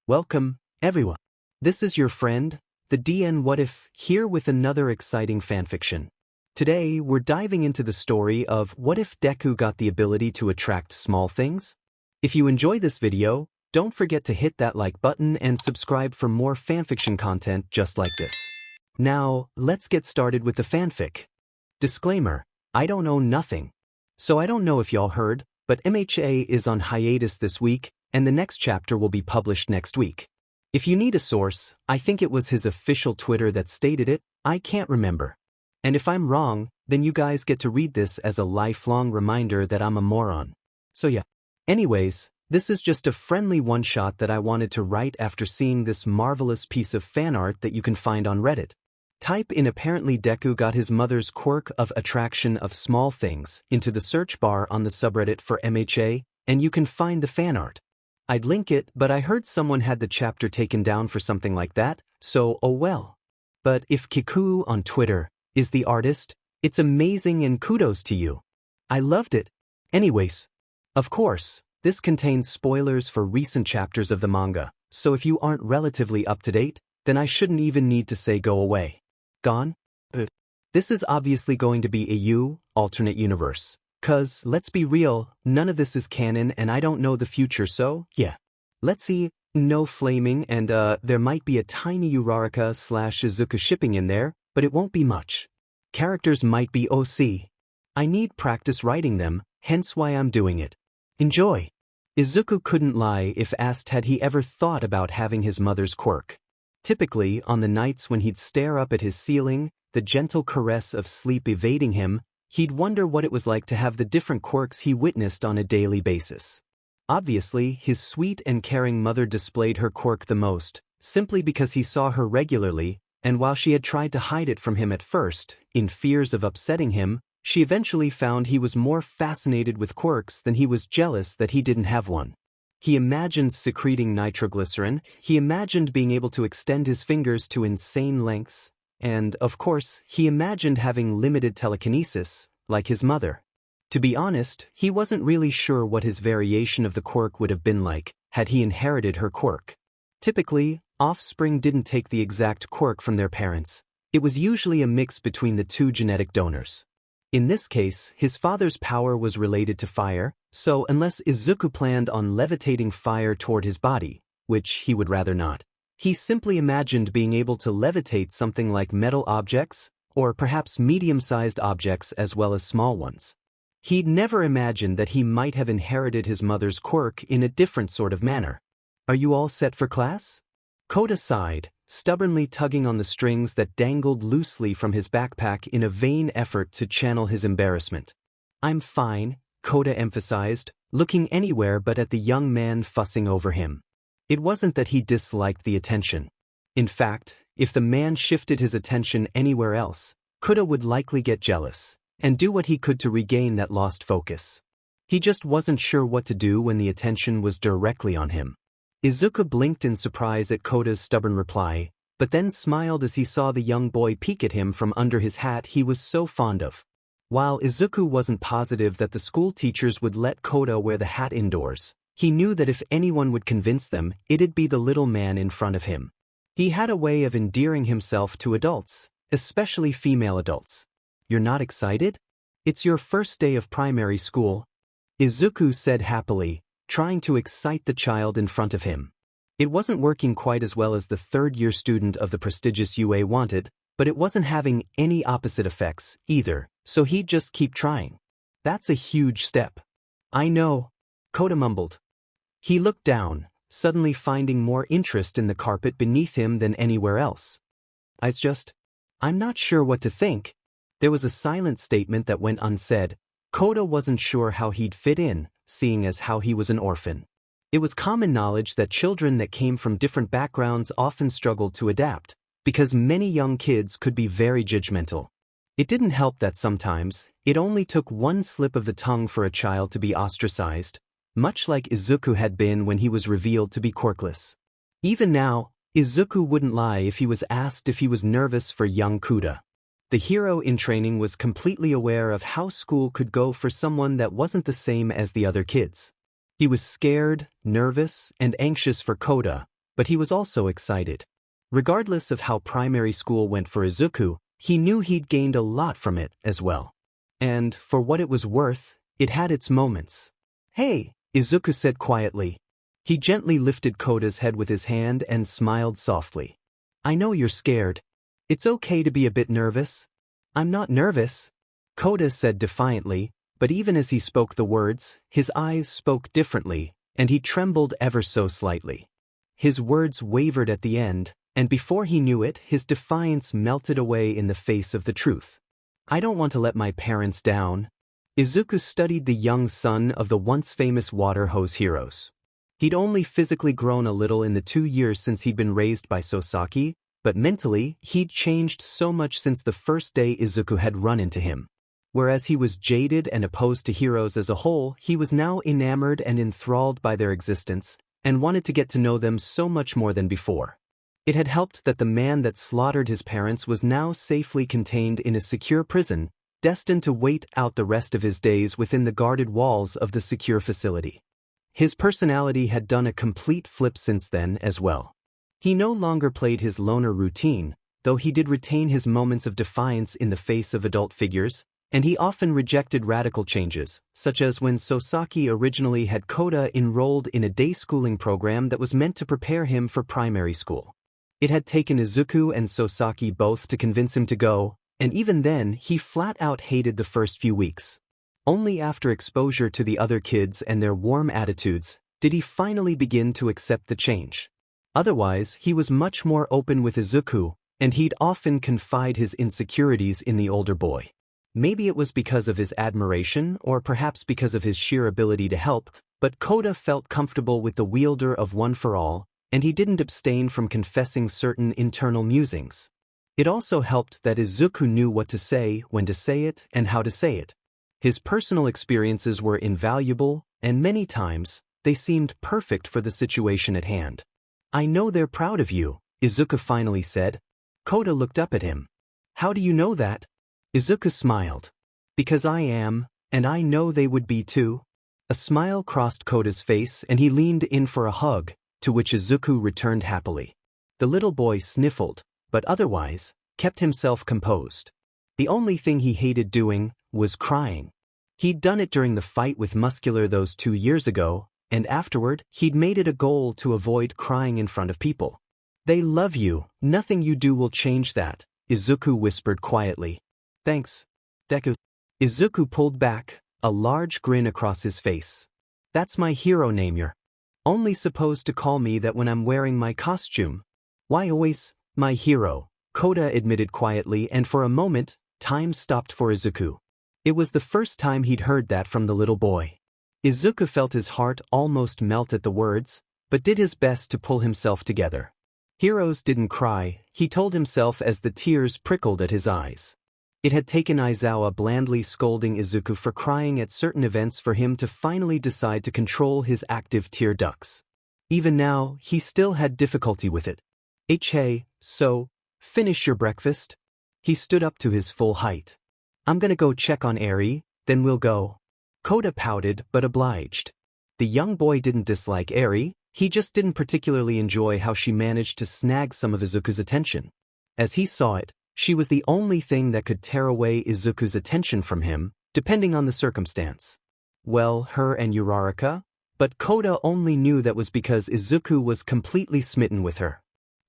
Welcome, everyone. This is your friend, the DN What If, here with another exciting fanfiction. Today, we're diving into the story of what if Deku got the ability to attract small things? If you enjoy this video, don't forget to hit that like button and subscribe for more fanfiction content just like this. Now, let's get started with the fanfic. Disclaimer, I don't know nothing. So I don't know if y'all heard, but MHA is on hiatus this week, and the next chapter will be published next week. If you need a source, I think it was his official Twitter that stated it, I can't remember. And if I'm wrong, then you guys get to read this as a lifelong reminder that I'm a moron. So yeah. Anyways, this is just a friendly one-shot that I wanted to write after seeing this marvelous piece of fan art that you can find on Reddit. Type in apparently Deku got his mother's quirk of attraction of small things into the search bar on the subreddit for MHA, and you can find the fan art. I'd link it, but I heard someone had the chapter taken down for something like that, so oh well. But if Kiku on Twitter is the artist, it's amazing and kudos to you. I loved it. Anyways, of course, this contains spoilers for recent chapters of the manga, so if you aren't relatively up to date, then I shouldn't even need to say go away. Gone? This is obviously going to be a alternate universe. 'Cause, let's be real, none of this is canon and I don't know the future, so, yeah. Let's see, no flaming and there might be a tiny Uraraka/Izuku shipping in there, but it won't be much. Characters might be OC. I need practice writing them, hence why I'm doing it. Enjoy. Izuku couldn't lie if asked had he ever thought about having his mother's quirk. Typically, on the nights when he'd stare up at his ceiling, the gentle caress of sleep evading him, he'd wonder what it was like to have the different quirks he witnessed on a daily basis. Obviously, his sweet and caring mother displayed her quirk the most, simply because he saw her regularly, and while she had tried to hide it from him at first, in fears of upsetting him, she eventually found he was more fascinated with quirks than he was jealous that he didn't have one. He imagined secreting nitroglycerin, he imagined being able to extend his fingers to insane lengths, and, of course, he imagined having limited telekinesis, like his mother. To be honest, he wasn't really sure what his variation of the quirk would have been like, had he inherited her quirk. Typically, offspring didn't take the exact quirk from their parents. It was usually a mix between the two genetic donors. In this case, his father's power was related to fire, so unless Izuku planned on levitating fire toward his body, which he would rather not, he simply imagined being able to levitate something like metal objects, or perhaps medium-sized objects as well as small ones. He'd never imagined that he might have inherited his mother's quirk in a different sort of manner. Are you all set for class? Kota sighed, stubbornly tugging on the strings that dangled loosely from his backpack in a vain effort to channel his embarrassment. I'm fine, Kota emphasized, looking anywhere but at the young man fussing over him. It wasn't that he disliked the attention. In fact, if the man shifted his attention anywhere else, Kota would likely get jealous, and do what he could to regain that lost focus. He just wasn't sure what to do when the attention was directly on him. Izuku blinked in surprise at Kota's stubborn reply, but then smiled as he saw the young boy peek at him from under his hat he was so fond of. While Izuku wasn't positive that the school teachers would let Kota wear the hat indoors, he knew that if anyone would convince them, it'd be the little man in front of him. He had a way of endearing himself to adults, especially female adults. You're not excited? It's your first day of primary school, Izuku said happily, trying to excite the child in front of him. It wasn't working quite as well as the third-year student of the prestigious UA wanted, but it wasn't having any opposite effects, either, so he'd just keep trying. That's a huge step. I know, Kota mumbled. He looked down, suddenly finding more interest in the carpet beneath him than anywhere else. I'm not sure what to think. There was a silent statement that went unsaid. Kota wasn't sure how he'd fit in, seeing as how he was an orphan. It was common knowledge that children that came from different backgrounds often struggled to adapt, because many young kids could be very judgmental. It didn't help that sometimes, it only took one slip of the tongue for a child to be ostracized, much like Izuku had been when he was revealed to be quirkless. Even now, Izuku wouldn't lie if he was asked if he was nervous for young Kota. The hero in training was completely aware of how school could go for someone that wasn't the same as the other kids. He was scared, nervous, and anxious for Kota, but he was also excited. Regardless of how primary school went for Izuku, he knew he'd gained a lot from it as well. And, for what it was worth, it had its moments. "Hey," Izuku said quietly. He gently lifted Kota's head with his hand and smiled softly. "I know you're scared. It's okay to be a bit nervous." "I'm not nervous," Kota said defiantly, but even as he spoke the words, his eyes spoke differently, and he trembled ever so slightly. His words wavered at the end, and before he knew it, his defiance melted away in the face of the truth. "I don't want to let my parents down." Izuku studied the young son of the once famous water hose heroes. He'd only physically grown a little in the 2 years since he'd been raised by Sosaki, but mentally, he'd changed so much since the first day Izuku had run into him. Whereas he was jaded and opposed to heroes as a whole, he was now enamored and enthralled by their existence, and wanted to get to know them so much more than before. It had helped that the man that slaughtered his parents was now safely contained in a secure prison, destined to wait out the rest of his days within the guarded walls of the secure facility. His personality had done a complete flip since then as well. He no longer played his loner routine, though he did retain his moments of defiance in the face of adult figures, and he often rejected radical changes, such as when Sosaki originally had Kota enrolled in a day schooling program that was meant to prepare him for primary school. It had taken Izuku and Sosaki both to convince him to go, and even then he flat out hated the first few weeks. Only after exposure to the other kids and their warm attitudes did he finally begin to accept the change. Otherwise, he was much more open with Izuku, and he'd often confide his insecurities in the older boy. Maybe it was because of his admiration, or perhaps because of his sheer ability to help, but Kota felt comfortable with the wielder of One for All, and he didn't abstain from confessing certain internal musings. It also helped that Izuku knew what to say, when to say it, and how to say it. His personal experiences were invaluable, and many times, they seemed perfect for the situation at hand. "I know they're proud of you," Izuku finally said. Kota looked up at him. "How do you know that?" Izuku smiled. "Because I am, and I know they would be too." A smile crossed Kota's face and he leaned in for a hug, to which Izuku returned happily. The little boy sniffled, but otherwise, kept himself composed. The only thing he hated doing was crying. He'd done it during the fight with Muscular those 2 years ago, and afterward, he'd made it a goal to avoid crying in front of people. "They love you, nothing you do will change that," Izuku whispered quietly. "Thanks, Deku." Izuku pulled back, a large grin across his face. "That's my hero name. You're only supposed to call me that when I'm wearing my costume." "Why always my hero?" Kota admitted quietly, and for a moment, time stopped for Izuku. It was the first time he'd heard that from the little boy. Izuku felt his heart almost melt at the words, but did his best to pull himself together. Heroes didn't cry, he told himself as the tears prickled at his eyes. It had taken Aizawa blandly scolding Izuku for crying at certain events for him to finally decide to control his active tear ducts. Even now, he still had difficulty with it. "Hey, so, finish your breakfast?" He stood up to his full height. "I'm gonna go check on Eri, then we'll go." Kota pouted but obliged. The young boy didn't dislike Eri, he just didn't particularly enjoy how she managed to snag some of Izuku's attention. As he saw it, she was the only thing that could tear away Izuku's attention from him, depending on the circumstance. Well, her and Uraraka, but Kota only knew that was because Izuku was completely smitten with her.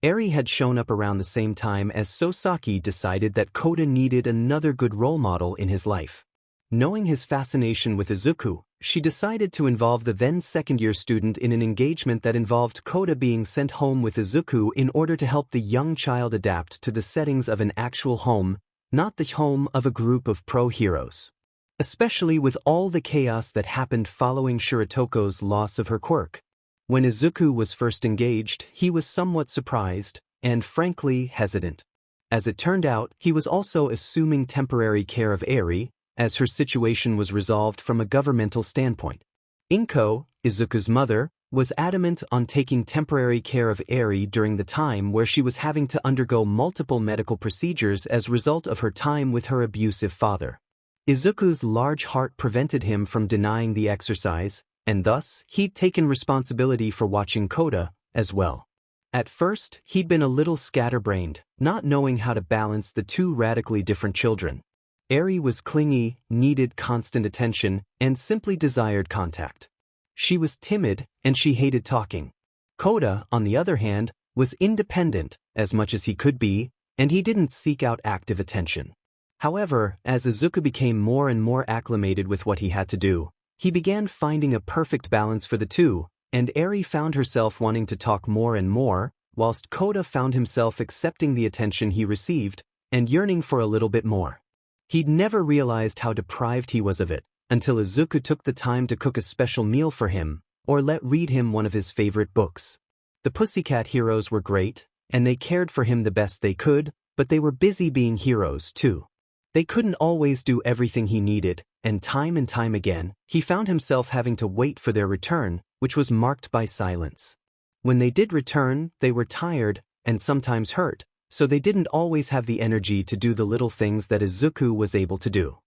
Eri had shown up around the same time as Sosaki decided that Kota needed another good role model in his life. Knowing his fascination with Izuku, she decided to involve the then second-year student in an engagement that involved Kota being sent home with Izuku in order to help the young child adapt to the settings of an actual home, not the home of a group of pro-heroes. Especially with all the chaos that happened following Shiratoko's loss of her quirk. When Izuku was first engaged, he was somewhat surprised, and frankly hesitant. As it turned out, he was also assuming temporary care of Eri, as her situation was resolved from a governmental standpoint. Inko, Izuku's mother, was adamant on taking temporary care of Eri during the time where she was having to undergo multiple medical procedures as a result of her time with her abusive father. Izuku's large heart prevented him from denying the exercise, and thus, he'd taken responsibility for watching Kota, as well. At first, he'd been a little scatterbrained, not knowing how to balance the two radically different children. Eri was clingy, needed constant attention, and simply desired contact. She was timid, and she hated talking. Kota, on the other hand, was independent, as much as he could be, and he didn't seek out active attention. However, as Izuku became more and more acclimated with what he had to do, he began finding a perfect balance for the two, and Eri found herself wanting to talk more and more, whilst Kota found himself accepting the attention he received, and yearning for a little bit more. He'd never realized how deprived he was of it, until Izuku took the time to cook a special meal for him, or let read him one of his favorite books. The Pussycat heroes were great, and they cared for him the best they could, but they were busy being heroes too. They couldn't always do everything he needed, and time again, he found himself having to wait for their return, which was marked by silence. When they did return, they were tired, and sometimes hurt, so they didn't always have the energy to do the little things that Izuku was able to do.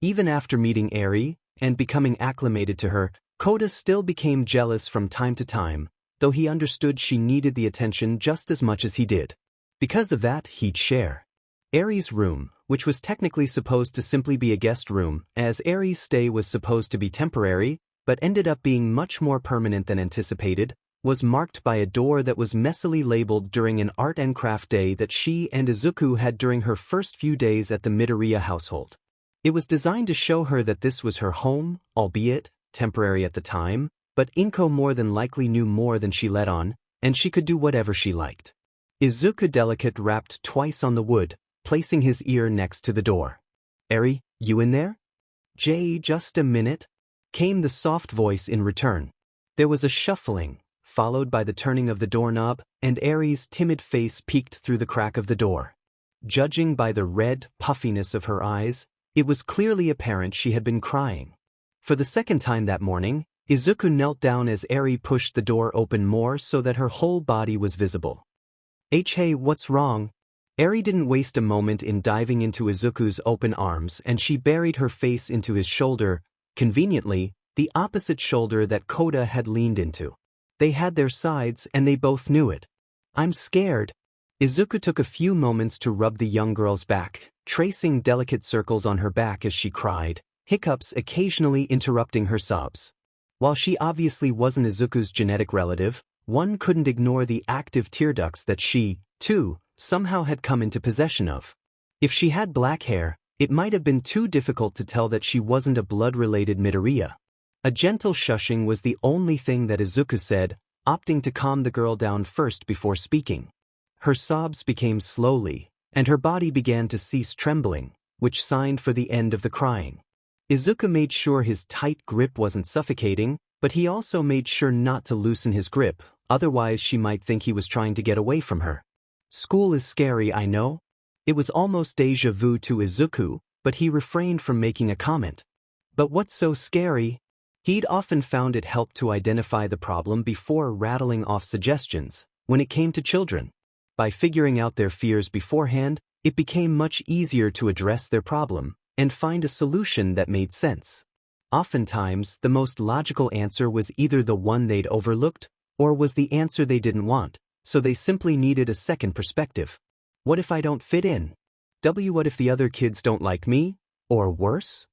Even after meeting Eri, and becoming acclimated to her, Kota still became jealous from time to time, though he understood she needed the attention just as much as he did. Because of that, he'd share Eri's room, which was technically supposed to simply be a guest room, as Eri's stay was supposed to be temporary, but ended up being much more permanent than anticipated, was marked by a door that was messily labeled during an art and craft day that she and Izuku had during her first few days at the Midoriya household. It was designed to show her that this was her home, albeit temporary at the time, but Inko more than likely knew more than she let on, and she could do whatever she liked. Izuku delicate rapped twice on the wood, placing his ear next to the door. "Eri, you in there?" Just a minute," came the soft voice in return. There was a shuffling, followed by the turning of the doorknob, and Eri's timid face peeked through the crack of the door. Judging by the red puffiness of her eyes, it was clearly apparent she had been crying. For the second time that morning, Izuku knelt down as Eri pushed the door open more so that her whole body was visible. "Hey, what's wrong?" Eri didn't waste a moment in diving into Izuku's open arms, and she buried her face into his shoulder, conveniently, the opposite shoulder that Kota had leaned into. They had their sides, and they both knew it. "I'm scared." Izuku took a few moments to rub the young girl's back, tracing delicate circles on her back as she cried, hiccups occasionally interrupting her sobs. While she obviously wasn't Izuku's genetic relative, one couldn't ignore the active tear ducts that she, too, somehow had come into possession of. If she had black hair, it might have been too difficult to tell that she wasn't a blood-related Midoriya. A gentle shushing was the only thing that Izuku said, opting to calm the girl down first before speaking. Her sobs became slowly, and her body began to cease trembling, which signed for the end of the crying. Izuku made sure his tight grip wasn't suffocating, but he also made sure not to loosen his grip, otherwise she might think he was trying to get away from her. "School is scary, I know." It was almost déjà vu to Izuku, but he refrained from making a comment. "But what's so scary?" He'd often found it helped to identify the problem before rattling off suggestions, when it came to children. By figuring out their fears beforehand, it became much easier to address their problem and find a solution that made sense. Oftentimes, the most logical answer was either the one they'd overlooked, or was the answer they didn't want, so they simply needed a second perspective. What if I don't fit in? What if the other kids don't like me? Or worse?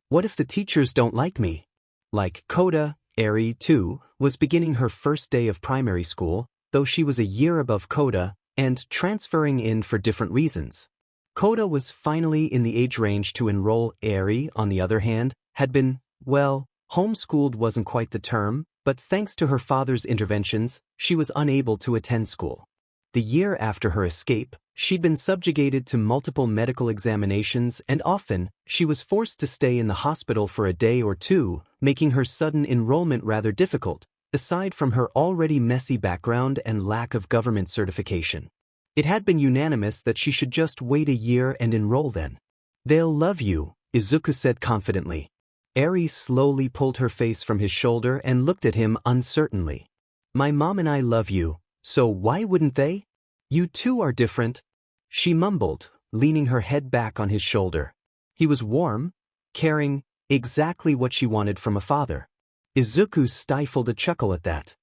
What if the teachers don't like me? Like Kota, Eri, too, was beginning her first day of primary school, though she was a year above Kota, and transferring in for different reasons. Kota was finally in the age range to enroll. Eri, on the other hand, had been, well, homeschooled wasn't quite the term, but thanks to her father's interventions, she was unable to attend school. The year after her escape, she'd been subjugated to multiple medical examinations, and often, she was forced to stay in the hospital for a day or two, making her sudden enrollment rather difficult, aside from her already messy background and lack of government certification. It had been unanimous that she should just wait a year and enroll then. "They'll love you," Izuku said confidently. Eri slowly pulled her face from his shoulder and looked at him uncertainly. "My mom and I love you, so why wouldn't they? You two are different," she mumbled, leaning her head back on his shoulder. He was warm, caring, exactly what she wanted from a father. Izuku stifled a chuckle at that.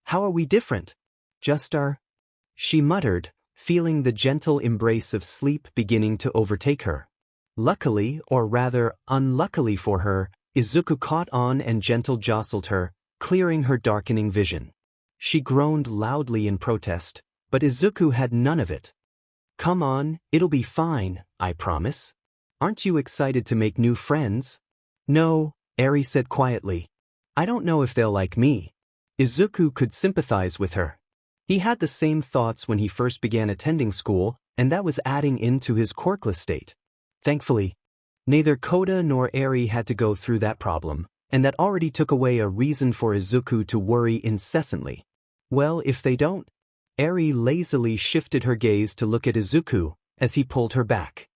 "How are we different?" "Just our she muttered, feeling the gentle embrace of sleep beginning to overtake her. Luckily, or rather unluckily for her, Izuku caught on and gentle jostled her, clearing her darkening vision. She groaned loudly in protest, but Izuku had none of it. "Come on, it'll be fine, I promise. Aren't you excited to make new friends?" "No," Eri said quietly. "I don't know if they'll like me." Izuku could sympathize with her. He had the same thoughts when he first began attending school, and that was adding into his quirkless state. Thankfully, neither Kota nor Eri had to go through that problem, and that already took away a reason for Izuku to worry incessantly. Well, if they don't? Eri lazily shifted her gaze to look at Izuku as he pulled her back.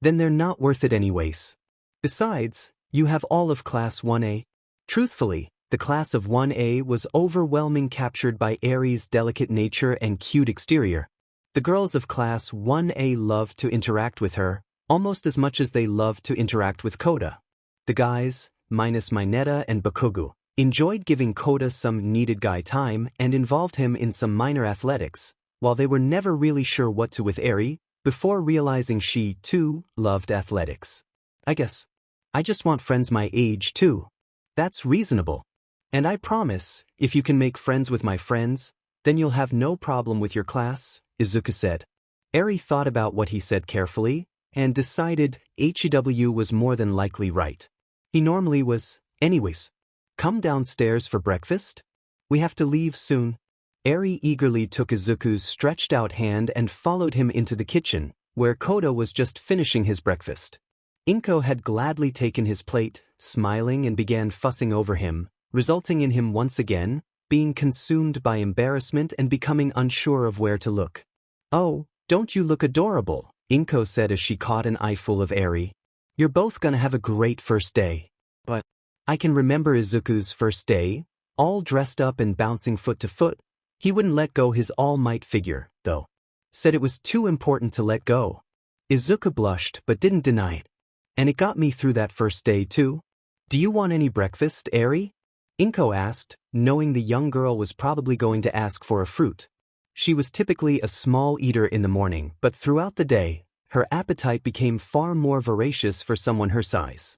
"Then they're not worth it anyways. Besides, you have all of Class 1A. Truthfully, the class of 1A was overwhelming, captured by Eri's delicate nature and cute exterior. The girls of Class 1A loved to interact with her, almost as much as they loved to interact with Kota. The guys, minus Mineta and Bakugo, enjoyed giving Kota some needed guy time and involved him in some minor athletics, while they were never really sure what to with Eri, before realizing she, too, loved athletics. I guess. I just want friends my age, too. That's reasonable. And I promise, if you can make friends with my friends, then you'll have no problem with your class," Izuku said. Eri thought about what he said carefully, and decided HEW was more than likely right. He normally was. "Anyways, come downstairs for breakfast? We have to leave soon." Eri eagerly took Izuku's stretched out hand and followed him into the kitchen, where Kota was just finishing his breakfast. Inko had gladly taken his plate, smiling, and began fussing over him, resulting in him once again being consumed by embarrassment and becoming unsure of where to look. "Oh, don't you look adorable," Inko said as she caught an eyeful of Eri. "You're both gonna have a great first day." But I can remember Izuku's first day, all dressed up and bouncing foot to foot. He wouldn't let go his All Might figure, though. Said it was too important to let go. Izuku blushed but didn't deny it. "And it got me through that first day too. Do you want any breakfast, Eri?" Inko asked, knowing the young girl was probably going to ask for a fruit. She was typically a small eater in the morning, but throughout the day, her appetite became far more voracious for someone her size.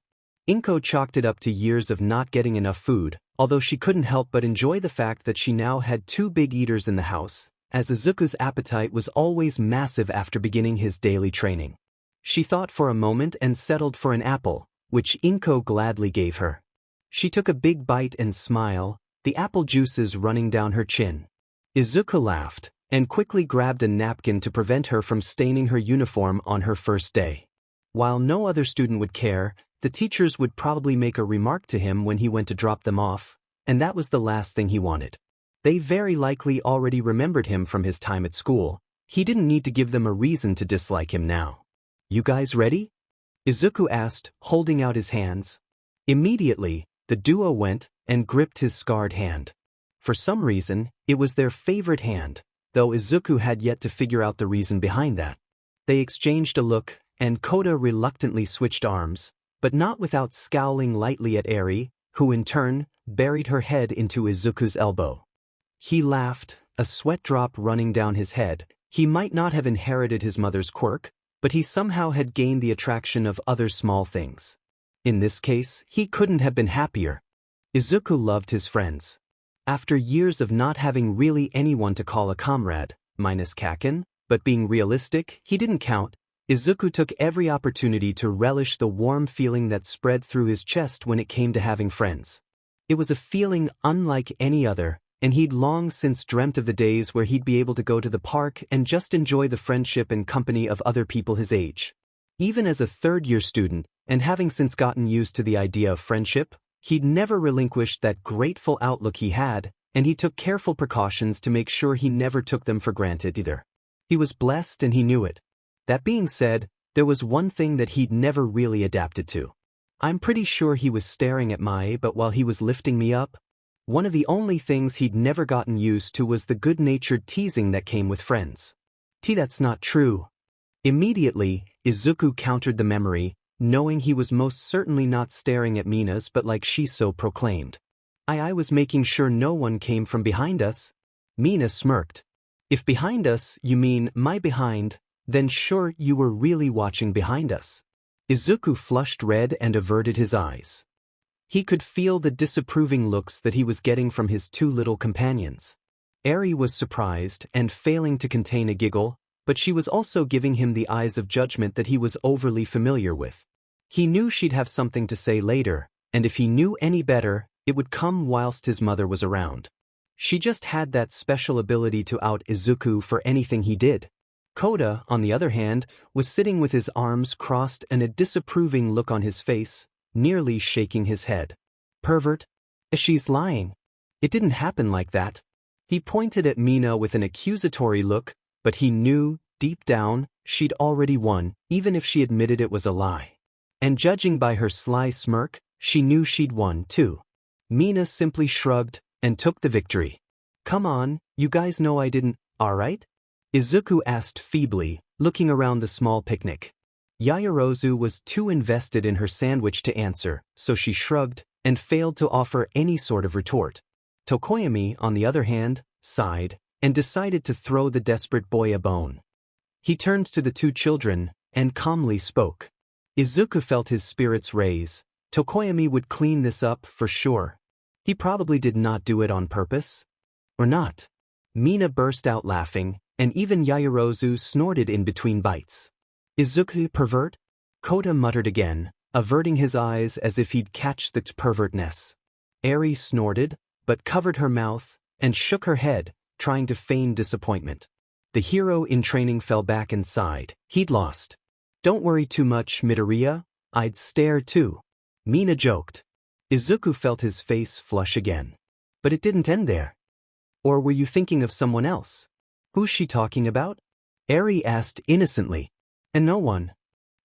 Inko chalked it up to years of not getting enough food, although she couldn't help but enjoy the fact that she now had two big eaters in the house, as Izuku's appetite was always massive after beginning his daily training. She thought for a moment and settled for an apple, which Inko gladly gave her. She took a big bite and smiled, the apple juices running down her chin. Izuku laughed, and quickly grabbed a napkin to prevent her from staining her uniform on her first day. While no other student would care, the teachers would probably make a remark to him when he went to drop them off, and that was the last thing he wanted. They very likely already remembered him from his time at school. He didn't need to give them a reason to dislike him now. "You guys ready?" Izuku asked, holding out his hands. Immediately, the duo went and gripped his scarred hand. For some reason, it was their favorite hand, though Izuku had yet to figure out the reason behind that. They exchanged a look, and Kota reluctantly switched arms, but not without scowling lightly at Eri, who in turn buried her head into Izuku's elbow. He laughed, a sweat drop running down his head. He might not have inherited his mother's quirk, but he somehow had gained the attraction of other small things. In this case, he couldn't have been happier. Izuku loved his friends. After years of not having really anyone to call a comrade, minus Kaken, but being realistic, he didn't count, Izuku took every opportunity to relish the warm feeling that spread through his chest when it came to having friends. It was a feeling unlike any other, and he'd long since dreamt of the days where he'd be able to go to the park and just enjoy the friendship and company of other people his age. Even as a third-year student, and having since gotten used to the idea of friendship, he'd never relinquished that grateful outlook he had, and he took careful precautions to make sure he never took them for granted either. He was blessed and he knew it. That being said, there was one thing that he'd never really adapted to. I'm pretty sure he was staring at my butt while he was lifting me up. One of the only things he'd never gotten used to was the good-natured teasing that came with friends. That's not true. Immediately, Izuku countered the memory, knowing he was most certainly not staring at Mina's but like she so proclaimed. I was making sure no one came from behind us. Mina smirked. If behind us you mean my behind, then sure you were really watching behind us. Izuku flushed red and averted his eyes. He could feel the disapproving looks that he was getting from his two little companions. Eri was surprised and failing to contain a giggle, but she was also giving him the eyes of judgment that he was overly familiar with. He knew she'd have something to say later, and if he knew any better, it would come whilst his mother was around. She just had that special ability to out Izuku for anything he did. Kota, on the other hand, was sitting with his arms crossed and a disapproving look on his face, nearly shaking his head. Pervert? She's lying. It didn't happen like that. He pointed at Mina with an accusatory look, but he knew, deep down, she'd already won, even if she admitted it was a lie. And judging by her sly smirk, she knew she'd won too. Mina simply shrugged and took the victory. Come on, you guys know I didn't, alright? Izuku asked feebly, looking around the small picnic. Yaoyorozu was too invested in her sandwich to answer, so she shrugged and failed to offer any sort of retort. Tokoyami, on the other hand, sighed and decided to throw the desperate boy a bone. He turned to the two children and calmly spoke. Izuku felt his spirits raise. Tokoyami would clean this up for sure. He probably did not do it on purpose. Or not. Mina burst out laughing, and even Yaoyorozu snorted in between bites. Izuku, pervert? Kota muttered again, averting his eyes as if he'd catch the pervertness. Eri snorted, but covered her mouth and shook her head, trying to feign disappointment. The hero in training fell back and sighed. He'd lost. Don't worry too much, Midoriya. I'd stare too. Mina joked. Izuku felt his face flush again. But it didn't end there. Or were you thinking of someone else? Who's she talking about? Eri asked innocently. And no one.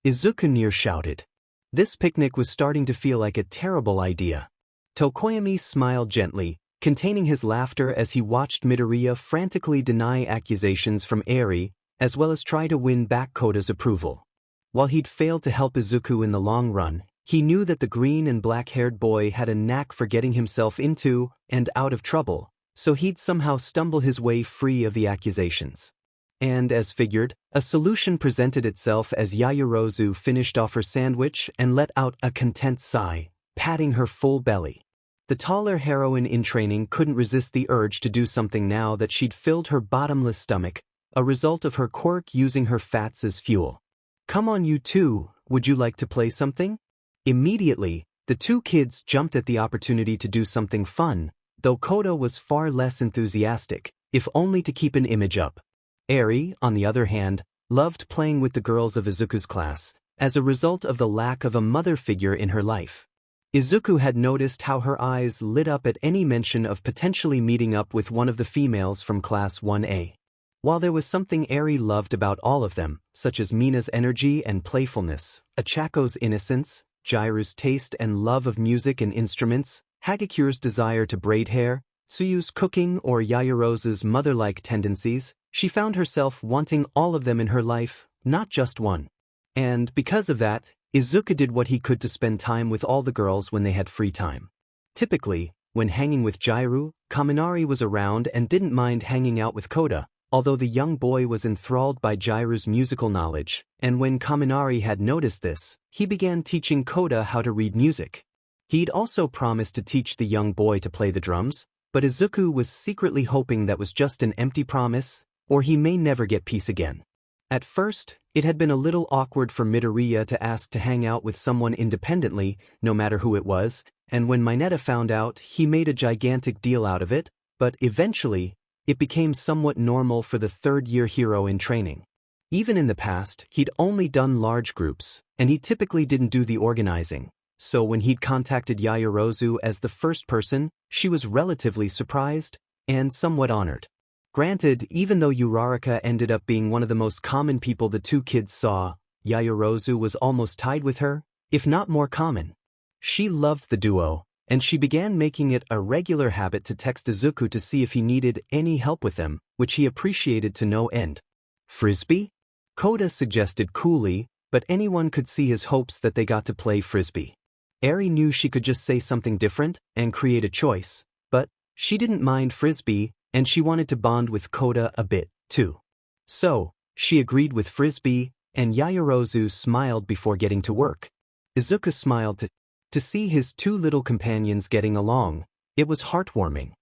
Izuku near shouted. This picnic was starting to feel like a terrible idea. Tokoyami smiled gently, containing his laughter as he watched Midoriya frantically deny accusations from Eri, as well as try to win back Kota's approval. While he'd failed to help Izuku in the long run, he knew that the green and black-haired boy had a knack for getting himself into and out of trouble, so he'd somehow stumble his way free of the accusations. And, as figured, a solution presented itself as Yaoyorozu finished off her sandwich and let out a content sigh, patting her full belly. The taller heroine in training couldn't resist the urge to do something now that she'd filled her bottomless stomach, a result of her quirk using her fats as fuel. Come on you two, would you like to play something? Immediately, the two kids jumped at the opportunity to do something fun, though Kota was far less enthusiastic, if only to keep an image up. Eri, on the other hand, loved playing with the girls of Izuku's class, as a result of the lack of a mother figure in her life. Izuku had noticed how her eyes lit up at any mention of potentially meeting up with one of the females from Class 1A. While there was something Eri loved about all of them, such as Mina's energy and playfulness, Achako's innocence, Jiru's taste and love of music and instruments, Hagakure's desire to braid hair, Tsuyu's cooking or Yaoyorozu's mother-like tendencies, she found herself wanting all of them in her life, not just one. And, because of that, Izuku did what he could to spend time with all the girls when they had free time. Typically, when hanging with Jiru, Kaminari was around and didn't mind hanging out with Kota, although the young boy was enthralled by Jiru's musical knowledge, and when Kaminari had noticed this, he began teaching Kota how to read music. He'd also promised to teach the young boy to play the drums, but Izuku was secretly hoping that was just an empty promise, or he may never get peace again. At first, it had been a little awkward for Midoriya to ask to hang out with someone independently, no matter who it was, and when Mineta found out, he made a gigantic deal out of it, but eventually, it became somewhat normal for the third-year hero in training. Even in the past, he'd only done large groups, and he typically didn't do the organizing, so when he'd contacted Yaoyorozu as the first person, she was relatively surprised and somewhat honored. Granted, even though Uraraka ended up being one of the most common people the two kids saw, Yaoyorozu was almost tied with her, if not more common. She loved the duo, and she began making it a regular habit to text Izuku to see if he needed any help with them, which he appreciated to no end. Frisbee? Kota suggested coolly, but anyone could see his hopes that they got to play frisbee. Eri knew she could just say something different and create a choice, but she didn't mind frisbee, and she wanted to bond with Kota a bit, too. So, she agreed with Frisbee, and Yaoyorozu smiled before getting to work. Izuku smiled to see his two little companions getting along. It was heartwarming.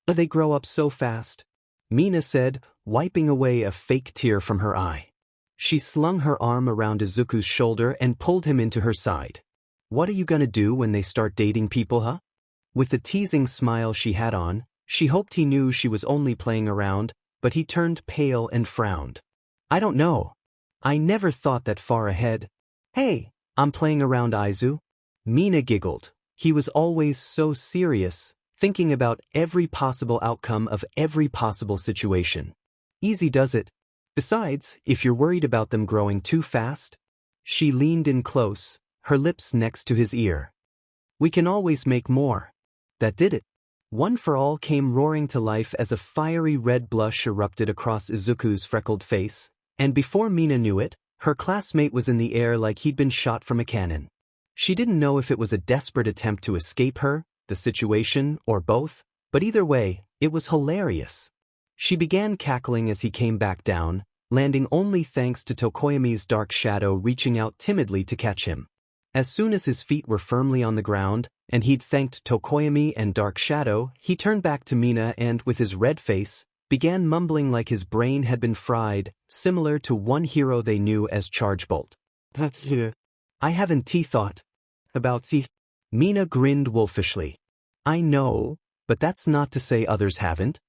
They grow up so fast, Mina said, wiping away a fake tear from her eye. She slung her arm around Izuku's shoulder and pulled him into her side. What are you gonna do when they start dating people, huh? With the teasing smile she had on, she hoped he knew she was only playing around, but he turned pale and frowned. I don't know. I never thought that far ahead. Hey, I'm playing around, Aizu. Mina giggled. He was always so serious, thinking about every possible outcome of every possible situation. Easy does it. Besides, if you're worried about them growing too fast. She leaned in close, her lips next to his ear. We can always make more. That did it. One for All came roaring to life as a fiery red blush erupted across Izuku's freckled face, and before Mina knew it, her classmate was in the air like he'd been shot from a cannon. She didn't know if it was a desperate attempt to escape her, the situation, or both, but either way, it was hilarious. She began cackling as he came back down, landing only thanks to Tokoyami's dark shadow reaching out timidly to catch him. As soon as his feet were firmly on the ground, and he'd thanked Tokoyami and Dark Shadow, he turned back to Mina and, with his red face, began mumbling like his brain had been fried, similar to one hero they knew as Chargebolt. I haven't thought about teeth. Mina grinned wolfishly. I know, but that's not to say others haven't.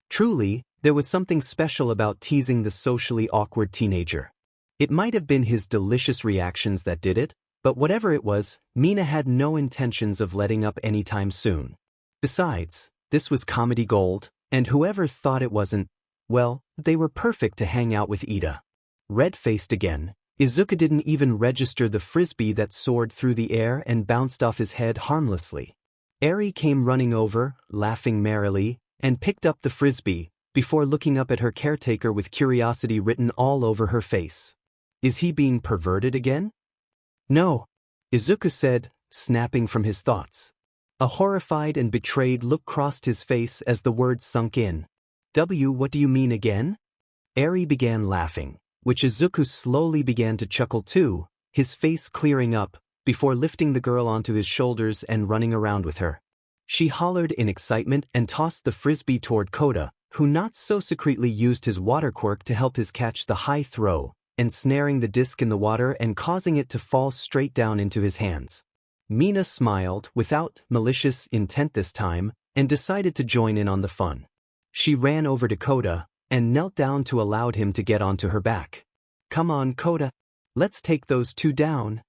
Truly, there was something special about teasing the socially awkward teenager. It might have been his delicious reactions that did it, but whatever it was, Mina had no intentions of letting up anytime soon. Besides, this was comedy gold, and whoever thought it wasn't, well, they were perfect to hang out with Ida. Red-faced again, Izuku didn't even register the frisbee that soared through the air and bounced off his head harmlessly. Eri came running over, laughing merrily, and picked up the frisbee, before looking up at her caretaker with curiosity written all over her face. Is he being perverted again? No, Izuku said, snapping from his thoughts. A horrified and betrayed look crossed his face as the words sunk in. What do you mean again? Eri began laughing, which Izuku slowly began to chuckle too, his face clearing up, before lifting the girl onto his shoulders and running around with her. She hollered in excitement and tossed the frisbee toward Kota, who not so secretly used his water quirk to help his catch the high throw, ensnaring the disc in the water and causing it to fall straight down into his hands. Mina smiled, without malicious intent this time, and decided to join in on the fun. She ran over to Kota, and knelt down to allow him to get onto her back. Come on, Kota. Let's take those two down.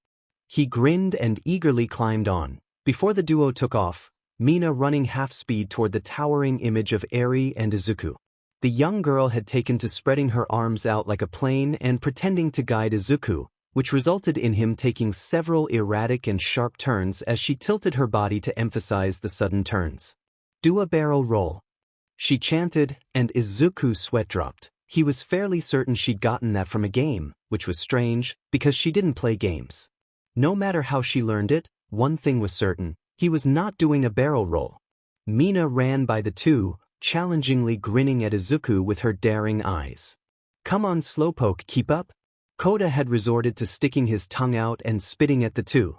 He grinned and eagerly climbed on. Before the duo took off, Mina running half-speed toward the towering image of Eri and Izuku. The young girl had taken to spreading her arms out like a plane and pretending to guide Izuku, which resulted in him taking several erratic and sharp turns as she tilted her body to emphasize the sudden turns. Do a barrel roll. She chanted, and Izuku sweat dropped. He was fairly certain she'd gotten that from a game, which was strange, because she didn't play games. No matter how she learned it, one thing was certain, he was not doing a barrel roll. Mina ran by the two, challengingly grinning at Izuku with her daring eyes. Come on, Slowpoke, keep up. Kota had resorted to sticking his tongue out and spitting at the two.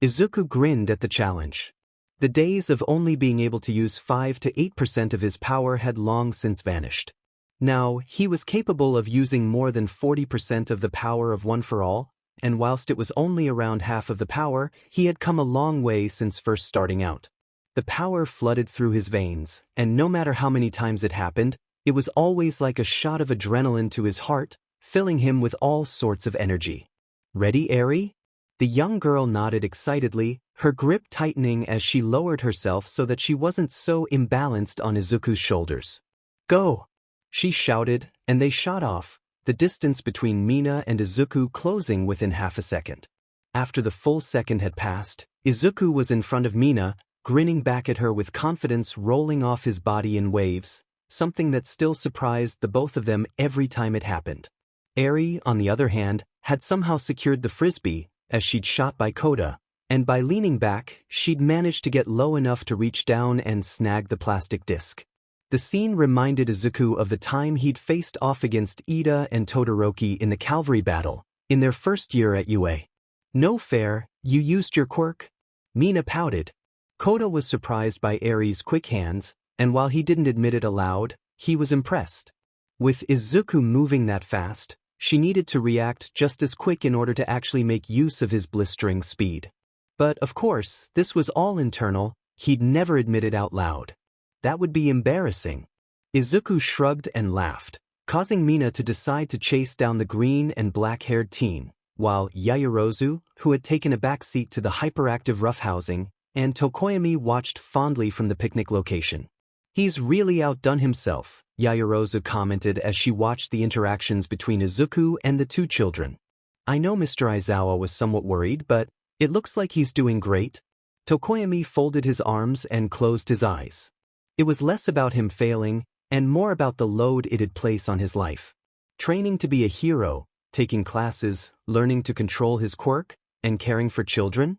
Izuku grinned at the challenge. The days of only being able to use 5 to 8% of his power had long since vanished. Now, he was capable of using more than 40% of the power of One for All, and whilst it was only around half of the power, he had come a long way since first starting out. The power flooded through his veins, and no matter how many times it happened, it was always like a shot of adrenaline to his heart, filling him with all sorts of energy. Ready, Eri? The young girl nodded excitedly, her grip tightening as she lowered herself so that she wasn't so imbalanced on Izuku's shoulders. Go! She shouted, and they shot off, the distance between Mina and Izuku closing within half a second. After the full second had passed, Izuku was in front of Mina, grinning back at her with confidence rolling off his body in waves, something that still surprised the both of them every time it happened. Eri, on the other hand, had somehow secured the frisbee, as she'd shot by Kota, and by leaning back, she'd managed to get low enough to reach down and snag the plastic disc. The scene reminded Izuku of the time he'd faced off against Ida and Todoroki in the cavalry battle, in their first year at UA. No fair, you used your quirk? Mina pouted. Kota was surprised by Eri's quick hands, and while he didn't admit it aloud, he was impressed. With Izuku moving that fast, she needed to react just as quick in order to actually make use of his blistering speed. But of course, this was all internal, he'd never admit it out loud. That would be embarrassing. Izuku shrugged and laughed, causing Mina to decide to chase down the green and black-haired teen, while Yaoyorozu, who had taken a back seat to the hyperactive roughhousing, and Tokoyami watched fondly from the picnic location. He's really outdone himself, Yaoyorozu commented as she watched the interactions between Izuku and the two children. I know Mr. Aizawa was somewhat worried, but it looks like he's doing great. Tokoyami folded his arms and closed his eyes. It was less about him failing, and more about the load it'd place on his life. Training to be a hero, taking classes, learning to control his quirk, and caring for children?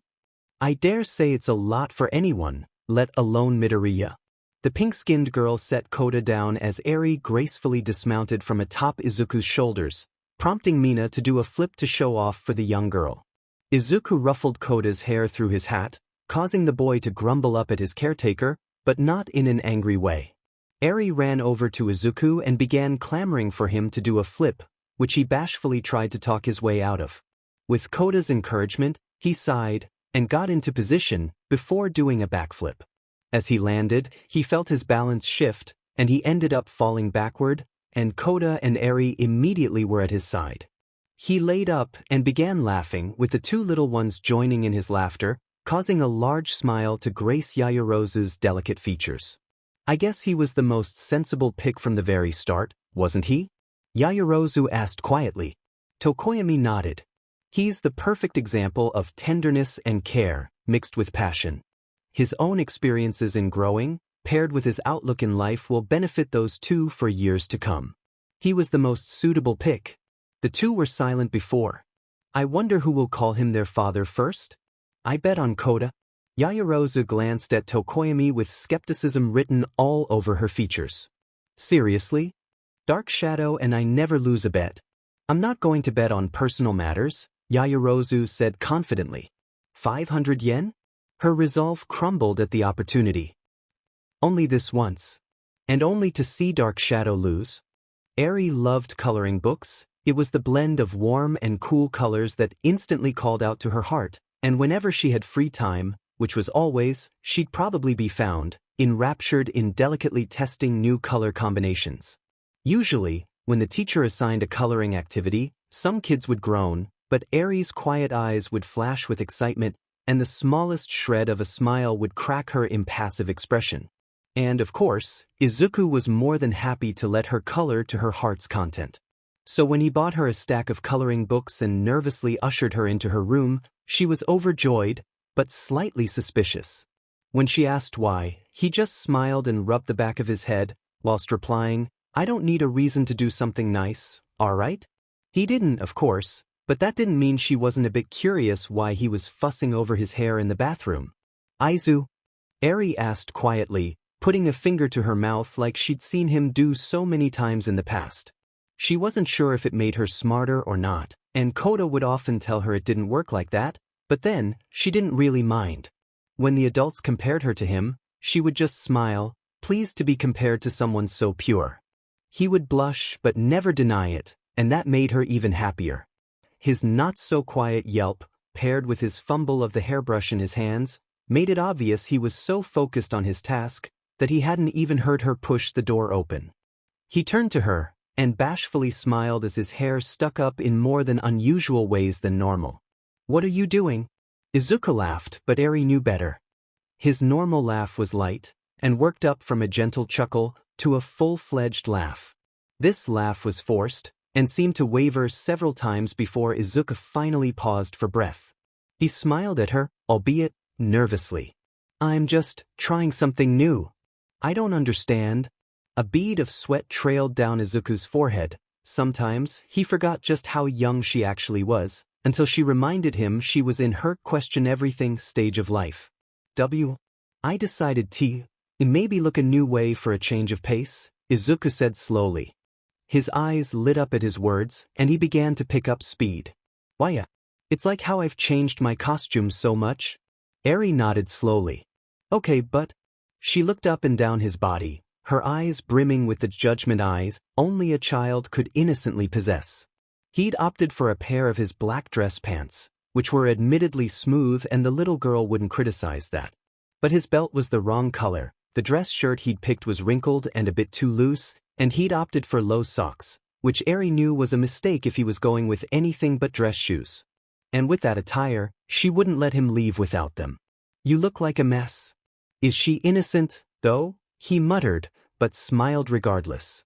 I dare say it's a lot for anyone, let alone Midoriya. The pink-skinned girl set Kota down as Eri gracefully dismounted from atop Izuku's shoulders, prompting Mina to do a flip to show off for the young girl. Izuku ruffled Kota's hair through his hat, causing the boy to grumble up at his caretaker, but not in an angry way. Eri ran over to Izuku and began clamoring for him to do a flip, which he bashfully tried to talk his way out of. With Kota's encouragement, he sighed and got into position before doing a backflip. As he landed, he felt his balance shift, and he ended up falling backward, and Kota and Eri immediately were at his side. He laid up and began laughing, with the two little ones joining in his laughter, causing a large smile to grace Yaoyorozu's delicate features. I guess he was the most sensible pick from the very start, wasn't he? Yaoyorozu asked quietly. Tokoyami nodded. He's the perfect example of tenderness and care, mixed with passion. His own experiences in growing, paired with his outlook in life, will benefit those two for years to come. He was the most suitable pick. The two were silent before. I wonder who will call him their father first? I bet on Kota. Yaoyorozu glanced at Tokoyami with skepticism written all over her features. Seriously? Dark Shadow and I never lose a bet. I'm not going to bet on personal matters, Yaoyorozu said confidently. 500 yen? Her resolve crumbled at the opportunity. Only this once. And only to see Dark Shadow lose. Eri loved coloring books. It was the blend of warm and cool colors that instantly called out to her heart, and whenever she had free time, which was always, she'd probably be found, enraptured in delicately testing new color combinations. Usually, when the teacher assigned a coloring activity, some kids would groan, but Eri's quiet eyes would flash with excitement, and the smallest shred of a smile would crack her impassive expression. And of course, Izuku was more than happy to let her color to her heart's content. So when he bought her a stack of coloring books and nervously ushered her into her room, she was overjoyed, but slightly suspicious. When she asked why, he just smiled and rubbed the back of his head, whilst replying, I don't need a reason to do something nice, alright? He didn't, of course, but that didn't mean she wasn't a bit curious why he was fussing over his hair in the bathroom. Aizu? Eri asked quietly, putting a finger to her mouth like she'd seen him do so many times in the past. She wasn't sure if it made her smarter or not, and Kota would often tell her it didn't work like that, but then, she didn't really mind. When the adults compared her to him, she would just smile, pleased to be compared to someone so pure. He would blush but never deny it, and that made her even happier. His not-so-quiet yelp, paired with his fumble of the hairbrush in his hands, made it obvious he was so focused on his task that he hadn't even heard her push the door open. He turned to her, and bashfully smiled as his hair stuck up in more than unusual ways than normal. What are you doing? Izuku laughed, but Eri knew better. His normal laugh was light, and worked up from a gentle chuckle to a full-fledged laugh. This laugh was forced, and seemed to waver several times before Izuku finally paused for breath. He smiled at her, albeit nervously. I'm just trying something new. I don't understand. A bead of sweat trailed down Izuku's forehead. Sometimes, he forgot just how young she actually was, until she reminded him she was in her question-everything stage of life. I decided Maybe look a new way for a change of pace, Izuku said slowly. His eyes lit up at his words, and he began to pick up speed. Why, it's like how I've changed my costume so much. Eri nodded slowly. Okay, but... She looked up and down his body, her eyes brimming with the judgment eyes only a child could innocently possess. He'd opted for a pair of his black dress pants, which were admittedly smooth and the little girl wouldn't criticize that. But his belt was the wrong color, the dress shirt he'd picked was wrinkled and a bit too loose, and he'd opted for low socks, which Eri knew was a mistake if he was going with anything but dress shoes. And with that attire, she wouldn't let him leave without them. You look like a mess. Is she innocent, though? He muttered, but smiled regardless.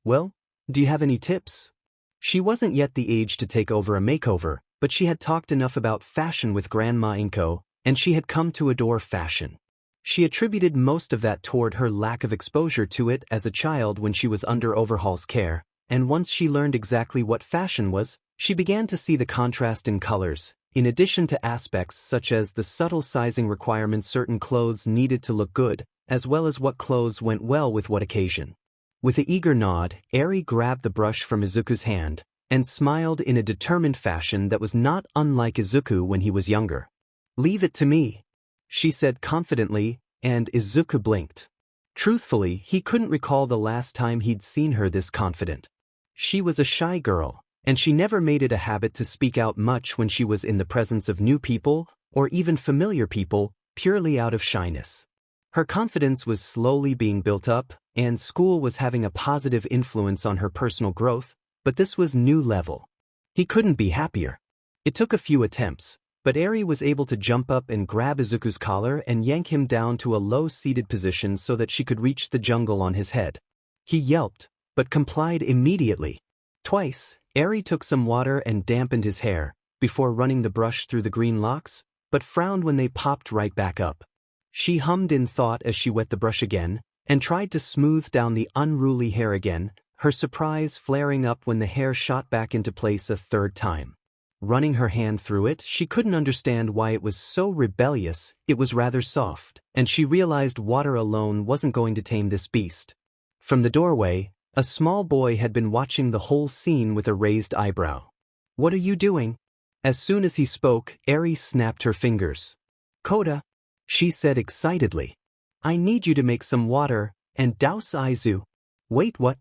Well, do you have any tips? She wasn't yet the age to take over a makeover, but she had talked enough about fashion with Grandma Inko, and she had come to adore fashion. She attributed most of that toward her lack of exposure to it as a child when she was under Overhaul's care, and once she learned exactly what fashion was, she began to see the contrast in colors, in addition to aspects such as the subtle sizing requirements certain clothes needed to look good, as well as what clothes went well with what occasion. With an eager nod, Eri grabbed the brush from Izuku's hand, and smiled in a determined fashion that was not unlike Izuku when he was younger. Leave it to me, she said confidently, and Izuku blinked. Truthfully, he couldn't recall the last time he'd seen her this confident. She was a shy girl, and she never made it a habit to speak out much when she was in the presence of new people, or even familiar people, purely out of shyness. Her confidence was slowly being built up, and school was having a positive influence on her personal growth, but this was new level. He couldn't be happier. It took a few attempts, but Eri was able to jump up and grab Izuku's collar and yank him down to a low-seated position so that she could reach the jungle on his head. He yelped, but complied immediately. Twice, Eri took some water and dampened his hair, before running the brush through the green locks, but frowned when they popped right back up. She hummed in thought as she wet the brush again, and tried to smooth down the unruly hair again, her surprise flaring up when the hair shot back into place a third time. Running her hand through it, she couldn't understand why it was so rebellious. It was rather soft, and she realized water alone wasn't going to tame this beast. From the doorway, a small boy had been watching the whole scene with a raised eyebrow. What are you doing? As soon as he spoke, Eri snapped her fingers. Kota, she said excitedly. I need you to make some water, and douse Aizu. Wait, what?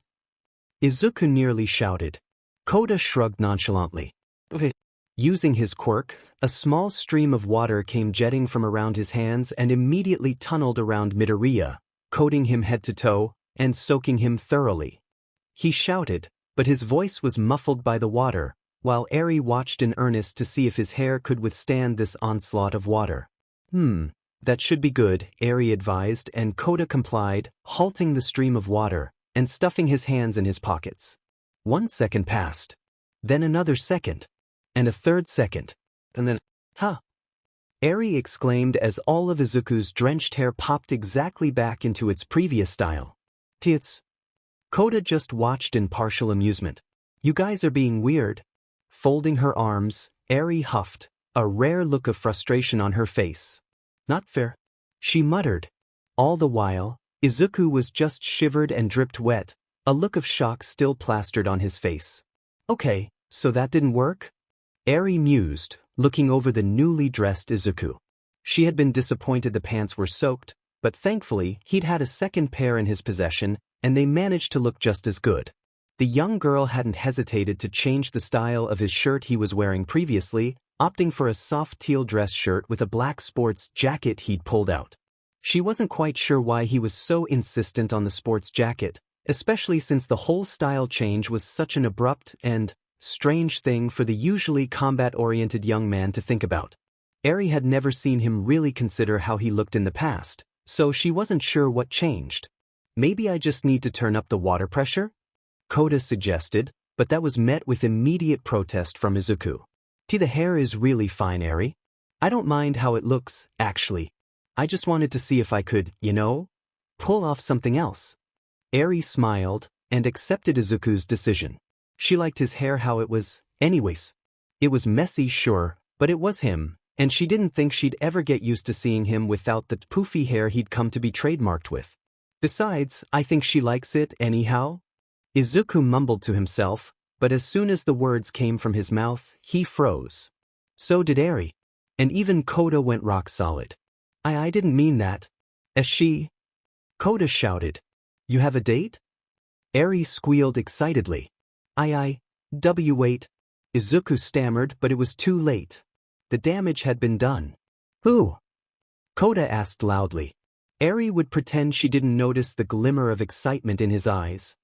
Izuku nearly shouted. Kota shrugged nonchalantly. Okay. Using his quirk, a small stream of water came jetting from around his hands and immediately tunneled around Midoriya, coating him head to toe, and soaking him thoroughly. He shouted, but his voice was muffled by the water, while Eri watched in earnest to see if his hair could withstand this onslaught of water. That should be good, Eri advised, and Kota complied, halting the stream of water, and stuffing his hands in his pockets. 1 second passed. Then another second. And a third second. And then, Eri exclaimed as all of Izuku's drenched hair popped exactly back into its previous style. Tits. Kota just watched in partial amusement. You guys are being weird. Folding her arms, Eri huffed, a rare look of frustration on her face. Not fair, she muttered. All the while, Izuku was just shivered and dripped wet, a look of shock still plastered on his face. Okay, so that didn't work? Eri mused, looking over the newly dressed Izuku. She had been disappointed the pants were soaked, but thankfully he'd had a second pair in his possession, and they managed to look just as good. The young girl hadn't hesitated to change the style of his shirt he was wearing previously, opting for a soft teal dress shirt with a black sports jacket he'd pulled out. She wasn't quite sure why he was so insistent on the sports jacket, especially since the whole style change was such an abrupt and strange thing for the usually combat-oriented young man to think about. Eri had never seen him really consider how he looked in the past, so she wasn't sure what changed. Maybe I just need to turn up the water pressure? Kota suggested, but that was met with immediate protest from Izuku. The hair is really fine, Eri. I don't mind how it looks, actually. I just wanted to see if I could, pull off something else. Eri smiled and accepted Izuku's decision. She liked his hair how it was, anyways. It was messy, sure, but it was him, and she didn't think she'd ever get used to seeing him without the poofy hair he'd come to be trademarked with. Besides, I think she likes it anyhow. Izuku mumbled to himself, but as soon as the words came from his mouth, he froze. So did Eri. And even Kota went rock solid. I didn't mean that. As she... Kota shouted. You have a date? Eri squealed excitedly. Wait. Izuku stammered, but it was too late. The damage had been done. Who? Kota asked loudly. Eri would pretend she didn't notice the glimmer of excitement in his eyes.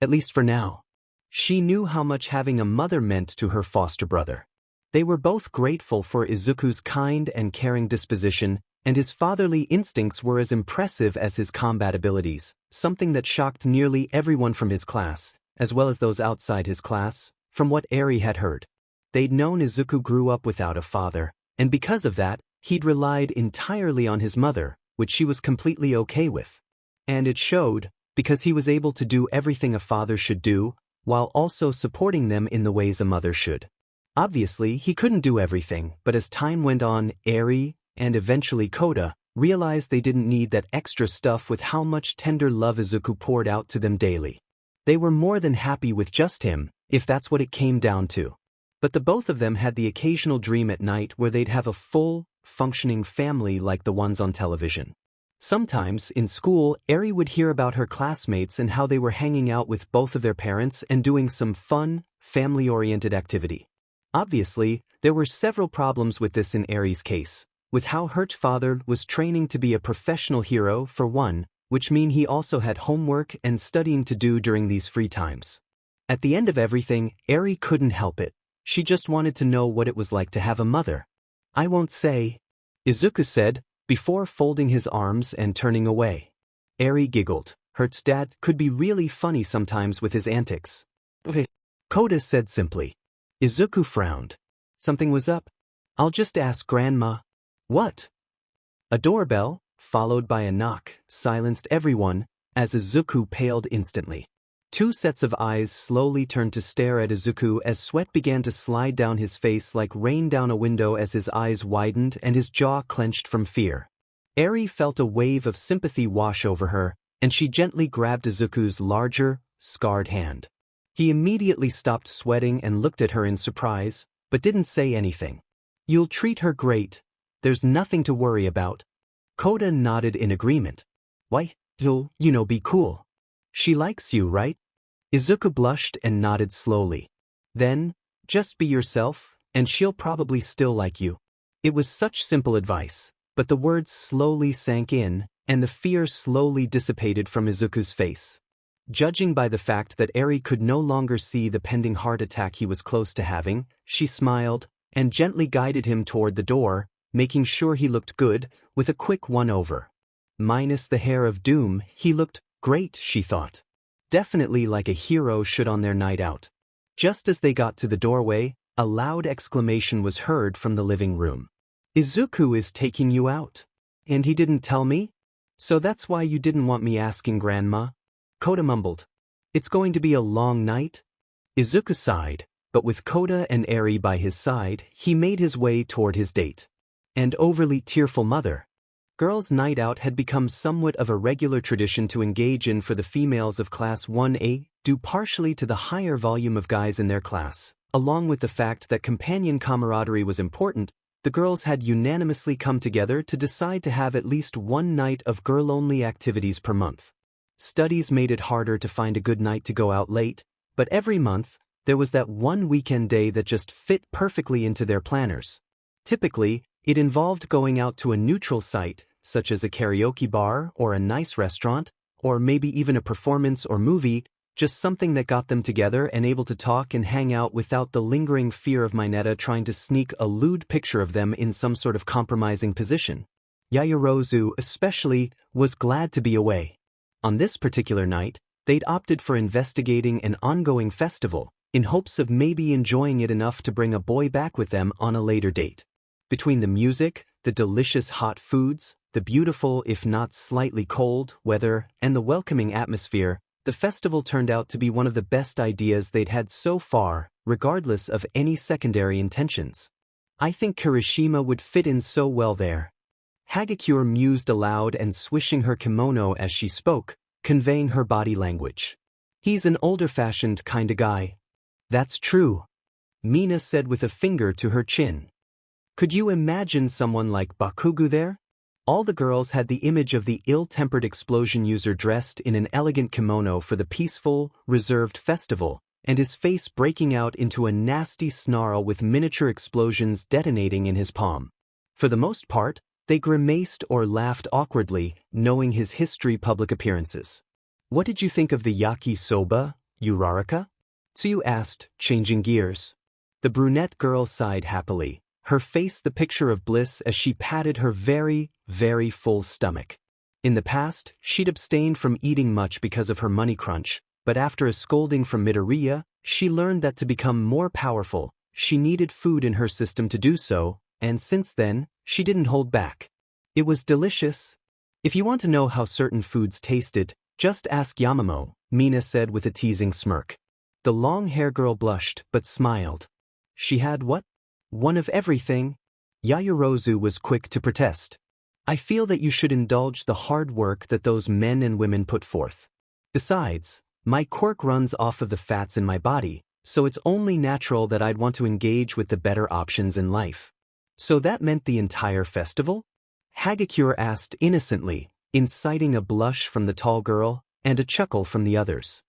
At least for now. She knew how much having a mother meant to her foster brother. They were both grateful for Izuku's kind and caring disposition, and his fatherly instincts were as impressive as his combat abilities, something that shocked nearly everyone from his class, as well as those outside his class, from what Eri had heard. They'd known Izuku grew up without a father, and because of that, he'd relied entirely on his mother, which she was completely okay with. And it showed, because he was able to do everything a father should do, while also supporting them in the ways a mother should. Obviously, he couldn't do everything, but as time went on, Eri, and eventually Kota, realized they didn't need that extra stuff with how much tender love Izuku poured out to them daily. They were more than happy with just him, if that's what it came down to. But the both of them had the occasional dream at night where they'd have a full, functioning family like the ones on television. Sometimes, in school, Eri would hear about her classmates and how they were hanging out with both of their parents and doing some fun, family-oriented activity. Obviously, there were several problems with this in Eri's case, with how her father was training to be a professional hero for one, which mean he also had homework and studying to do during these free times. At the end of everything, Eri couldn't help it. She just wanted to know what it was like to have a mother. I won't say, Izuku said, before folding his arms and turning away. Eri giggled. Hert's dad could be really funny sometimes with his antics. Okay. Kota said simply. Izuku frowned. Something was up. I'll just ask Grandma. What? A doorbell, followed by a knock, silenced everyone, as Izuku paled instantly. Two sets of eyes slowly turned to stare at Izuku as sweat began to slide down his face like rain down a window as his eyes widened and his jaw clenched from fear. Eri felt a wave of sympathy wash over her, and she gently grabbed Izuku's larger, scarred hand. He immediately stopped sweating and looked at her in surprise, but didn't say anything. You'll treat her great. There's nothing to worry about. Kota nodded in agreement. Why, you'll, be cool. She likes you, right? Izuku blushed and nodded slowly. Then, just be yourself, and she'll probably still like you. It was such simple advice, but the words slowly sank in, and the fear slowly dissipated from Izuku's face. Judging by the fact that Eri could no longer see the pending heart attack he was close to having, she smiled, and gently guided him toward the door, making sure he looked good, with a quick one-over. Minus the hair of doom, he looked great, she thought. Definitely like a hero should on their night out. Just as they got to the doorway, a loud exclamation was heard from the living room. Izuku is taking you out. And he didn't tell me? So that's why you didn't want me asking Grandma? Kota mumbled. It's going to be a long night? Izuku sighed, but with Kota and Eri by his side, he made his way toward his date. And overly tearful mother. Girls' night out had become somewhat of a regular tradition to engage in for the females of Class 1A, due partially to the higher volume of guys in their class. Along with the fact that companion camaraderie was important, the girls had unanimously come together to decide to have at least one night of girl-only activities per month. Studies made it harder to find a good night to go out late, but every month, there was that one weekend day that just fit perfectly into their planners. Typically, it involved going out to a neutral site, such as a karaoke bar or a nice restaurant, or maybe even a performance or movie, just something that got them together and able to talk and hang out without the lingering fear of Mineta trying to sneak a lewd picture of them in some sort of compromising position. Yaoyorozu, especially, was glad to be away. On this particular night, they'd opted for investigating an ongoing festival, in hopes of maybe enjoying it enough to bring a boy back with them on a later date. Between the music, the delicious hot foods, the beautiful if not slightly cold weather, and the welcoming atmosphere, the festival turned out to be one of the best ideas they'd had so far, regardless of any secondary intentions. I think Kirishima would fit in so well there. Hagakure mused aloud and swishing her kimono as she spoke, conveying her body language. He's an older-fashioned kinda guy. That's true, Mina said with a finger to her chin. Could you imagine someone like Bakugo there? All the girls had the image of the ill-tempered explosion user dressed in an elegant kimono for the peaceful, reserved festival, and his face breaking out into a nasty snarl with miniature explosions detonating in his palm. For the most part, they grimaced or laughed awkwardly, knowing his history public appearances. What did you think of the yakisoba, Uraraka? Tsuyu asked, changing gears. The brunette girl sighed happily, her face the picture of bliss as she patted her very, very full stomach. In the past, she'd abstained from eating much because of her money crunch, but after a scolding from Midoriya, she learned that to become more powerful, she needed food in her system to do so, and since then, she didn't hold back. It was delicious. If you want to know how certain foods tasted, just ask Yamamo, Mina said with a teasing smirk. The long-hair girl blushed but smiled. She had what? One of everything? Yaoyorozu was quick to protest. I feel that you should indulge the hard work that those men and women put forth. Besides, my quirk runs off of the fats in my body, so it's only natural that I'd want to engage with the better options in life. So that meant the entire festival? Hagakure asked innocently, inciting a blush from the tall girl and a chuckle from the others.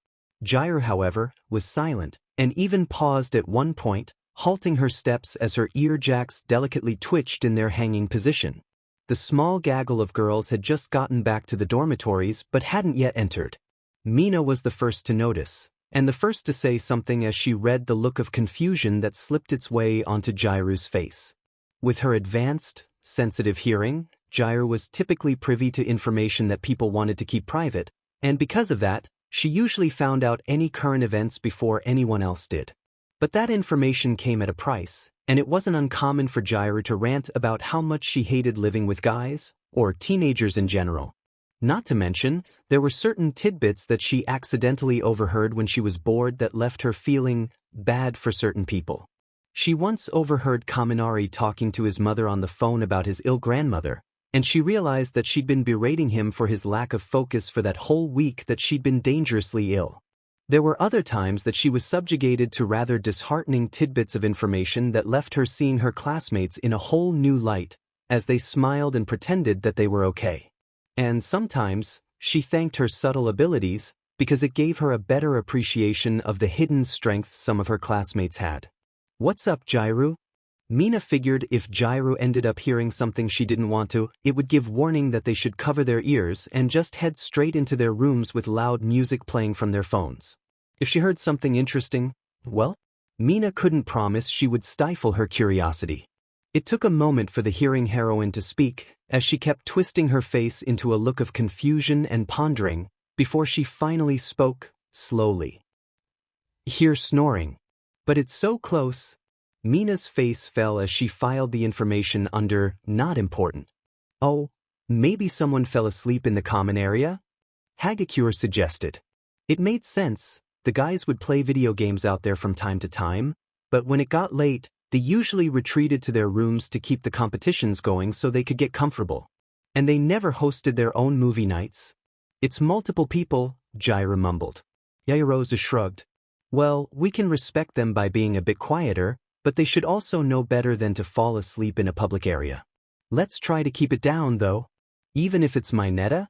Gyru, however, was silent, and even paused at one point, halting her steps as her earjacks delicately twitched in their hanging position. The small gaggle of girls had just gotten back to the dormitories but hadn't yet entered. Mina was the first to notice, and the first to say something as she read the look of confusion that slipped its way onto Gyru's face. With her advanced, sensitive hearing, Gyru was typically privy to information that people wanted to keep private, and because of that, she usually found out any current events before anyone else did. But that information came at a price, and it wasn't uncommon for Gyru to rant about how much she hated living with guys, or teenagers in general. Not to mention, there were certain tidbits that she accidentally overheard when she was bored that left her feeling bad for certain people. She once overheard Kaminari talking to his mother on the phone about his ill grandmother, and she realized that she'd been berating him for his lack of focus for that whole week that she'd been dangerously ill. There were other times that she was subjugated to rather disheartening tidbits of information that left her seeing her classmates in a whole new light, as they smiled and pretended that they were okay. And sometimes, she thanked her subtle abilities, because it gave her a better appreciation of the hidden strength some of her classmates had. What's up, Gyru? Mina figured if Gyru ended up hearing something she didn't want to, it would give warning that they should cover their ears and just head straight into their rooms with loud music playing from their phones. If she heard something interesting, well, Mina couldn't promise she would stifle her curiosity. It took a moment for the hearing heroine to speak, as she kept twisting her face into a look of confusion and pondering, before she finally spoke, slowly. Hear snoring. But it's so close. Mina's face fell as she filed the information under not important. Oh, maybe someone fell asleep in the common area? Hagakure suggested. It made sense. The guys would play video games out there from time to time, but when it got late, they usually retreated to their rooms to keep the competitions going so they could get comfortable. And they never hosted their own movie nights. It's multiple people, Gyru mumbled. Yaoyorozu shrugged. Well, we can respect them by being a bit quieter, but they should also know better than to fall asleep in a public area. Let's try to keep it down, though. Even if it's Mineta?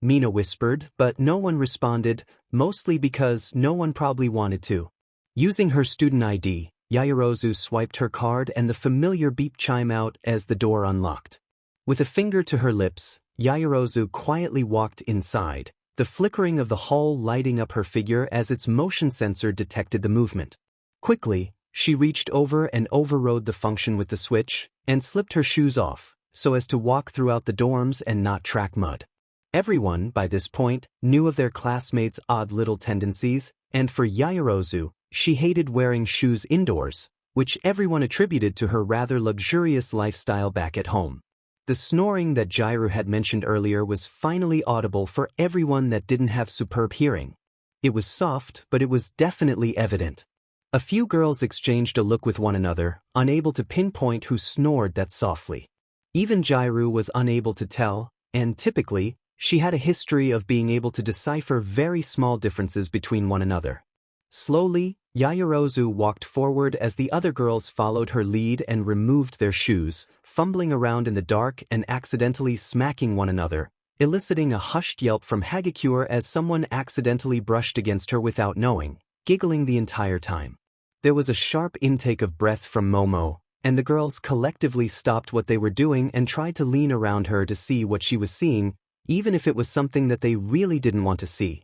Mina whispered, but no one responded, mostly because no one probably wanted to. Using her student ID, Yaoyorozu swiped her card and the familiar beep chimed out as the door unlocked. With a finger to her lips, Yaoyorozu quietly walked inside, the flickering of the hall lighting up her figure as its motion sensor detected the movement. Quickly, she reached over and overrode the function with the switch, and slipped her shoes off, so as to walk throughout the dorms and not track mud. Everyone, by this point, knew of their classmates' odd little tendencies, and for Yaoyorozu, she hated wearing shoes indoors, which everyone attributed to her rather luxurious lifestyle back at home. The snoring that Gyru had mentioned earlier was finally audible for everyone that didn't have superb hearing. It was soft, but it was definitely evident. A few girls exchanged a look with one another, unable to pinpoint who snored that softly. Even Jairu was unable to tell, and typically, she had a history of being able to decipher very small differences between one another. Slowly, Yaoyorozu walked forward as the other girls followed her lead and removed their shoes, fumbling around in the dark and accidentally smacking one another, eliciting a hushed yelp from Hagakure as someone accidentally brushed against her without knowing, giggling the entire time. There was a sharp intake of breath from Momo, and the girls collectively stopped what they were doing and tried to lean around her to see what she was seeing, even if it was something that they really didn't want to see.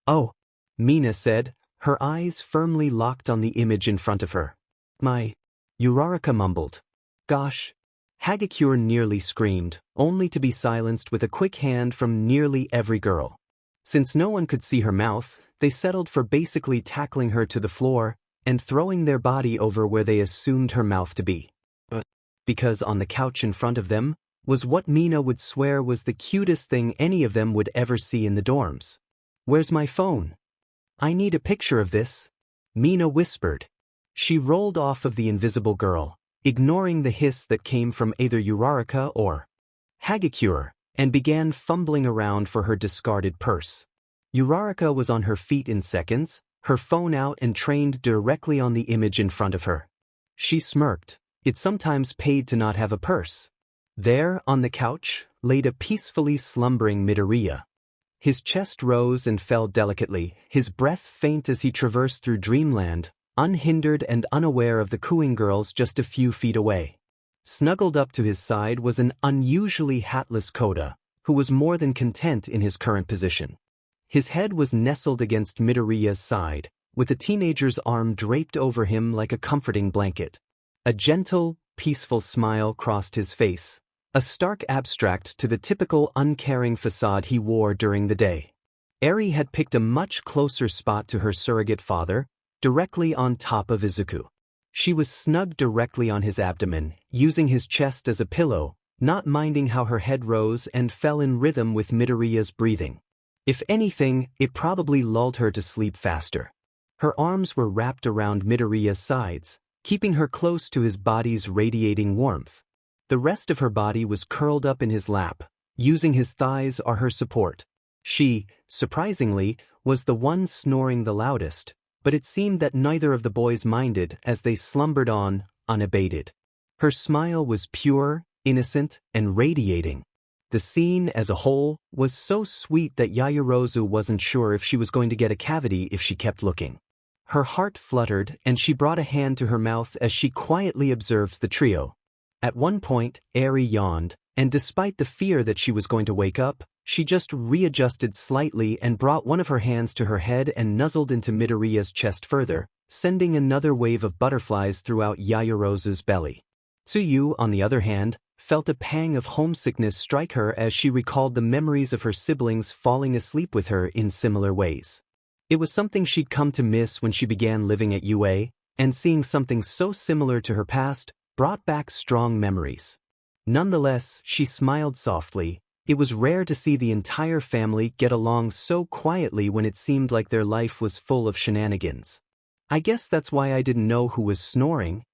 "Oh," Mina said, her eyes firmly locked on the image in front of her. Uraraka mumbled. "Gosh." Hagakure nearly screamed, only to be silenced with a quick hand from nearly every girl. Since no one could see her mouth, they settled for basically tackling her to the floor and throwing their body over where they assumed her mouth to be. Because on the couch in front of them was what Mina would swear was the cutest thing any of them would ever see in the dorms. "Where's my phone? I need a picture of this," Mina whispered. She rolled off of the invisible girl, ignoring the hiss that came from either Uraraka or Hagakure, and began fumbling around for her discarded purse. Uraraka was on her feet in seconds, her phone out and trained directly on the image in front of her. She smirked. It sometimes paid to not have a purse. There, on the couch, laid a peacefully slumbering Midoriya. His chest rose and fell delicately, his breath faint as he traversed through dreamland, unhindered and unaware of the cooing girls just a few feet away. Snuggled up to his side was an unusually hatless Kota, who was more than content in his current position. His head was nestled against Midoriya's side, with the teenager's arm draped over him like a comforting blanket. A gentle, peaceful smile crossed his face, a stark abstract to the typical uncaring facade he wore during the day. Eri had picked a much closer spot to her surrogate father, directly on top of Izuku. She was snug directly on his abdomen, using his chest as a pillow, not minding how her head rose and fell in rhythm with Midoriya's breathing. If anything, it probably lulled her to sleep faster. Her arms were wrapped around Midoriya's sides, keeping her close to his body's radiating warmth. The rest of her body was curled up in his lap, using his thighs as her support. She, surprisingly, was the one snoring the loudest, but it seemed that neither of the boys minded as they slumbered on, unabated. Her smile was pure, innocent, and radiating. The scene as a whole was so sweet that Yaoyorozu wasn't sure if she was going to get a cavity if she kept looking. Her heart fluttered and she brought a hand to her mouth as she quietly observed the trio. At one point, Eri yawned, and despite the fear that she was going to wake up, she just readjusted slightly and brought one of her hands to her head and nuzzled into Midoriya's chest further, sending another wave of butterflies throughout Yaoyorozu's belly. Tsuyu, on the other hand, felt a pang of homesickness strike her as she recalled the memories of her siblings falling asleep with her in similar ways. It was something she'd come to miss when she began living at UA, and seeing something so similar to her past brought back strong memories. Nonetheless, she smiled softly. It was rare to see the entire family get along so quietly when it seemed like their life was full of shenanigans. "I guess that's why I didn't know who was snoring,"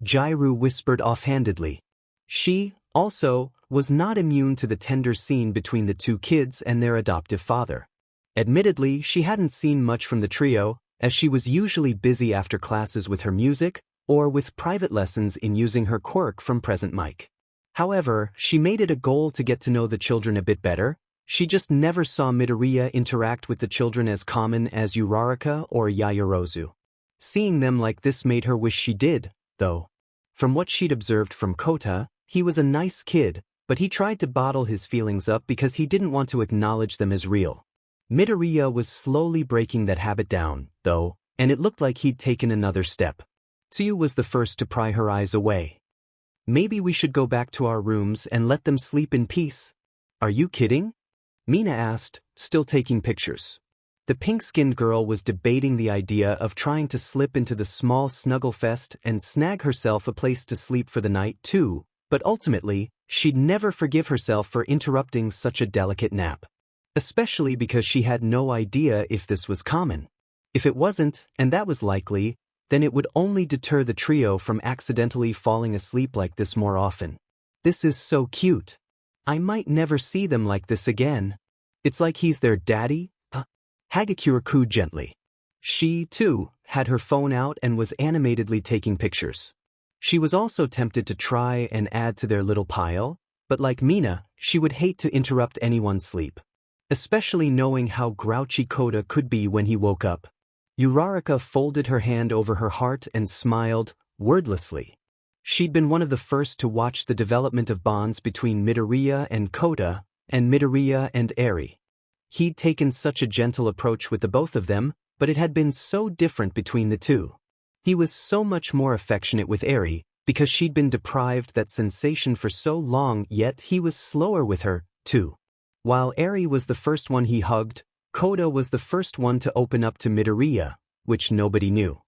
Jairu whispered offhandedly. She, also, was not immune to the tender scene between the two kids and their adoptive father. Admittedly, she hadn't seen much from the trio, as she was usually busy after classes with her music, or with private lessons in using her quirk from Present Mic. However, she made it a goal to get to know the children a bit better. She just never saw Midoriya interact with the children as common as Uraraka or Yaoyorozu. Seeing them like this made her wish she did, though. From what she'd observed from Kota, he was a nice kid, but he tried to bottle his feelings up because he didn't want to acknowledge them as real. Midoriya was slowly breaking that habit down, though, and it looked like he'd taken another step. Tsuyu was the first to pry her eyes away. "Maybe we should go back to our rooms and let them sleep in peace." "Are you kidding?" Mina asked, still taking pictures. The pink-skinned girl was debating the idea of trying to slip into the small snuggle fest and snag herself a place to sleep for the night too, but ultimately, she'd never forgive herself for interrupting such a delicate nap. Especially because she had no idea if this was common. If it wasn't, and that was likely, then it would only deter the trio from accidentally falling asleep like this more often. This is so cute. I might never see them like this again. It's like he's their daddy? Hagakure cooed gently. She, too, had her phone out and was animatedly taking pictures. She was also tempted to try and add to their little pile, but like Mina, she would hate to interrupt anyone's sleep. Especially knowing how grouchy Kota could be when he woke up. Uraraka folded her hand over her heart and smiled, wordlessly. She'd been one of the first to watch the development of bonds between Midoriya and Kota, and Midoriya and Eri. He'd taken such a gentle approach with the both of them, but it had been so different between the two. He was so much more affectionate with Eri, because she'd been deprived that sensation for so long, yet he was slower with her, too. While Eri was the first one he hugged, Kota was the first one to open up to Midoriya, which nobody knew.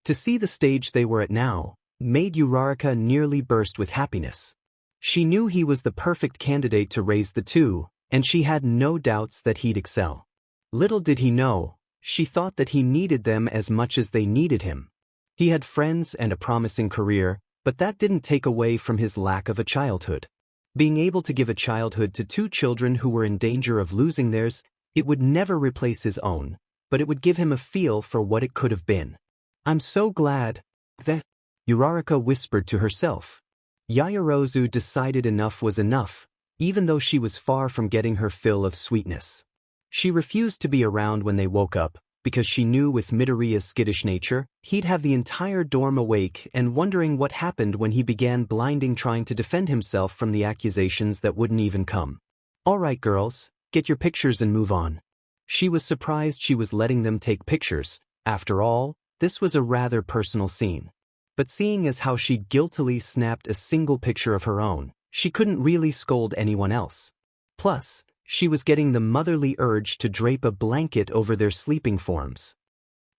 To see the stage they were at now, made Uraraka nearly burst with happiness. She knew he was the perfect candidate to raise the two, and she had no doubts that he'd excel. Little did he know, she thought that he needed them as much as they needed him. He had friends and a promising career, but that didn't take away from his lack of a childhood. Being able to give a childhood to two children who were in danger of losing theirs, it would never replace his own, but it would give him a feel for what it could have been. I'm so glad that Uraraka whispered to herself. Yaoyorozu decided enough was enough, even though she was far from getting her fill of sweetness. She refused to be around when they woke up, because she knew with Midoriya's skittish nature, he'd have the entire dorm awake and wondering what happened when he began blinding trying to defend himself from the accusations that wouldn't even come. All right, girls, get your pictures and move on. She was surprised she was letting them take pictures. After all, this was a rather personal scene. But seeing as how she'd guiltily snapped a single picture of her own, she couldn't really scold anyone else. Plus, she was getting the motherly urge to drape a blanket over their sleeping forms.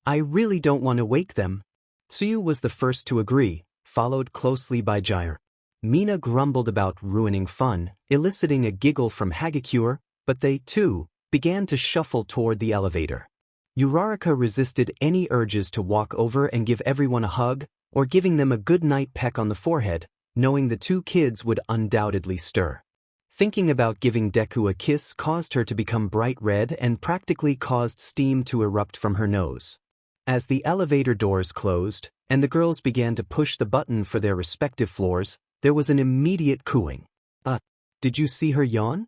I really don't want to wake them. Tsuyu was the first to agree, followed closely by Jair. Mina grumbled about ruining fun, eliciting a giggle from Hagakure, but they, too, began to shuffle toward the elevator. Uraraka resisted any urges to walk over and give everyone a hug, or giving them a good-night peck on the forehead, knowing the two kids would undoubtedly stir. Thinking about giving Deku a kiss caused her to become bright red and practically caused steam to erupt from her nose. As the elevator doors closed, and the girls began to push the button for their respective floors, there was an immediate cooing. Did you see her yawn?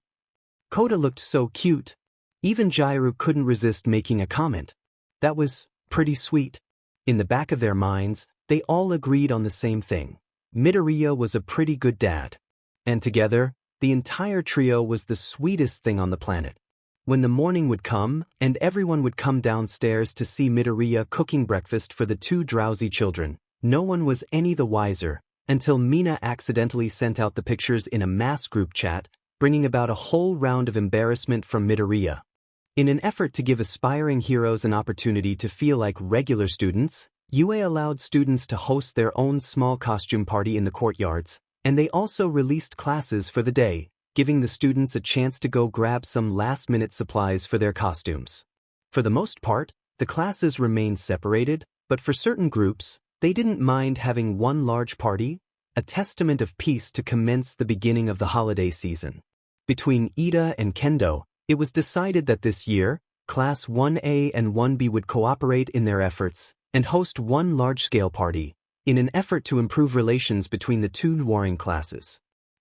Kota looked so cute. Even Jairu couldn't resist making a comment. That was pretty sweet. In the back of their minds, they all agreed on the same thing. Midoriya was a pretty good dad. And together, the entire trio was the sweetest thing on the planet. When the morning would come, and everyone would come downstairs to see Midoriya cooking breakfast for the two drowsy children, no one was any the wiser, until Mina accidentally sent out the pictures in a mass group chat, bringing about a whole round of embarrassment from Midoriya. In an effort to give aspiring heroes an opportunity to feel like regular students, UA allowed students to host their own small costume party in the courtyards, and they also released classes for the day, giving the students a chance to go grab some last-minute supplies for their costumes. For the most part, the classes remained separated, but for certain groups, they didn't mind having one large party, a testament of peace to commence the beginning of the holiday season. Between Ida and Kendo, it was decided that this year, Class 1A and 1B would cooperate in their efforts and host one large-scale party, in an effort to improve relations between the two warring classes.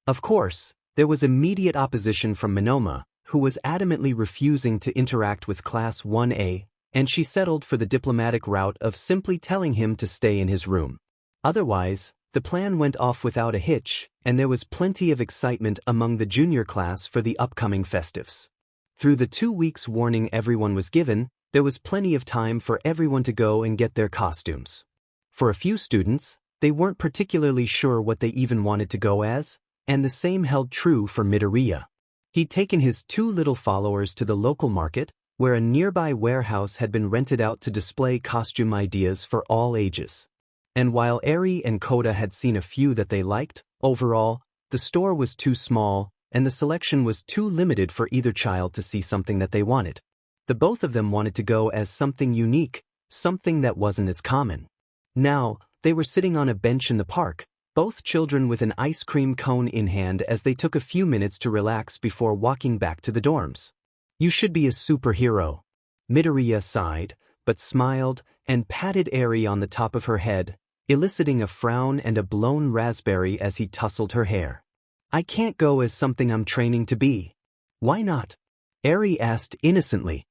Of course, there was immediate opposition from Monoma, who was adamantly refusing to interact with Class 1A, and she settled for the diplomatic route of simply telling him to stay in his room. Otherwise, the plan went off without a hitch, and there was plenty of excitement among the junior class for the upcoming festives. Through the 2 weeks warning everyone was given, there was plenty of time for everyone to go and get their costumes. For a few students, they weren't particularly sure what they even wanted to go as, and the same held true for Midoriya. He'd taken his two little followers to the local market, where a nearby warehouse had been rented out to display costume ideas for all ages. And while Eri and Kota had seen a few that they liked, overall, the store was too small, and the selection was too limited for either child to see something that they wanted. The both of them wanted to go as something unique, something that wasn't as common. Now, they were sitting on a bench in the park, both children with an ice cream cone in hand as they took a few minutes to relax before walking back to the dorms. You should be a superhero. Midoriya sighed, but smiled and patted Eri on the top of her head, eliciting a frown and a blown raspberry as he tousled her hair. I can't go as something I'm training to be. Why not? Eri asked innocently.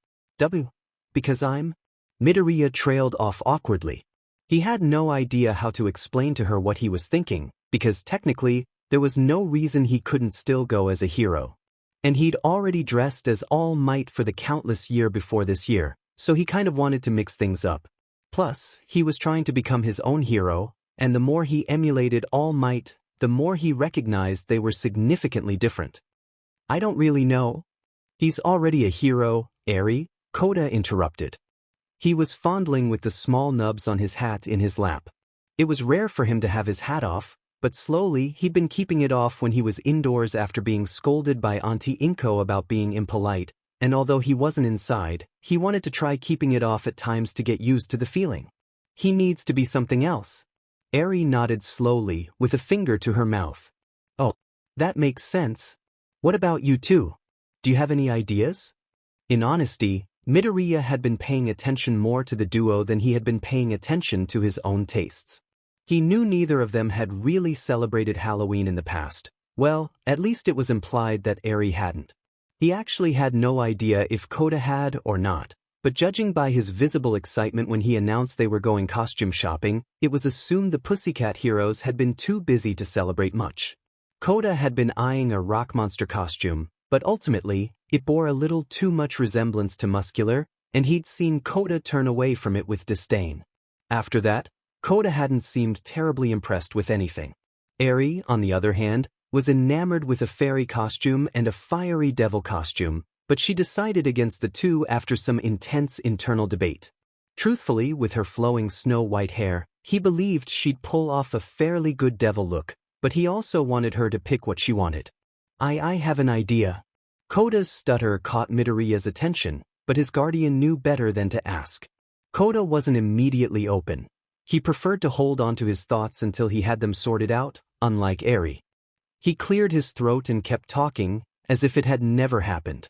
Because I'm... Midoriya trailed off awkwardly. He had no idea how to explain to her what he was thinking, because technically, there was no reason he couldn't still go as a hero. And he'd already dressed as All Might for the countless year before this year, so he kind of wanted to mix things up. Plus, he was trying to become his own hero, and the more he emulated All Might, the more he recognized they were significantly different. I don't really know. He's already a hero, Eri, Kota interrupted. He was fondling with the small nubs on his hat in his lap. It was rare for him to have his hat off, but slowly he'd been keeping it off when he was indoors after being scolded by Auntie Inko about being impolite, and although he wasn't inside, he wanted to try keeping it off at times to get used to the feeling. He needs to be something else. Eri nodded slowly, with a finger to her mouth. Oh, that makes sense. What about you two? Do you have any ideas? In honesty, Midoriya had been paying attention more to the duo than he had been paying attention to his own tastes. He knew neither of them had really celebrated Halloween in the past. Well, at least it was implied that Eri hadn't. He actually had no idea if Kota had or not, but judging by his visible excitement when he announced they were going costume shopping, it was assumed the Pussycat Heroes had been too busy to celebrate much. Kota had been eyeing a rock monster costume, but ultimately, it bore a little too much resemblance to Muscular, and he'd seen Kota turn away from it with disdain. After that, Kota hadn't seemed terribly impressed with anything. Eri, on the other hand, was enamored with a fairy costume and a fiery devil costume, but she decided against the two after some intense internal debate. Truthfully, with her flowing snow-white hair, he believed she'd pull off a fairly good devil look, but he also wanted her to pick what she wanted. I have an idea. Kota's stutter caught Midoriya's attention, but his guardian knew better than to ask. Kota wasn't immediately open. He preferred to hold on to his thoughts until he had them sorted out, unlike Eri. He cleared his throat and kept talking, as if it had never happened.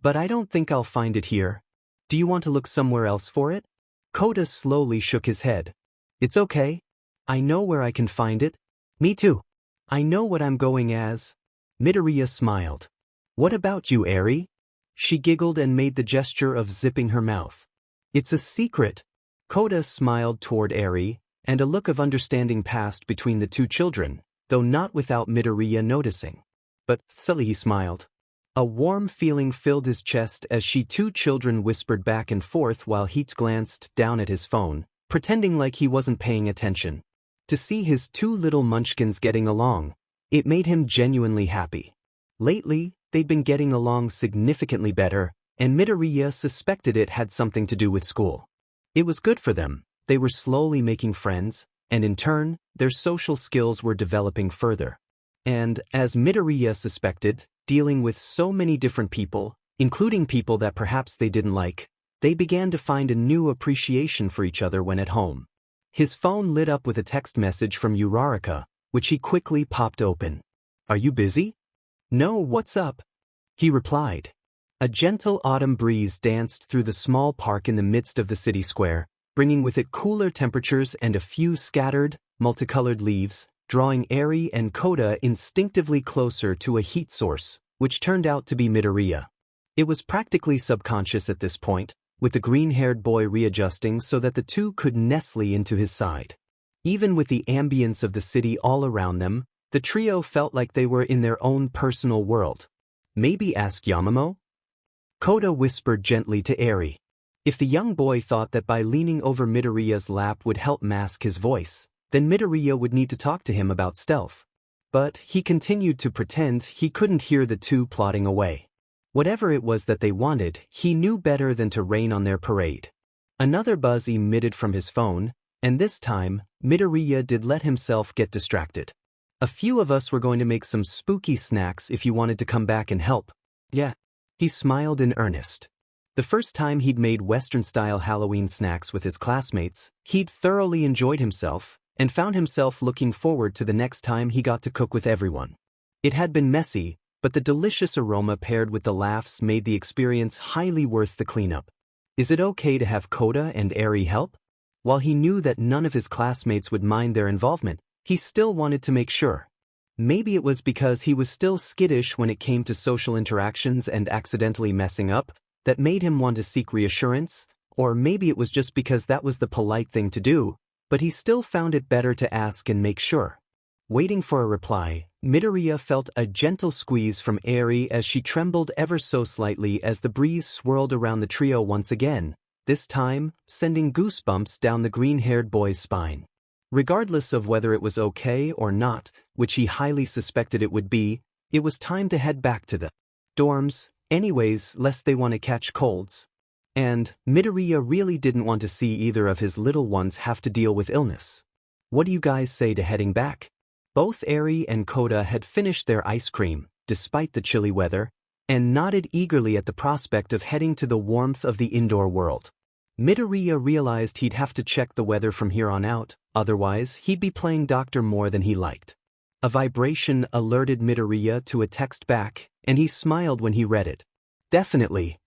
But I don't think I'll find it here. Do you want to look somewhere else for it? Kota slowly shook his head. It's okay. I know where I can find it. Me too. I know what I'm going as. Midoriya smiled. What about you, Eri? She giggled and made the gesture of zipping her mouth. It's a secret. Kota smiled toward Eri, and a look of understanding passed between the two children, though not without Midoriya noticing. But subtly he smiled. A warm feeling filled his chest as two children whispered back and forth while he glanced down at his phone, pretending like he wasn't paying attention. To see his two little munchkins getting along, it made him genuinely happy. Lately, they'd been getting along significantly better, and Midoriya suspected it had something to do with school. It was good for them. They were slowly making friends, and in turn, their social skills were developing further. And, as Midoriya suspected, dealing with so many different people, including people that perhaps they didn't like, they began to find a new appreciation for each other when at home. His phone lit up with a text message from Uraraka, which he quickly popped open. Are you busy? No, what's up? He replied. A gentle autumn breeze danced through the small park in the midst of the city square, bringing with it cooler temperatures and a few scattered, multicolored leaves, drawing Eri and Kota instinctively closer to a heat source, which turned out to be Midoriya. It was practically subconscious at this point, with the green-haired boy readjusting so that the two could nestle into his side. Even with the ambience of the city all around them, the trio felt like they were in their own personal world. Maybe ask Yamamo? Kota whispered gently to Eri. If the young boy thought that by leaning over Midoriya's lap would help mask his voice, then Midoriya would need to talk to him about stealth. But he continued to pretend he couldn't hear the two plotting away. Whatever it was that they wanted, he knew better than to rain on their parade. Another buzz emitted from his phone, and this time, Midoriya did let himself get distracted. A few of us were going to make some spooky snacks if you wanted to come back and help. Yeah. He smiled in earnest. The first time he'd made Western-style Halloween snacks with his classmates, he'd thoroughly enjoyed himself, and found himself looking forward to the next time he got to cook with everyone. It had been messy, but the delicious aroma paired with the laughs made the experience highly worth the cleanup. Is it okay to have Kota and Eri help? While he knew that none of his classmates would mind their involvement, he still wanted to make sure. Maybe it was because he was still skittish when it came to social interactions and accidentally messing up that made him want to seek reassurance, or maybe it was just because that was the polite thing to do, but he still found it better to ask and make sure. Waiting for a reply, Midoriya felt a gentle squeeze from Eri as she trembled ever so slightly as the breeze swirled around the trio once again, this time sending goosebumps down the green-haired boy's spine. Regardless of whether it was okay or not, which he highly suspected it would be, it was time to head back to the dorms, anyways, lest they want to catch colds. And Midoriya really didn't want to see either of his little ones have to deal with illness. What do you guys say to heading back? Both Eri and Kota had finished their ice cream, despite the chilly weather, and nodded eagerly at the prospect of heading to the warmth of the indoor world. Midoriya realized he'd have to check the weather from here on out, otherwise he'd be playing doctor more than he liked. A vibration alerted Midoriya to a text back, and he smiled when he read it. Definitely.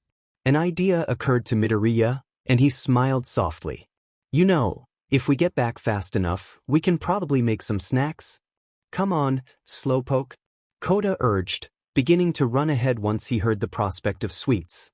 An idea occurred to Midoriya, and he smiled softly. You know, if we get back fast enough, we can probably make some snacks. Come on, Slowpoke, Kota urged, beginning to run ahead once he heard the prospect of sweets.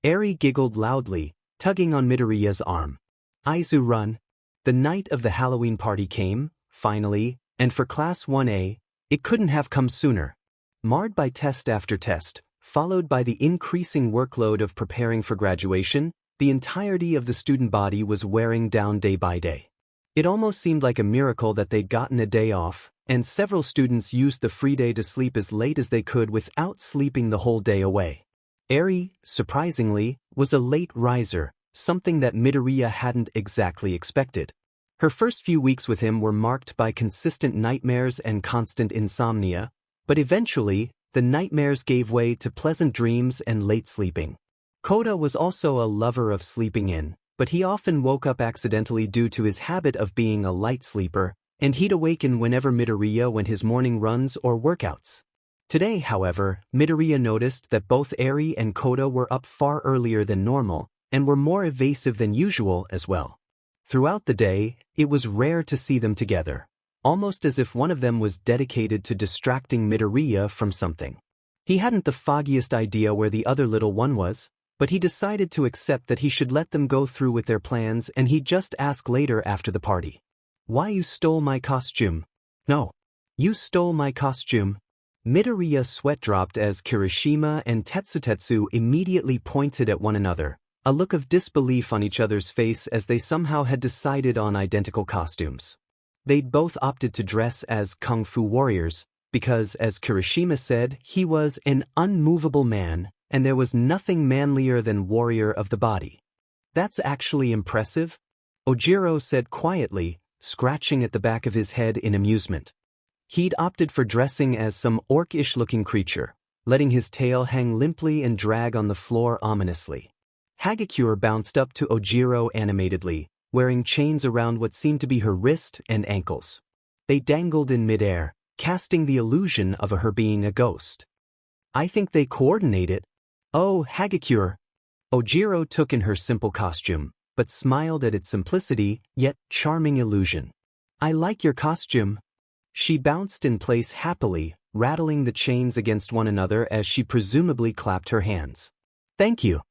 Eri giggled loudly, tugging on Midoriya's arm. Aizu, run. The night of the Halloween party came, finally, and for Class 1A, it couldn't have come sooner. Marred by test after test, followed by the increasing workload of preparing for graduation, the entirety of the student body was wearing down day by day. It almost seemed like a miracle that they'd gotten a day off, and several students used the free day to sleep as late as they could without sleeping the whole day away. Eri, surprisingly, was a late riser, something that Midoriya hadn't exactly expected. Her first few weeks with him were marked by consistent nightmares and constant insomnia, but eventually, the nightmares gave way to pleasant dreams and late sleeping. Kota was also a lover of sleeping in, but he often woke up accidentally due to his habit of being a light sleeper, and he'd awaken whenever Midoriya went his morning runs or workouts. Today, however, Midoriya noticed that both Eri and Kota were up far earlier than normal, and were more evasive than usual as well. Throughout the day, it was rare to see them together, almost as if one of them was dedicated to distracting Midoriya from something. He hadn't the foggiest idea where the other little one was, but he decided to accept that he should let them go through with their plans and he'd just ask later after the party. Why you stole my costume? No. You stole my costume. Midoriya's sweat dropped as Kirishima and Tetsutetsu immediately pointed at one another, a look of disbelief on each other's face as they somehow had decided on identical costumes. They'd both opted to dress as kung fu warriors, because, as Kirishima said, he was an unmovable man, and there was nothing manlier than warrior of the body. That's actually impressive, Ojiro said quietly, scratching at the back of his head in amusement. He'd opted for dressing as some orcish-looking creature, letting his tail hang limply and drag on the floor ominously. Hagakure bounced up to Ojiro animatedly, wearing chains around what seemed to be her wrist and ankles. They dangled in midair, casting the illusion of her being a ghost. I think they coordinated. Oh, Hagakure. Ojiro took in her simple costume, but smiled at its simplicity, yet charming illusion. I like your costume. She bounced in place happily, rattling the chains against one another as she presumably clapped her hands. Thank you.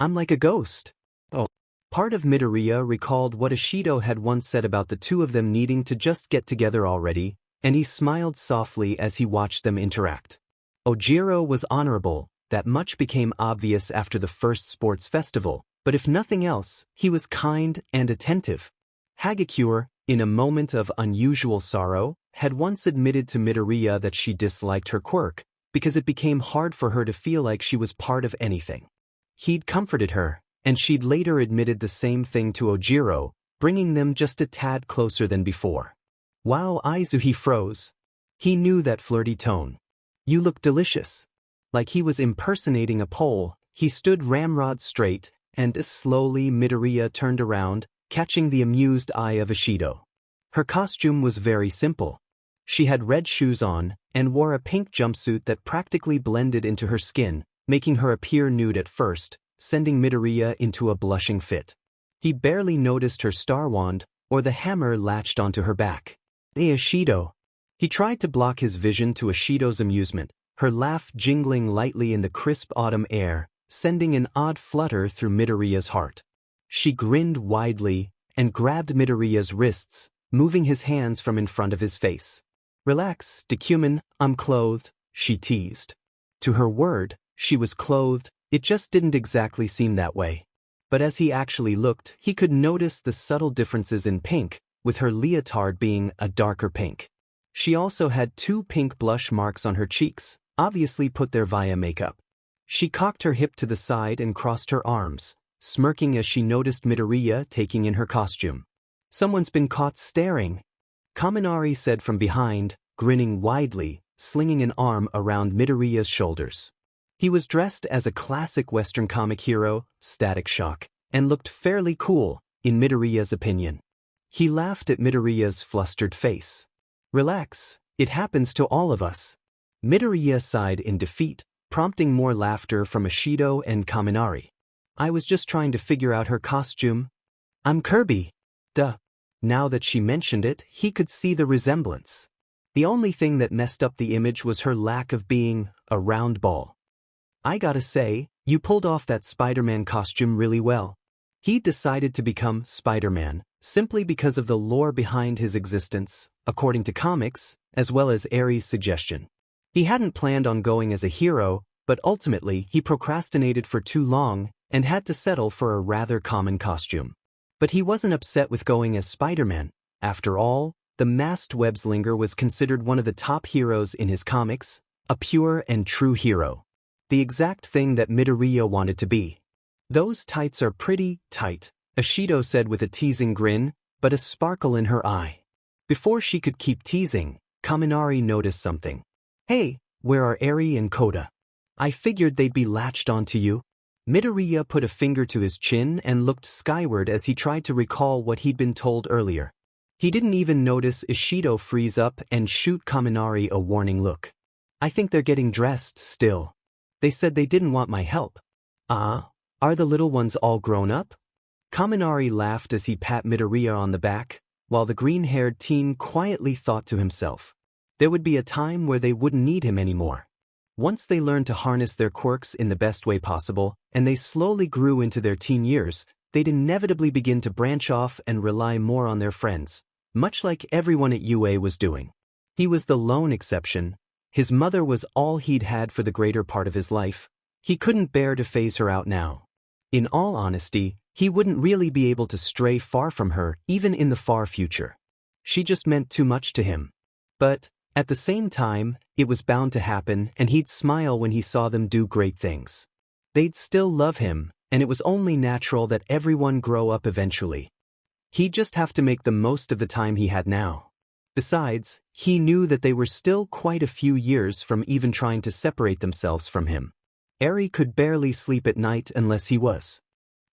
I'm like a ghost. Oh. Part of Midoriya recalled what Ishido had once said about the two of them needing to just get together already, and he smiled softly as he watched them interact. Ojiro was honorable, that much became obvious after the first sports festival, but if nothing else, he was kind and attentive. Hagakure, in a moment of unusual sorrow, had once admitted to Midoriya that she disliked her quirk, because it became hard for her to feel like she was part of anything. He'd comforted her, and she'd later admitted the same thing to Ojiro, bringing them just a tad closer than before. Wow, Aizu, froze. He knew that flirty tone. You look delicious. Like he was impersonating a Pole, He stood ramrod straight, and slowly Midoriya turned around, catching the amused eye of Ishido. Her costume was very simple. She had red shoes on, and wore a pink jumpsuit that practically blended into her skin, making her appear nude at first, sending Midoriya into a blushing fit. He barely noticed her star wand, or the hammer latched onto her back. "Hey Ishido." He tried to block his vision to Ishido's amusement, her laugh jingling lightly in the crisp autumn air, sending an odd flutter through Midoriya's heart. She grinned widely, and grabbed Midoriya's wrists, moving his hands from in front of his face. "Relax, Deku, I'm clothed," she teased. To her word, she was clothed, it just didn't exactly seem that way. But as he actually looked, he could notice the subtle differences in pink, with her leotard being a darker pink. She also had 2 pink blush marks on her cheeks, obviously put there via makeup. She cocked her hip to the side and crossed her arms, smirking as she noticed Midoriya taking in her costume. "Someone's been caught staring," Kaminari said from behind, grinning widely, slinging an arm around Midoriya's shoulders. He was dressed as a classic Western comic hero, Static Shock, and looked fairly cool, in Midoriya's opinion. He laughed at Midoriya's flustered face. "Relax, it happens to all of us." Midoriya sighed in defeat, prompting more laughter from Ishido and Kaminari. "I was just trying to figure out her costume." "I'm Kirby." Duh. Now that she mentioned it, he could see the resemblance. The only thing that messed up the image was her lack of being a round ball. "I gotta say, you pulled off that Spider-Man costume really well." He decided to become Spider-Man, simply because of the lore behind his existence, according to comics, as well as Aries' suggestion. He hadn't planned on going as a hero, but ultimately he procrastinated for too long and had to settle for a rather common costume. But he wasn't upset with going as Spider-Man. After all, the masked webslinger was considered one of the top heroes in his comics, a pure and true hero. The exact thing that Midoriya wanted to be. "Those tights are pretty tight," Ishido said with a teasing grin, but a sparkle in her eye. Before she could keep teasing, Kaminari noticed something. "Hey, where are Eri and Kota? I figured they'd be latched onto you." Midoriya put a finger to his chin and looked skyward as he tried to recall what he'd been told earlier. He didn't even notice Ishido freeze up and shoot Kaminari a warning look. "I think they're getting dressed still. They said they didn't want my help." "Ah, are the little ones all grown up?" Kaminari laughed as he pat Midoriya on the back, while the green-haired teen quietly thought to himself. There would be a time where they wouldn't need him anymore. Once they learned to harness their quirks in the best way possible, and they slowly grew into their teen years, they'd inevitably begin to branch off and rely more on their friends, much like everyone at UA was doing. He was the lone exception. His mother was all he'd had for the greater part of his life. He couldn't bear to phase her out now. In all honesty, he wouldn't really be able to stray far from her even in the far future. She just meant too much to him. But, at the same time, it was bound to happen, and he'd smile when he saw them do great things. They'd still love him, and it was only natural that everyone grow up eventually. He'd just have to make the most of the time he had now. Besides, he knew that they were still quite a few years from even trying to separate themselves from him. Eri could barely sleep at night unless he was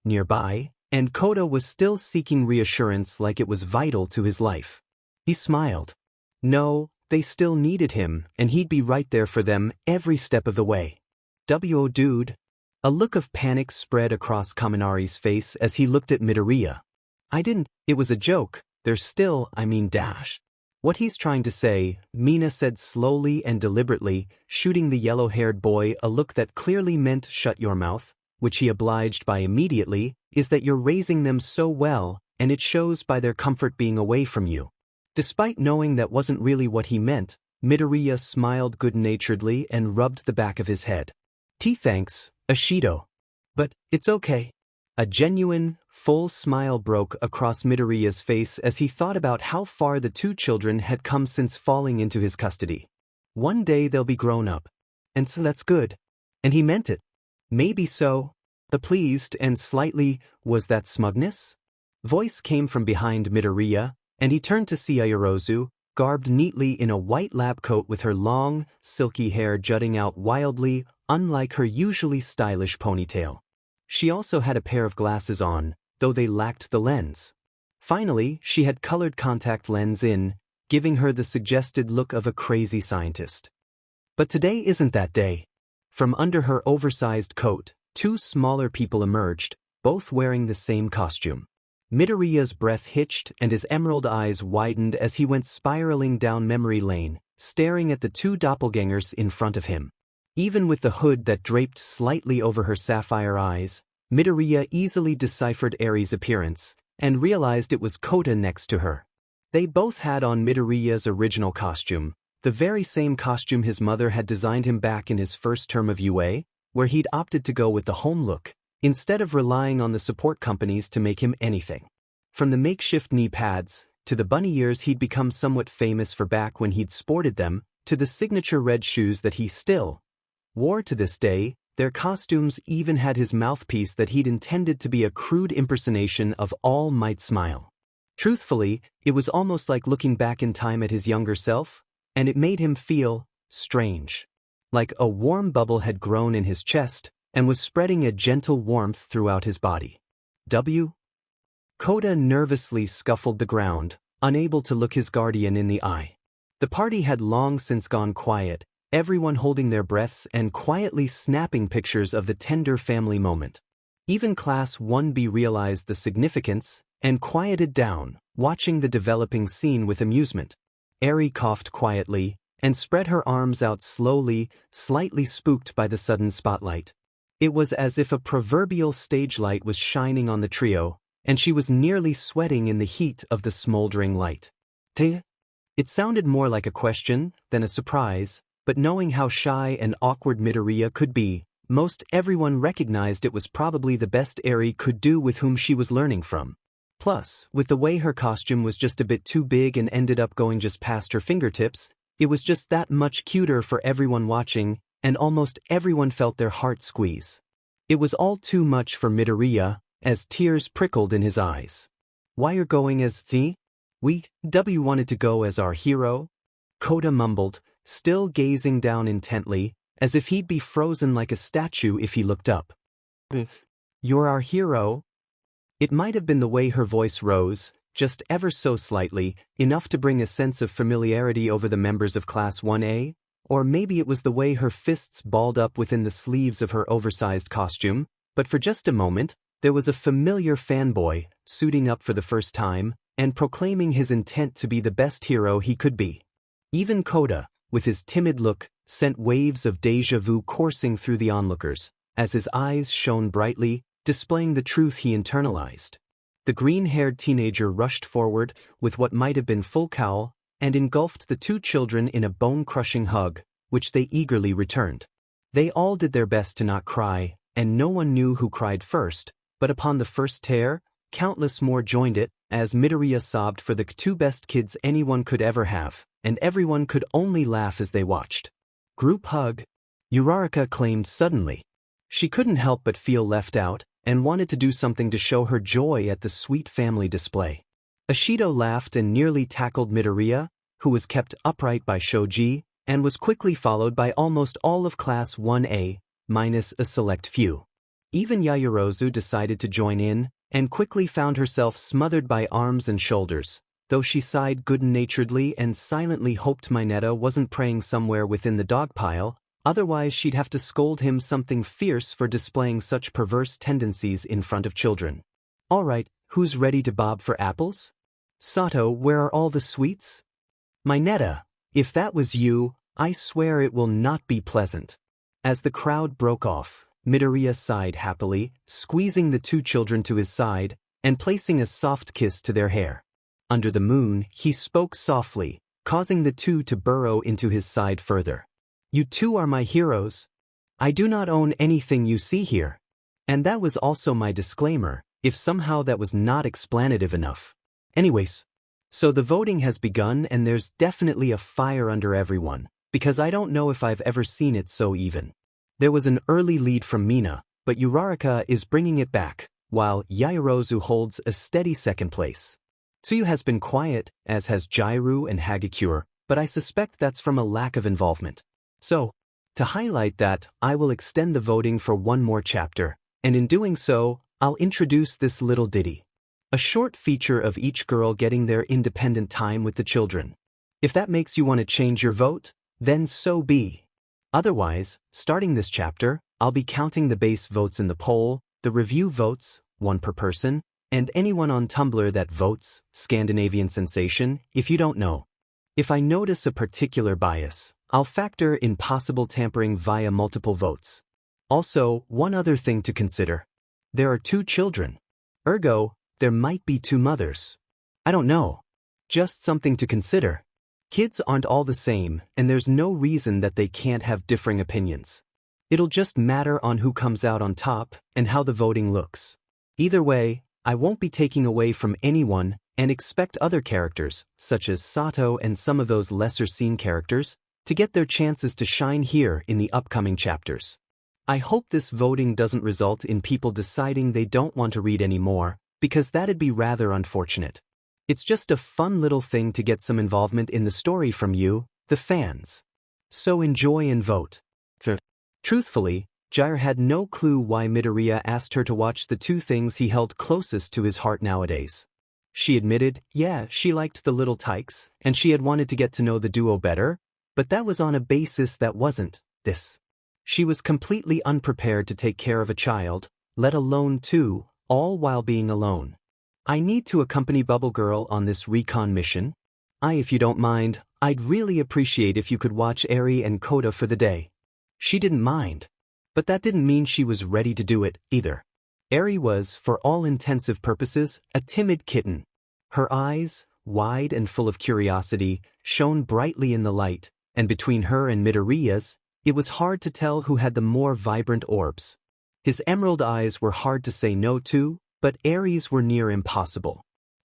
nearby, and Kota was still seeking reassurance like it was vital to his life. He smiled. No, they still needed him, and he'd be right there for them every step of the way. "W.O. dude." A look of panic spread across Kaminari's face as he looked at Midoriya. It was a joke, there's still, dash. What he's trying to say, Mina said slowly and deliberately, shooting the yellow-haired boy a look that clearly meant shut your mouth, which he obliged by immediately, is that you're raising them so well, and it shows by their comfort being away from you. Despite knowing that wasn't really what he meant, Midoriya smiled good-naturedly and rubbed the back of his head. "Thanks, Ishido. But, it's okay." A genuine, full smile broke across Midoriya's face as he thought about how far the two children had come since falling into his custody. One day they'll be grown up. And so that's good. And he meant it. Maybe so. The pleased and slightly, "Was that smugness?" voice came from behind Midoriya, and he turned to see Ayorozu, garbed neatly in a white lab coat with her long, silky hair jutting out wildly unlike her usually stylish ponytail. She also had a pair of glasses on, though they lacked the lens. Finally, she had colored contact lens in, giving her the suggested look of a crazy scientist. But today isn't that day. From under her oversized coat, two smaller people emerged, both wearing the same costume. Midoriya's breath hitched and his emerald eyes widened as he went spiraling down memory lane, staring at the two doppelgangers in front of him. Even with the hood that draped slightly over her sapphire eyes, Midoriya easily deciphered Eri's appearance, and realized it was Kota next to her. They both had on Midoriya's original costume, the very same costume his mother had designed him back in his first term of UA, where he'd opted to go with the home look, instead of relying on the support companies to make him anything. From the makeshift knee pads, to the bunny ears he'd become somewhat famous for back when he'd sported them, to the signature red shoes that he still wore to this day, their costumes even had his mouthpiece that he'd intended to be a crude impersonation of All Might Smile. Truthfully, it was almost like looking back in time at his younger self, and it made him feel strange. Like a warm bubble had grown in his chest, and was spreading a gentle warmth throughout his body. Kota nervously scuffled the ground, unable to look his guardian in the eye. The party had long since gone quiet, everyone holding their breaths and quietly snapping pictures of the tender family moment. Even Class 1B realized the significance, and quieted down, watching the developing scene with amusement. Eri coughed quietly, and spread her arms out slowly, slightly spooked by the sudden spotlight. It was as if a proverbial stage light was shining on the trio, and she was nearly sweating in the heat of the smoldering light. It sounded more like a question than a surprise, but knowing how shy and awkward Midoriya could be, most everyone recognized it was probably the best Eri could do with whom she was learning from. Plus, with the way her costume was just a bit too big and ended up going just past her fingertips, it was just that much cuter for everyone watching, and almost everyone felt their heart squeeze. It was all too much for Midoriya, as tears prickled in his eyes. "Why you're going as the? We wanted to go as our hero?" Kota mumbled, still gazing down intently, as if he'd be frozen like a statue if he looked up. "You're our hero?" It might have been the way her voice rose, just ever so slightly, enough to bring a sense of familiarity over the members of Class 1A, or maybe it was the way her fists balled up within the sleeves of her oversized costume, but for just a moment, there was a familiar fanboy, suiting up for the first time, and proclaiming his intent to be the best hero he could be. Even Kota, with his timid look, sent waves of déjà vu coursing through the onlookers, as his eyes shone brightly, displaying the truth he internalized. The green-haired teenager rushed forward, with what might have been full cowl, and engulfed the two children in a bone-crushing hug, which they eagerly returned. They all did their best to not cry, and no one knew who cried first, but upon the first tear, countless more joined it, as Midoriya sobbed for the two best kids anyone could ever have, and everyone could only laugh as they watched. "Group hug," Uraraka claimed suddenly. She couldn't help but feel left out, and wanted to do something to show her joy at the sweet family display. Ashido laughed and nearly tackled Midoriya, who was kept upright by Shoji, and was quickly followed by almost all of Class 1A, minus a select few. Even Yaoyorozu decided to join in, and quickly found herself smothered by arms and shoulders, though she sighed good-naturedly and silently hoped Mineta wasn't praying somewhere within the dog pile, otherwise she'd have to scold him something fierce for displaying such perverse tendencies in front of children. "All right, who's ready to bob for apples? Sato, where are all the sweets?" "Mineta, if that was you, I swear it will not be pleasant." As the crowd broke off, Midoriya sighed happily, squeezing the two children to his side, and placing a soft kiss to their hair. Under the moon, he spoke softly, causing the two to burrow into his side further. "You two are my heroes. I do not own anything you see here." And that was also my disclaimer, if somehow that was not explanative enough. Anyways, so the voting has begun and there's definitely a fire under everyone, because I don't know if I've ever seen it so even. There was an early lead from Mina, but Uraraka is bringing it back, while Yaoyorozu holds a steady second place. Tsuyu has been quiet, as has Jairu and Hagakure, but I suspect that's from a lack of involvement. So, To highlight that, I will extend the voting for one more chapter, and in doing so, I'll introduce this little ditty. A short feature of each girl getting their independent time with the children. If that makes you want to change your vote, then so be. Otherwise, starting this chapter, I'll be counting the base votes in the poll, the review votes, one per person, and anyone on Tumblr that votes, Scandinavian Sensation, if you don't know. If I notice a particular bias, I'll factor in possible tampering via multiple votes. Also, one other thing to consider. There are 2 children. Ergo, there might be 2 mothers. I don't know. Just something to consider. Kids aren't all the same, and there's no reason that they can't have differing opinions. It'll just matter on who comes out on top and how the voting looks. Either way, I won't be taking away from anyone and expect other characters, such as Sato and some of those lesser-seen characters, to get their chances to shine here in the upcoming chapters. I hope this voting doesn't result in people deciding they don't want to read anymore, because that'd be rather unfortunate. It's just a fun little thing to get some involvement in the story from you, the fans. So enjoy and vote. Truthfully, Jair had no clue why Midoriya asked her to watch the 2 things he held closest to his heart nowadays. She admitted, yeah, she liked the little tykes, and she had wanted to get to know the duo better, but that was on a basis that wasn't this. She was completely unprepared to take care of a child, let alone 2, all while being alone. I need to accompany Bubble Girl on this recon mission. If you don't mind, I'd really appreciate if you could watch Eri and Kota for the day. She didn't mind. But that didn't mean she was ready to do it, either. Eri was, for all intensive purposes, a timid kitten. Her eyes, wide and full of curiosity, shone brightly in the light, and between her and Midoriya's, it was hard to tell who had the more vibrant orbs. His emerald eyes were hard to say no to, but Eri's were near impossible.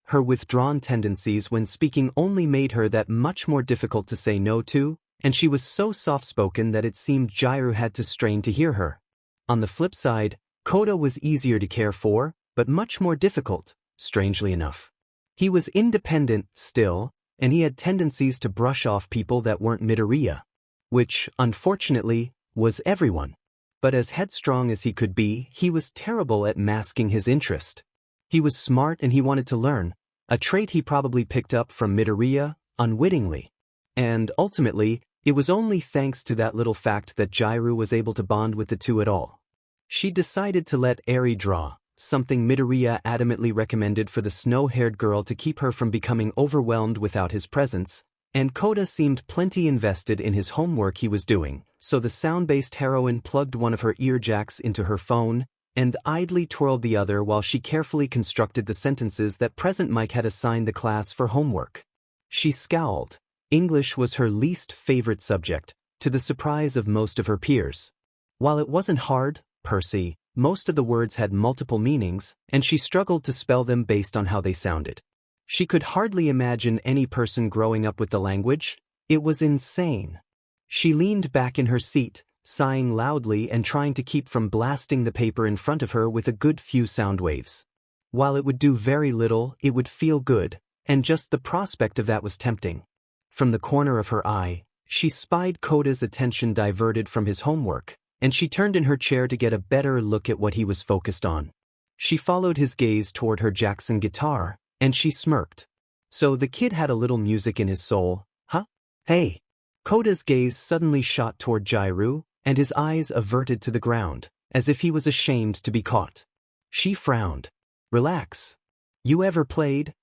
Her withdrawn tendencies when speaking only made her that much more difficult to say no to, and she was so soft-spoken that it seemed Jair had to strain to hear her. On the flip side, Kota was easier to care for, but much more difficult, strangely enough. He was independent, still, and he had tendencies to brush off people that weren't Midoriya, which, unfortunately, was everyone. But as headstrong as he could be, he was terrible at masking his interest. He was smart and he wanted to learn, a trait he probably picked up from Midoriya, unwittingly. And, ultimately, it was only thanks to that little fact that Jair was able to bond with the 2 at all. She decided to let Eri draw, something Midoriya adamantly recommended for the snow-haired girl to keep her from becoming overwhelmed without his presence, and Kota seemed plenty invested in his homework he was doing, so the sound-based heroine plugged one of her ear jacks into her phone and idly twirled the other while she carefully constructed the sentences that Present Mike had assigned the class for homework. She scowled. English was her least favorite subject, to the surprise of most of her peers. While it wasn't hard, Percy, most of the words had multiple meanings, and she struggled to spell them based on how they sounded. She could hardly imagine any person growing up with the language. It was insane. She leaned back in her seat, sighing loudly and trying to keep from blasting the paper in front of her with a good few sound waves. While it would do very little, it would feel good, and just the prospect of that was tempting. From the corner of her eye, she spied Kota's attention diverted from his homework, and she turned in her chair to get a better look at what he was focused on. She followed his gaze toward her Jackson guitar, and she smirked. So the kid had a little music in his soul, huh? Hey! Kota's gaze suddenly shot toward Jair, and his eyes averted to the ground, as if he was ashamed to be caught. She frowned. Relax. You ever played?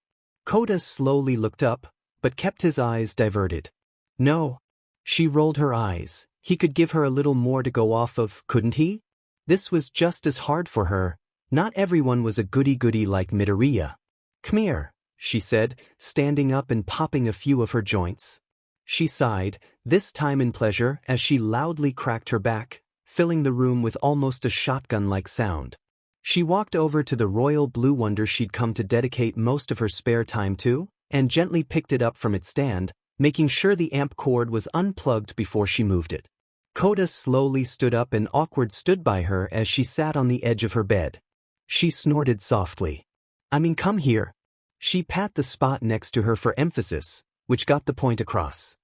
Kota slowly looked up, but kept his eyes diverted. No. She rolled her eyes. He could give her a little more to go off of, couldn't he? This was just as hard for her. Not everyone was a goody-goody like Midoriya. Come here, she said, standing up and popping a few of her joints. She sighed, this time in pleasure, as she loudly cracked her back, filling the room with almost a shotgun-like sound. She walked over to the royal blue wonder she'd come to dedicate most of her spare time to, and gently picked it up from its stand, making sure the amp cord was unplugged before she moved it. Kota slowly stood up and awkward stood by her as she sat on the edge of her bed. She snorted softly. Come here. She pat the spot next to her for emphasis, which got the point across.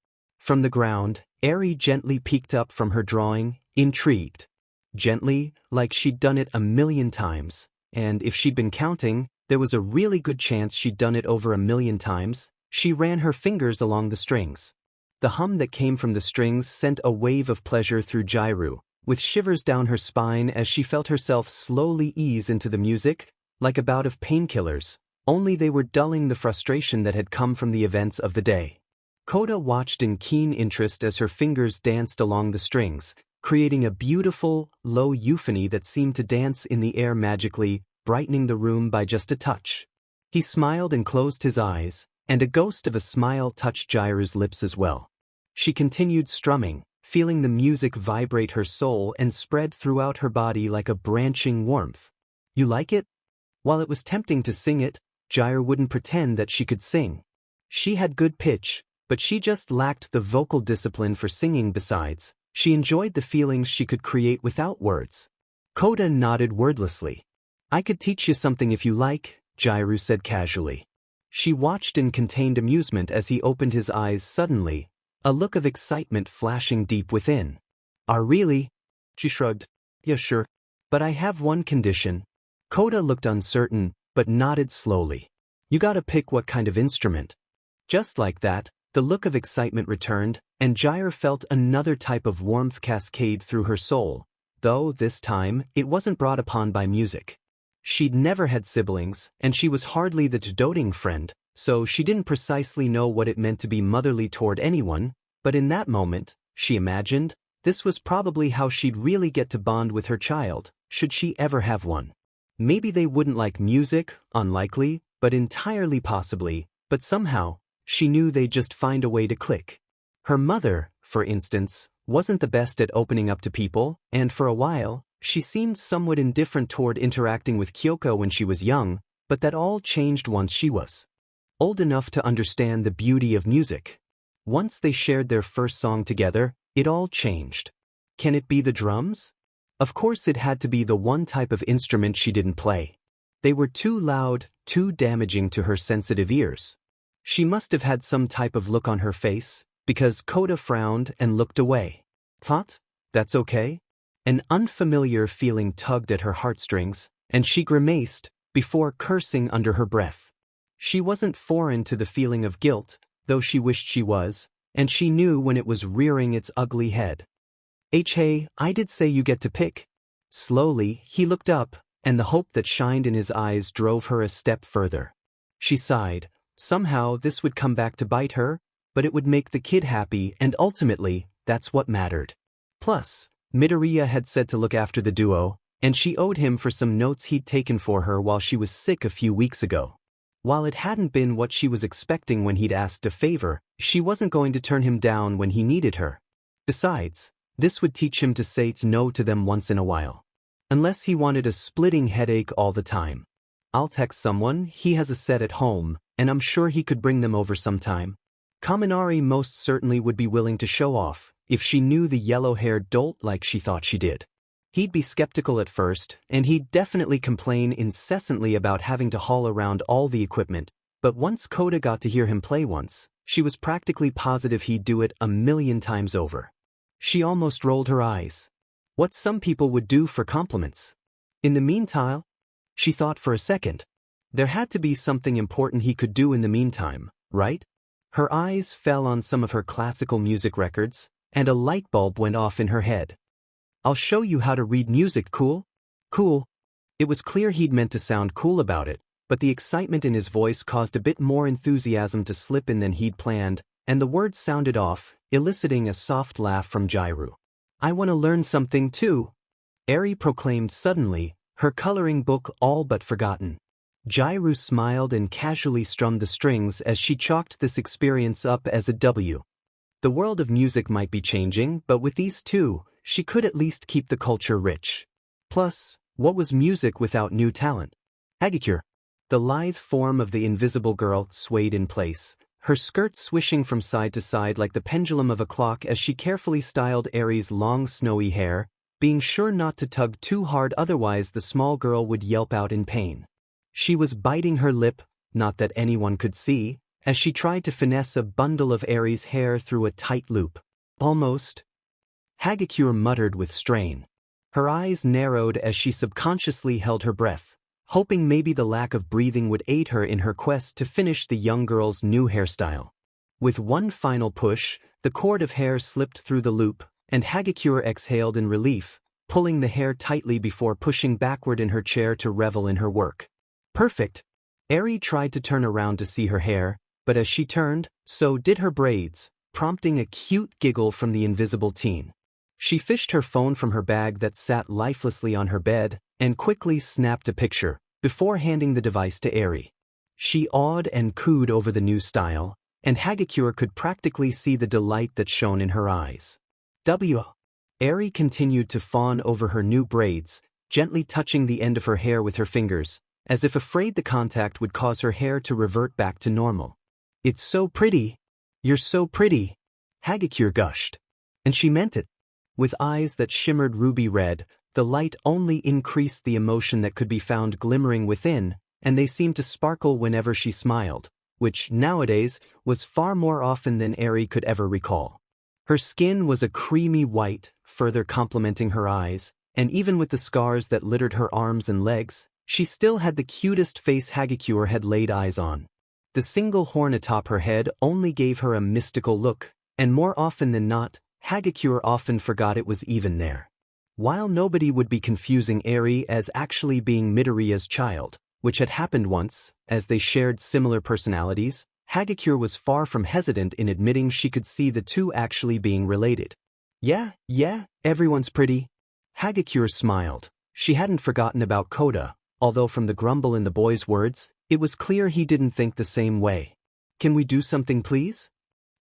From the ground, Eri gently peeked up from her drawing, intrigued. Gently, like she'd done it 1,000,000 times, and if she'd been counting, there was a really good chance she'd done it over 1,000,000 times. She ran her fingers along the strings. The hum that came from the strings sent a wave of pleasure through Jairu, with shivers down her spine as she felt herself slowly ease into the music, like a bout of painkillers, only they were dulling the frustration that had come from the events of the day. Kota watched in keen interest as her fingers danced along the strings, creating a beautiful, low euphony that seemed to dance in the air magically, brightening the room by just a touch. He smiled and closed his eyes, and a ghost of a smile touched Jairu's lips as well. She continued strumming, feeling the music vibrate her soul and spread throughout her body like a branching warmth. "You like it?" While it was tempting to sing it, Jairu wouldn't pretend that she could sing. She had good pitch, but she just lacked the vocal discipline for singing. Besides, she enjoyed the feelings she could create without words. Kota nodded wordlessly. "I could teach you something if you like," Jairu said casually. She watched in contained amusement as he opened his eyes suddenly, a look of excitement flashing deep within. Really?" She shrugged. "Yeah, sure. But I have one condition." Kota looked uncertain, but nodded slowly. "You gotta pick what kind of instrument." Just like that, the look of excitement returned, and Jairu felt another type of warmth cascade through her soul, though this time it wasn't brought upon by music. She'd never had siblings, and she was hardly the doting friend, so she didn't precisely know what it meant to be motherly toward anyone, but in that moment, she imagined, this was probably how she'd really get to bond with her child, should she ever have one. Maybe they wouldn't like music, unlikely, but entirely possibly, but somehow, she knew they'd just find a way to click. Her mother, for instance, wasn't the best at opening up to people, and for a while, she seemed somewhat indifferent toward interacting with Kyoko when she was young, but that all changed once she was old enough to understand the beauty of music. Once they shared their first song together, it all changed. Can it be the drums? Of course it had to be the one type of instrument she didn't play. They were too loud, too damaging to her sensitive ears. She must have had some type of look on her face, because Kota frowned and looked away. "Thought? That's okay?" An unfamiliar feeling tugged at her heartstrings, and she grimaced, before cursing under her breath. She wasn't foreign to the feeling of guilt, though she wished she was, and she knew when it was rearing its ugly head. "Hey, I did say you get to pick." Slowly, he looked up, and the hope that shined in his eyes drove her a step further. She sighed. Somehow this would come back to bite her, but it would make the kid happy, and ultimately, that's what mattered. Plus, Midoriya had said to look after the duo, and she owed him for some notes he'd taken for her while she was sick a few weeks ago. While it hadn't been what she was expecting when he'd asked a favor, she wasn't going to turn him down when he needed her. Besides, this would teach him to say no to them once in a while. Unless he wanted a splitting headache all the time. "I'll text someone, he has a set at home, and I'm sure he could bring them over sometime." Kaminari most certainly would be willing to show off, if she knew the yellow-haired dolt like she thought she did. He'd be skeptical at first, and he'd definitely complain incessantly about having to haul around all the equipment, but once Kota got to hear him play once, she was practically positive he'd do it 1,000,000 times over. She almost rolled her eyes. What some people would do for compliments. In the meantime, she thought for a second. There had to be something important he could do in the meantime, right? Her eyes fell on some of her classical music records, and a light bulb went off in her head. "I'll show you how to read music, cool?" "Cool." It was clear he'd meant to sound cool about it, but the excitement in his voice caused a bit more enthusiasm to slip in than he'd planned, and the words sounded off, eliciting a soft laugh from Jairu. "I want to learn something too," Eri proclaimed suddenly, her coloring book all but forgotten. Jairu smiled and casually strummed the strings as she chalked this experience up as a W. The world of music might be changing, but with these two, she could at least keep the culture rich. Plus, what was music without new talent? Hagakure. The lithe form of the invisible girl swayed in place, her skirt swishing from side to side like the pendulum of a clock as she carefully styled Eri's long snowy hair, being sure not to tug too hard otherwise the small girl would yelp out in pain. She was biting her lip, not that anyone could see, as she tried to finesse a bundle of Eri's hair through a tight loop. Almost. Hagakure muttered with strain. Her eyes narrowed as she subconsciously held her breath, hoping maybe the lack of breathing would aid her in her quest to finish the young girl's new hairstyle. With one final push, the cord of hair slipped through the loop, and Hagakure exhaled in relief, pulling the hair tightly before pushing backward in her chair to revel in her work. Perfect. Eri tried to turn around to see her hair, but as she turned, so did her braids, prompting a cute giggle from the invisible teen. She fished her phone from her bag that sat lifelessly on her bed, and quickly snapped a picture, before handing the device to Eri. She awed and cooed over the new style, and Hagakure could practically see the delight that shone in her eyes. Eri continued to fawn over her new braids, gently touching the end of her hair with her fingers, as if afraid the contact would cause her hair to revert back to normal. "It's so pretty. You're so pretty," Hagakure gushed. And she meant it. With eyes that shimmered ruby red, the light only increased the emotion that could be found glimmering within, and they seemed to sparkle whenever she smiled, which, nowadays, was far more often than Eri could ever recall. Her skin was a creamy white, further complementing her eyes, and even with the scars that littered her arms and legs, she still had the cutest face Hagakure had laid eyes on. The single horn atop her head only gave her a mystical look, and more often than not, Hagakure often forgot it was even there. While nobody would be confusing Eri as actually being Midoriya's child, which had happened once, as they shared similar personalities, Hagakure was far from hesitant in admitting she could see the two actually being related. Yeah, everyone's pretty. Hagakure smiled. She hadn't forgotten about Kota, although from the grumble in the boy's words, it was clear he didn't think the same way. "Can we do something, please?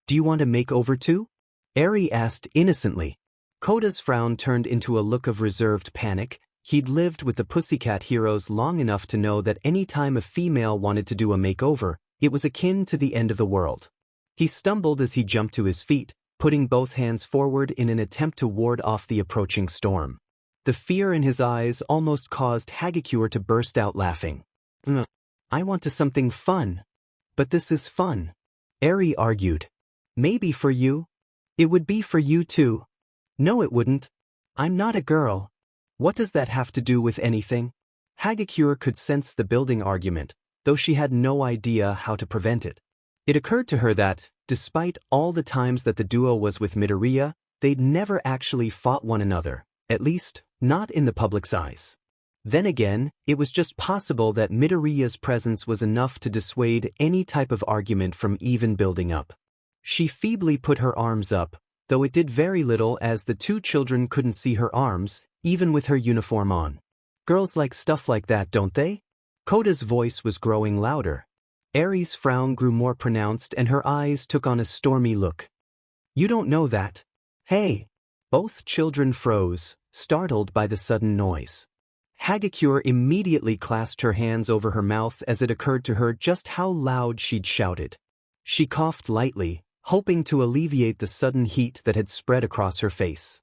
Do you want a makeover too?" Eri asked innocently. Kota's frown turned into a look of reserved panic. He'd lived with the Pussycat heroes long enough to know that any time a female wanted to do a makeover, it was akin to the end of the world. He stumbled as he jumped to his feet, putting both hands forward in an attempt to ward off the approaching storm. The fear in his eyes almost caused Hagakure to burst out laughing. "I want to something fun." "But this is fun," Eri argued. "Maybe for you. It would be for you too." "No, it wouldn't. I'm not a girl." "What does that have to do with anything?" Hagakure could sense the building argument, though she had no idea how to prevent it. It occurred to her that, despite all the times that the duo was with Midoriya, they'd never actually fought one another, at least, not in the public's eyes. Then again, it was just possible that Midoriya's presence was enough to dissuade any type of argument from even building up. She feebly put her arms up, though it did very little as the two children couldn't see her arms, even with her uniform on. "Girls like stuff like that, don't they?" Kota's voice was growing louder. Eri's frown grew more pronounced and her eyes took on a stormy look. "You don't know that." "Hey!" Both children froze, startled by the sudden noise. Hagakure immediately clasped her hands over her mouth as it occurred to her just how loud she'd shouted. She coughed lightly, hoping to alleviate the sudden heat that had spread across her face.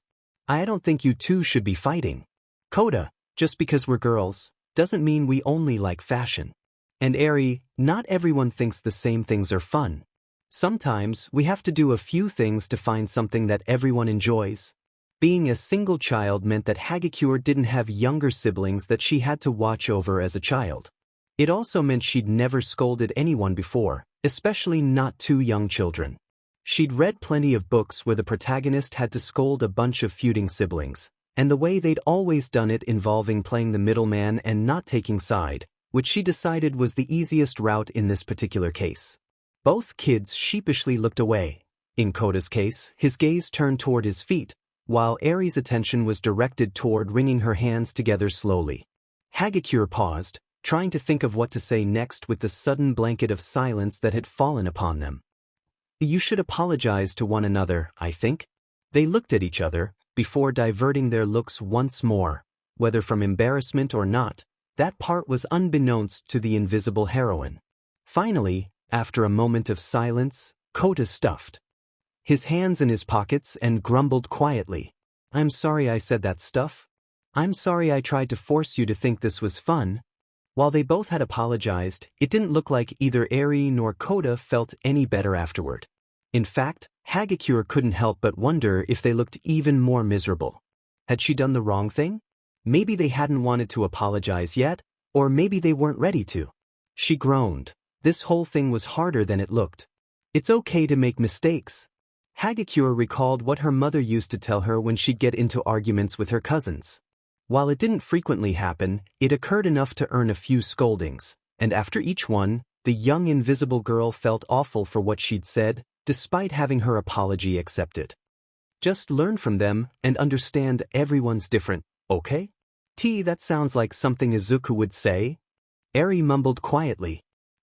"I don't think you two should be fighting. Kota, just because we're girls, doesn't mean we only like fashion. And Eri, not everyone thinks the same things are fun. Sometimes we have to do a few things to find something that everyone enjoys." Being a single child meant that Hagakure didn't have younger siblings that she had to watch over as a child. It also meant she'd never scolded anyone before, especially not two young children. She'd read plenty of books where the protagonist had to scold a bunch of feuding siblings, and the way they'd always done it involving playing the middleman and not taking side, which she decided was the easiest route in this particular case. Both kids sheepishly looked away. In Kota's case, his gaze turned toward his feet, while Eri's attention was directed toward wringing her hands together slowly. Hagakure paused, trying to think of what to say next with the sudden blanket of silence that had fallen upon them. "You should apologize to one another, I think." They looked at each other, before diverting their looks once more. Whether from embarrassment or not, that part was unbeknownst to the invisible heroine. Finally, after a moment of silence, Kota stuffed his hands in his pockets and grumbled quietly. "I'm sorry I said that stuff. I'm sorry I tried to force you to think this was fun." While they both had apologized, it didn't look like either Eri nor Kota felt any better afterward. In fact, Hagakure couldn't help but wonder if they looked even more miserable. Had she done the wrong thing? Maybe they hadn't wanted to apologize yet, or maybe they weren't ready to. She groaned. This whole thing was harder than it looked. It's okay to make mistakes. Hagakure recalled what her mother used to tell her when she'd get into arguments with her cousins. While it didn't frequently happen, it occurred enough to earn a few scoldings, and after each one, the young invisible girl felt awful for what she'd said, despite having her apology accepted. Just learn from them and understand everyone's different, okay? That sounds like something Izuku would say. Eri mumbled quietly.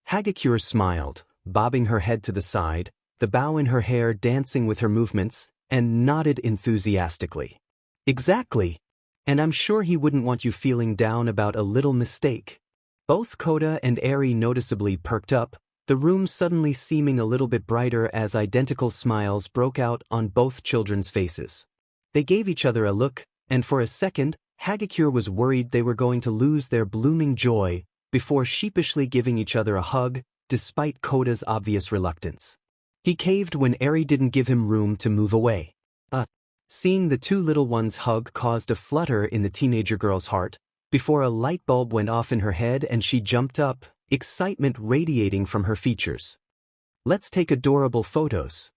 Hagakure smiled, bobbing her head to the side, the bow in her hair dancing with her movements, and nodded enthusiastically. Exactly. And I'm sure he wouldn't want you feeling down about a little mistake. Both Kota and Eri noticeably perked up, the room suddenly seeming a little bit brighter as identical smiles broke out on both children's faces. They gave each other a look, and for a second, Hagakure was worried they were going to lose their blooming joy, before sheepishly giving each other a hug, despite Kota's obvious reluctance. He caved when Eri didn't give him room to move away. Seeing the two little ones hug caused a flutter in the teenager girl's heart, before a light bulb went off in her head and she jumped up, excitement radiating from her features. Let's take adorable photos.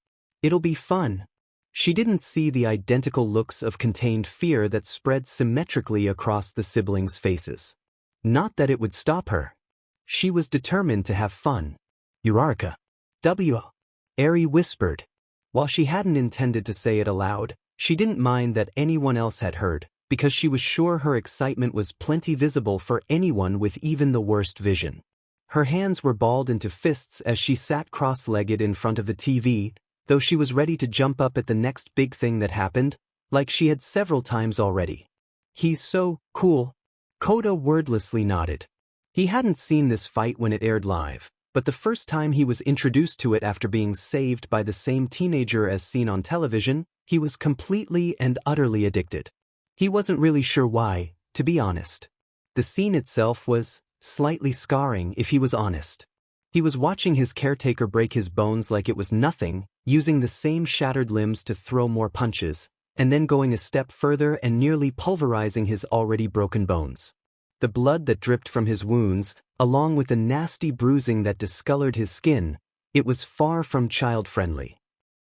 It'll be fun. She didn't see the identical looks of contained fear that spread symmetrically across the siblings' faces. Not that it would stop her. She was determined to have fun. Uraraka. Eri whispered. While she hadn't intended to say it aloud, she didn't mind that anyone else had heard, because she was sure her excitement was plenty visible for anyone with even the worst vision. Her hands were balled into fists as she sat cross-legged in front of the TV, though she was ready to jump up at the next big thing that happened, like she had several times already. He's so cool. Kota wordlessly nodded. He hadn't seen this fight when it aired live, but the first time he was introduced to it after being saved by the same teenager as seen on television, he was completely and utterly addicted. He wasn't really sure why, to be honest. The scene itself was slightly scarring if he was honest. He was watching his caretaker break his bones like it was nothing, using the same shattered limbs to throw more punches, and then going a step further and nearly pulverizing his already broken bones. The blood that dripped from his wounds, along with the nasty bruising that discolored his skin, it was far from child-friendly.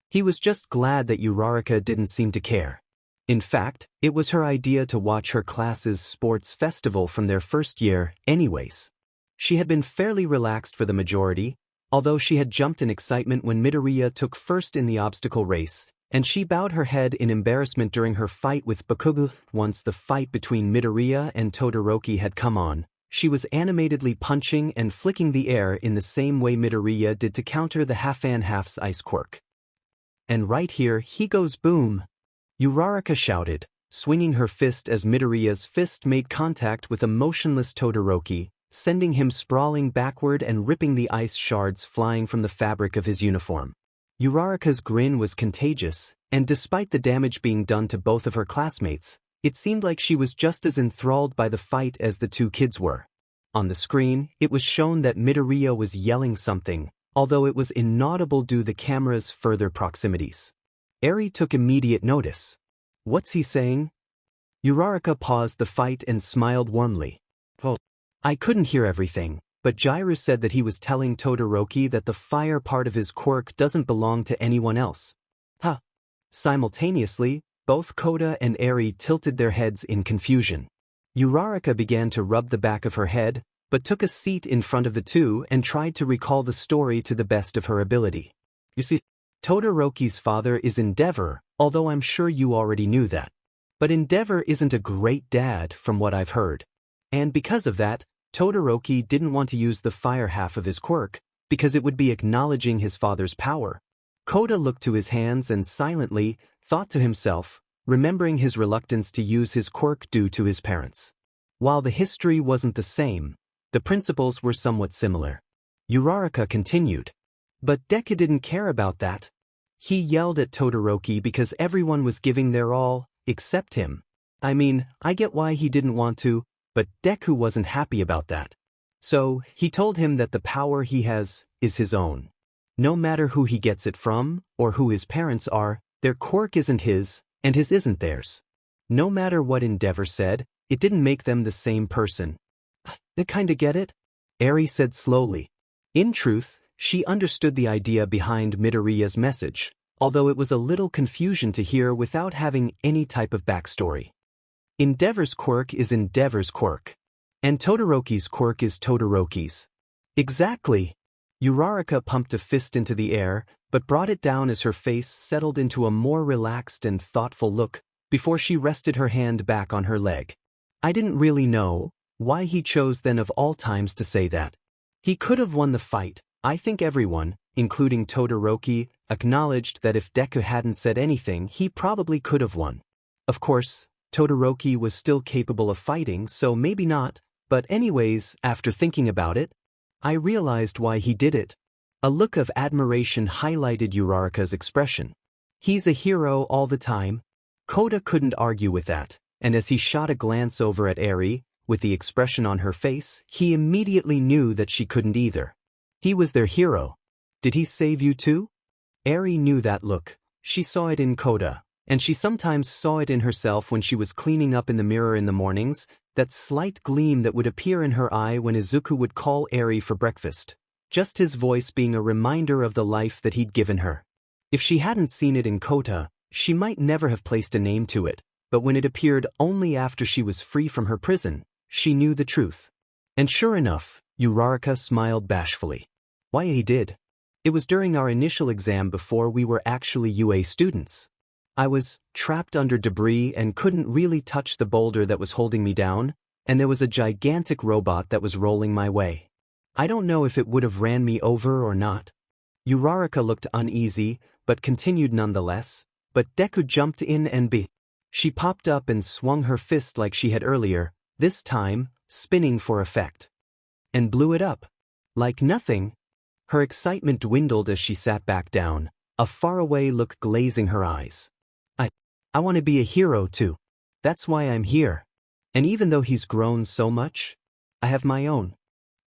He was just glad that Uraraka didn't seem to care. In fact, it was her idea to watch her class's sports festival from their first year, anyways. She had been fairly relaxed for the majority, although she had jumped in excitement when Midoriya took first in the obstacle race, and she bowed her head in embarrassment during her fight with Bakugo. Once the fight between Midoriya and Todoroki had come on, she was animatedly punching and flicking the air in the same way Midoriya did to counter the half-an-half's ice quirk. And right here, he goes boom! Uraraka shouted, swinging her fist as Midoriya's fist made contact with a motionless Todoroki, sending him sprawling backward and ripping the ice shards flying from the fabric of his uniform. Uraraka's grin was contagious, and despite the damage being done to both of her classmates, it seemed like she was just as enthralled by the fight as the two kids were. On the screen, it was shown that Midoriya was yelling something, although it was inaudible due to the camera's further proximities. Eri took immediate notice. What's he saying? Uraraka paused the fight and smiled warmly. Oh, I couldn't hear everything, but Jiraiya said that he was telling Todoroki that the fire part of his quirk doesn't belong to anyone else. Simultaneously, both Kota and Eri tilted their heads in confusion. Uraraka began to rub the back of her head, but took a seat in front of the two and tried to recall the story to the best of her ability. You see, Todoroki's father is Endeavor, although I'm sure you already knew that. But Endeavor isn't a great dad from what I've heard. And because of that, Todoroki didn't want to use the fire half of his quirk, because it would be acknowledging his father's power. Kota looked to his hands and silently thought to himself, remembering his reluctance to use his quirk due to his parents. While the history wasn't the same, the principles were somewhat similar. Uraraka continued. But Deku didn't care about that. He yelled at Todoroki because everyone was giving their all, except him. I mean, I get why he didn't want to, but Deku wasn't happy about that. So, he told him that the power he has is his own. No matter who he gets it from, or who his parents are, their quirk isn't his, and his isn't theirs. No matter what Endeavor said, it didn't make them the same person. They kinda get it? Eri said slowly. In truth, she understood the idea behind Midoriya's message, although it was a little confusion to hear without having any type of backstory. Endeavor's quirk is Endeavor's quirk. And Todoroki's quirk is Todoroki's. Exactly. Uraraka pumped a fist into the air, but brought it down as her face settled into a more relaxed and thoughtful look before she rested her hand back on her leg. I didn't really know why he chose then of all times to say that. He could have won the fight. I think everyone, including Todoroki, acknowledged that if Deku hadn't said anything, he probably could have won. Of course, Todoroki was still capable of fighting, so maybe not, but anyways, after thinking about it, I realized why he did it. A look of admiration highlighted Uraraka's expression. He's a hero all the time. Kota couldn't argue with that, and as he shot a glance over at Eri, with the expression on her face, he immediately knew that she couldn't either. He was their hero. Did he save you too? Eri knew that look. She saw it in Kota, and she sometimes saw it in herself when she was cleaning up in the mirror in the mornings, that slight gleam that would appear in her eye when Izuku would call Eri for breakfast. Just his voice being a reminder of the life that he'd given her. If she hadn't seen it in Kota, she might never have placed a name to it, but when it appeared only after she was free from her prison, she knew the truth. And sure enough, Uraraka smiled bashfully. Why he did. It was during our initial exam before we were actually UA students. I was trapped under debris and couldn't really touch the boulder that was holding me down, and there was a gigantic robot that was rolling my way. I don't know if it would have ran me over or not. Uraraka looked uneasy, but continued nonetheless, but Deku jumped in and She popped up and swung her fist like she had earlier, this time, spinning for effect. And blew it up. Like nothing. Her excitement dwindled as she sat back down, a faraway look glazing her eyes. I want to be a hero too. That's why I'm here. And even though he's grown so much, I have my own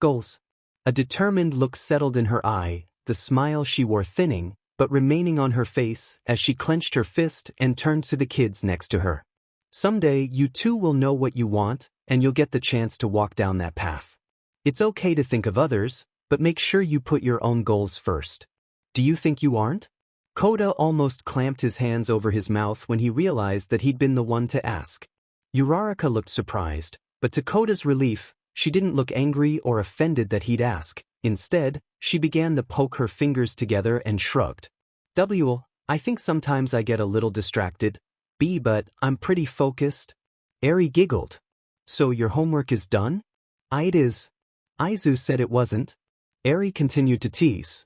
goals. A determined look settled in her eye, the smile she wore thinning, but remaining on her face as she clenched her fist and turned to the kids next to her. Someday you too will know what you want, and you'll get the chance to walk down that path. It's okay to think of others, but make sure you put your own goals first. Do you think you aren't? Kota almost clamped his hands over his mouth when he realized that he'd been the one to ask. Uraraka looked surprised, but to Kota's relief, she didn't look angry or offended that he'd ask. Instead, she began to poke her fingers together and shrugged. I think sometimes I get a little distracted. But I'm pretty focused. Eri giggled. So your homework is done? It is. Aizu said it wasn't. Eri continued to tease.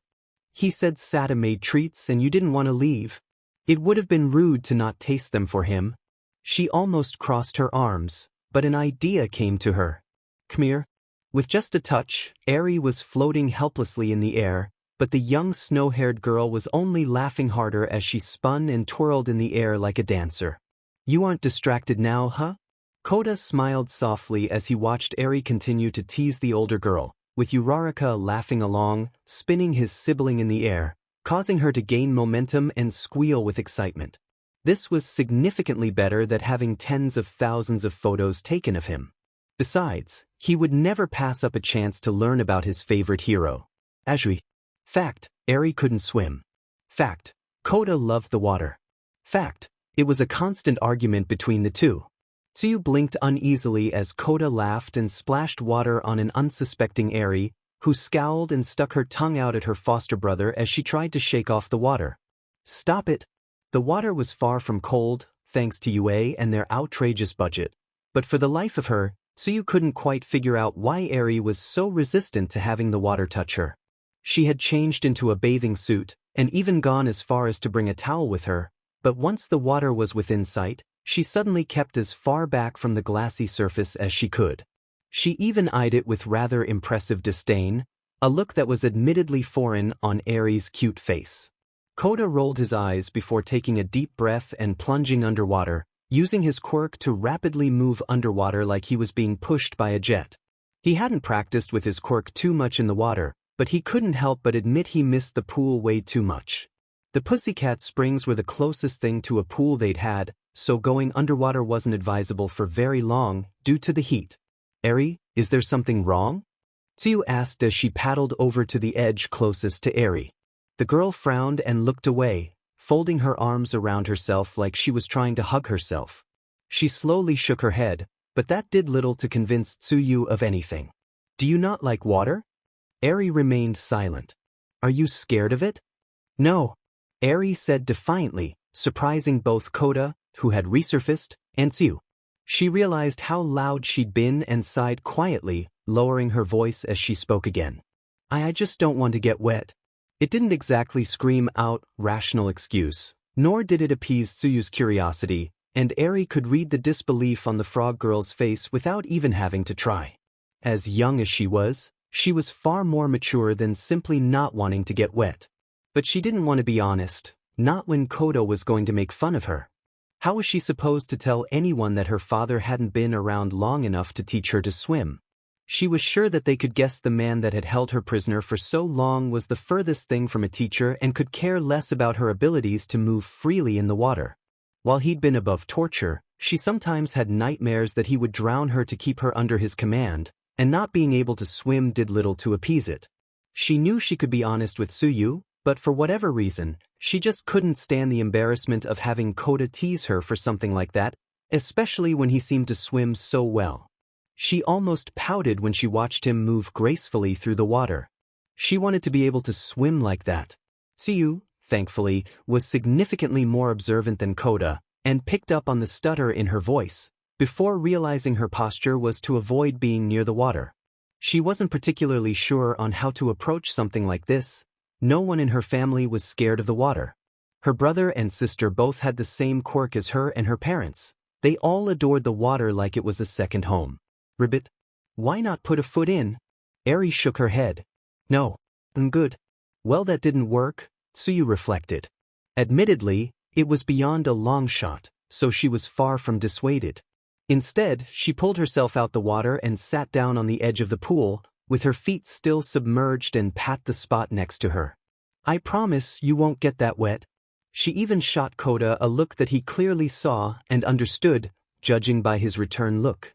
He said Sata made treats and you didn't want to leave. It would have been rude to not taste them for him. She almost crossed her arms, but an idea came to her. Come here. With just a touch, Eri was floating helplessly in the air, but the young snow-haired girl was only laughing harder as she spun and twirled in the air like a dancer. You aren't distracted now, huh? Kota smiled softly as he watched Eri continue to tease the older girl, with Uraraka laughing along, spinning his sibling in the air, causing her to gain momentum and squeal with excitement. This was significantly better than having tens of thousands of photos taken of him. Besides, he would never pass up a chance to learn about his favorite hero. Ajui. Fact, Eri couldn't swim. Fact, Kota loved the water. Fact, it was a constant argument between the two. Tsuyu blinked uneasily as Kota laughed and splashed water on an unsuspecting Eri, who scowled and stuck her tongue out at her foster brother as she tried to shake off the water. Stop it! The water was far from cold, thanks to UA and their outrageous budget. But for the life of her, Tsuyu couldn't quite figure out why Eri was so resistant to having the water touch her. She had changed into a bathing suit, and even gone as far as to bring a towel with her, but once the water was within sight, she suddenly kept as far back from the glassy surface as she could. She even eyed it with rather impressive disdain, a look that was admittedly foreign on Eri's cute face. Kota rolled his eyes before taking a deep breath and plunging underwater, using his quirk to rapidly move underwater like he was being pushed by a jet. He hadn't practiced with his quirk too much in the water, but he couldn't help but admit he missed the pool way too much. The Pussycat Springs were the closest thing to a pool they'd had, so going underwater wasn't advisable for very long due to the heat. Eri, is there something wrong? Tsuyu asked as she paddled over to the edge closest to Eri. The girl frowned and looked away, folding her arms around herself like she was trying to hug herself. She slowly shook her head, but that did little to convince Tsuyu of anything. Do you not like water? Eri remained silent. Are you scared of it? No. Eri said defiantly, surprising both Kota, who had resurfaced, and Tsuyu. She realized how loud she'd been and sighed quietly, lowering her voice as she spoke again. I just don't want to get wet. It didn't exactly scream out rational excuse, nor did it appease Tsuyu's curiosity, and Eri could read the disbelief on the frog girl's face without even having to try. As young as she was far more mature than simply not wanting to get wet. But she didn't want to be honest, not when Kota was going to make fun of her. How was she supposed to tell anyone that her father hadn't been around long enough to teach her to swim? She was sure that they could guess the man that had held her prisoner for so long was the furthest thing from a teacher and could care less about her abilities to move freely in the water. While he'd been above torture, she sometimes had nightmares that he would drown her to keep her under his command, and not being able to swim did little to appease it. She knew she could be honest with Tsuyu, but for whatever reason, she just couldn't stand the embarrassment of having Kota tease her for something like that, especially when he seemed to swim so well. She almost pouted when she watched him move gracefully through the water. She wanted to be able to swim like that. Tsuyu, thankfully, was significantly more observant than Kota, and picked up on the stutter in her voice, before realizing her posture was to avoid being near the water. She wasn't particularly sure on how to approach something like this. No one in her family was scared of the water. Her brother and sister both had the same quirk as her and her parents. They all adored the water like it was a second home. Ribbit, why not put a foot in? Eri shook her head. No, I'm good. Well, that didn't work, Tsuyu reflected. Admittedly, it was beyond a long shot, so she was far from dissuaded. Instead, she pulled herself out the water and sat down on the edge of the pool, with her feet still submerged, and pat the spot next to her. I promise you won't get that wet. She even shot Kota a look that he clearly saw and understood, judging by his return look.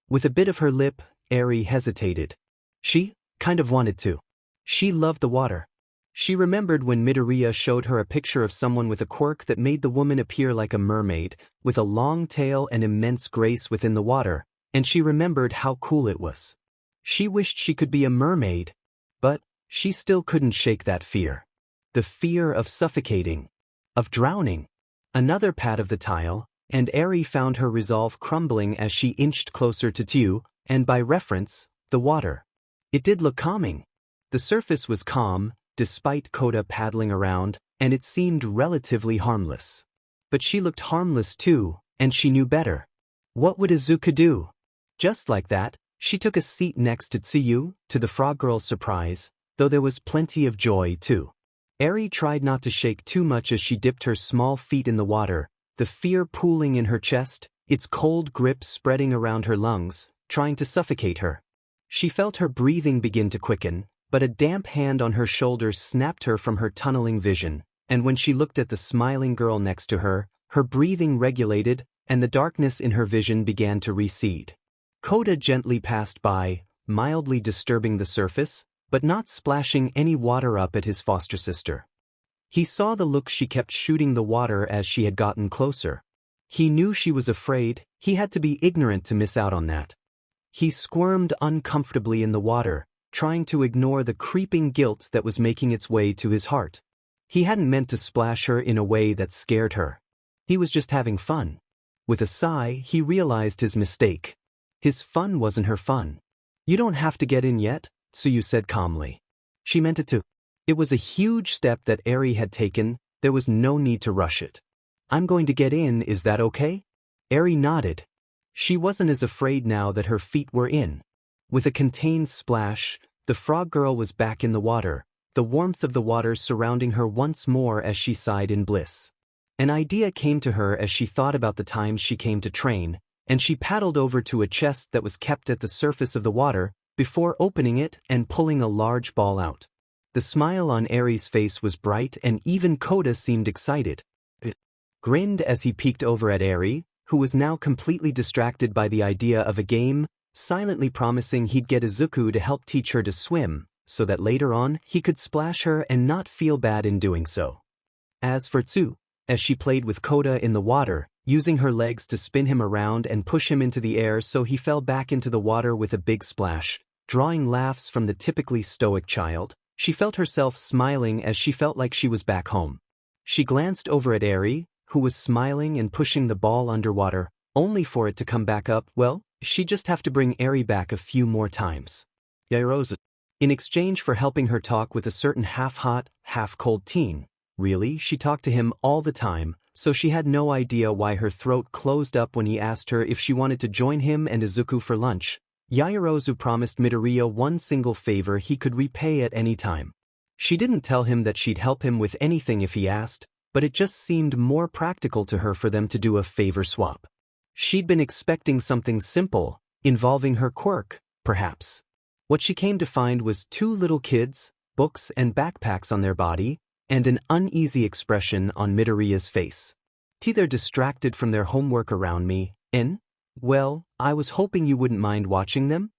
With a bit of her lip, Eri hesitated. She kind of wanted to. She loved the water. She remembered when Midoriya showed her a picture of someone with a quirk that made the woman appear like a mermaid, with a long tail and immense grace within the water, and she remembered how cool it was. She wished she could be a mermaid, but she still couldn't shake that fear. The fear of suffocating, of drowning. Another pat of the tile, and Eri found her resolve crumbling as she inched closer to Tsuyu, and by reference, the water. It did look calming. The surface was calm, despite Kota paddling around, and it seemed relatively harmless. But she looked harmless too, and she knew better. What would Izuka do? Just like that, she took a seat next to Tsuyu, to the frog girl's surprise, though there was plenty of joy too. Eri tried not to shake too much as she dipped her small feet in the water, the fear pooling in her chest, its cold grip spreading around her lungs, trying to suffocate her. She felt her breathing begin to quicken, but a damp hand on her shoulder snapped her from her tunneling vision, and when she looked at the smiling girl next to her, her breathing regulated, and the darkness in her vision began to recede. Kota gently passed by, mildly disturbing the surface, but not splashing any water up at his foster sister. He saw the look she kept shooting the water as she had gotten closer. He knew she was afraid. He had to be ignorant to miss out on that. He squirmed uncomfortably in the water, trying to ignore the creeping guilt that was making its way to his heart. He hadn't meant to splash her in a way that scared her. He was just having fun. With a sigh, he realized his mistake. His fun wasn't her fun. You don't have to get in yet, Tsuyu said calmly. She meant it to. It was a huge step that Eri had taken. There was no need to rush it. I'm going to get in, is that okay? Eri nodded. She wasn't as afraid now that her feet were in. With a contained splash, the frog girl was back in the water, the warmth of the water surrounding her once more as she sighed in bliss. An idea came to her as she thought about the times she came to train, and she paddled over to a chest that was kept at the surface of the water, before opening it and pulling a large ball out. The smile on Eri's face was bright and even Kota seemed excited. It grinned as he peeked over at Eri, who was now completely distracted by the idea of a game, silently promising he'd get Izuku to help teach her to swim, so that later on he could splash her and not feel bad in doing so. As for Tsu, as she played with Kota in the water, using her legs to spin him around and push him into the air so he fell back into the water with a big splash, drawing laughs from the typically stoic child, she felt herself smiling as she felt like she was back home. She glanced over at Eri, who was smiling and pushing the ball underwater, only for it to come back up. Well, she'd just have to bring Eri back a few more times. Yairose. In exchange for helping her talk with a certain half-hot, half-cold teen. Really, she talked to him all the time, so she had no idea why her throat closed up when he asked her if she wanted to join him and Izuku for lunch. Yaoyorozu promised Midoriya one single favor he could repay at any time. She didn't tell him that she'd help him with anything if he asked, but it just seemed more practical to her for them to do a favor swap. She'd been expecting something simple, involving her quirk, perhaps. What she came to find was two little kids, books and backpacks on their body, and an uneasy expression on Midoriya's face. They're distracted from their homework around me, and, well, I was hoping you wouldn't mind watching them?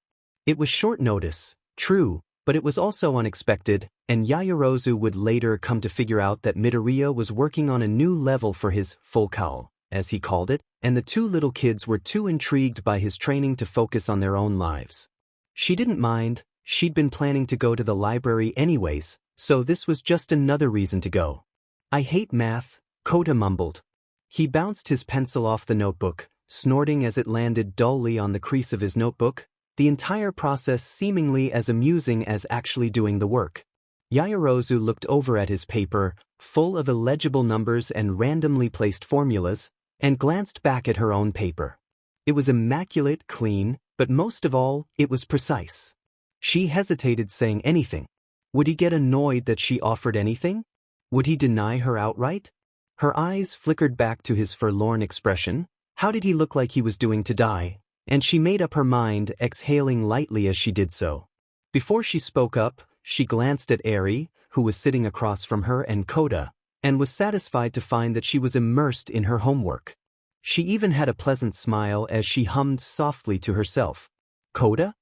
It was short notice, true, but it was also unexpected, and Yaoyorozu would later come to figure out that Midoriya was working on a new level for his full cowl, as he called it, and the two little kids were too intrigued by his training to focus on their own lives. She didn't mind, she'd been planning to go to the library anyways, so this was just another reason to go. I hate math, Kota mumbled. He bounced his pencil off the notebook, snorting as it landed dully on the crease of his notebook, the entire process seemingly as amusing as actually doing the work. Yaoyorozu looked over at his paper, full of illegible numbers and randomly placed formulas, and glanced back at her own paper. It was immaculate, clean, but most of all, it was precise. She hesitated saying anything. Would he get annoyed that she offered anything? Would he deny her outright? Her eyes flickered back to his forlorn expression. How did he look like he was doing to die? And she made up her mind, exhaling lightly as she did so. Before she spoke up, she glanced at Eri, who was sitting across from her, and Kota, and was satisfied to find that she was immersed in her homework. She even had a pleasant smile as she hummed softly to herself. Kota?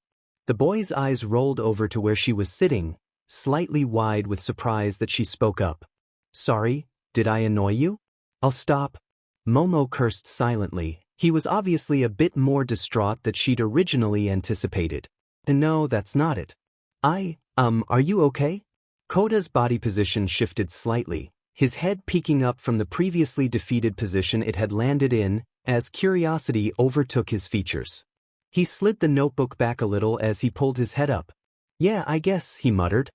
The boy's eyes rolled over to where she was sitting, slightly wide with surprise that she spoke up. Sorry, did I annoy you? I'll stop. Momo cursed silently. He was obviously a bit more distraught than she'd originally anticipated. No, that's not it. Are you okay? Kota's body position shifted slightly, his head peeking up from the previously defeated position it had landed in, as curiosity overtook his features. He slid the notebook back a little as he pulled his head up. Yeah, I guess, he muttered.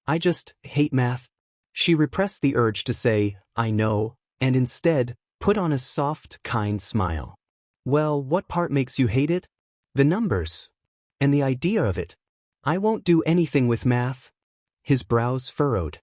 I just hate math. She repressed the urge to say, I know, and instead, put on a soft, kind smile. Well, what part makes you hate it? The numbers. And the idea of it. I won't do anything with math. His brows furrowed.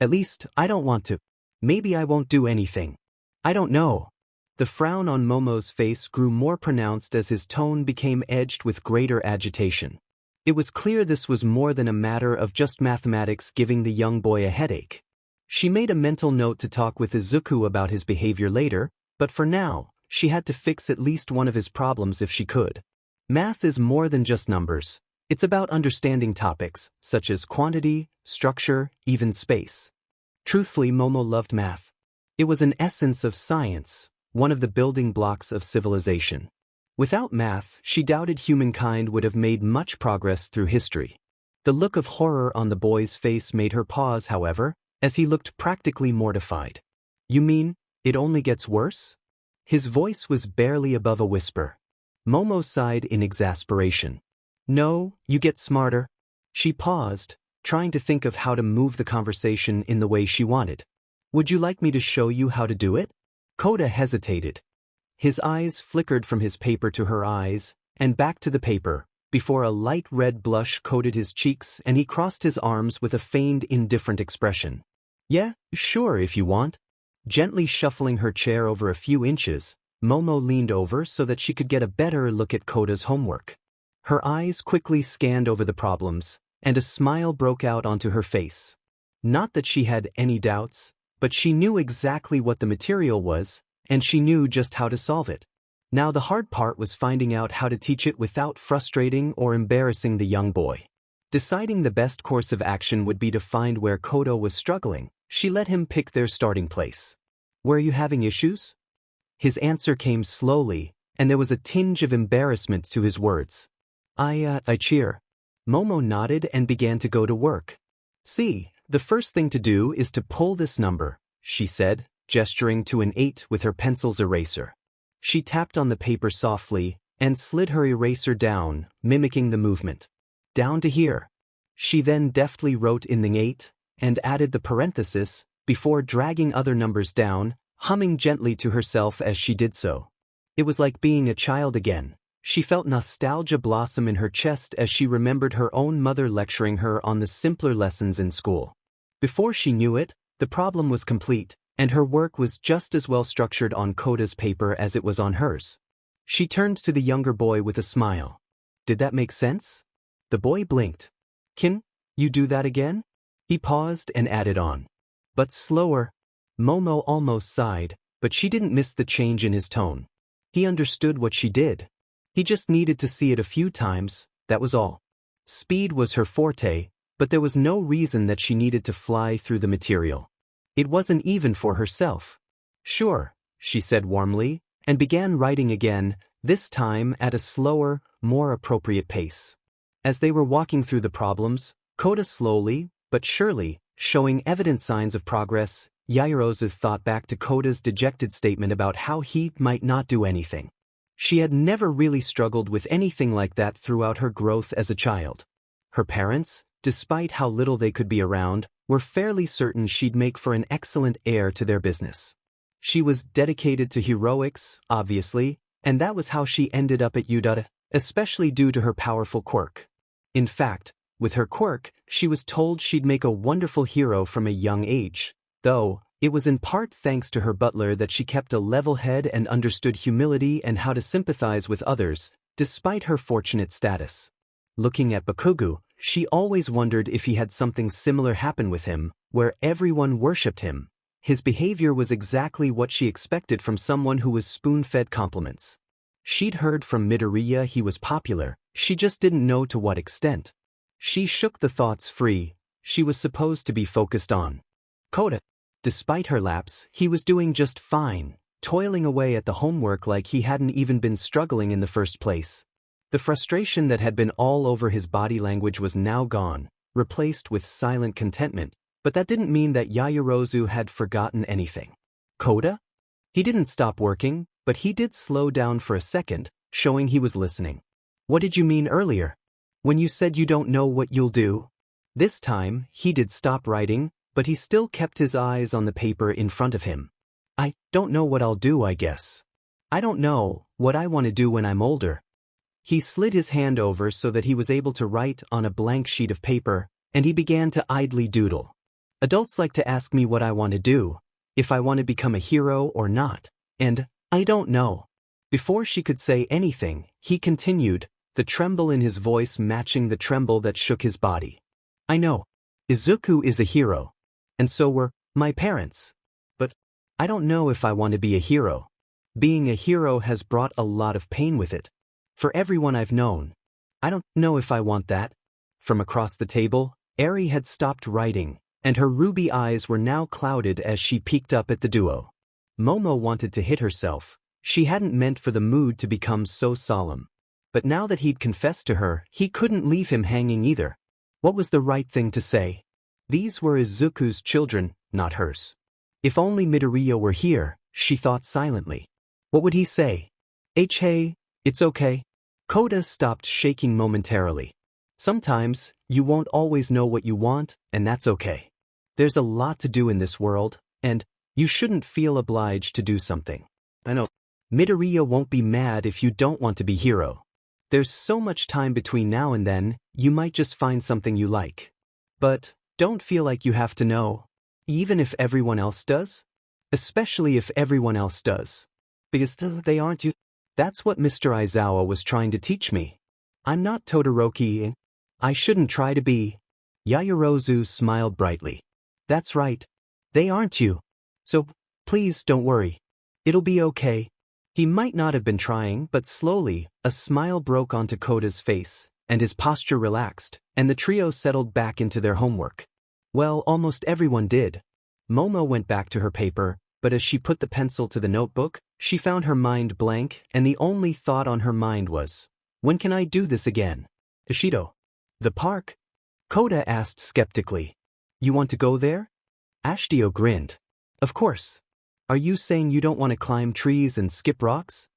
At least, I don't want to. Maybe I won't do anything. I don't know. The frown on Momo's face grew more pronounced as his tone became edged with greater agitation. It was clear this was more than a matter of just mathematics giving the young boy a headache. She made a mental note to talk with Izuku about his behavior later, but for now, she had to fix at least one of his problems if she could. Math is more than just numbers. It's about understanding topics, such as quantity, structure, even space. Truthfully, Momo loved math. It was an essence of science, one of the building blocks of civilization. Without math, she doubted humankind would have made much progress through history. The look of horror on the boy's face made her pause, however, as he looked practically mortified. You mean, it only gets worse? His voice was barely above a whisper. Momo sighed in exasperation. No, you get smarter. She paused, trying to think of how to move the conversation in the way she wanted. Would you like me to show you how to do it? Kota hesitated. His eyes flickered from his paper to her eyes, and back to the paper, before a light red blush coated his cheeks and he crossed his arms with a feigned indifferent expression. Yeah, sure if you want. Gently shuffling her chair over a few inches, Momo leaned over so that she could get a better look at Kota's homework. Her eyes quickly scanned over the problems, and a smile broke out onto her face. Not that she had any doubts, but she knew exactly what the material was, and she knew just how to solve it. Now the hard part was finding out how to teach it without frustrating or embarrassing the young boy. Deciding the best course of action would be to find where Kota was struggling. She let him pick their starting place. "Were you having issues?" His answer came slowly, and there was a tinge of embarrassment to his words. I cheer." Momo nodded and began to go to work. "See, the first thing to do is to pull this number," she said, gesturing to an 8 with her pencil's eraser. She tapped on the paper softly and slid her eraser down, mimicking the movement. "Down to here." She then deftly wrote in the 8 and added the parenthesis before dragging other numbers down, humming gently to herself as she did so. It was like being a child again. She felt nostalgia blossom in her chest as she remembered her own mother lecturing her on the simpler lessons in school. Before she knew it, the problem was complete, and her work was just as well structured on Kota's paper as it was on hers. She turned to the younger boy with a smile. "Did that make sense?" The boy blinked. "Can you do that again?" He paused and added on. "But slower." Momo almost sighed, but she didn't miss the change in his tone. He understood what she did. He just needed to see it a few times, that was all. Speed was her forte, but there was no reason that she needed to fly through the material. It wasn't even for herself. "Sure," she said warmly, and began writing again, this time at a slower, more appropriate pace. As they were walking through the problems, Kota slowly, but surely, showing evident signs of progress, Yaoyorozu thought back to Kota's dejected statement about how he might not do anything. She had never really struggled with anything like that throughout her growth as a child. Her parents, despite how little they could be around, were fairly certain she'd make for an excellent heir to their business. She was dedicated to heroics, obviously, and that was how she ended up at Yudata, especially due to her powerful quirk. In fact, with her quirk, she was told she'd make a wonderful hero from a young age, though it was in part thanks to her butler that she kept a level head and understood humility and how to sympathize with others, despite her fortunate status. Looking at Bakugo, she always wondered if he had something similar happen with him, where everyone worshipped him. His behavior was exactly what she expected from someone who was spoon-fed compliments. She'd heard from Midoriya he was popular, she just didn't know to what extent. She shook the thoughts free. She was supposed to be focused on Kota. Despite her lapse, he was doing just fine, toiling away at the homework like he hadn't even been struggling in the first place. The frustration that had been all over his body language was now gone, replaced with silent contentment, but that didn't mean that Yaoyorozu had forgotten anything. Kota? He didn't stop working, but he did slow down for a second, showing he was listening. "What did you mean earlier? When you said you don't know what you'll do?" This time, he did stop writing, but he still kept his eyes on the paper in front of him. "I don't know what I'll do, I guess. I don't know what I want to do when I'm older." He slid his hand over so that he was able to write on a blank sheet of paper, and he began to idly doodle. "Adults like to ask me what I want to do, if I want to become a hero or not, and I don't know." Before she could say anything, he continued, the tremble in his voice matching the tremble that shook his body. "I know. Izuku is a hero. And so were my parents. But I don't know if I want to be a hero. Being a hero has brought a lot of pain with it. For everyone I've known. I don't know if I want that." From across the table, Eri had stopped writing, and her ruby eyes were now clouded as she peeked up at the duo. Momo wanted to hit herself. She hadn't meant for the mood to become so solemn. But now that he'd confessed to her, he couldn't leave him hanging either. What was the right thing to say? These were Izuku's children, not hers. If only Midoriya were here, she thought silently. What would he say? Hey, it's okay. Kota stopped shaking momentarily. Sometimes, you won't always know what you want, and that's okay. There's a lot to do in this world, and you shouldn't feel obliged to do something. I know. Midoriya won't be mad if you don't want to be hero. There's so much time between now and then, you might just find something you like. But don't feel like you have to know, even if everyone else does. Especially if everyone else does. Because they aren't you. That's what Mr. Aizawa was trying to teach me. I'm not Todoroki. I shouldn't try to be. Yaoyorozu smiled brightly. That's right. They aren't you. So, please don't worry. It'll be okay. He might not have been trying, but slowly, a smile broke onto Kota's face, and his posture relaxed, and the trio settled back into their homework. Well, almost everyone did. Momo went back to her paper, but as she put the pencil to the notebook, she found her mind blank, and the only thought on her mind was, when can I do this again? Ishido. The park? Kota asked skeptically. You want to go there? Ashio grinned. Of course. Are you saying you don't want to climb trees and skip rocks?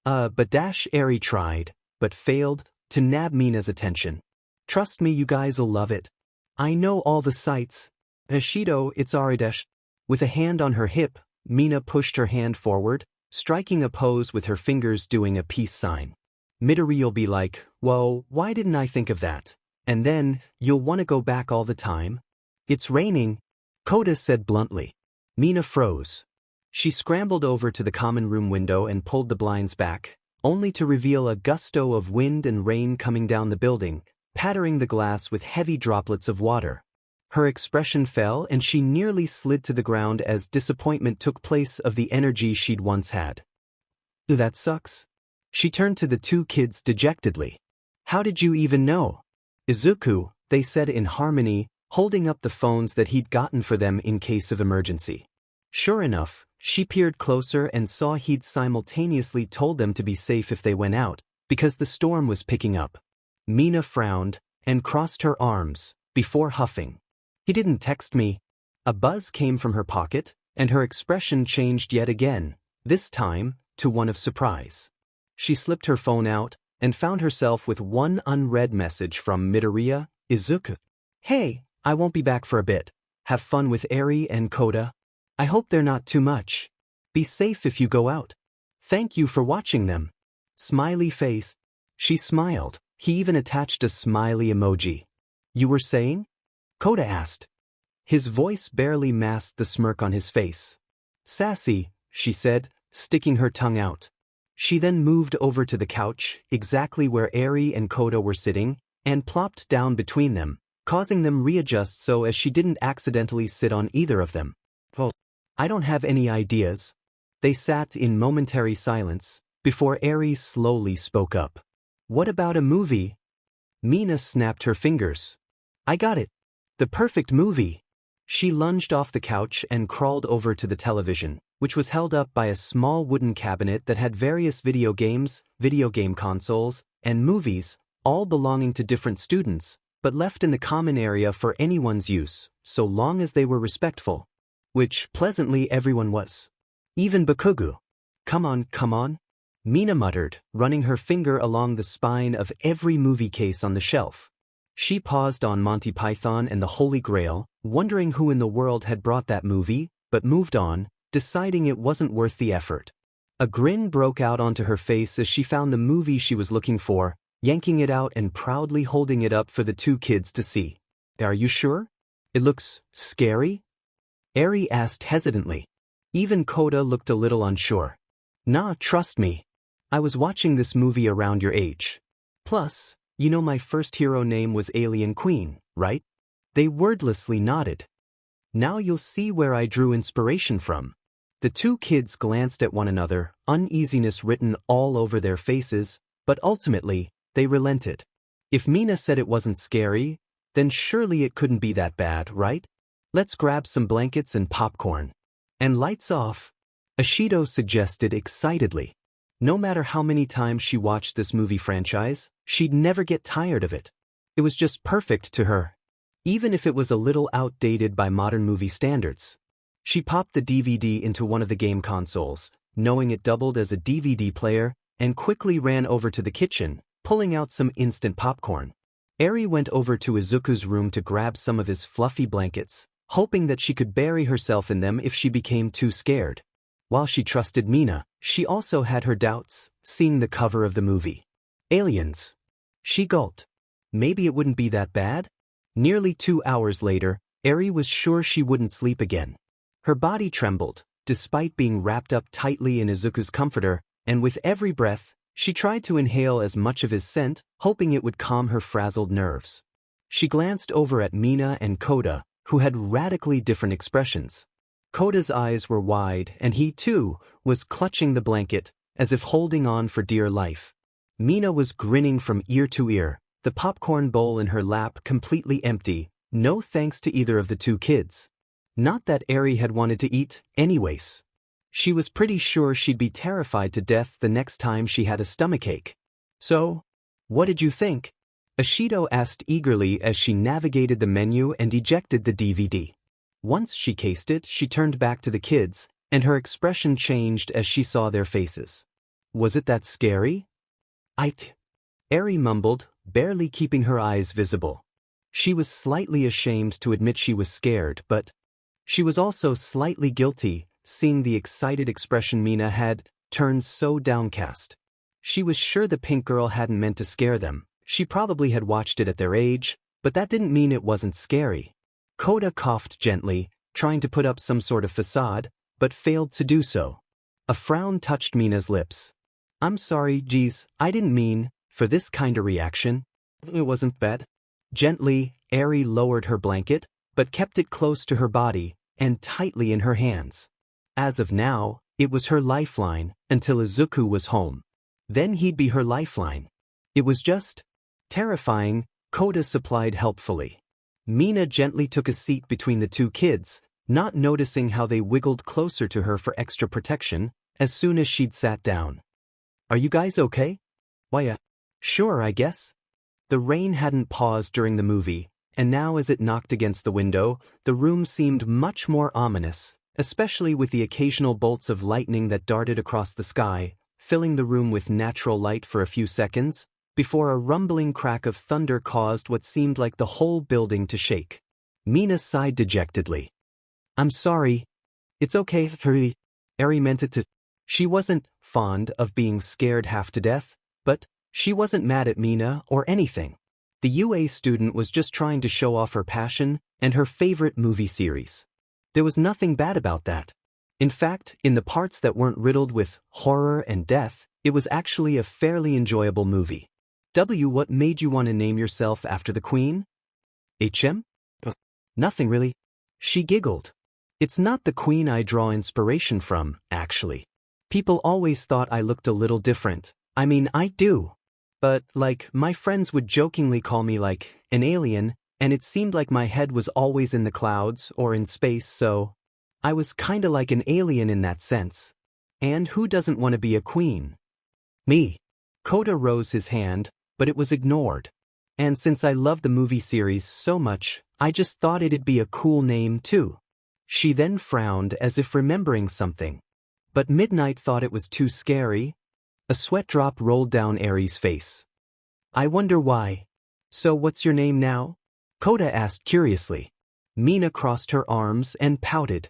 But Eri tried, but failed, to nab Mina's attention. Trust me, you guys'll love it. I know all the sights. Ishido, it's Aridesh. With a hand on her hip, Mina pushed her hand forward, striking a pose with her fingers doing a peace sign. Midori'll be like, whoa, why didn't I think of that? And then, you'll want to go back all the time? It's raining, Kota said bluntly. Mina froze. She scrambled over to the common room window and pulled the blinds back, only to reveal a gusto of wind and rain coming down the building, pattering the glass with heavy droplets of water. Her expression fell and she nearly slid to the ground as disappointment took place of the energy she'd once had. That sucks. She turned to the two kids dejectedly. How did you even know? Izuku, they said in harmony, holding up the phones that he'd gotten for them in case of emergency. Sure enough, she peered closer and saw he'd simultaneously told them to be safe if they went out, because the storm was picking up. Mina frowned and crossed her arms, before huffing. He didn't text me. A buzz came from her pocket, and her expression changed yet again, this time, to one of surprise. She slipped her phone out, and found herself with one unread message from Midoriya, Izuku. Hey, I won't be back for a bit. Have fun with Eri and Kota. I hope they're not too much. Be safe if you go out. Thank you for watching them. Smiley face. She smiled. He even attached a smiley emoji. You were saying? Kota asked. His voice barely masked the smirk on his face. Sassy, she said, sticking her tongue out. She then moved over to the couch, exactly where Eri and Kota were sitting, and plopped down between them, causing them readjust so as she didn't accidentally sit on either of them. Oh, I don't have any ideas. They sat in momentary silence, before Eri slowly spoke up. What about a movie? Mina snapped her fingers. I got it. The perfect movie. She lunged off the couch and crawled over to the television, which was held up by a small wooden cabinet that had various video games, video game consoles, and movies, all belonging to different students, but left in the common area for anyone's use, so long as they were respectful. Which, pleasantly, everyone was. Even Bakugo. Come on, Mina muttered, running her finger along the spine of every movie case on the shelf. She paused on Monty Python and the Holy Grail, wondering who in the world had brought that movie, but moved on, deciding it wasn't worth the effort. A grin broke out onto her face as she found the movie she was looking for, yanking it out and proudly holding it up for the two kids to see. Are you sure? It looks scary? Eri asked hesitantly. Even Kota looked a little unsure. Nah, trust me. I was watching this movie around your age. Plus, you know my first hero name was Alien Queen, right? They wordlessly nodded. Now you'll see where I drew inspiration from. The two kids glanced at one another, uneasiness written all over their faces, but ultimately, they relented. If Mina said it wasn't scary, then surely it couldn't be that bad, right? Let's grab some blankets and popcorn. And lights off, Ishido suggested excitedly. No matter how many times she watched this movie franchise, she'd never get tired of it. It was just perfect to her. Even if it was a little outdated by modern movie standards. She popped the DVD into one of the game consoles, knowing it doubled as a DVD player, and quickly ran over to the kitchen, pulling out some instant popcorn. Eri went over to Izuku's room to grab some of his fluffy blankets, hoping that she could bury herself in them if she became too scared. While she trusted Mina, she also had her doubts, seeing the cover of the movie. Aliens. She gulped. Maybe it wouldn't be that bad? Nearly 2 hours later, Eri was sure she wouldn't sleep again. Her body trembled, despite being wrapped up tightly in Izuku's comforter, and with every breath, She tried to inhale as much of his scent, hoping it would calm her frazzled nerves. She glanced over at Mina and Kota, who had radically different expressions. Kota's eyes were wide, and he, too, was clutching the blanket, as if holding on for dear life. Mina was grinning from ear to ear, the popcorn bowl in her lap completely empty, no thanks to either of the two kids. Not that Eri had wanted to eat, anyways. She was pretty sure she'd be terrified to death the next time she had a stomachache. So, what did you think? Ashido asked eagerly as she navigated the menu and ejected the DVD. Once she cased it, she turned back to the kids, and her expression changed as she saw their faces. Was it that scary? Eri mumbled, barely keeping her eyes visible. She was slightly ashamed to admit she was scared, but she was also slightly guilty, seeing the excited expression Mina had turned so downcast. She was sure the pink girl hadn't meant to scare them. She probably had watched it at their age, but that didn't mean it wasn't scary. Kota coughed gently, trying to put up some sort of facade, but failed to do so. A frown touched Mina's lips. I'm sorry, geez, I didn't mean for this kind of reaction. It wasn't bad. Gently, Eri lowered her blanket, but kept it close to her body and tightly in her hands. As of now, it was her lifeline until Izuku was home. Then he'd be her lifeline. It was just terrifying, Kota supplied helpfully. Mina gently took a seat between the two kids, not noticing how they wiggled closer to her for extra protection as soon as she'd sat down. Are you guys okay? Why, sure, I guess. The rain hadn't paused during the movie, and now as it knocked against the window, the room seemed much more ominous, especially with the occasional bolts of lightning that darted across the sky, filling the room with natural light for a few seconds, before a rumbling crack of thunder caused what seemed like the whole building to shake. Mina sighed dejectedly. I'm sorry. It's okay, Eri meant it to. She wasn't fond of being scared half to death, but she wasn't mad at Mina or anything. The UA student was just trying to show off her passion and her favorite movie series. There was nothing bad about that. In fact, in the parts that weren't riddled with horror and death, it was actually a fairly enjoyable movie. What made you want to name yourself after the Queen? HM? Nothing really. She giggled. It's not the Queen I draw inspiration from, actually. People always thought I looked a little different. I mean, I do. But, my friends would jokingly call me, an alien, and it seemed like my head was always in the clouds or in space, so I was kinda like an alien in that sense. And who doesn't want to be a queen? Me. Kota rose his hand, but it was ignored. And since I loved the movie series so much, I just thought it'd be a cool name, too. She then frowned as if remembering something. But Midnight thought it was too scary. A sweat drop rolled down Eri's face. I wonder why. So what's your name now? Kota asked curiously. Mina crossed her arms and pouted.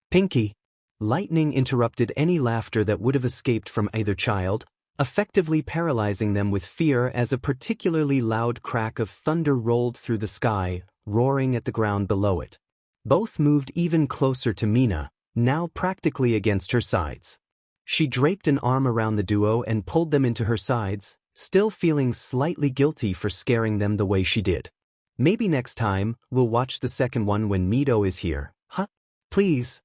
Pinky. Lightning interrupted any laughter that would have escaped from either child, effectively paralyzing them with fear as a particularly loud crack of thunder rolled through the sky, roaring at the ground below it. Both moved even closer to Mina, now practically against her sides. She draped an arm around the duo and pulled them into her sides, still feeling slightly guilty for scaring them the way she did. Maybe next time, we'll watch the second one when Mido is here, huh? Please.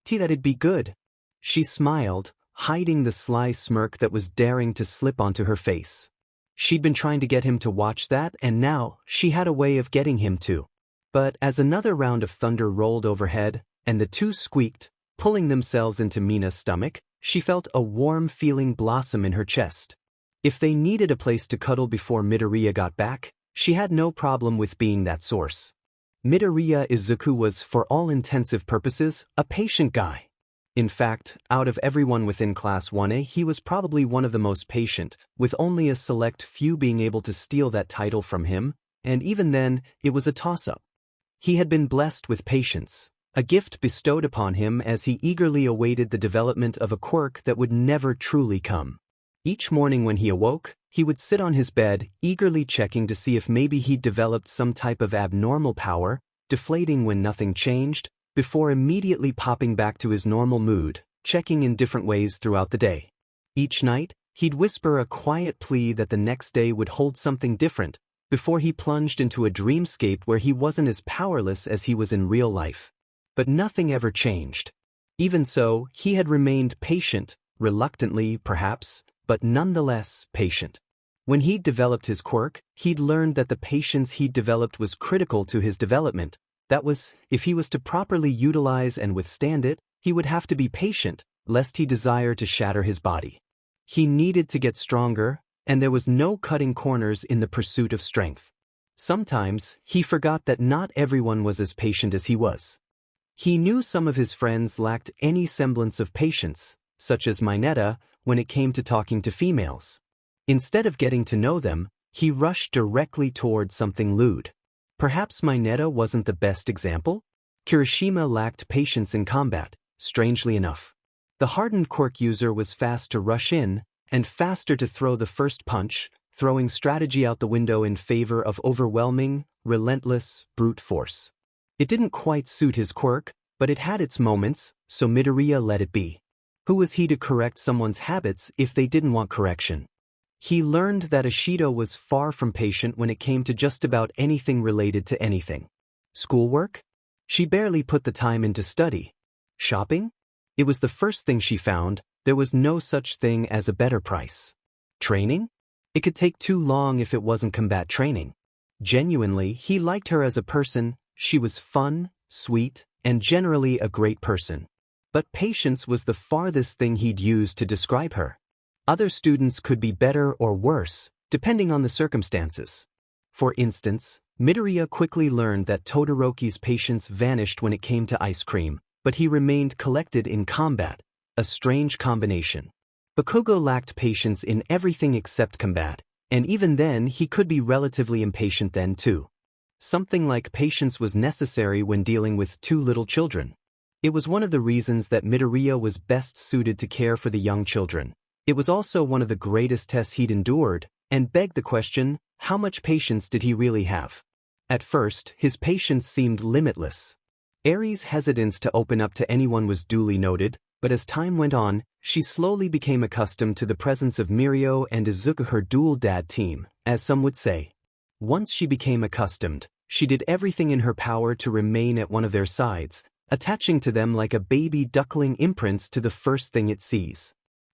That'd be good. She smiled, hiding the sly smirk that was daring to slip onto her face. She'd been trying to get him to watch that, and now she had a way of getting him to. But as another round of thunder rolled overhead, and the two squeaked, pulling themselves into Mina's stomach, she felt a warm feeling blossom in her chest. If they needed a place to cuddle before Midoriya got back, she had no problem with being that source. Midoriya Izuku was, for all intensive purposes, a patient guy. In fact, out of everyone within Class 1A, he was probably one of the most patient, with only a select few being able to steal that title from him, and even then, it was a toss-up. He had been blessed with patience, a gift bestowed upon him as he eagerly awaited the development of a quirk that would never truly come. Each morning when he awoke, he would sit on his bed, eagerly checking to see if maybe he'd developed some type of abnormal power, deflating when nothing changed, before immediately popping back to his normal mood, checking in different ways throughout the day. Each night, He'd whisper a quiet plea that the next day would hold something different, before he plunged into a dreamscape where he wasn't as powerless as he was in real life. But nothing ever changed. Even so, he had remained patient, reluctantly perhaps, but nonetheless patient. When he'd developed his quirk, he'd learned that the patience he'd developed was critical to his development. That was, if he was to properly utilize and withstand it, he would have to be patient, lest he desire to shatter his body. He needed to get stronger, and there was no cutting corners in the pursuit of strength. Sometimes, he forgot that not everyone was as patient as he was. He knew some of his friends lacked any semblance of patience, such as Mineta, when it came to talking to females. Instead of getting to know them, he rushed directly toward something lewd. Perhaps Mineta wasn't the best example? Kirishima lacked patience in combat, strangely enough. The hardened quirk user was fast to rush in, and faster to throw the first punch, throwing strategy out the window in favor of overwhelming, relentless, brute force. It didn't quite suit his quirk, but it had its moments, so Midoriya let it be. Who was he to correct someone's habits if they didn't want correction? He learned that Ashido was far from patient when it came to just about anything related to anything. Schoolwork? She barely put the time into study. Shopping? It was the first thing she found. There was no such thing as a better price. Training? It could take too long if it wasn't combat training. Genuinely, he liked her as a person. She was fun, sweet, and generally a great person. But patience was the farthest thing he'd use to describe her. Other students could be better or worse, depending on the circumstances. For instance, Midoriya quickly learned that Todoroki's patience vanished when it came to ice cream, but he remained collected in combat, a strange combination. Bakugo lacked patience in everything except combat, and even then he could be relatively impatient then too. Something like patience was necessary when dealing with two little children. It was one of the reasons that Midoriya was best suited to care for the young children. It was also one of the greatest tests he'd endured, and begged the question, how much patience did he really have? At first, his patience seemed limitless. Eri's hesitance to open up to anyone was duly noted, but as time went on, she slowly became accustomed to the presence of Mirio and Izuku, her dual dad team, as some would say. Once she became accustomed, she did everything in her power to remain at one of their sides, attaching to them like a baby duckling imprints to the first thing it sees.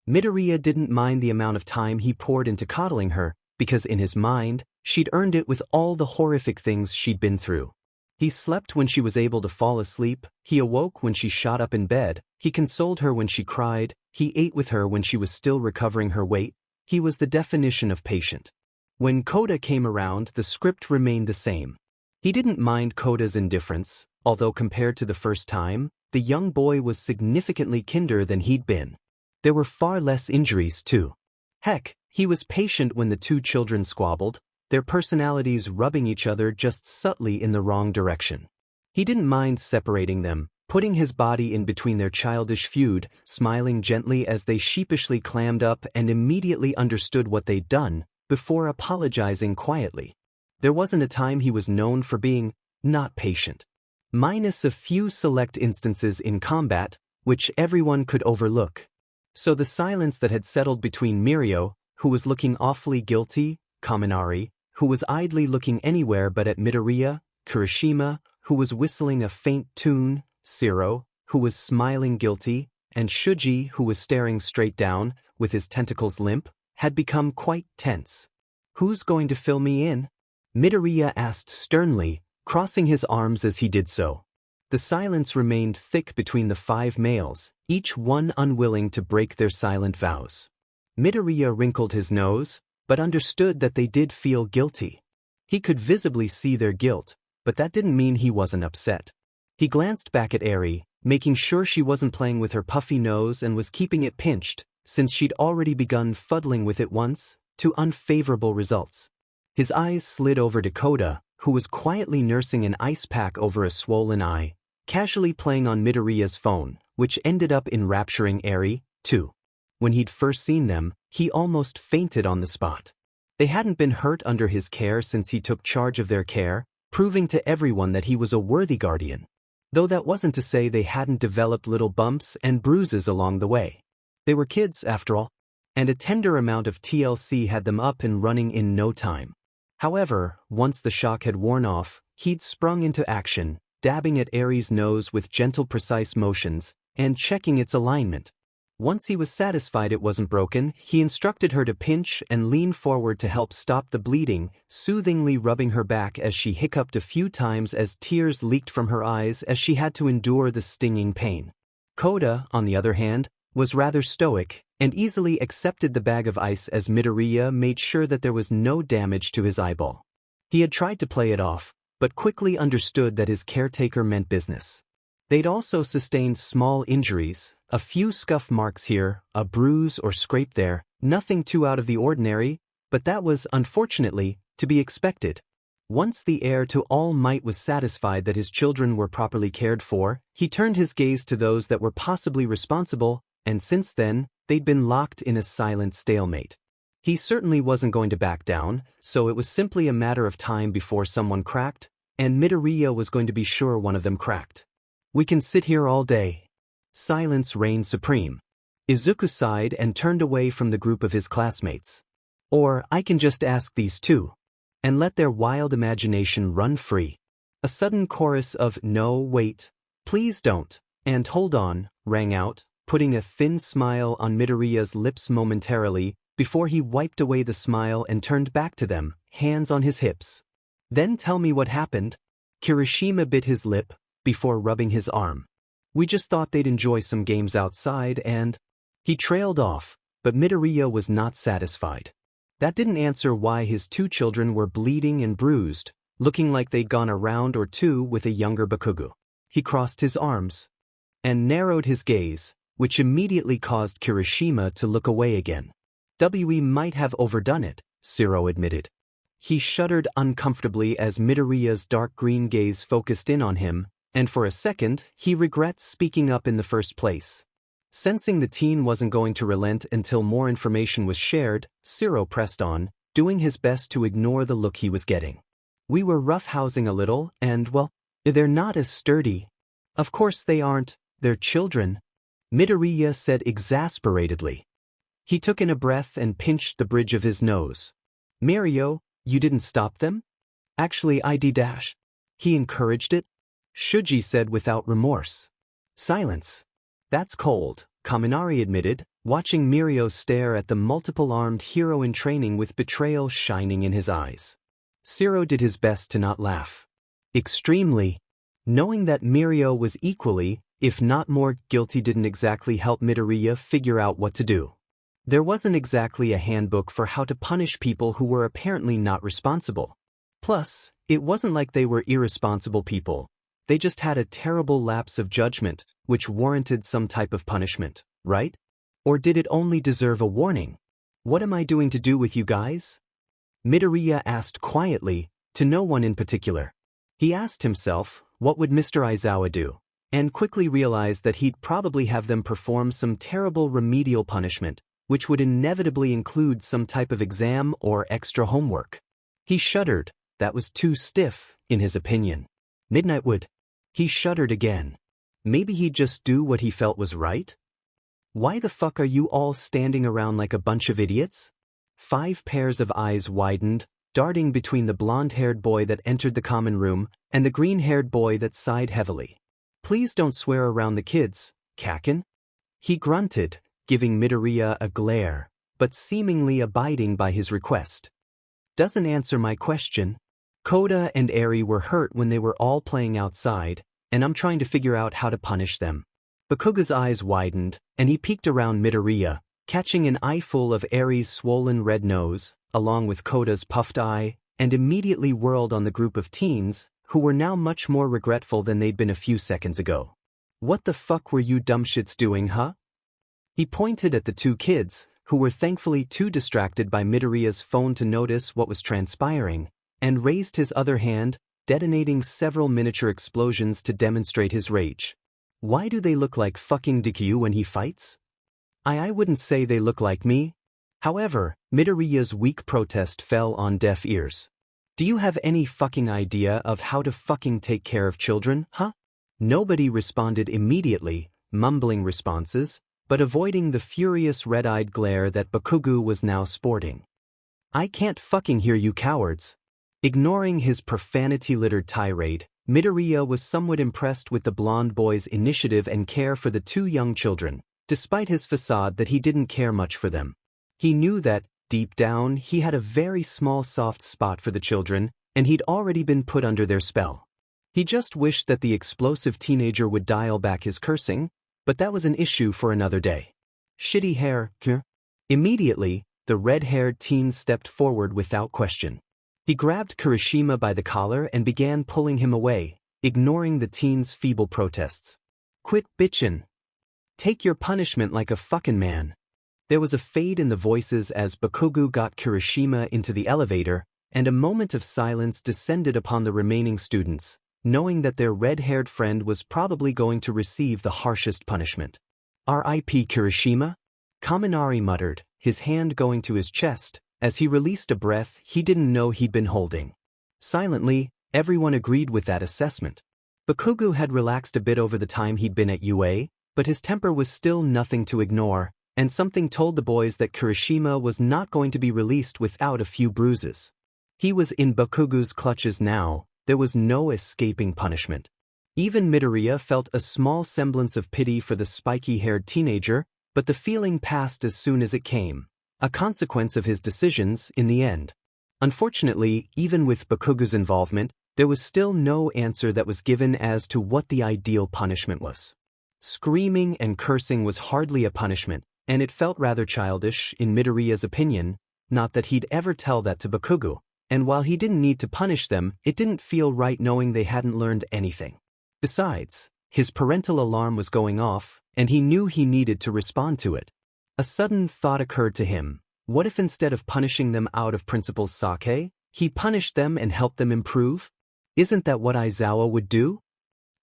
Midoriya didn't mind the amount of time he poured into coddling her, because in his mind, she'd earned it with all the horrific things she'd been through. He slept when she was able to fall asleep, he awoke when she shot up in bed, he consoled her when she cried, he ate with her when she was still recovering her weight. He was the definition of patient. When Kota came around, the script remained the same. He didn't mind Kota's indifference, although compared to the first time, the young boy was significantly kinder than he'd been. There were far less injuries, too. Heck, he was patient when the two children squabbled, their personalities rubbing each other just subtly in the wrong direction. He didn't mind separating them, putting his body in between their childish feud, smiling gently as they sheepishly clammed up and immediately understood what they'd done, before apologizing quietly. There wasn't a time he was known for being not patient. Minus a few select instances in combat, which everyone could overlook. So the silence that had settled between Mirio, who was looking awfully guilty, Kaminari, who was idly looking anywhere but at Midoriya, Kirishima, who was whistling a faint tune, Siro, who was smiling guilty, and Shuji, who was staring straight down, with his tentacles limp, had become quite tense. "Who's going to fill me in?" Midoriya asked sternly, crossing his arms as he did so. The silence remained thick between the five males, each one unwilling to break their silent vows. Midoriya wrinkled his nose, but understood that they did feel guilty. He could visibly see their guilt, but that didn't mean he wasn't upset. He glanced back at Eri, making sure she wasn't playing with her puffy nose and was keeping it pinched, since she'd already begun fuddling with it once, to unfavorable results. His eyes slid over to Kota, who was quietly nursing an ice pack over a swollen eye, casually playing on Midoriya's phone, which ended up enrapturing Eri, too. When he'd first seen them, he almost fainted on the spot. They hadn't been hurt under his care since he took charge of their care, proving to everyone that he was a worthy guardian. Though that wasn't to say they hadn't developed little bumps and bruises along the way. They were kids, after all. and a tender amount of TLC had them up and running in no time. However, once the shock had worn off, he'd sprung into action, dabbing at Aries' nose with gentle precise motions, and checking its alignment. Once he was satisfied it wasn't broken, he instructed her to pinch and lean forward to help stop the bleeding, soothingly rubbing her back as she hiccuped a few times as tears leaked from her eyes as she had to endure the stinging pain. Kota, on the other hand, was rather stoic, and easily accepted the bag of ice as Midoriya made sure that there was no damage to his eyeball. He had tried to play it off, but quickly understood that his caretaker meant business. They'd also sustained small injuries, a few scuff marks here, a bruise or scrape there, nothing too out of the ordinary, but that was, unfortunately, to be expected. Once the heir to all might was satisfied that his children were properly cared for, he turned his gaze to those that were possibly responsible, and since then, they'd been locked in a silent stalemate. He certainly wasn't going to back down, so it was simply a matter of time before someone cracked, and Midoriya was going to be sure one of them cracked. "We can sit here all day." Silence reigned supreme. Izuku sighed and turned away from the group of his classmates. "Or I can just ask these two, and let their wild imagination run free." A sudden chorus of "No, wait, please don't, and hold on," rang out, putting a thin smile on Midoriya's lips momentarily, before he wiped away the smile and turned back to them, hands on his hips. "Then tell me what happened." Kirishima bit his lip, before rubbing his arm. "We just thought they'd enjoy some games outside and—" He trailed off, but Midoriya was not satisfied. That didn't answer why his two children were bleeding and bruised, looking like they'd gone a round or two with a younger Bakugo. He crossed his arms and narrowed his gaze, which immediately caused Kirishima to look away again. "We might have overdone it," Zero admitted. He shuddered uncomfortably as Midoriya's dark green gaze focused in on him, and for a second, he regrets speaking up in the first place. Sensing the teen wasn't going to relent until more information was shared, Zero pressed on, doing his best to ignore the look he was getting. "We were roughhousing a little, and, well, they're not as sturdy." "Of course they aren't, they're children," Midoriya said exasperatedly. He took in a breath and pinched the bridge of his nose. "Mirio, you didn't stop them?" "Actually I did." He encouraged it, Shuji said without remorse. Silence. "That's cold," Kaminari admitted, watching Mirio stare at the multiple-armed hero in training with betrayal shining in his eyes. Zero did his best to not laugh. Extremely. Knowing that Mirio was equally, if not more, guilty didn't exactly help Midoriya figure out what to do. There wasn't exactly a handbook for how to punish people who were apparently not responsible. Plus, it wasn't like they were irresponsible people. They just had a terrible lapse of judgment, which warranted some type of punishment, right? Or did it only deserve a warning? "What am I doing to do with you guys?" Midoriya asked quietly, to no one in particular. He asked himself, what would Mr. Aizawa do? And quickly realized that he'd probably have them perform some terrible remedial punishment, which would inevitably include some type of exam or extra homework. He shuddered. That was too stiff, in his opinion. Midnight would. He shuddered again. Maybe he'd just do what he felt was right? "Why the fuck are you all standing around like a bunch of idiots?" 5 pairs of eyes widened, darting between the blonde-haired boy that entered the common room and the green-haired boy that sighed heavily. "Please don't swear around the kids, Kakin." He grunted, giving Midoriya a glare, but seemingly abiding by his request. "Doesn't answer my question. Kota and Eri were hurt when they were all playing outside, and I'm trying to figure out how to punish them." Bakugo's eyes widened, and he peeked around Midoriya, catching an eyeful of Eri's swollen red nose, along with Kota's puffed eye, and immediately whirled on the group of teens, who were now much more regretful than they'd been a few seconds ago. "What the fuck were you dumbshits doing, huh?" He pointed at the 2 kids, who were thankfully too distracted by Midoriya's phone to notice what was transpiring, and raised his other hand, detonating several miniature explosions to demonstrate his rage. "Why do they look like fucking Deku when he fights?" I wouldn't say they look like me." However, Midoriya's weak protest fell on deaf ears. "Do you have any fucking idea of how to fucking take care of children, huh?" Nobody responded immediately, mumbling responses, but avoiding the furious red-eyed glare that Bakugo was now sporting. "I can't fucking hear you cowards." Ignoring his profanity-littered tirade, Midoriya was somewhat impressed with the blonde boy's initiative and care for the two young children, despite his facade that he didn't care much for them. He knew that, deep down, he had a very small soft spot for the children, and he'd already been put under their spell. He just wished that the explosive teenager would dial back his cursing, but that was an issue for another day. "Shitty hair, kr." Immediately, the red-haired teen stepped forward without question. He grabbed Kirishima by the collar and began pulling him away, ignoring the teen's feeble protests. "Quit bitchin'. Take your punishment like a fucking man." There was a fade in the voices as Bakugo got Kirishima into the elevator, and a moment of silence descended upon the remaining students, knowing that their red-haired friend was probably going to receive the harshest punishment. "R.I.P. Kirishima?" Kaminari muttered, his hand going to his chest, as he released a breath he didn't know he'd been holding. Silently, everyone agreed with that assessment. Bakugo had relaxed a bit over the time he'd been at UA, but his temper was still nothing to ignore, and something told the boys that Kirishima was not going to be released without a few bruises. He was in Bakugo's clutches now, there was no escaping punishment. Even Midoriya felt a small semblance of pity for the spiky-haired teenager, but the feeling passed as soon as it came, a consequence of his decisions in the end. Unfortunately, even with Bakugo's involvement, there was still no answer that was given as to what the ideal punishment was. Screaming and cursing was hardly a punishment, and it felt rather childish, in Midoriya's opinion, not that he'd ever tell that to Bakugo, and while he didn't need to punish them, it didn't feel right knowing they hadn't learned anything. Besides, his parental alarm was going off, and he knew he needed to respond to it. A sudden thought occurred to him. What if instead of punishing them out of Principal's sake, he punished them and helped them improve? Isn't that what Aizawa would do?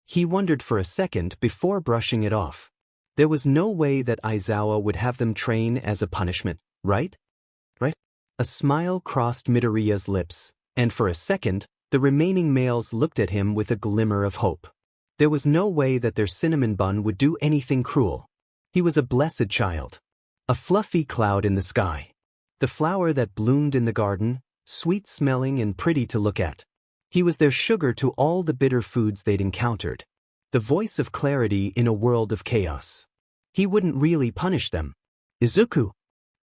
He wondered for a second before brushing it off. There was no way that Aizawa would have them train as a punishment, right? Right? A smile crossed Midoriya's lips, and for a second, the remaining males looked at him with a glimmer of hope. There was no way that their cinnamon bun would do anything cruel. He was a blessed child. A fluffy cloud in the sky. The flower that bloomed in the garden, sweet-smelling and pretty to look at. He was their sugar to all the bitter foods they'd encountered. The voice of clarity in a world of chaos. He wouldn't really punish them. "Izuku."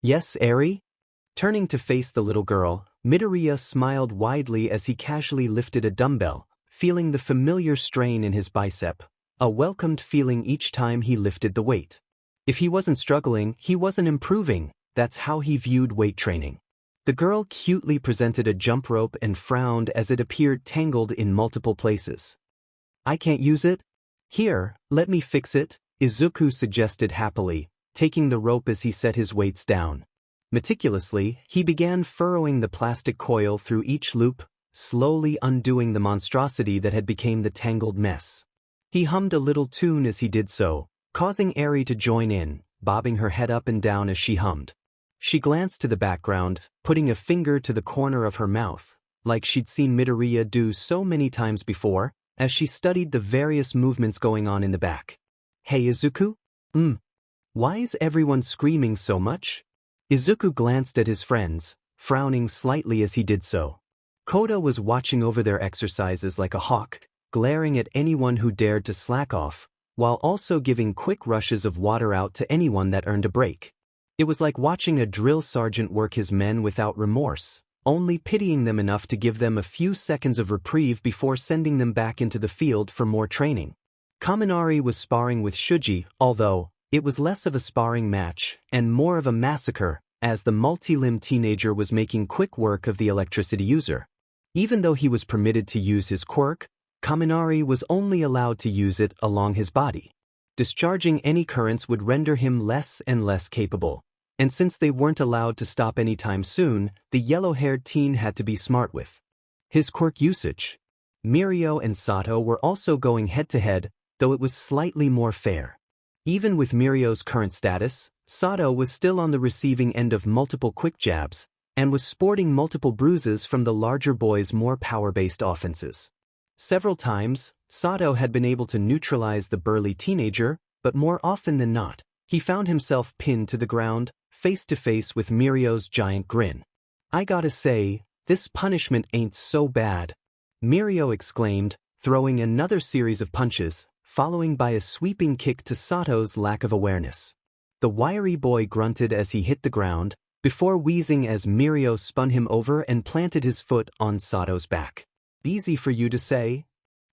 "Yes, Eri?" Turning to face the little girl, Midoriya smiled widely as he casually lifted a dumbbell, feeling the familiar strain in his bicep, a welcomed feeling each time he lifted the weight. If he wasn't struggling, he wasn't improving, that's how he viewed weight training. The girl cutely presented a jump rope and frowned as it appeared tangled in multiple places. "I can't use it?" "Here, let me fix it," Izuku suggested happily, taking the rope as he set his weights down. Meticulously, he began furrowing the plastic coil through each loop, slowly undoing the monstrosity that had become the tangled mess. He hummed a little tune as he did so, causing Eri to join in, bobbing her head up and down as she hummed. She glanced to the background, putting a finger to the corner of her mouth, like she'd seen Midoriya do so many times before, as she studied the various movements going on in the back. "Hey Izuku? Why is everyone screaming so much?" Izuku glanced at his friends, frowning slightly as he did so. Kota was watching over their exercises like a hawk, glaring at anyone who dared to slack off, while also giving quick rushes of water out to anyone that earned a break. It was like watching a drill sergeant work his men without remorse, only pitying them enough to give them a few seconds of reprieve before sending them back into the field for more training. Kaminari was sparring with Shuji, although it was less of a sparring match and more of a massacre, as the multi-limb teenager was making quick work of the electricity user. Even though he was permitted to use his quirk, Kaminari was only allowed to use it along his body. Discharging any currents would render him less and less capable, and since they weren't allowed to stop anytime soon, the yellow-haired teen had to be smart with his quirk usage. Mirio and Sato were also going head-to-head, though it was slightly more fair. Even with Mirio's current status, Sato was still on the receiving end of multiple quick jabs, and was sporting multiple bruises from the larger boy's more power-based offenses. Several times, Sato had been able to neutralize the burly teenager, but more often than not, He found himself pinned to the ground, face to face with Mirio's giant grin. "I gotta say, this punishment ain't so bad," Mirio exclaimed, throwing another series of punches, following by a sweeping kick to Sato's lack of awareness. The wiry boy grunted as he hit the ground, before wheezing as Mirio spun him over and planted his foot on Sato's back. "Easy for you to say."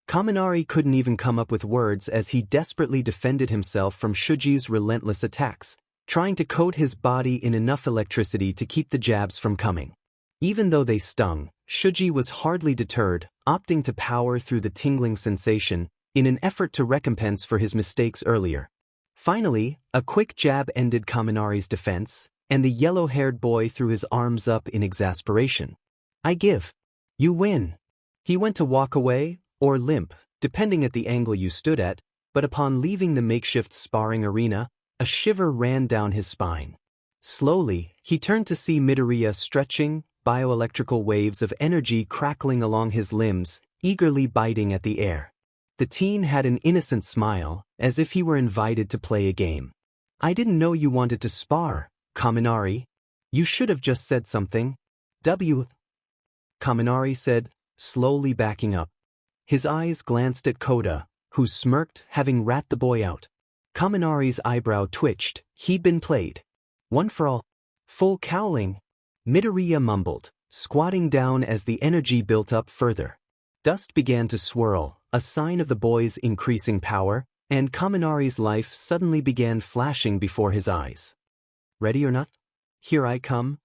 Kaminari couldn't even come up with words as he desperately defended himself from Shuji's relentless attacks, trying to coat his body in enough electricity to keep the jabs from coming. Even though they stung, Shuji was hardly deterred, opting to power through the tingling sensation in an effort to recompense for his mistakes earlier. Finally, a quick jab ended Kaminari's defense, and the yellow-haired boy threw his arms up in exasperation. "I give. You win." He went to walk away, or limp, depending at the angle you stood at, but upon leaving the makeshift sparring arena, a shiver ran down his spine. Slowly, he turned to see Midoriya stretching, bioelectrical waves of energy crackling along his limbs, eagerly biting at the air. The teen had an innocent smile, as if he were invited to play a game. "I didn't know you wanted to spar, Kaminari. You should have just said something." Kaminari said, slowly backing up. His eyes glanced at Kota, who smirked, having rat the boy out. Kaminari's eyebrow twitched. He'd been played. One for all. Full cowling. Midoriya mumbled, squatting down as the energy built up further. Dust began to swirl, a sign of the boy's increasing power, and Kaminari's life suddenly began flashing before his eyes. "Ready or not? Here I come."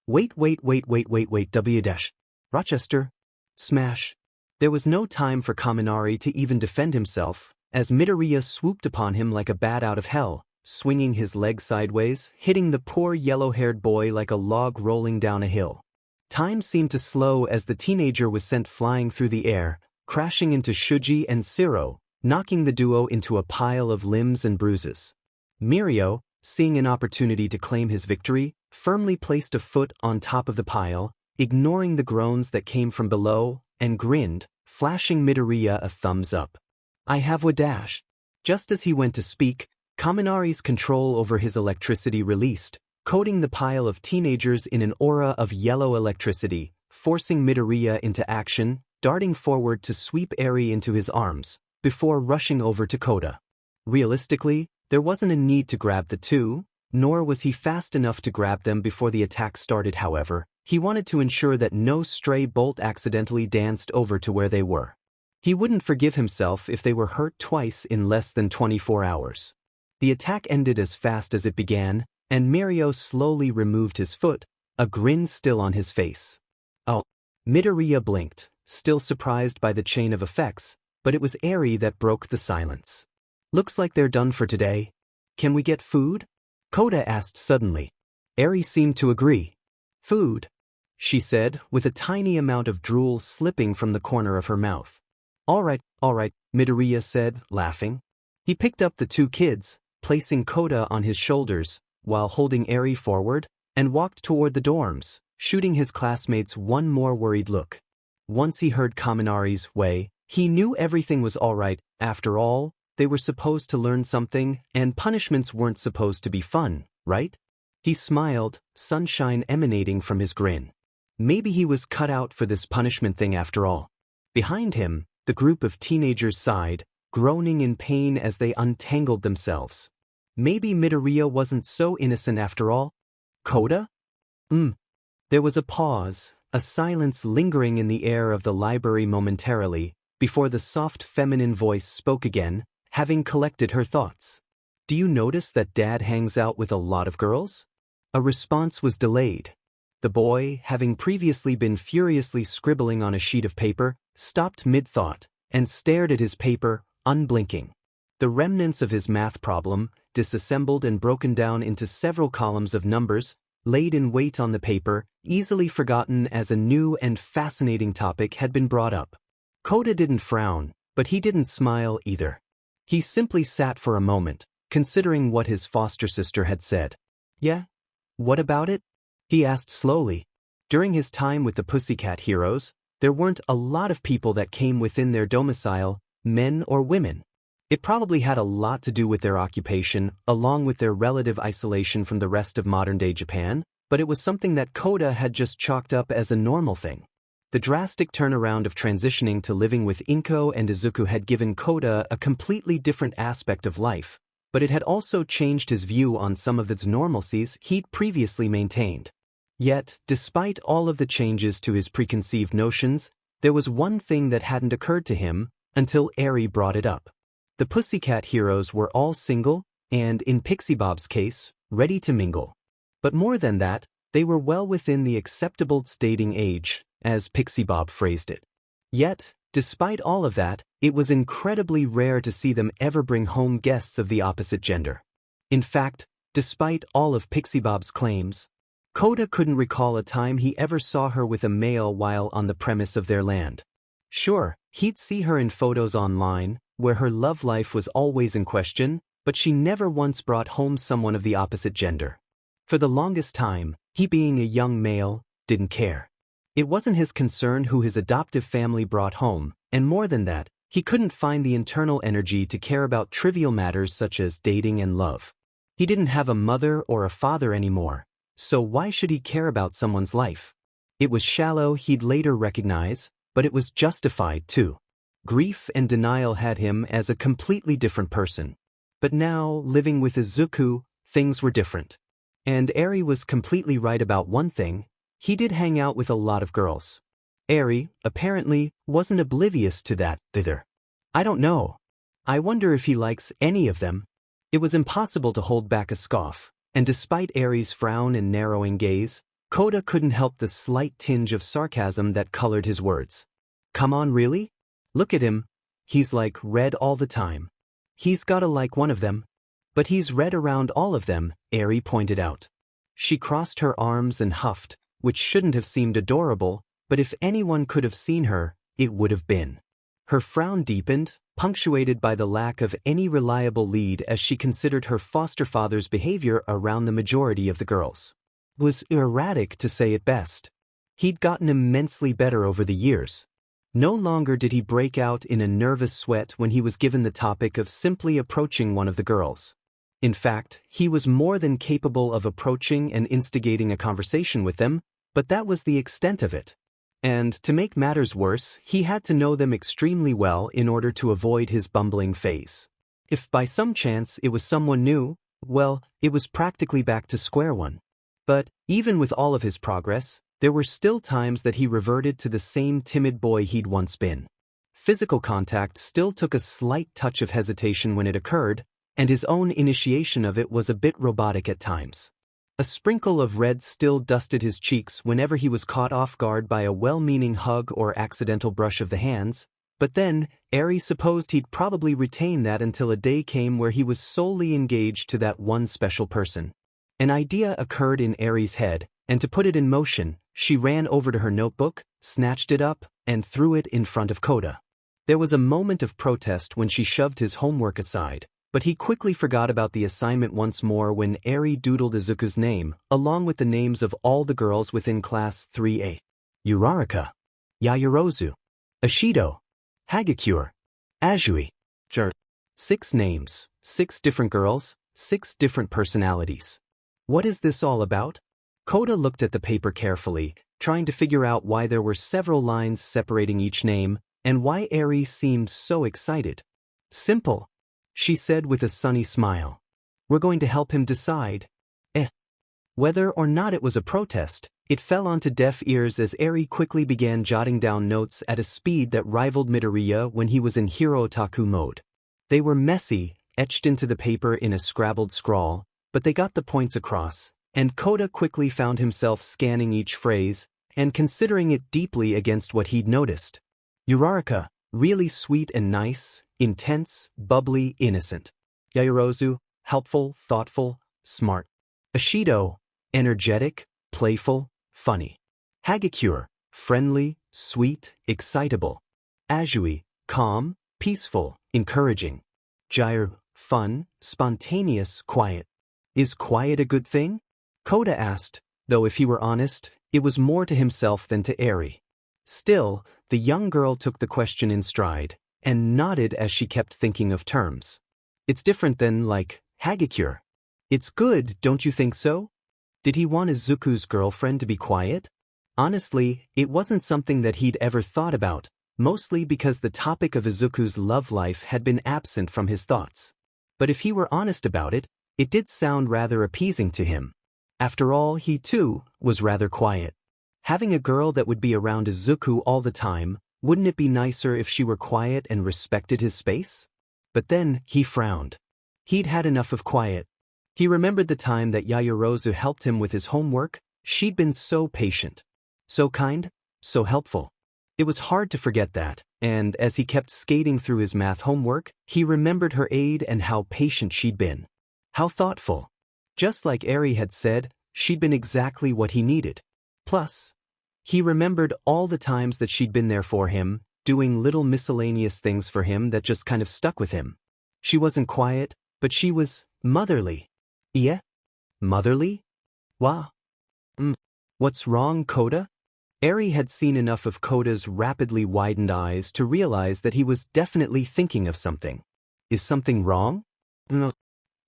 Wait, W dash. Rochester. Smash. There was no time for Kaminari to even defend himself, as Midoriya swooped upon him like a bat out of hell, swinging his leg sideways, hitting the poor yellow-haired boy like a log rolling down a hill. Time seemed to slow as the teenager was sent flying through the air, crashing into Shuji and Siro, knocking the duo into a pile of limbs and bruises. Mirio, seeing an opportunity to claim his victory, firmly placed a foot on top of the pile, ignoring the groans that came from below, and grinned, flashing Midoriya a thumbs up. "I have a dash." Just as he went to speak, Kaminari's control over his electricity released, coating the pile of teenagers in an aura of yellow electricity, forcing Midoriya into action, darting forward to sweep Eri into his arms, before rushing over to Kota. Realistically, there wasn't a need to grab the two, nor was he fast enough to grab them before the attack started. However, he wanted to ensure that no stray bolt accidentally danced over to where they were. He wouldn't forgive himself if they were hurt twice in less than 24 hours. The attack ended as fast as it began, and Mirio slowly removed his foot, a grin still on his face. "Oh." Midoriya blinked, still surprised by the chain of effects, but it was Eri that broke the silence. "Looks like they're done for today. Can we get food?" Kota asked suddenly. Eri seemed to agree. "Food," she said, with a tiny amount of drool slipping from the corner of her mouth. All right, Midoriya said, laughing. He picked up the two kids, placing Kota on his shoulders, while holding Eri forward, and walked toward the dorms, shooting his classmates one more worried look. Once he heard Kaminari's way, he knew everything was all right. After all, they were supposed to learn something, and punishments weren't supposed to be fun, right? He smiled, sunshine emanating from his grin. Maybe he was cut out for this punishment thing after all. Behind him, the group of teenagers sighed, groaning in pain as they untangled themselves. Maybe Midoriya wasn't so innocent after all. Kota? There was a pause, a silence lingering in the air of the library momentarily, before the soft feminine voice spoke again, having collected her thoughts. "Do you notice that Dad hangs out with a lot of girls?" A response was delayed. The boy, having previously been furiously scribbling on a sheet of paper, stopped mid-thought, and stared at his paper, unblinking. The remnants of his math problem, disassembled and broken down into several columns of numbers, laid in wait on the paper, easily forgotten as a new and fascinating topic had been brought up. Kota didn't frown, but he didn't smile either. He simply sat for a moment, considering what his foster sister had said. "Yeah? What about it?" he asked slowly. During his time with the Pussycat Heroes, there weren't a lot of people that came within their domicile, men or women. It probably had a lot to do with their occupation, along with their relative isolation from the rest of modern-day Japan, but it was something that Kota had just chalked up as a normal thing. The drastic turnaround of transitioning to living with Inko and Izuku had given Kota a completely different aspect of life, but it had also changed his view on some of its normalcies he'd previously maintained. Yet, despite all of the changes to his preconceived notions, there was one thing that hadn't occurred to him until Eri brought it up. The Pussycat heroes were all single, and in Pixie Bob's case, ready to mingle. But more than that, they were well within the acceptable dating age, as Pixie Bob phrased it. Yet, despite all of that, it was incredibly rare to see them ever bring home guests of the opposite gender. In fact, despite all of Pixie Bob's claims, Kota couldn't recall a time he ever saw her with a male while on the premise of their land. Sure, he'd see her in photos online, where her love life was always in question, but she never once brought home someone of the opposite gender. For the longest time, he being a young male, didn't care. It wasn't his concern who his adoptive family brought home, and more than that, he couldn't find the internal energy to care about trivial matters such as dating and love. He didn't have a mother or a father anymore, so why should he care about someone's life? It was shallow, he'd later recognize, but it was justified too. Grief and denial had him as a completely different person. But now, living with Izuku, things were different. And Eri was completely right about one thing: he did hang out with a lot of girls. Eri, apparently, wasn't oblivious to that, either. I don't know. I wonder if he likes any of them. It was impossible to hold back a scoff, and despite Eri's frown and narrowing gaze, Kota couldn't help the slight tinge of sarcasm that colored his words. Come on, really? Look at him. He's like red all the time. He's gotta like one of them. But he's red around all of them, Eri pointed out. She crossed her arms and huffed, which shouldn't have seemed adorable, but if anyone could have seen her, it would have been. Her frown deepened, punctuated by the lack of any reliable lead as she considered her foster father's behavior around the majority of the girls. It was erratic to say it best. He'd gotten immensely better over the years. No longer did he break out in a nervous sweat when he was given the topic of simply approaching one of the girls. In fact, he was more than capable of approaching and instigating a conversation with them, but that was the extent of it. And to make matters worse, he had to know them extremely well in order to avoid his bumbling phase. If by some chance it was someone new, well, it was practically back to square one. But, even with all of his progress, there were still times that he reverted to the same timid boy he'd once been. Physical contact still took a slight touch of hesitation when it occurred, and his own initiation of it was a bit robotic at times. A sprinkle of red still dusted his cheeks whenever he was caught off guard by a well-meaning hug or accidental brush of the hands, but then, Eri supposed he'd probably retain that until a day came where he was solely engaged to that one special person. An idea occurred in Eri's head, and to put it in motion, she ran over to her notebook, snatched it up, and threw it in front of Kota. There was a moment of protest when she shoved his homework aside, but he quickly forgot about the assignment once more when Eri doodled Izuku's name, along with the names of all the girls within Class 3A. Uraraka, Yayorozu, Ashido, Hagakure, Azui. 6 names, 6 different girls, 6 different personalities. What is this all about? Kota looked at the paper carefully, trying to figure out why there were several lines separating each name, and why Eri seemed so excited. Simple, she said with a sunny smile. We're going to help him decide. Whether or not it was a protest, it fell onto deaf ears as Eri quickly began jotting down notes at a speed that rivaled Midoriya when he was in hero otaku mode. They were messy, etched into the paper in a scrabbled scrawl, but they got the points across, and Kota quickly found himself scanning each phrase and considering it deeply against what he'd noticed. Uraraka, really sweet and nice, intense, bubbly, innocent. Yayorozu, helpful, thoughtful, smart. Ashido, energetic, playful, funny. Hagakure, friendly, sweet, excitable. Azui, calm, peaceful, encouraging. Gyre, fun, spontaneous, quiet. Is quiet a good thing? Kota asked, though if he were honest, it was more to himself than to Eri. Still, the young girl took the question in stride, and nodded as she kept thinking of terms. It's different than, like, Hagakure. It's good, don't you think so? Did he want Izuku's girlfriend to be quiet? Honestly, it wasn't something that he'd ever thought about, mostly because the topic of Izuku's love life had been absent from his thoughts. But if he were honest about it, it did sound rather appeasing to him. After all, he too was rather quiet. Having a girl that would be around Izuku all the time, wouldn't it be nicer if she were quiet and respected his space? But then, he frowned. He'd had enough of quiet. He remembered the time that Yaoyorozu helped him with his homework. She'd been so patient. So kind, so helpful. It was hard to forget that, and as he kept skating through his math homework, he remembered her aid and how patient she'd been. How thoughtful. Just like Eri had said, she'd been exactly what he needed. Plus, he remembered all the times that she'd been there for him, doing little miscellaneous things for him that just kind of stuck with him. She wasn't quiet, but she was motherly. Yeah? Motherly? Wow. What's wrong, Kota? Eri had seen enough of Kota's rapidly widened eyes to realize that he was definitely thinking of something. Is something wrong? No.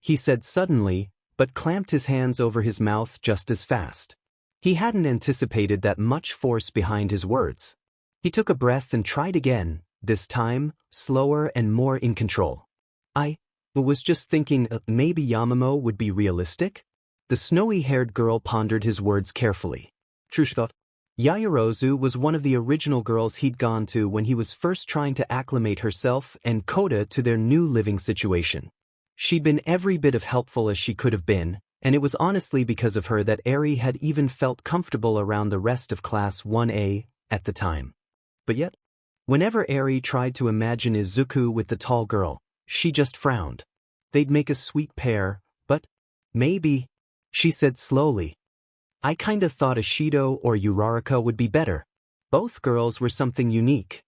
He said suddenly, but clamped his hands over his mouth just as fast. He hadn't anticipated that much force behind his words. He took a breath and tried again, this time, slower and more in control. I was just thinking maybe Yamamo would be realistic? The snowy-haired girl pondered his words carefully. Truth thought. Yaoyorozu was one of the original girls he'd gone to when he was first trying to acclimate herself and Kota to their new living situation. She'd been every bit of helpful as she could have been, and it was honestly because of her that Eri had even felt comfortable around the rest of Class 1A at the time. But yet, whenever Eri tried to imagine Izuku with the tall girl, she just frowned. They'd make a sweet pair, but maybe, she said slowly. I kind of thought Ishido or Uraraka would be better. Both girls were something unique.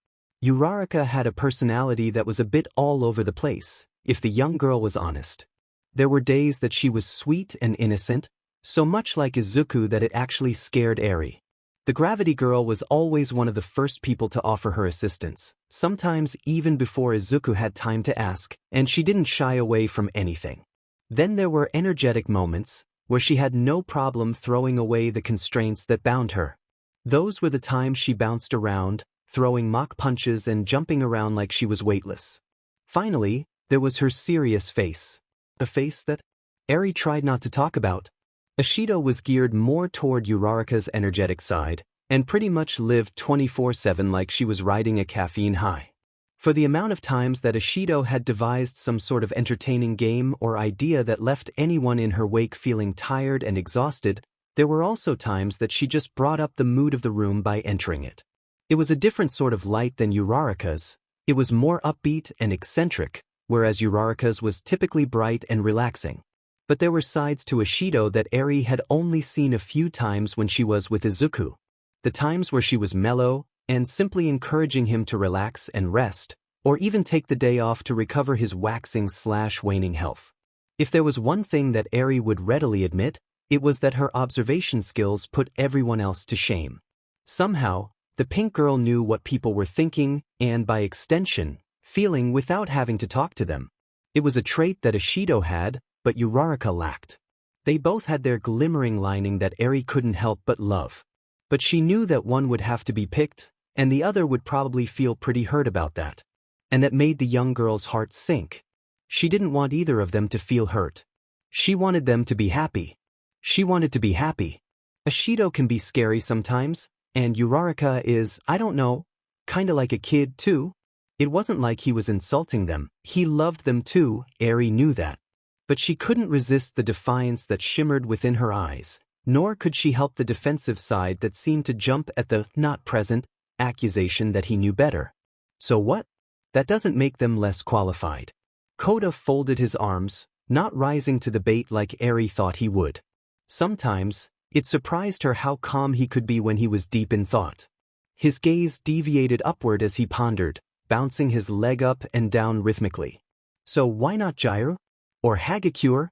Uraraka had a personality that was a bit all over the place, if the young girl was honest. There were days that she was sweet and innocent, so much like Izuku that it actually scared Eri. The Gravity Girl was always one of the first people to offer her assistance, sometimes even before Izuku had time to ask, and she didn't shy away from anything. Then there were energetic moments, where she had no problem throwing away the constraints that bound her. Those were the times she bounced around, throwing mock punches and jumping around like she was weightless. Finally, there was her serious face. A face that Eri tried not to talk about. Ishido was geared more toward Uraraka's energetic side, and pretty much lived 24/7 like she was riding a caffeine high. For the amount of times that Ishido had devised some sort of entertaining game or idea that left anyone in her wake feeling tired and exhausted, there were also times that she just brought up the mood of the room by entering it. It was a different sort of light than Uraraka's. It was more upbeat and eccentric, whereas Uraraka's was typically bright and relaxing. But there were sides to Ishido that Eri had only seen a few times when she was with Izuku. The times where she was mellow, and simply encouraging him to relax and rest, or even take the day off to recover his waxing/waning health. If there was one thing that Eri would readily admit, it was that her observation skills put everyone else to shame. Somehow, the pink girl knew what people were thinking, and by extension, feeling without having to talk to them. It was a trait that Ishido had, but Uraraka lacked. They both had their glimmering lining that Eri couldn't help but love. But she knew that one would have to be picked, and the other would probably feel pretty hurt about that. And that made the young girl's heart sink. She didn't want either of them to feel hurt. She wanted them to be happy. She wanted to be happy. Ishido can be scary sometimes, and Uraraka is, I don't know, kinda like a kid too. It wasn't like he was insulting them, he loved them too, Eri knew that. But she couldn't resist the defiance that shimmered within her eyes, nor could she help the defensive side that seemed to jump at the not present accusation that he knew better. So what? That doesn't make them less qualified. Kota folded his arms, not rising to the bait like Eri thought he would. Sometimes, it surprised her how calm he could be when he was deep in thought. His gaze deviated upward as he pondered, bouncing his leg up and down rhythmically. So why not Gyro? Or Hagakure?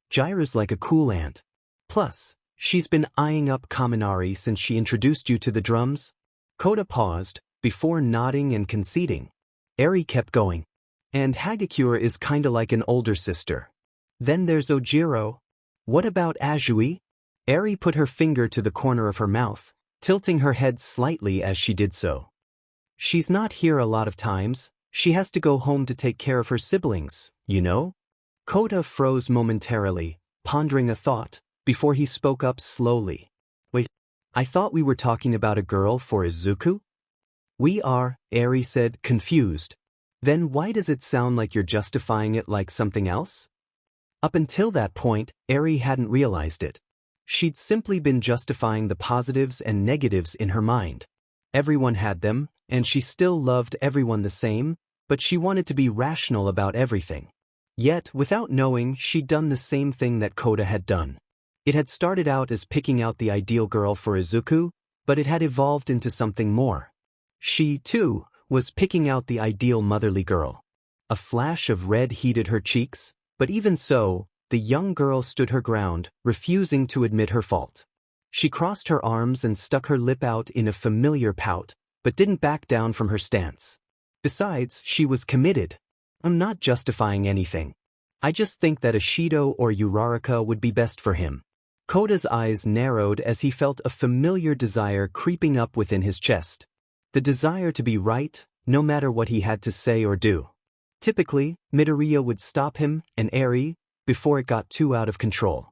Gyro's like a cool aunt. Plus, she's been eyeing up Kaminari since she introduced you to the drums. Kota paused, before nodding and conceding. Eri kept going. And Hagakure is kinda like an older sister. Then there's Ojiro. What about Azui? Eri put her finger to the corner of her mouth, tilting her head slightly as she did so. She's not here a lot of times. She has to go home to take care of her siblings, you know? Kota froze momentarily, pondering a thought, before he spoke up slowly. Wait, I thought we were talking about a girl for Izuku? We are, Eri said, confused. Then why does it sound like you're justifying it like something else? Up until that point, Eri hadn't realized it. She'd simply been justifying the positives and negatives in her mind. Everyone had them, and she still loved everyone the same, but she wanted to be rational about everything. Yet, without knowing, she'd done the same thing that Kota had done. It had started out as picking out the ideal girl for Izuku, but it had evolved into something more. She, too, was picking out the ideal motherly girl. A flash of red heated her cheeks, but even so, the young girl stood her ground, refusing to admit her fault. She crossed her arms and stuck her lip out in a familiar pout, but didn't back down from her stance. Besides, she was committed. I'm not justifying anything. I just think that Ishido or Uraraka would be best for him. Kota's eyes narrowed as he felt a familiar desire creeping up within his chest. The desire to be right, no matter what he had to say or do. Typically, Midoriya would stop him and Eri before it got too out of control.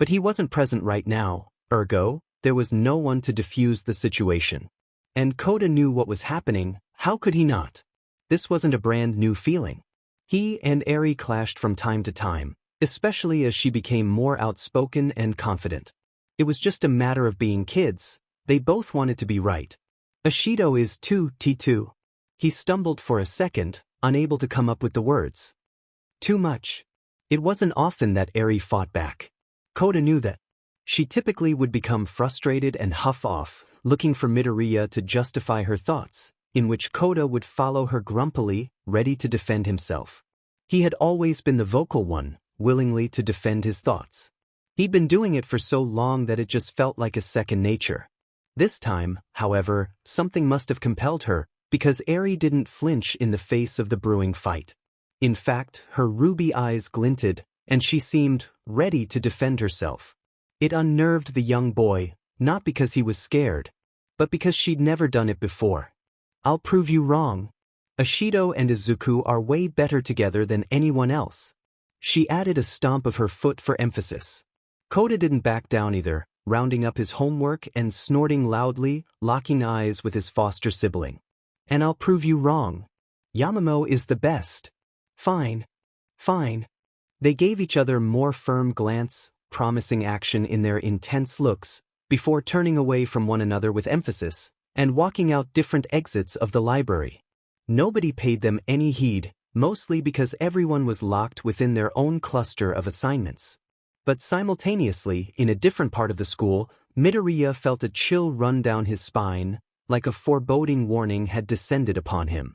But he wasn't present right now, ergo, there was no one to defuse the situation. And Kota knew what was happening, how could he not? This wasn't a brand new feeling. He and Eri clashed from time to time, especially as she became more outspoken and confident. It was just a matter of being kids, they both wanted to be right. Ishido is too T2. He stumbled for a second, unable to come up with the words. Too much. It wasn't often that Eri fought back. Kota knew that. She typically would become frustrated and huff off, looking for Midoriya to justify her thoughts, in which Kota would follow her grumpily, ready to defend himself. He had always been the vocal one, willingly to defend his thoughts. He'd been doing it for so long that it just felt like a second nature. This time, however, something must have compelled her, because Eri didn't flinch in the face of the brewing fight. In fact, her ruby eyes glinted, and she seemed ready to defend herself. It unnerved the young boy, not because he was scared, but because she'd never done it before. I'll prove you wrong. Ishido and Izuku are way better together than anyone else. She added a stomp of her foot for emphasis. Kota didn't back down either, rounding up his homework and snorting loudly, locking eyes with his foster sibling. And I'll prove you wrong. Yamamo is the best. Fine. Fine. They gave each other more firm glance, promising action in their intense looks, before turning away from one another with emphasis, and walking out different exits of the library. Nobody paid them any heed, mostly because everyone was locked within their own cluster of assignments. But simultaneously, in a different part of the school, Midoriya felt a chill run down his spine, like a foreboding warning had descended upon him.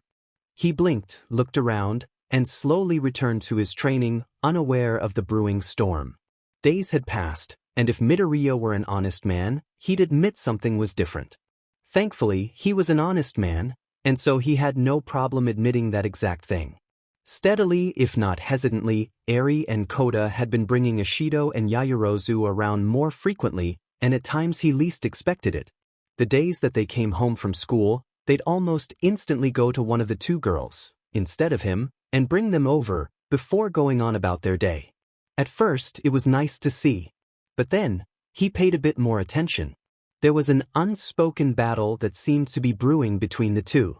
He blinked, looked around, and slowly returned to his training, unaware of the brewing storm. Days had passed, and if Midoriya were an honest man, he'd admit something was different. Thankfully, he was an honest man, and so he had no problem admitting that exact thing. Steadily, if not hesitantly, Eri and Kota had been bringing Ishido and Yaoyorozu around more frequently, and at times he least expected it. The days that they came home from school, they'd almost instantly go to one of the two girls, instead of him, and bring them over, before going on about their day. At first, it was nice to see. But then, he paid a bit more attention. There was an unspoken battle that seemed to be brewing between the two.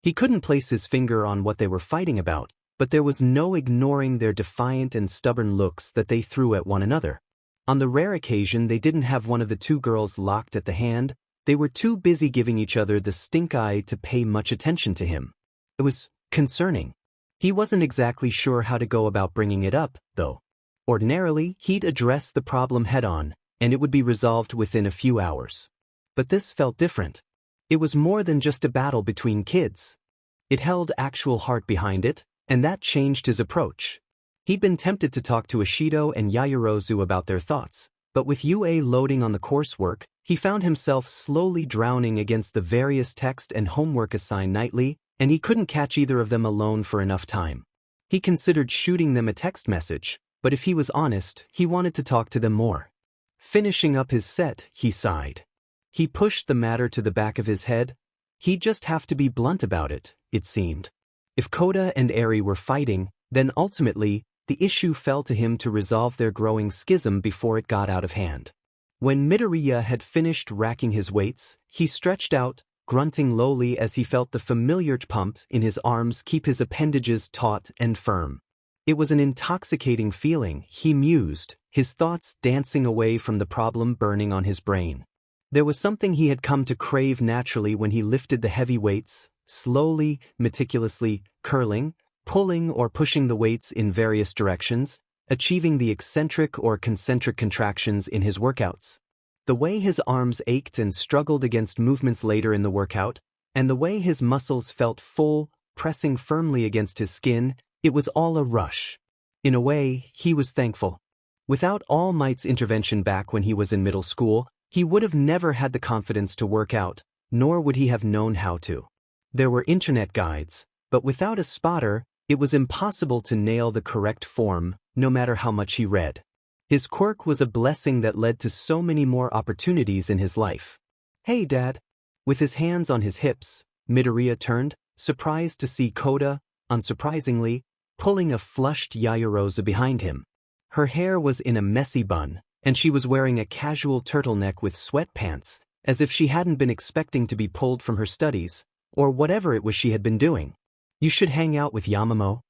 He couldn't place his finger on what they were fighting about, but there was no ignoring their defiant and stubborn looks that they threw at one another. On the rare occasion they didn't have one of the two girls locked at the hand, they were too busy giving each other the stink eye to pay much attention to him. It was concerning. He wasn't exactly sure how to go about bringing it up, though. Ordinarily, he'd address the problem head-on, and it would be resolved within a few hours. But this felt different. It was more than just a battle between kids. It held actual heart behind it, and that changed his approach. He'd been tempted to talk to Ishido and Yaoyorozu about their thoughts, but with UA loading on the coursework, he found himself slowly drowning against the various text and homework assigned nightly, and he couldn't catch either of them alone for enough time. He considered shooting them a text message, but if he was honest, he wanted to talk to them more. Finishing up his set, he sighed. He pushed the matter to the back of his head. He'd just have to be blunt about it, it seemed. If Kota and Eri were fighting, then ultimately, the issue fell to him to resolve their growing schism before it got out of hand. When Midoriya had finished racking his weights, he stretched out, grunting lowly as he felt the familiar pump in his arms keep his appendages taut and firm. It was an intoxicating feeling, he mused, his thoughts dancing away from the problem burning on his brain. There was something he had come to crave naturally when he lifted the heavy weights, slowly, meticulously, curling, pulling or pushing the weights in various directions, achieving the eccentric or concentric contractions in his workouts. The way his arms ached and struggled against movements later in the workout, and the way his muscles felt full, pressing firmly against his skin, it was all a rush. In a way, he was thankful. Without All Might's intervention back when he was in middle school, he would have never had the confidence to work out, nor would he have known how to. There were internet guides, but without a spotter, it was impossible to nail the correct form, no matter how much he read. His quirk was a blessing that led to so many more opportunities in his life. "Hey, Dad." With his hands on his hips, Midoriya turned, surprised to see Kota, unsurprisingly, pulling a flushed Yaoyorozu behind him. Her hair was in a messy bun, and she was wearing a casual turtleneck with sweatpants, as if she hadn't been expecting to be pulled from her studies, or whatever it was she had been doing. "You should hang out with Yamamo."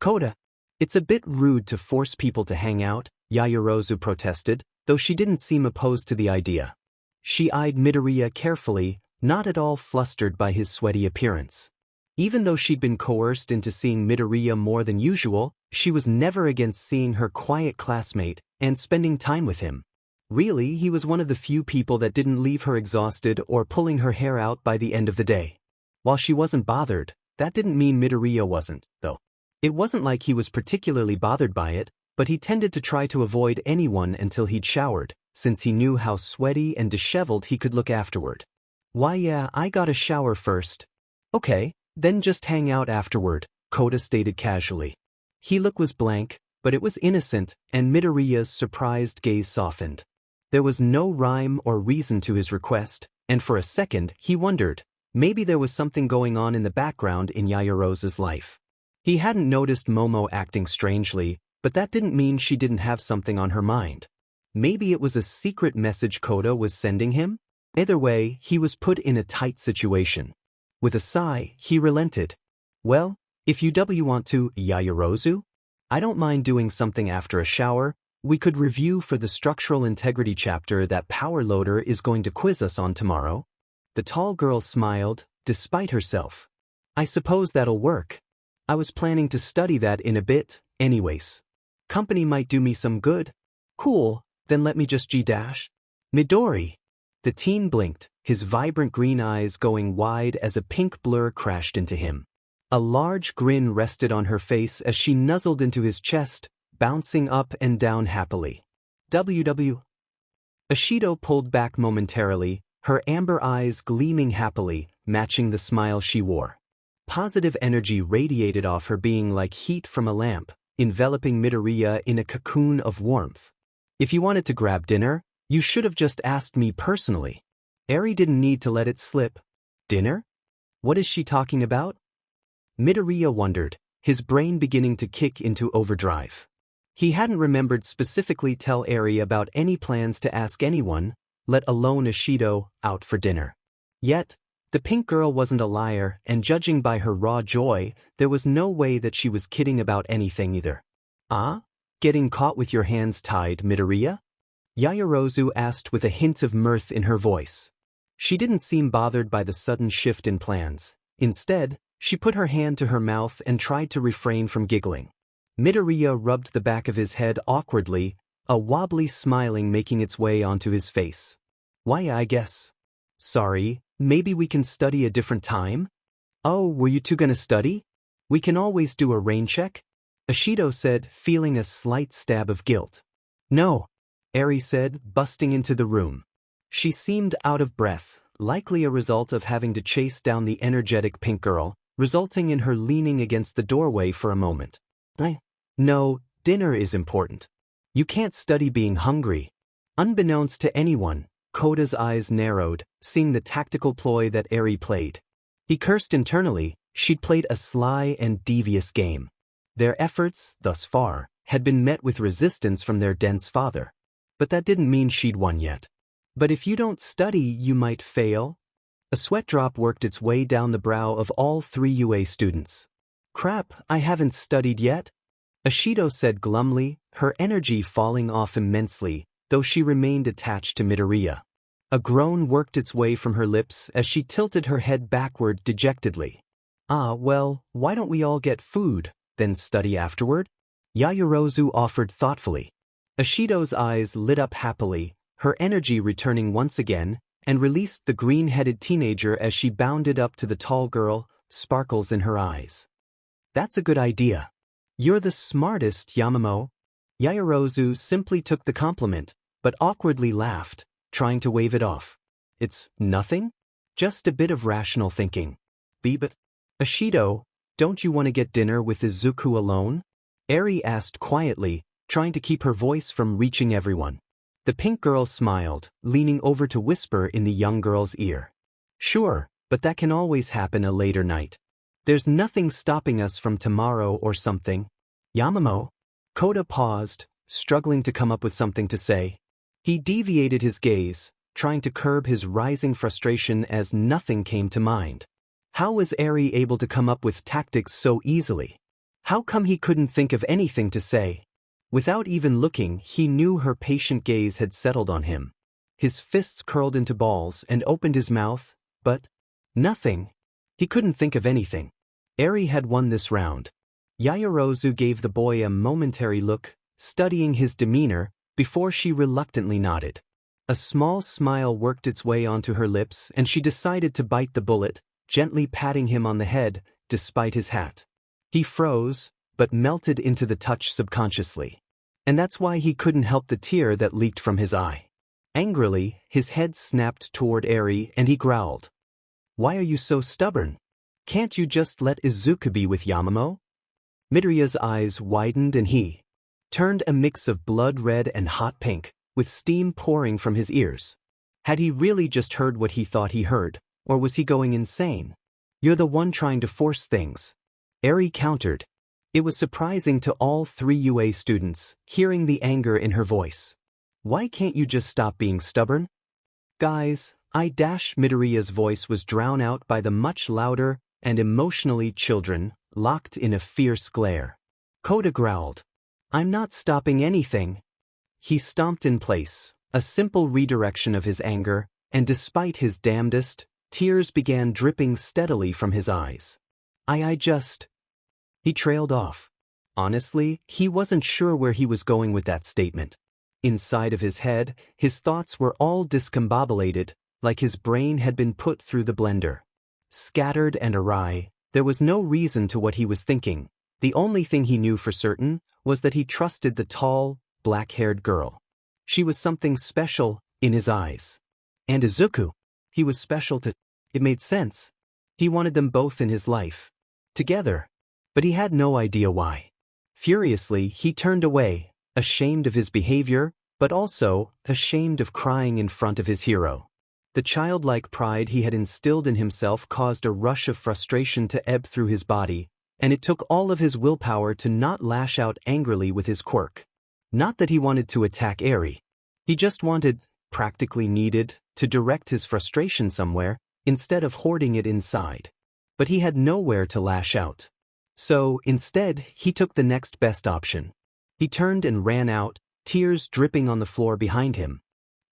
Kota. "It's a bit rude to force people to hang out," Yaoyorozu protested, though she didn't seem opposed to the idea. She eyed Midoriya carefully, not at all flustered by his sweaty appearance. Even though she'd been coerced into seeing Midoriya more than usual, she was never against seeing her quiet classmate and spending time with him. Really, he was one of the few people that didn't leave her exhausted or pulling her hair out by the end of the day. While she wasn't bothered, that didn't mean Midoriya wasn't, though. It wasn't like he was particularly bothered by it, but he tended to try to avoid anyone until he'd showered, since he knew how sweaty and disheveled he could look afterward. "Why yeah, I gotta shower first." "Okay, then just hang out afterward," Kota stated casually. His look was blank, but it was innocent, and Midoriya's surprised gaze softened. There was no rhyme or reason to his request, and for a second he wondered, maybe there was something going on in the background in Yaoyorozu's life. He hadn't noticed Momo acting strangely, but that didn't mean she didn't have something on her mind. Maybe it was a secret message Kota was sending him? Either way, he was put in a tight situation. With a sigh, he relented. "Well, if you want to, Yaoyorozu? I don't mind doing something after a shower. We could review for the structural integrity chapter that Power Loader is going to quiz us on tomorrow." The tall girl smiled, despite herself. "I suppose that'll work. I was planning to study that in a bit, anyways. Company might do me some good." "Cool, then let me just G-dash." "Midori." The teen blinked, his vibrant green eyes going wide as a pink blur crashed into him. A large grin rested on her face as she nuzzled into his chest, bouncing up and down happily. "WW." Ashido pulled back momentarily, her amber eyes gleaming happily, matching the smile she wore. Positive energy radiated off her being like heat from a lamp, enveloping Midoriya in a cocoon of warmth. "If you wanted to grab dinner, you should have just asked me personally." Eri didn't need to let it slip. "Dinner? What is she talking about?" Midoriya wondered, his brain beginning to kick into overdrive. He hadn't remembered specifically tell Eri about any plans to ask anyone, let alone Ashido, out for dinner. Yet, the pink girl wasn't a liar, and judging by her raw joy, there was no way that she was kidding about anything either. "Ah? Getting caught with your hands tied, Midoriya?" Yaoyorozu asked with a hint of mirth in her voice. She didn't seem bothered by the sudden shift in plans. Instead, she put her hand to her mouth and tried to refrain from giggling. Midoriya rubbed the back of his head awkwardly, a wobbly smiling making its way onto his face. "Why, I guess. Sorry, maybe we can study a different time?" "Oh, were you two gonna study? We can always do a rain check," Ashido said, feeling a slight stab of guilt. "No," Eri said, busting into the room. She seemed out of breath, likely a result of having to chase down the energetic pink girl, resulting in her leaning against the doorway for a moment. No, dinner is important. You can't study being hungry. Unbeknownst to anyone, Kota's eyes narrowed, seeing the tactical ploy that Eri played. He cursed internally. She'd played a sly and devious game. Their efforts, thus far, had been met with resistance from their dense father. But that didn't mean she'd won yet. But if you don't study, you might fail? A sweat drop worked its way down the brow of all 3 UA students. Crap, I haven't studied yet? Ashido said glumly, her energy falling off immensely, though she remained attached to Midoriya. A groan worked its way from her lips as she tilted her head backward dejectedly. Well, why don't we all get food, then study afterward? Yaoyorozu offered thoughtfully. Ashido's eyes lit up happily, her energy returning once again, and released the green-headed teenager as she bounded up to the tall girl, sparkles in her eyes. That's a good idea. You're the smartest, Yamamo. Yaoyorozu simply took the compliment, but awkwardly laughed, trying to wave it off. It's nothing? Just a bit of rational thinking. But Ashido, don't you want to get dinner with Izuku alone? Eri asked quietly, trying to keep her voice from reaching everyone. The pink girl smiled, leaning over to whisper in the young girl's ear. Sure, but that can always happen a later night. There's nothing stopping us from tomorrow or something. Yamamo? Kota paused, struggling to come up with something to say. He deviated his gaze, trying to curb his rising frustration as nothing came to mind. How was Eri able to come up with tactics so easily? How come he couldn't think of anything to say? Without even looking, he knew her patient gaze had settled on him. His fists curled into balls and opened his mouth, but nothing. He couldn't think of anything. Eri had won this round. Yaoyorozu gave the boy a momentary look, studying his demeanor, before she reluctantly nodded. A small smile worked its way onto her lips and she decided to bite the bullet, gently patting him on the head, despite his hat. He froze, but melted into the touch subconsciously. And that's why he couldn't help the tear that leaked from his eye. Angrily, his head snapped toward Eri and he growled. Why are you so stubborn? Can't you just let Izuku be with Yamamo? Midoriya's eyes widened and he turned a mix of blood red and hot pink, with steam pouring from his ears. Had he really just heard what he thought he heard, or was he going insane? You're the one trying to force things. Eri countered. It was surprising to all 3 UA students, hearing the anger in her voice. Why can't you just stop being stubborn? Guys, Midoriya's voice was drowned out by the much louder and emotionally children, locked in a fierce glare. Kota growled. I'm not stopping anything. He stomped in place, a simple redirection of his anger, and despite his damnedest, tears began dripping steadily from his eyes. He trailed off. Honestly, he wasn't sure where he was going with that statement. Inside of his head, his thoughts were all discombobulated, like his brain had been put through the blender. Scattered and awry, there was no reason to what he was thinking. The only thing he knew for certain was that he trusted the tall, black-haired girl. She was something special in his eyes. And Izuku, he was special to. It made sense. He wanted them both in his life. Together. But he had no idea why. Furiously, he turned away, ashamed of his behavior, but also ashamed of crying in front of his hero. The childlike pride he had instilled in himself caused a rush of frustration to ebb through his body, and it took all of his willpower to not lash out angrily with his quirk. Not that he wanted to attack Eri. He just practically needed, to direct his frustration somewhere, instead of hoarding it inside. But he had nowhere to lash out. So, instead, he took the next best option. He turned and ran out, tears dripping on the floor behind him.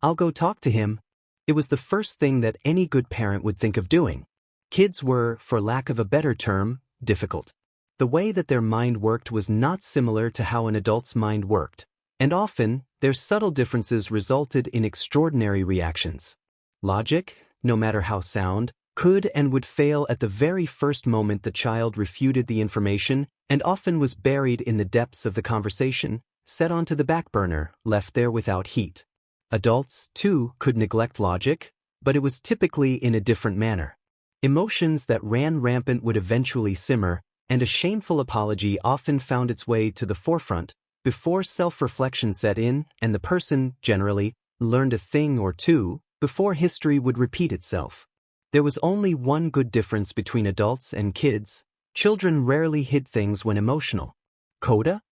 I'll go talk to him. It was the first thing that any good parent would think of doing. Kids were, for lack of a better term, difficult. The way that their mind worked was not similar to how an adult's mind worked, and often, their subtle differences resulted in extraordinary reactions. Logic, no matter how sound, could and would fail at the very first moment the child refuted the information, and often was buried in the depths of the conversation, set onto the back burner, left there without heat. Adults, too, could neglect logic, but it was typically in a different manner. Emotions that ran rampant would eventually simmer, and a shameful apology often found its way to the forefront before self-reflection set in and the person, generally, learned a thing or two before history would repeat itself. There was only one good difference between adults and kids: children rarely hid things when emotional. Kota?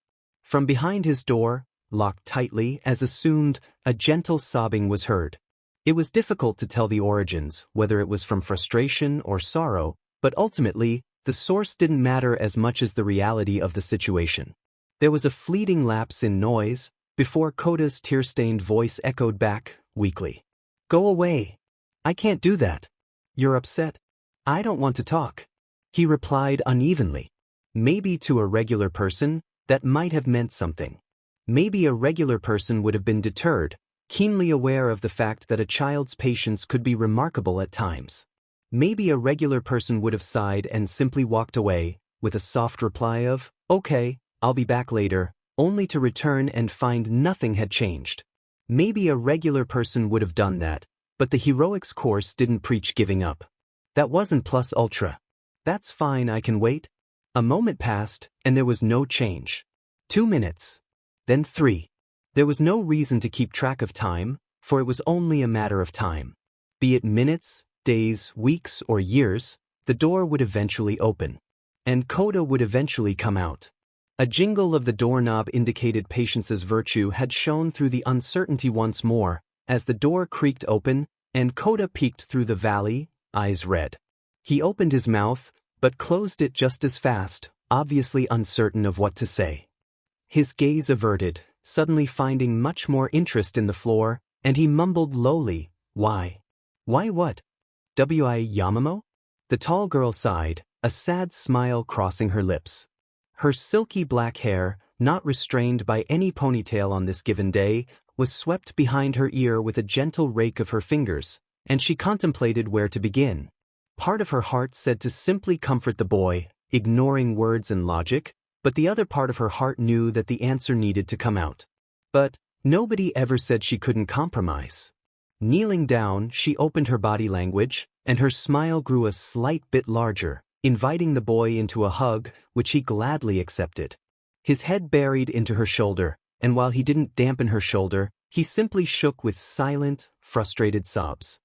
From behind his door, locked tightly as assumed, a gentle sobbing was heard. It was difficult to tell the origins, whether it was from frustration or sorrow, but ultimately, the source didn't matter as much as the reality of the situation. There was a fleeting lapse in noise before Kota's tear-stained voice echoed back, weakly. "Go away. I can't do that. You're upset. I don't want to talk," he replied unevenly. Maybe to a regular person, that might have meant something. Maybe a regular person would have been deterred, keenly aware of the fact that a child's patience could be remarkable at times. Maybe a regular person would have sighed and simply walked away, with a soft reply of, "Okay, I'll be back later," only to return and find nothing had changed. Maybe a regular person would have done that, but the heroics course didn't preach giving up. That wasn't plus ultra. "That's fine, I can wait." A moment passed, and there was no change. 2 minutes. Then 3. There was no reason to keep track of time, for it was only a matter of time. Be it minutes, days, weeks, or years, the door would eventually open. And Kota would eventually come out. A jingle of the doorknob indicated patience's virtue had shone through the uncertainty once more, as the door creaked open, and Kota peeked through the valley, eyes red. He opened his mouth, but closed it just as fast, obviously uncertain of what to say. His gaze averted, suddenly finding much more interest in the floor, and he mumbled lowly, "Why? Why what? W.I. Yamamo?" The tall girl sighed, a sad smile crossing her lips. Her silky black hair, not restrained by any ponytail on this given day, was swept behind her ear with a gentle rake of her fingers, and she contemplated where to begin. Part of her heart said to simply comfort the boy, ignoring words and logic, but the other part of her heart knew that the answer needed to come out. But nobody ever said she couldn't compromise. Kneeling down, she opened her body language, and her smile grew a slight bit larger, inviting the boy into a hug, which he gladly accepted. His head buried into her shoulder, and while he didn't dampen her shoulder, he simply shook with silent, frustrated sobs.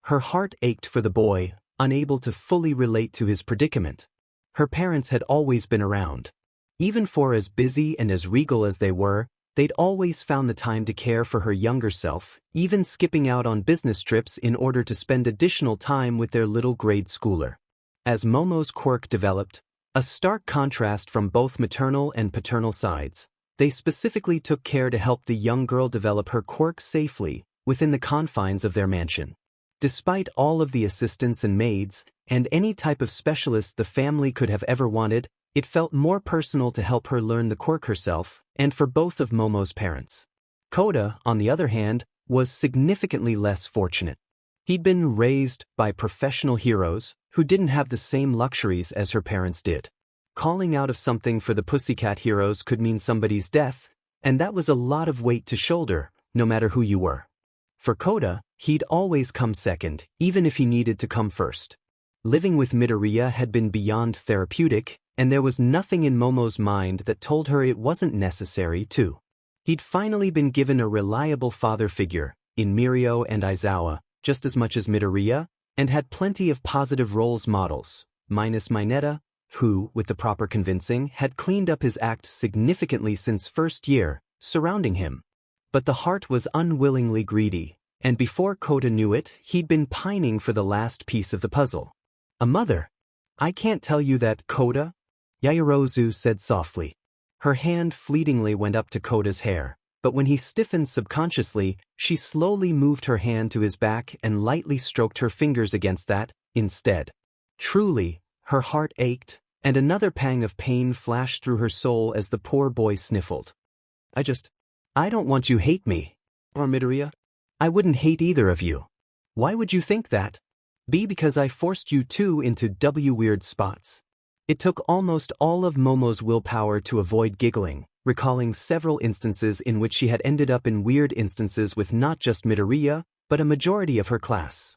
Her heart ached for the boy, unable to fully relate to his predicament. Her parents had always been around. Even for as busy and as regal as they were, they'd always found the time to care for her younger self, even skipping out on business trips in order to spend additional time with their little grade schooler. As Momo's quirk developed, a stark contrast from both maternal and paternal sides, they specifically took care to help the young girl develop her quirk safely within the confines of their mansion. Despite all of the assistants and maids, and any type of specialist the family could have ever wanted, it felt more personal to help her learn the quirk herself, and for both of Momo's parents. Kota, on the other hand, was significantly less fortunate. He'd been raised by professional heroes who didn't have the same luxuries as her parents did. Calling out of something for the Pussycat heroes could mean somebody's death, and that was a lot of weight to shoulder, no matter who you were. For Kota, he'd always come second, even if he needed to come first. Living with Midoriya had been beyond therapeutic, and there was nothing in Momo's mind that told her it wasn't necessary to. He'd finally been given a reliable father figure, in Mirio and Aizawa, just as much as Midoriya, and had plenty of positive roles models, minus Mineta, who, with the proper convincing, had cleaned up his act significantly since first year, surrounding him. But the heart was unwillingly greedy, and before Kota knew it, he'd been pining for the last piece of the puzzle. "A mother. I can't tell you that, Kota," Yaoyorozu said softly. Her hand fleetingly went up to Kota's hair, but when he stiffened subconsciously, she slowly moved her hand to his back and lightly stroked her fingers against that, instead. Truly, her heart ached, and another pang of pain flashed through her soul as the poor boy sniffled. I don't want you hate me, or Midoriya. I wouldn't hate either of you. Why would you think that? B, because I forced you two into W weird spots." It took almost all of Momo's willpower to avoid giggling, recalling several instances in which she had ended up in weird instances with not just Midoriya, but a majority of her class.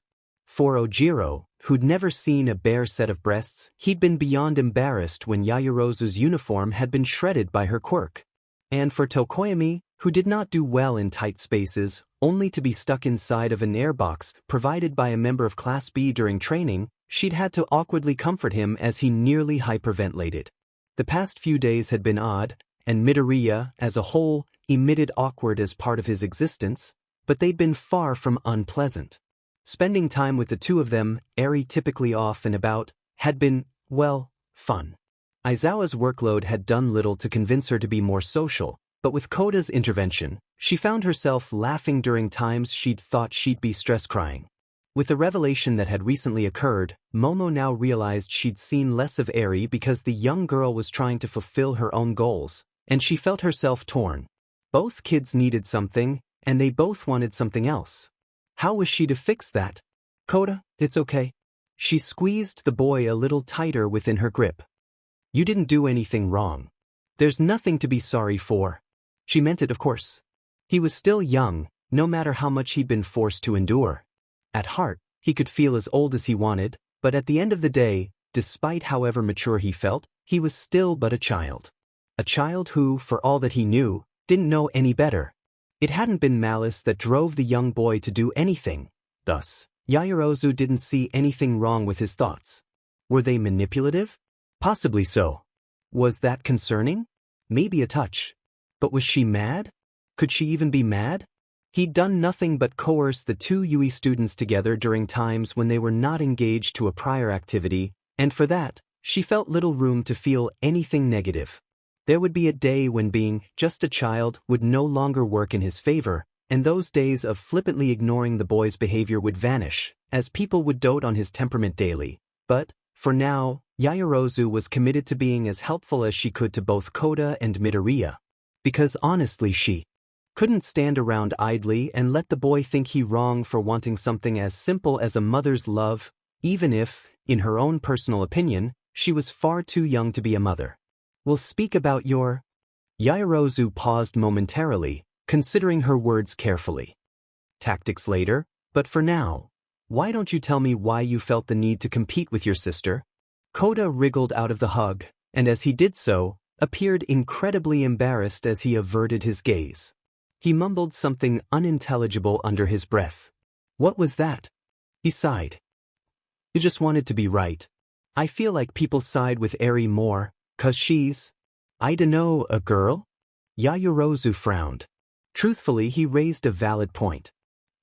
For Ojiro, who'd never seen a bare set of breasts, he'd been beyond embarrassed when Yaoyorozu's uniform had been shredded by her quirk. And for Tokoyami, who did not do well in tight spaces, only to be stuck inside of an airbox provided by a member of Class B during training, she'd had to awkwardly comfort him as he nearly hyperventilated. The past few days had been odd, and Midoriya, as a whole, emitted awkward as part of his existence, but they'd been far from unpleasant. Spending time with the two of them, Eri typically off and about, had been, well, fun. Aizawa's workload had done little to convince her to be more social, but with Kota's intervention, she found herself laughing during times she'd thought she'd be stress-crying. With the revelation that had recently occurred, Momo now realized she'd seen less of Eri because the young girl was trying to fulfill her own goals, and she felt herself torn. Both kids needed something, and they both wanted something else. How was she to fix that? Kota, it's okay. She squeezed the boy a little tighter within her grip. You didn't do anything wrong. There's nothing to be sorry for. She meant it, of course. He was still young, no matter how much he'd been forced to endure. At heart, he could feel as old as he wanted, but at the end of the day, despite however mature he felt, he was still but a child. A child who, for all that he knew, didn't know any better. It hadn't been malice that drove the young boy to do anything. Thus, Yaoyorozu didn't see anything wrong with his thoughts. Were they manipulative? Possibly so. Was that concerning? Maybe a touch. But was she mad? Could she even be mad? He'd done nothing but coerce the two UE students together during times when they were not engaged to a prior activity, and for that, she felt little room to feel anything negative. There would be a day when being just a child would no longer work in his favor, and those days of flippantly ignoring the boy's behavior would vanish, as people would dote on his temperament daily. But, for now, Yaoyorozu was committed to being as helpful as she could to both Kota and Midoriya. Because honestly she couldn't stand around idly and let the boy think he wrong for wanting something as simple as a mother's love, even if, in her own personal opinion, she was far too young to be a mother. We'll speak about your... Yaoyorozu paused momentarily, considering her words carefully. Tactics later, but for now, why don't you tell me why you felt the need to compete with your sister? Kota wriggled out of the hug, and as he did so, appeared incredibly embarrassed as he averted his gaze. He mumbled something unintelligible under his breath. What was that? He sighed. You just wanted to be right. I feel like people side with Eri more, 'cause she's, I dunno, a girl? Yaoyorozu frowned. Truthfully, he raised a valid point.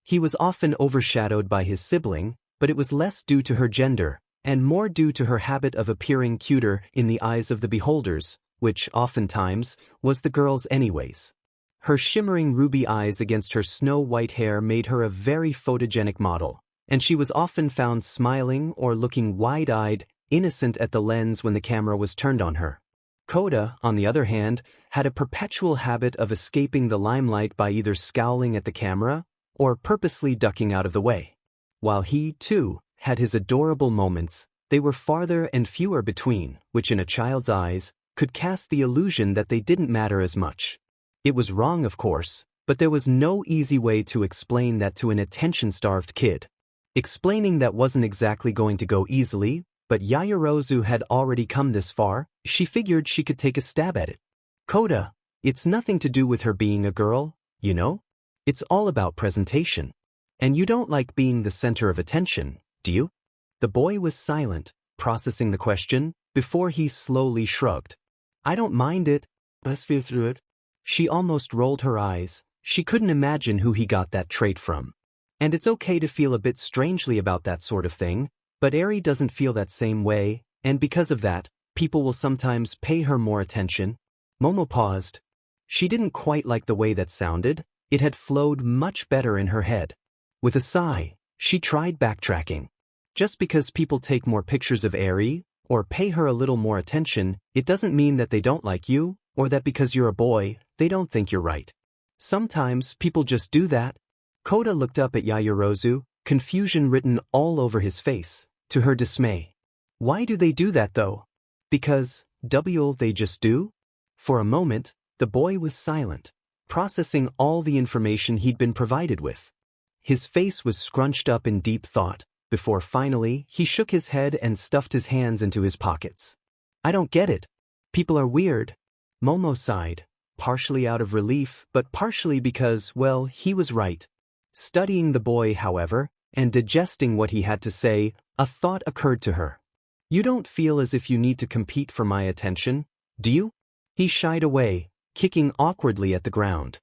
He was often overshadowed by his sibling, but it was less due to her gender, and more due to her habit of appearing cuter in the eyes of the beholders, which, oftentimes, was the girl's anyways. Her shimmering ruby eyes against her snow-white hair made her a very photogenic model, and she was often found smiling or looking wide-eyed, innocent at the lens when the camera was turned on her. Kota, on the other hand, had a perpetual habit of escaping the limelight by either scowling at the camera or purposely ducking out of the way. While he, too, had his adorable moments, they were farther and fewer between, which in a child's eyes, could cast the illusion that they didn't matter as much. It was wrong, of course, but there was no easy way to explain that to an attention-starved kid. Explaining that wasn't exactly going to go easily, but Yaoyorozu had already come this far, she figured she could take a stab at it. Kota, it's nothing to do with her being a girl, you know? It's all about presentation. And you don't like being the center of attention, do you? The boy was silent, processing the question, before he slowly shrugged. I don't mind it. Let's feel through it. She almost rolled her eyes. She couldn't imagine who he got that trait from. And it's okay to feel a bit strangely about that sort of thing, but Eri doesn't feel that same way, and because of that, people will sometimes pay her more attention. Momo paused. She didn't quite like the way that sounded. It had flowed much better in her head. With a sigh, she tried backtracking. Just because people take more pictures of Eri, or pay her a little more attention, it doesn't mean that they don't like you, or that because you're a boy, they don't think you're right. Sometimes people just do that. Kota looked up at Yaoyorozu, confusion written all over his face, to her dismay. Why do they do that though? Because, they just do? For a moment, the boy was silent, processing all the information he'd been provided with. His face was scrunched up in deep thought, before finally he shook his head and stuffed his hands into his pockets. I don't get it. People are weird. Momo sighed, partially out of relief but partially because, well, he was right. Studying the boy, however, and digesting what he had to say, a thought occurred to her. You don't feel as if you need to compete for my attention, do you? He shied away, kicking awkwardly at the ground.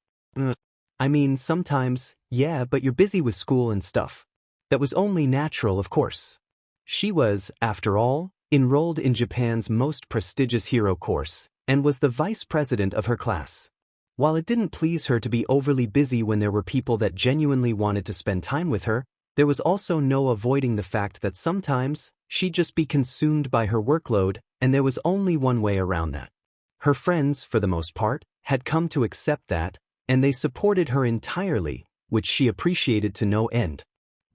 I mean, sometimes, yeah, but you're busy with school and stuff. That was only natural, of course. She was, after all, enrolled in Japan's most prestigious hero course, and was the vice president of her class. While it didn't please her to be overly busy when there were people that genuinely wanted to spend time with her, there was also no avoiding the fact that sometimes she'd just be consumed by her workload, and there was only one way around that. Her friends, for the most part, had come to accept that, and they supported her entirely, which she appreciated to no end.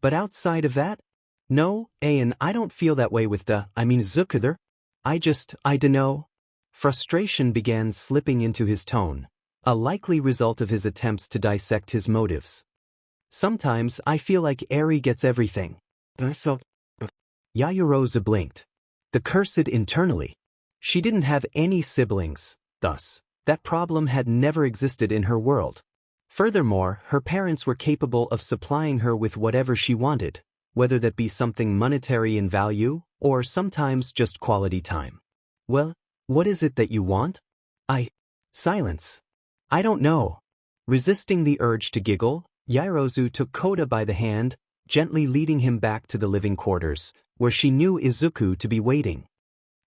But outside of that? No, and I don't feel that way with Zukuther. I dunno. Frustration began slipping into his tone, a likely result of his attempts to dissect his motives. Sometimes I feel like Eri gets everything. Yaoyorozu blinked. The cursed internally. She didn't have any siblings, thus, that problem had never existed in her world. Furthermore, her parents were capable of supplying her with whatever she wanted, whether that be something monetary in value, or sometimes just quality time. Well, what is it that you want? Silence. I don't know. Resisting the urge to giggle, Yaoyorozu took Kota by the hand, gently leading him back to the living quarters, where she knew Izuku to be waiting.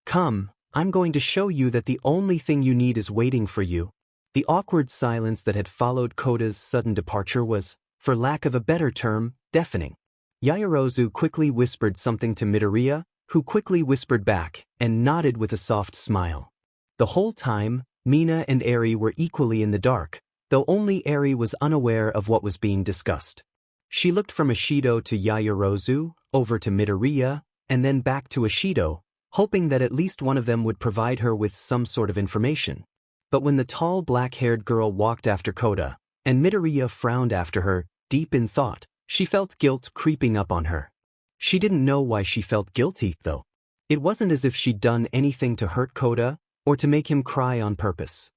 Come, I'm going to show you that the only thing you need is waiting for you. The awkward silence that had followed Kota's sudden departure was, for lack of a better term, deafening. Yaoyorozu quickly whispered something to Midoriya, who quickly whispered back, and nodded with a soft smile. The whole time, Mina and Eri were equally in the dark, though only Eri was unaware of what was being discussed. She looked from Ishido to Yaoyorozu, over to Midoriya, and then back to Ishido, hoping that at least one of them would provide her with some sort of information. But when the tall black-haired girl walked after Kota, and Midoriya frowned after her, deep in thought, she felt guilt creeping up on her. She didn't know why she felt guilty, though. It wasn't as if she'd done anything to hurt Kota, or to make him cry on purpose.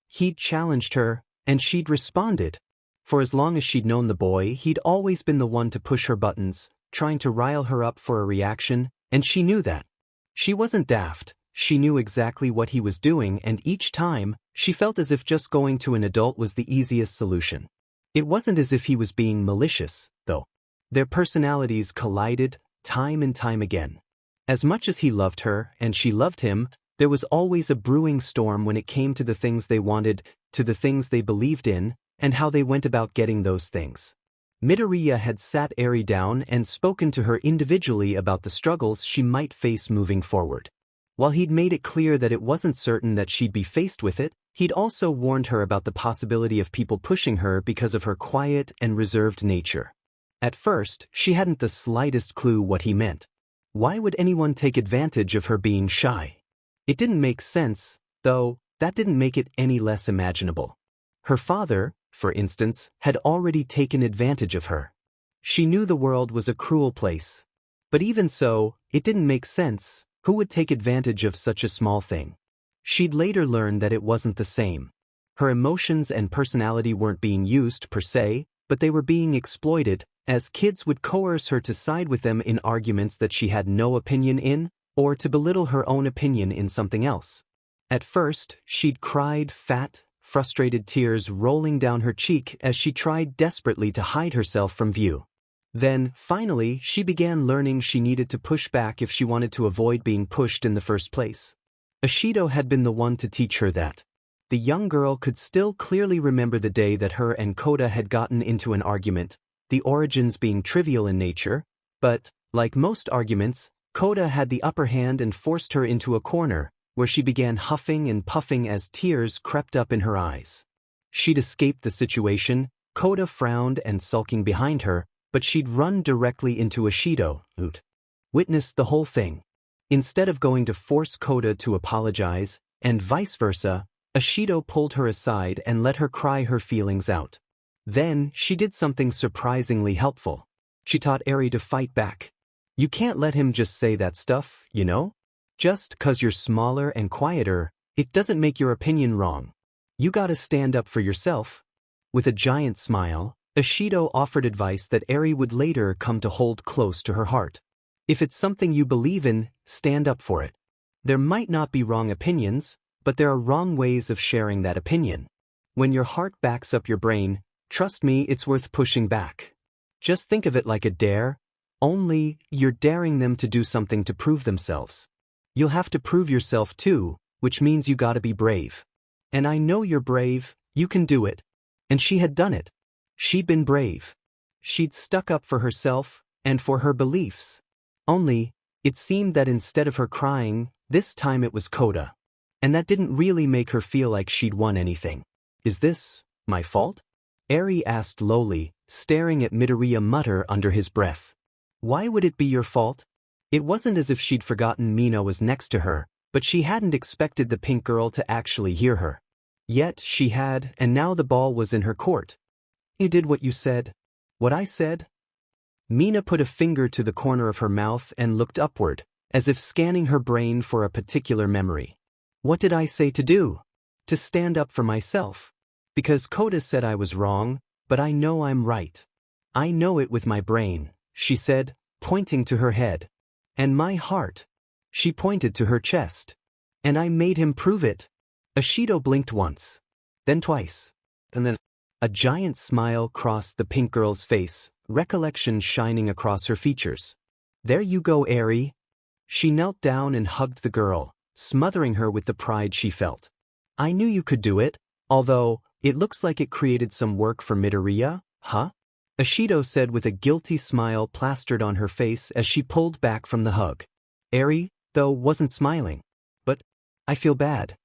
He'd challenged her, and she'd responded. For as long as she'd known the boy, he'd always been the one to push her buttons, trying to rile her up for a reaction, and she knew that. She wasn't daft, she knew exactly what he was doing, and each time, she felt as if just going to an adult was the easiest solution. It wasn't as if he was being malicious, though. Their personalities collided, time and time again. As much as he loved her, and she loved him, there was always a brewing storm when it came to the things they wanted, to the things they believed in, and how they went about getting those things. Midoriya had sat Eri down and spoken to her individually about the struggles she might face moving forward. While he'd made it clear that it wasn't certain that she'd be faced with it, he'd also warned her about the possibility of people pushing her because of her quiet and reserved nature. At first, she hadn't the slightest clue what he meant. Why would anyone take advantage of her being shy? It didn't make sense, though that didn't make it any less imaginable. Her father, for instance, had already taken advantage of her. She knew the world was a cruel place. But even so, it didn't make sense. Who would take advantage of such a small thing? She'd later learn that it wasn't the same. Her emotions and personality weren't being used per se, but they were being exploited, as kids would coerce her to side with them in arguments that she had no opinion in, or to belittle her own opinion in something else. At first, she'd cried fat, frustrated tears rolling down her cheek as she tried desperately to hide herself from view. Then, finally, she began learning she needed to push back if she wanted to avoid being pushed in the first place. Ishido had been the one to teach her that. The young girl could still clearly remember the day that her and Kota had gotten into an argument, the origins being trivial in nature, but, like most arguments, Kota had the upper hand and forced her into a corner, where she began huffing and puffing as tears crept up in her eyes. She'd escaped the situation, Kota frowned and sulking behind her, but she'd run directly into Ishido, who'd witnessed the whole thing. Instead of going to force Kota to apologize, and vice versa, Ishido pulled her aside and let her cry her feelings out. Then, she did something surprisingly helpful. She taught Eri to fight back. You can't let him just say that stuff, you know? Just 'cause you're smaller and quieter, it doesn't make your opinion wrong. You gotta stand up for yourself. With a giant smile, Ashido offered advice that Eri would later come to hold close to her heart. If it's something you believe in, stand up for it. There might not be wrong opinions, but there are wrong ways of sharing that opinion. When your heart backs up your brain, trust me, it's worth pushing back. Just think of it like a dare, only you're daring them to do something to prove themselves. You'll have to prove yourself too, which means you gotta be brave. And I know you're brave, you can do it. And she had done it. She'd been brave. She'd stuck up for herself, and for her beliefs. Only, it seemed that instead of her crying, this time it was Kota. And that didn't really make her feel like she'd won anything. Is this my fault? Eri asked lowly, staring at Midoriya mutter under his breath. Why would it be your fault? It wasn't as if she'd forgotten Mina was next to her, but she hadn't expected the pink girl to actually hear her. Yet she had, and now the ball was in her court. You did what you said. What I said? Mina put a finger to the corner of her mouth and looked upward, as if scanning her brain for a particular memory. What did I say to do? To stand up for myself. Because Kota said I was wrong, but I know I'm right. I know it with my brain, she said, pointing to her head. And my heart. She pointed to her chest. And I made him prove it. Ashido blinked once. Then twice. And then a giant smile crossed the pink girl's face, recollection shining across her features. There you go, Eri. She knelt down and hugged the girl, smothering her with the pride she felt. I knew you could do it, although, it looks like it created some work for Midoriya, huh? Ashido said with a guilty smile plastered on her face as she pulled back from the hug. Eri, though, wasn't smiling. But I feel bad.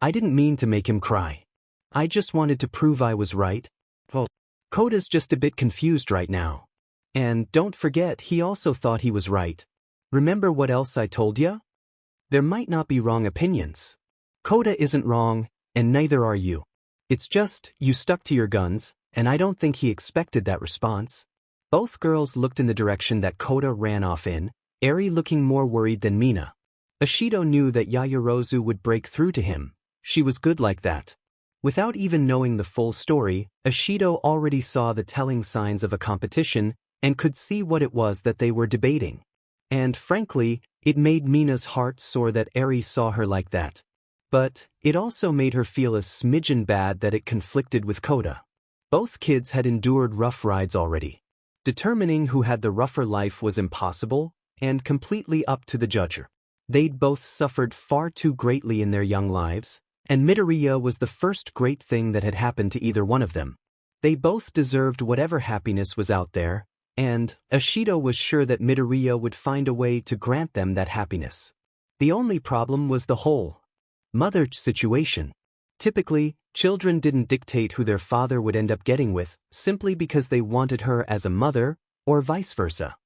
I didn't mean to make him cry. I just wanted to prove I was right. Well, Kota's just a bit confused right now. And don't forget, he also thought he was right. Remember what else I told ya? There might not be wrong opinions. Kota isn't wrong, and neither are you. It's just, you stuck to your guns, and I don't think he expected that response. Both girls looked in the direction that Kota ran off in, Eri looking more worried than Mina. Ashido knew that Yaoyorozu would break through to him. She was good like that. Without even knowing the full story, Ashido already saw the telling signs of a competition and could see what it was that they were debating. And frankly, it made Mina's heart soar that Eri saw her like that. But it also made her feel a smidgen bad that it conflicted with Kota. Both kids had endured rough rides already. Determining who had the rougher life was impossible and completely up to the judger. They'd both suffered far too greatly in their young lives, and Midoriya was the first great thing that had happened to either one of them. They both deserved whatever happiness was out there, and Ashido was sure that Midoriya would find a way to grant them that happiness. The only problem was the whole mother situation. Typically, children didn't dictate who their father would end up getting with, simply because they wanted her as a mother, or vice versa.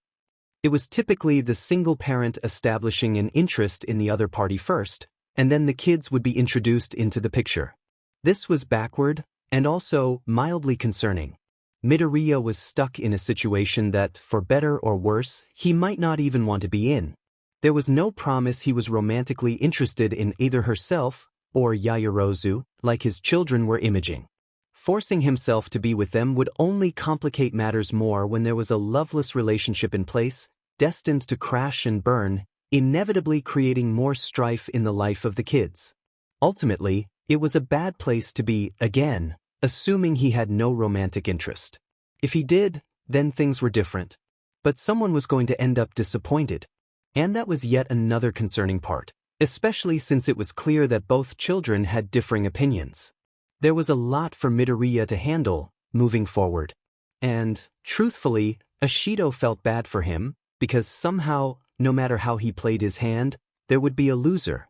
It was typically the single parent establishing an interest in the other party first, and then the kids would be introduced into the picture. This was backward, and also mildly concerning. Midoriya was stuck in a situation that, for better or worse, he might not even want to be in. There was no promise he was romantically interested in either herself or Yaoyorozu, like his children were imaging. Forcing himself to be with them would only complicate matters more when there was a loveless relationship in place, destined to crash and burn, inevitably creating more strife in the life of the kids. Ultimately, it was a bad place to be, again, assuming he had no romantic interest. If he did, then things were different. But someone was going to end up disappointed. And that was yet another concerning part, especially since it was clear that both children had differing opinions. There was a lot for Midoriya to handle, moving forward. And, truthfully, Ashido felt bad for him, because somehow, no matter how he played his hand, there would be a loser.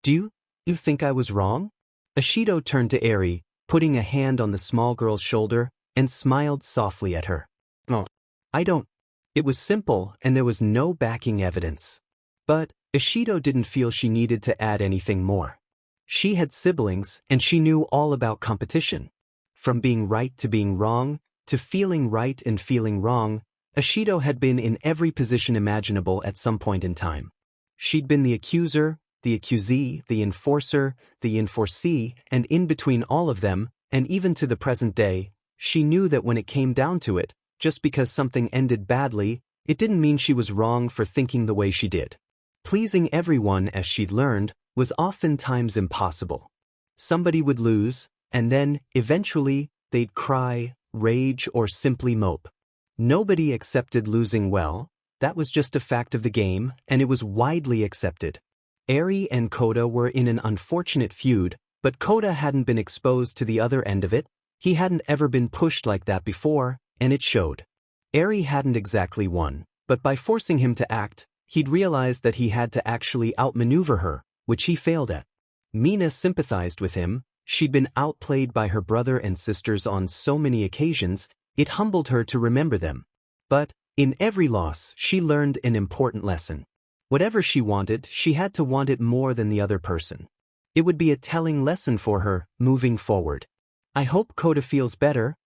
Do you think I was wrong? Ashido turned to Eri, putting a hand on the small girl's shoulder, and smiled softly at her. Oh, I don't. It was simple, and there was no backing evidence. But Ashido didn't feel she needed to add anything more. She had siblings, and she knew all about competition. From being right to being wrong, to feeling right and feeling wrong, Ashido had been in every position imaginable at some point in time. She'd been the accuser, the accusee, the enforcer, the enforcee, and in between all of them, and even to the present day, she knew that when it came down to it, just because something ended badly, it didn't mean she was wrong for thinking the way she did. Pleasing everyone, as she'd learned, was oftentimes impossible. Somebody would lose, and then, eventually, they'd cry, rage, or simply mope. Nobody accepted losing well. That was just a fact of the game, and it was widely accepted. Eri and Kota were in an unfortunate feud, but Kota hadn't been exposed to the other end of it. He hadn't ever been pushed like that before, and it showed. Eri hadn't exactly won, but by forcing him to act, he'd realized that he had to actually outmaneuver her, which he failed at. Mina sympathized with him. She'd been outplayed by her brother and sisters on so many occasions, it humbled her to remember them. But, in every loss, she learned an important lesson. Whatever she wanted, she had to want it more than the other person. It would be a telling lesson for her, moving forward. I hope Kota feels better,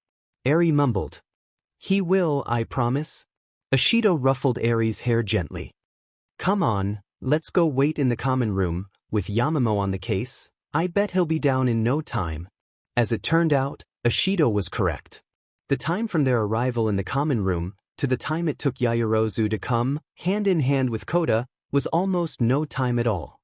Eri mumbled. He will, I promise. Ashido ruffled Eri's hair gently. Come on, let's go wait in the common room, with Yamamoto on the case. I bet he'll be down in no time. As it turned out, Ashido was correct. The time from their arrival in the common room to the time it took Yaoyorozu to come, hand in hand with Kota, was almost no time at all.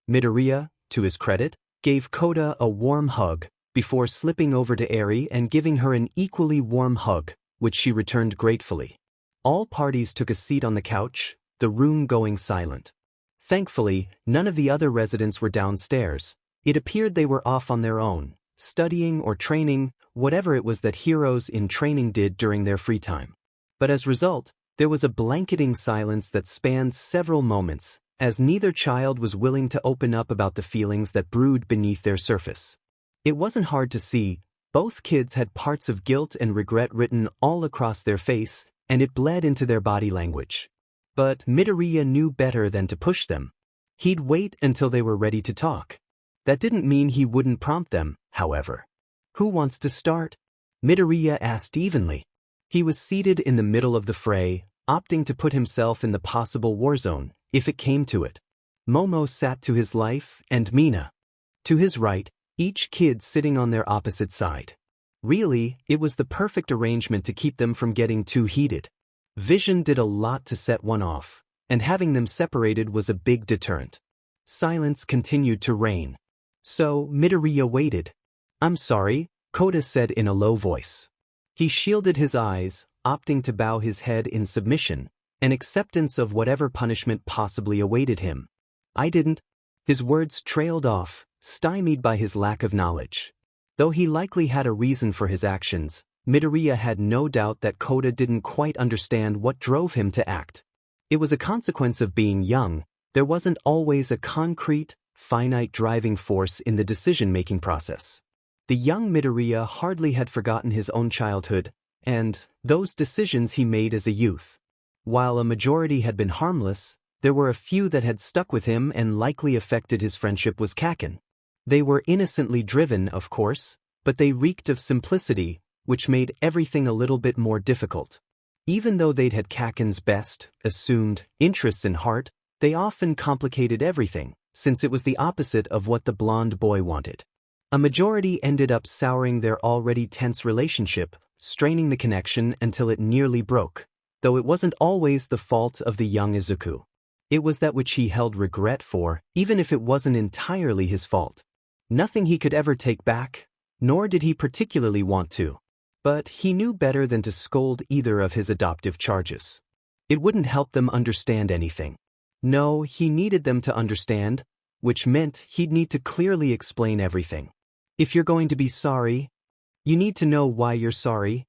Midoriya, to his credit, gave Kota a warm hug, before slipping over to Eri and giving her an equally warm hug, which she returned gratefully. All parties took a seat on the couch, the room going silent. Thankfully, none of the other residents were downstairs. It appeared they were off on their own, studying or training, whatever it was that heroes in training did during their free time. But as a result, there was a blanketing silence that spanned several moments, as neither child was willing to open up about the feelings that brewed beneath their surface. It wasn't hard to see, both kids had parts of guilt and regret written all across their face, and it bled into their body language. But Midoriya knew better than to push them. He'd wait until they were ready to talk. That didn't mean he wouldn't prompt them, however. Who wants to start? Midoriya asked evenly. He was seated in the middle of the fray, opting to put himself in the possible war zone, if it came to it. Momo sat to his left, and Mina to his right, each kid sitting on their opposite side. Really, it was the perfect arrangement to keep them from getting too heated. Vision did a lot to set one off, and having them separated was a big deterrent. Silence continued to reign. So, Midoriya waited. I'm sorry, Kota said in a low voice. He shielded his eyes, opting to bow his head in submission, an acceptance of whatever punishment possibly awaited him. I didn't. His words trailed off, stymied by his lack of knowledge. Though he likely had a reason for his actions, Midoriya had no doubt that Kota didn't quite understand what drove him to act. It was a consequence of being young. There wasn't always a concrete, finite driving force in the decision-making process. The young Midoriya hardly had forgotten his own childhood, and those decisions he made as a youth. While a majority had been harmless, there were a few that had stuck with him and likely affected his friendship with Kaken. They were innocently driven, of course, but they reeked of simplicity, which made everything a little bit more difficult. Even though they'd had Kaken's best, assumed, interests in heart, they often complicated everything, since it was the opposite of what the blonde boy wanted. A majority ended up souring their already tense relationship, straining the connection until it nearly broke, though it wasn't always the fault of the young Izuku. It was that which he held regret for, even if it wasn't entirely his fault. Nothing he could ever take back, nor did he particularly want to. But he knew better than to scold either of his adoptive charges. It wouldn't help them understand anything. No, he needed them to understand, which meant he'd need to clearly explain everything. If you're going to be sorry, you need to know why you're sorry,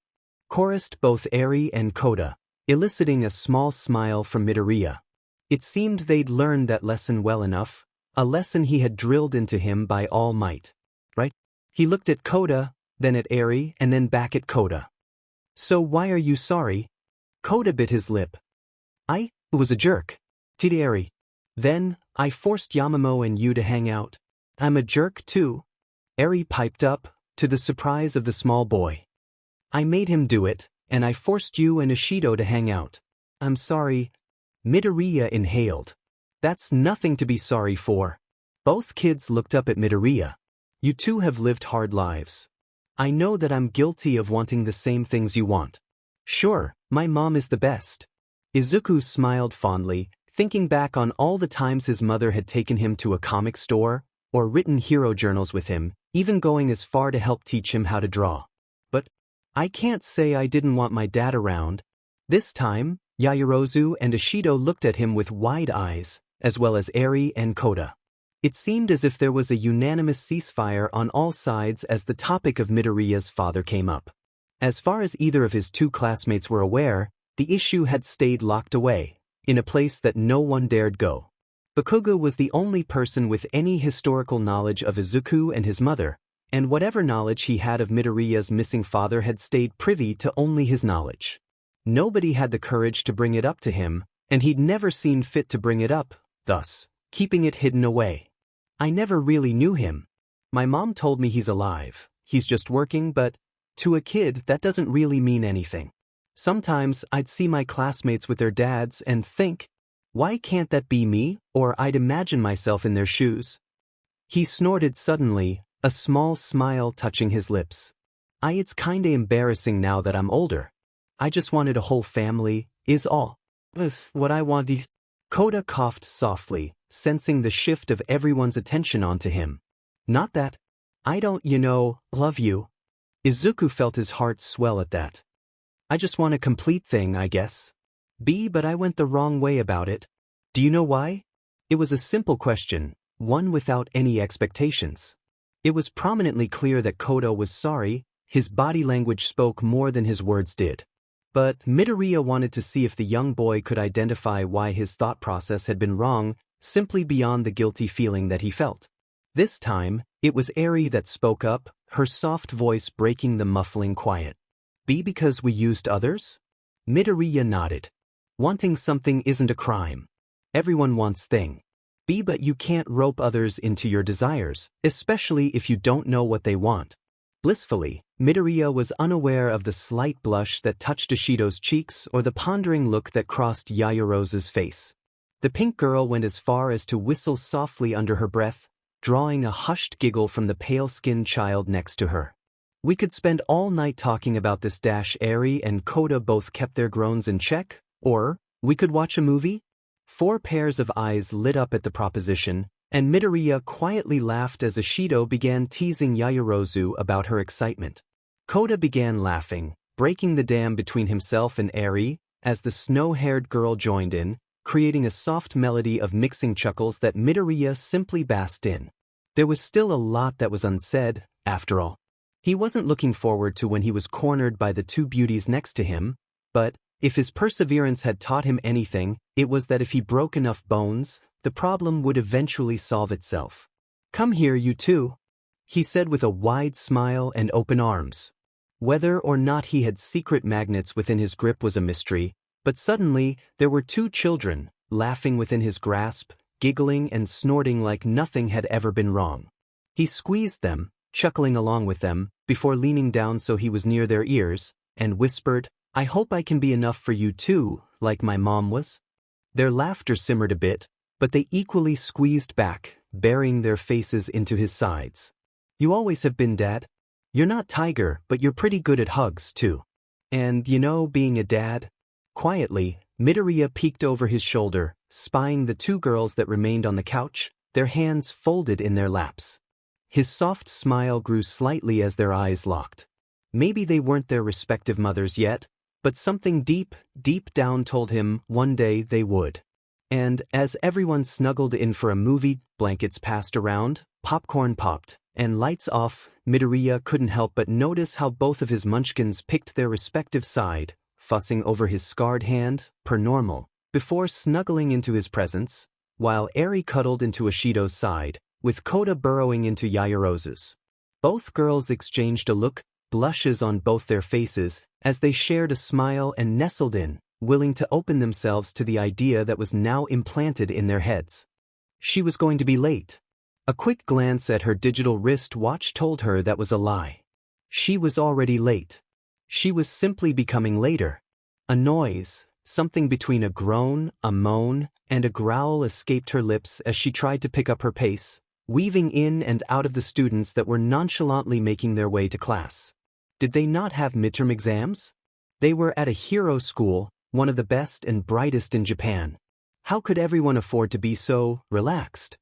chorused both Eri and Kota, eliciting a small smile from Midoriya. It seemed they'd learned that lesson well enough, a lesson he had drilled into him by all might. Right? He looked at Kota, then at Eri, and then back at Kota. So why are you sorry? Kota bit his lip. I was a jerk. To Eri. Then, I forced Yamamoto and you to hang out. I'm a jerk too. Eri piped up, to the surprise of the small boy. I made him do it, and I forced you and Ishido to hang out. I'm sorry. Midoriya inhaled. That's nothing to be sorry for. Both kids looked up at Midoriya. You two have lived hard lives. I know that I'm guilty of wanting the same things you want. Sure, my mom is the best. Izuku smiled fondly, thinking back on all the times his mother had taken him to a comic store, or written hero journals with him, even going as far to help teach him how to draw. But I can't say I didn't want my dad around. This time, Yaoyorozu and Ishido looked at him with wide eyes, as well as Eri and Kota. It seemed as if there was a unanimous ceasefire on all sides as the topic of Midoriya's father came up. As far as either of his two classmates were aware, the issue had stayed locked away, in a place that no one dared go. Bakugo was the only person with any historical knowledge of Izuku and his mother, and whatever knowledge he had of Midoriya's missing father had stayed privy to only his knowledge. Nobody had the courage to bring it up to him, and he'd never seen fit to bring it up, thus keeping it hidden away. I never really knew him. My mom told me he's alive, he's just working, but to a kid that doesn't really mean anything. Sometimes I'd see my classmates with their dads and think, why can't that be me? Or I'd imagine myself in their shoes. He snorted suddenly, a small smile touching his lips. It's kinda embarrassing now that I'm older. I just wanted a whole family, is all. What I wanted. Kota coughed softly, sensing the shift of everyone's attention onto him. Not that. I don't, love you. Izuku felt his heart swell at that. I just want a complete thing, I guess. But I went the wrong way about it. Do you know why? It was a simple question, one without any expectations. It was prominently clear that Kota was sorry, his body language spoke more than his words did. But Midoriya wanted to see if the young boy could identify why his thought process had been wrong, simply beyond the guilty feeling that he felt. This time, it was Eri that spoke up, her soft voice breaking the muffling quiet. Because we used others? Midoriya nodded. Wanting something isn't a crime. Everyone wants thing. But you can't rope others into your desires, especially if you don't know what they want. Blissfully, Midoriya was unaware of the slight blush that touched Ishido's cheeks or the pondering look that crossed Yaoyorozu's face. The pink girl went as far as to whistle softly under her breath, drawing a hushed giggle from the pale-skinned child next to her. We could spend all night talking about this. Eri and Kota both kept their groans in check, or we could watch a movie? 4 pairs of eyes lit up at the proposition, and Midoriya quietly laughed as Ishido began teasing Yaoyorozu about her excitement. Kota began laughing, breaking the dam between himself and Eri, as the snow-haired girl joined in, creating a soft melody of mixing chuckles that Midoriya simply basked in. There was still a lot that was unsaid, after all. He wasn't looking forward to when he was cornered by the 2 beauties next to him, but if his perseverance had taught him anything, it was that if he broke enough bones, the problem would eventually solve itself. Come here, you two, he said with a wide smile and open arms. Whether or not he had secret magnets within his grip was a mystery, but suddenly there were 2 children, laughing within his grasp, giggling and snorting like nothing had ever been wrong. He squeezed them, chuckling along with them, before leaning down so he was near their ears, and whispered, I hope I can be enough for you too, like my mom was. Their laughter simmered a bit, but they equally squeezed back, burying their faces into his sides. You always have been, Dad. You're not Tiger, but you're pretty good at hugs too. And being a dad. Quietly, Midoriya peeked over his shoulder, spying the 2 girls that remained on the couch, their hands folded in their laps. His soft smile grew slightly as their eyes locked. Maybe they weren't their respective mothers yet, but something deep, deep down told him one day they would. And as everyone snuggled in for a movie, blankets passed around, popcorn popped, and lights off, Midoriya couldn't help but notice how both of his munchkins picked their respective side, fussing over his scarred hand, per normal, before snuggling into his presence, while Eri cuddled into Ishido's side, with Kota burrowing into Yaoyorozu's. Both girls exchanged a look, blushes on both their faces, as they shared a smile and nestled in, willing to open themselves to the idea that was now implanted in their heads. She was going to be late. A quick glance at her digital wrist watch told her that was a lie. She was already late. She was simply becoming later. A noise, something between a groan, a moan, and a growl escaped her lips as she tried to pick up her pace, weaving in and out of the students that were nonchalantly making their way to class. Did they not have midterm exams? They were at a hero school, one of the best and brightest in Japan. How could everyone afford to be so relaxed?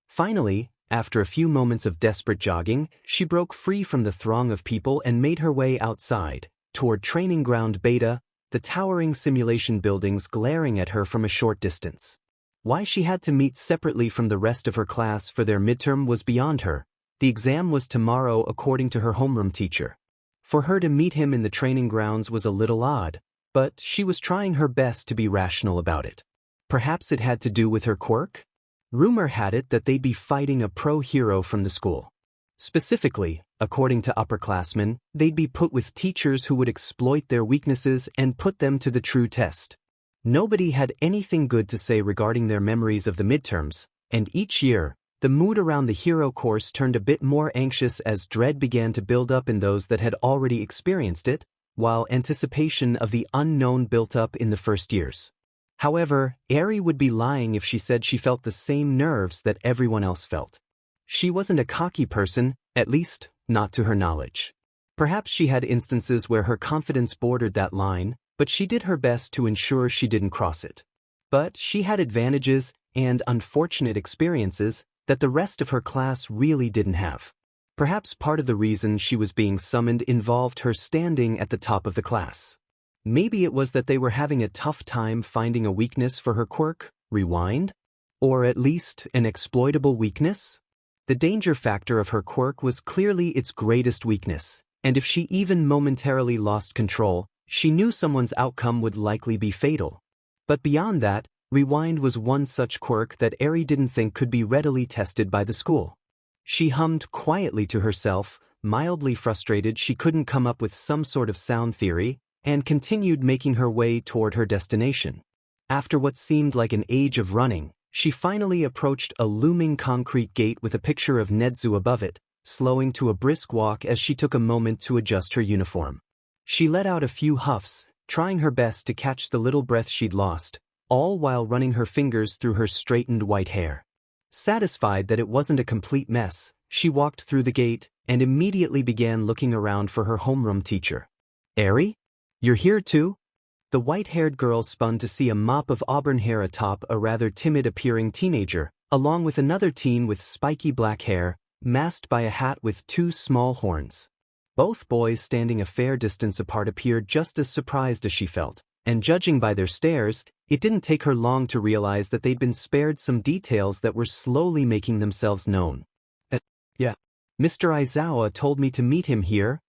Finally, after a few moments of desperate jogging, she broke free from the throng of people and made her way outside, toward Training Ground Beta, the towering simulation buildings glaring at her from a short distance. Why she had to meet separately from the rest of her class for their midterm was beyond her. The exam was tomorrow according to her homeroom teacher. For her to meet him in the training grounds was a little odd, but she was trying her best to be rational about it. Perhaps it had to do with her quirk? Rumor had it that they'd be fighting a pro-hero from the school. Specifically, according to upperclassmen, they'd be put with teachers who would exploit their weaknesses and put them to the true test. Nobody had anything good to say regarding their memories of the midterms, and each year, the mood around the hero course turned a bit more anxious as dread began to build up in those that had already experienced it, while anticipation of the unknown built up in the first years. However, Eri would be lying if she said she felt the same nerves that everyone else felt. She wasn't a cocky person, at least, not to her knowledge. Perhaps she had instances where her confidence bordered that line, but she did her best to ensure she didn't cross it. But she had advantages and unfortunate experiences that the rest of her class really didn't have. Perhaps part of the reason she was being summoned involved her standing at the top of the class. Maybe it was that they were having a tough time finding a weakness for her quirk, rewind? Or at least an exploitable weakness? The danger factor of her quirk was clearly its greatest weakness, and if she even momentarily lost control, she knew someone's outcome would likely be fatal. But beyond that, rewind was one such quirk that Eri didn't think could be readily tested by the school. She hummed quietly to herself, mildly frustrated she couldn't come up with some sort of sound theory, and continued making her way toward her destination. After what seemed like an age of running, she finally approached a looming concrete gate with a picture of Nedzu above it, slowing to a brisk walk as she took a moment to adjust her uniform. She let out a few huffs, trying her best to catch the little breath she'd lost, all while running her fingers through her straightened white hair. Satisfied that it wasn't a complete mess, she walked through the gate and immediately began looking around for her homeroom teacher. "Eri? You're here too?" The white-haired girl spun to see a mop of auburn hair atop a rather timid-appearing teenager, along with another teen with spiky black hair, masked by a hat with two small horns. Both boys standing a fair distance apart appeared just as surprised as she felt, and judging by their stares, it didn't take her long to realize that they'd been spared some details that were slowly making themselves known. Yeah. Mr. Aizawa told me to meet him here."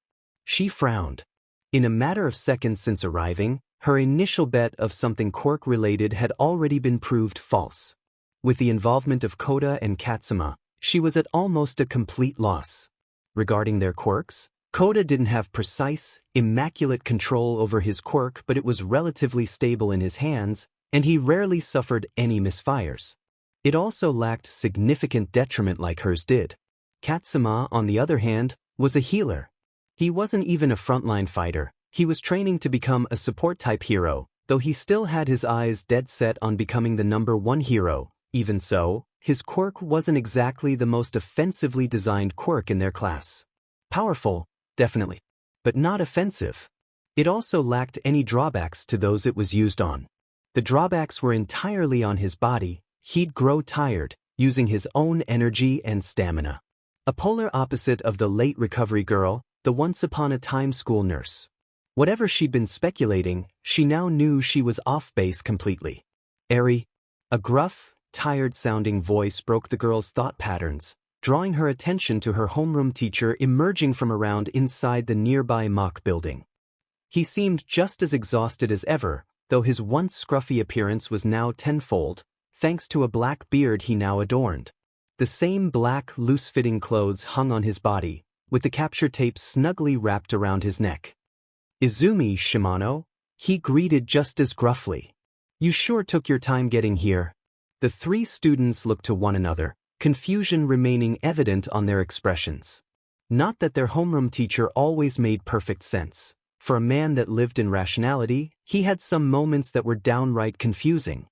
She frowned. In a matter of seconds since arriving, her initial bet of something quirk-related had already been proved false. With the involvement of Kota and Katsuma, she was at almost a complete loss. Regarding their quirks, Kota didn't have precise, immaculate control over his quirk, but it was relatively stable in his hands, and he rarely suffered any misfires. It also lacked significant detriment like hers did. Katsuma, on the other hand, was a healer. He wasn't even a frontline fighter, he was training to become a support-type hero, though he still had his eyes dead set on becoming the #1 hero. Even so, his quirk wasn't exactly the most offensively designed quirk in their class. Powerful, definitely, but not offensive. It also lacked any drawbacks to those it was used on. The drawbacks were entirely on his body. He'd grow tired, using his own energy and stamina. A polar opposite of the late recovery girl, the once-upon-a-time school nurse. Whatever she'd been speculating, she now knew she was off base completely. "Eri." A gruff, tired-sounding voice broke the girl's thought patterns, drawing her attention to her homeroom teacher emerging from around inside the nearby mock building. He seemed just as exhausted as ever, though his once scruffy appearance was now tenfold, thanks to a black beard he now adorned. The same black, loose-fitting clothes hung on his body, with the capture tape snugly wrapped around his neck. "Izumi, Shimano," he greeted just as gruffly. "You sure took your time getting here." The three students looked to one another, confusion remaining evident on their expressions. Not that their homeroom teacher always made perfect sense. For a man that lived in rationality, he had some moments that were downright confusing.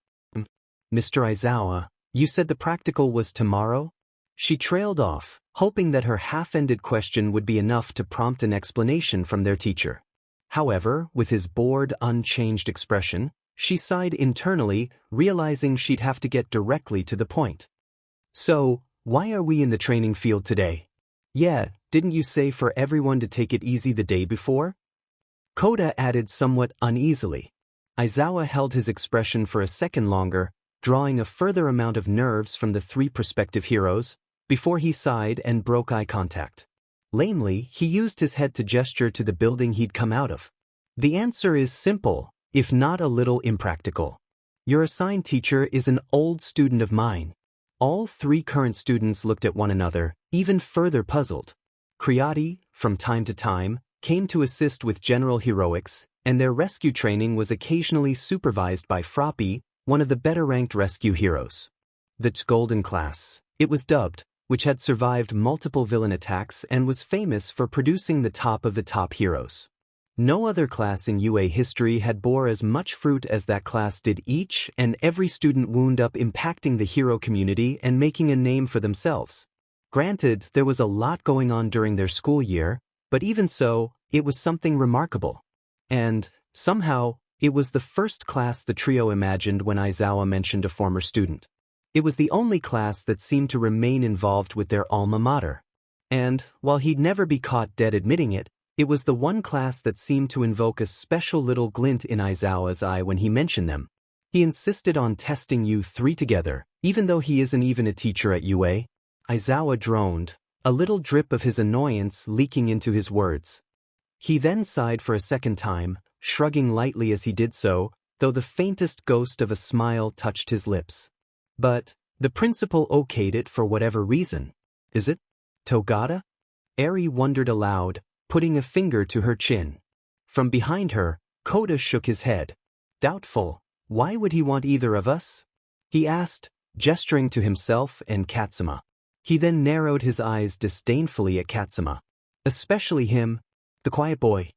Mr. Aizawa, you said the practical was tomorrow? She trailed off, hoping that her half-ended question would be enough to prompt an explanation from their teacher. However, with his bored, unchanged expression, she sighed internally, realizing she'd have to get directly to the point. So, why are we in the training field today? Yeah, didn't you say for everyone to take it easy the day before? Kota added somewhat uneasily. Aizawa held his expression for a second longer, drawing a further amount of nerves from the three prospective heroes, before he sighed and broke eye contact. Lamely, he used his head to gesture to the building he'd come out of. The answer is simple, if not a little impractical. Your assigned teacher is an old student of mine. All three current students looked at one another, even further puzzled. Kriati, from time to time, came to assist with general heroics, and their rescue training was occasionally supervised by Froppy, one of the better-ranked rescue heroes. The Golden Class, it was dubbed, which had survived multiple villain attacks and was famous for producing the top of the top heroes. No other class in UA history had bore as much fruit as that class did. Each and every student wound up impacting the hero community and making a name for themselves. Granted, there was a lot going on during their school year, but even so, it was something remarkable. And, somehow, it was the first class the trio imagined when Aizawa mentioned a former student. It was the only class that seemed to remain involved with their alma mater. And, while he'd never be caught dead admitting it, it was the one class that seemed to invoke a special little glint in Aizawa's eye when he mentioned them. He insisted on testing you three together, even though he isn't even a teacher at UA. Aizawa droned, a little drip of his annoyance leaking into his words. He then sighed for a second time, shrugging lightly as he did so, though the faintest ghost of a smile touched his lips. But, the principal okayed it for whatever reason. Is it? Togata? Eri wondered aloud, putting a finger to her chin. From behind her, Kota shook his head. Doubtful, why would he want either of us? He asked, gesturing to himself and Katsuma. He then narrowed his eyes disdainfully at Katsuma. Especially him, the quiet boy.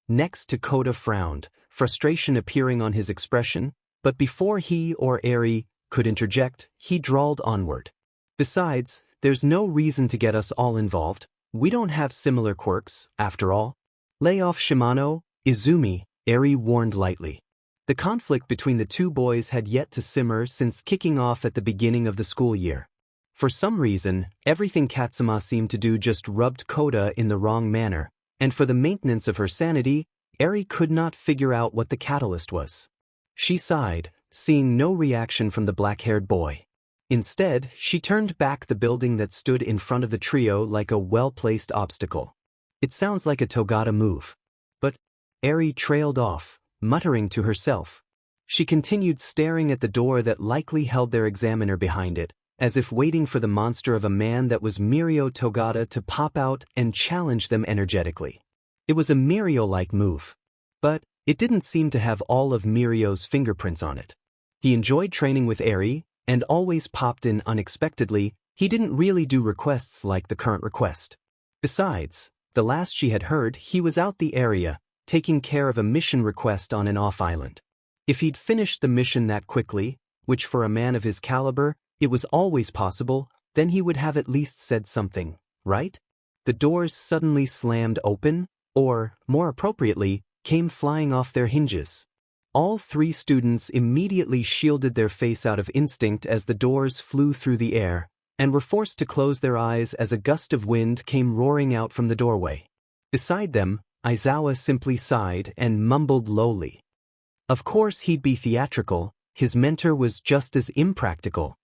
Next to Kota frowned, frustration appearing on his expression, but before he or Eri could interject, he drawled onward. Besides, there's no reason to get us all involved. We don't have similar quirks, after all. Lay off Shimano, Izumi, Eri warned lightly. The conflict between the two boys had yet to simmer since kicking off at the beginning of the school year. For some reason, everything Katsuma seemed to do just rubbed Kota in the wrong manner, and for the maintenance of her sanity, Eri could not figure out what the catalyst was. She sighed, seeing no reaction from the black-haired boy. Instead, she turned back the building that stood in front of the trio like a well-placed obstacle. It sounds like a Togata move. But Eri trailed off, muttering to herself. She continued staring at the door that likely held their examiner behind it, as if waiting for the monster of a man that was Mirio Togata to pop out and challenge them energetically. It was a Mirio-like move. But it didn't seem to have all of Mirio's fingerprints on it. He enjoyed training with Eri, and always popped in unexpectedly. He didn't really do requests like the current request. Besides, the last she had heard, he was out the area, taking care of a mission request on an off-island. If he'd finished the mission that quickly, which for a man of his caliber, it was always possible, then he would have at least said something, right? The doors suddenly slammed open, or, more appropriately, came flying off their hinges. All three students immediately shielded their face out of instinct as the doors flew through the air, and were forced to close their eyes as a gust of wind came roaring out from the doorway. Beside them, Aizawa simply sighed and mumbled lowly. Of course he'd be theatrical, his mentor was just as impractical.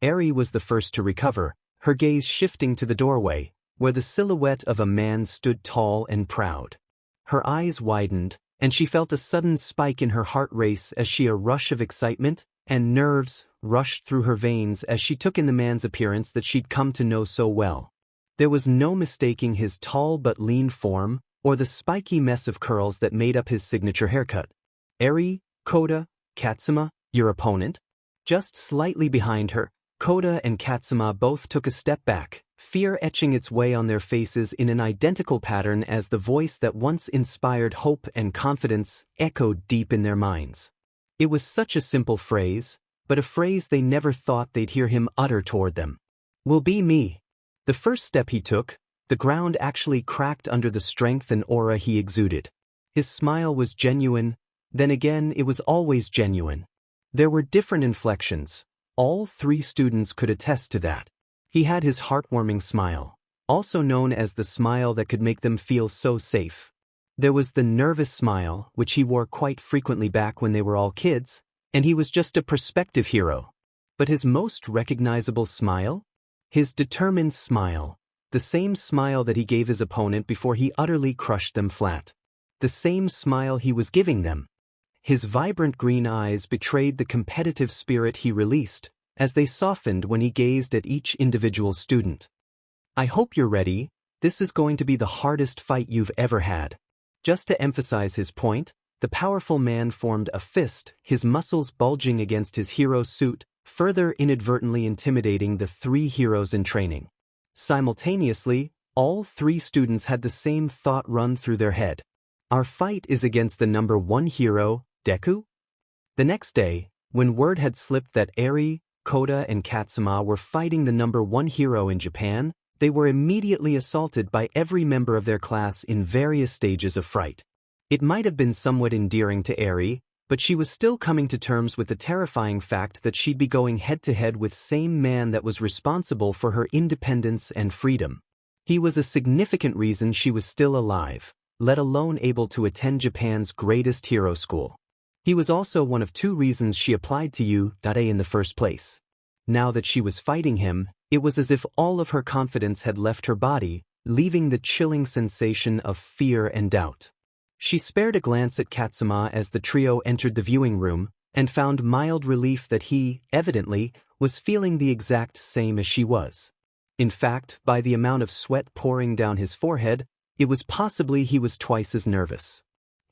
Eri was the first to recover, her gaze shifting to the doorway, where the silhouette of a man stood tall and proud. Her eyes widened, and she felt a sudden spike in her heart race as a rush of excitement and nerves rushed through her veins as she took in the man's appearance that she'd come to know so well. There was no mistaking his tall but lean form, or the spiky mess of curls that made up his signature haircut. Eri, Kota, Katsuma, your opponent? Just slightly behind her, Kota and Katsuma both took a step back, fear etching its way on their faces in an identical pattern as the voice that once inspired hope and confidence echoed deep in their minds. It was such a simple phrase, but a phrase they never thought they'd hear him utter toward them. "Will be me." The first step he took, the ground actually cracked under the strength and aura he exuded. His smile was genuine, then again it was always genuine. There were different inflections. All 3 students could attest to that. He had his heartwarming smile, also known as the smile that could make them feel so safe. There was the nervous smile, which he wore quite frequently back when they were all kids, and he was just a prospective hero. But his most recognizable smile? His determined smile, the same smile that he gave his opponent before he utterly crushed them flat. The same smile he was giving them. His vibrant green eyes betrayed the competitive spirit he released, as they softened when he gazed at each individual student. "I hope you're ready. This is going to be the hardest fight you've ever had." Just to emphasize his point, the powerful man formed a fist, his muscles bulging against his hero suit, further inadvertently intimidating the 3 heroes in training. Simultaneously, all 3 students had the same thought run through their head. Our fight is against the number 1 hero, Deku? The next day, when word had slipped that Eri, Kota and Katsuma were fighting the number 1 hero in Japan, they were immediately assaulted by every member of their class in various stages of fright. It might have been somewhat endearing to Eri, but she was still coming to terms with the terrifying fact that she'd be going head-to-head with same man that was responsible for her independence and freedom. He was a significant reason she was still alive, let alone able to attend Japan's greatest hero school. He was also one of 2 reasons she applied to U.A in the first place. Now that she was fighting him, it was as if all of her confidence had left her body, leaving the chilling sensation of fear and doubt. She spared a glance at Katsuma as the trio entered the viewing room, and found mild relief that he, evidently, was feeling the exact same as she was. In fact, by the amount of sweat pouring down his forehead, it was possibly he was twice as nervous.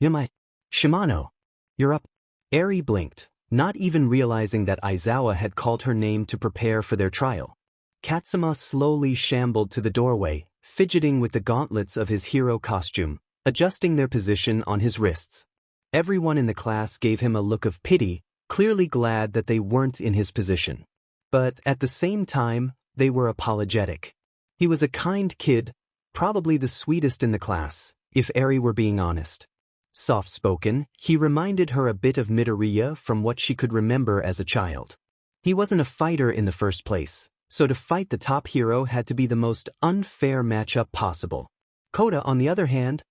"Yamai, Shimano, you're up." Eri blinked, not even realizing that Aizawa had called her name to prepare for their trial. Katsuma slowly shambled to the doorway, fidgeting with the gauntlets of his hero costume, adjusting their position on his wrists. Everyone in the class gave him a look of pity, clearly glad that they weren't in his position. But at the same time, they were apologetic. He was a kind kid, probably the sweetest in the class, if Eri were being honest. Soft-spoken, he reminded her a bit of Midoriya from what she could remember as a child. He wasn't a fighter in the first place, so to fight the top hero had to be the most unfair matchup possible. Kota, on the other hand,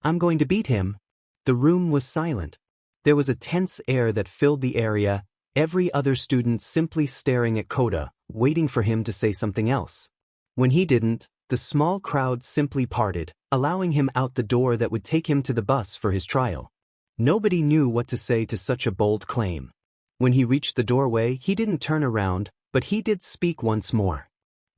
"I'm going to beat him." The room was silent. There was a tense air that filled the area, every other student simply staring at Kota, waiting for him to say something else. When he didn't, the small crowd simply parted, allowing him out the door that would take him to the bus for his trial. Nobody knew what to say to such a bold claim. When he reached the doorway, he didn't turn around, but he did speak once more.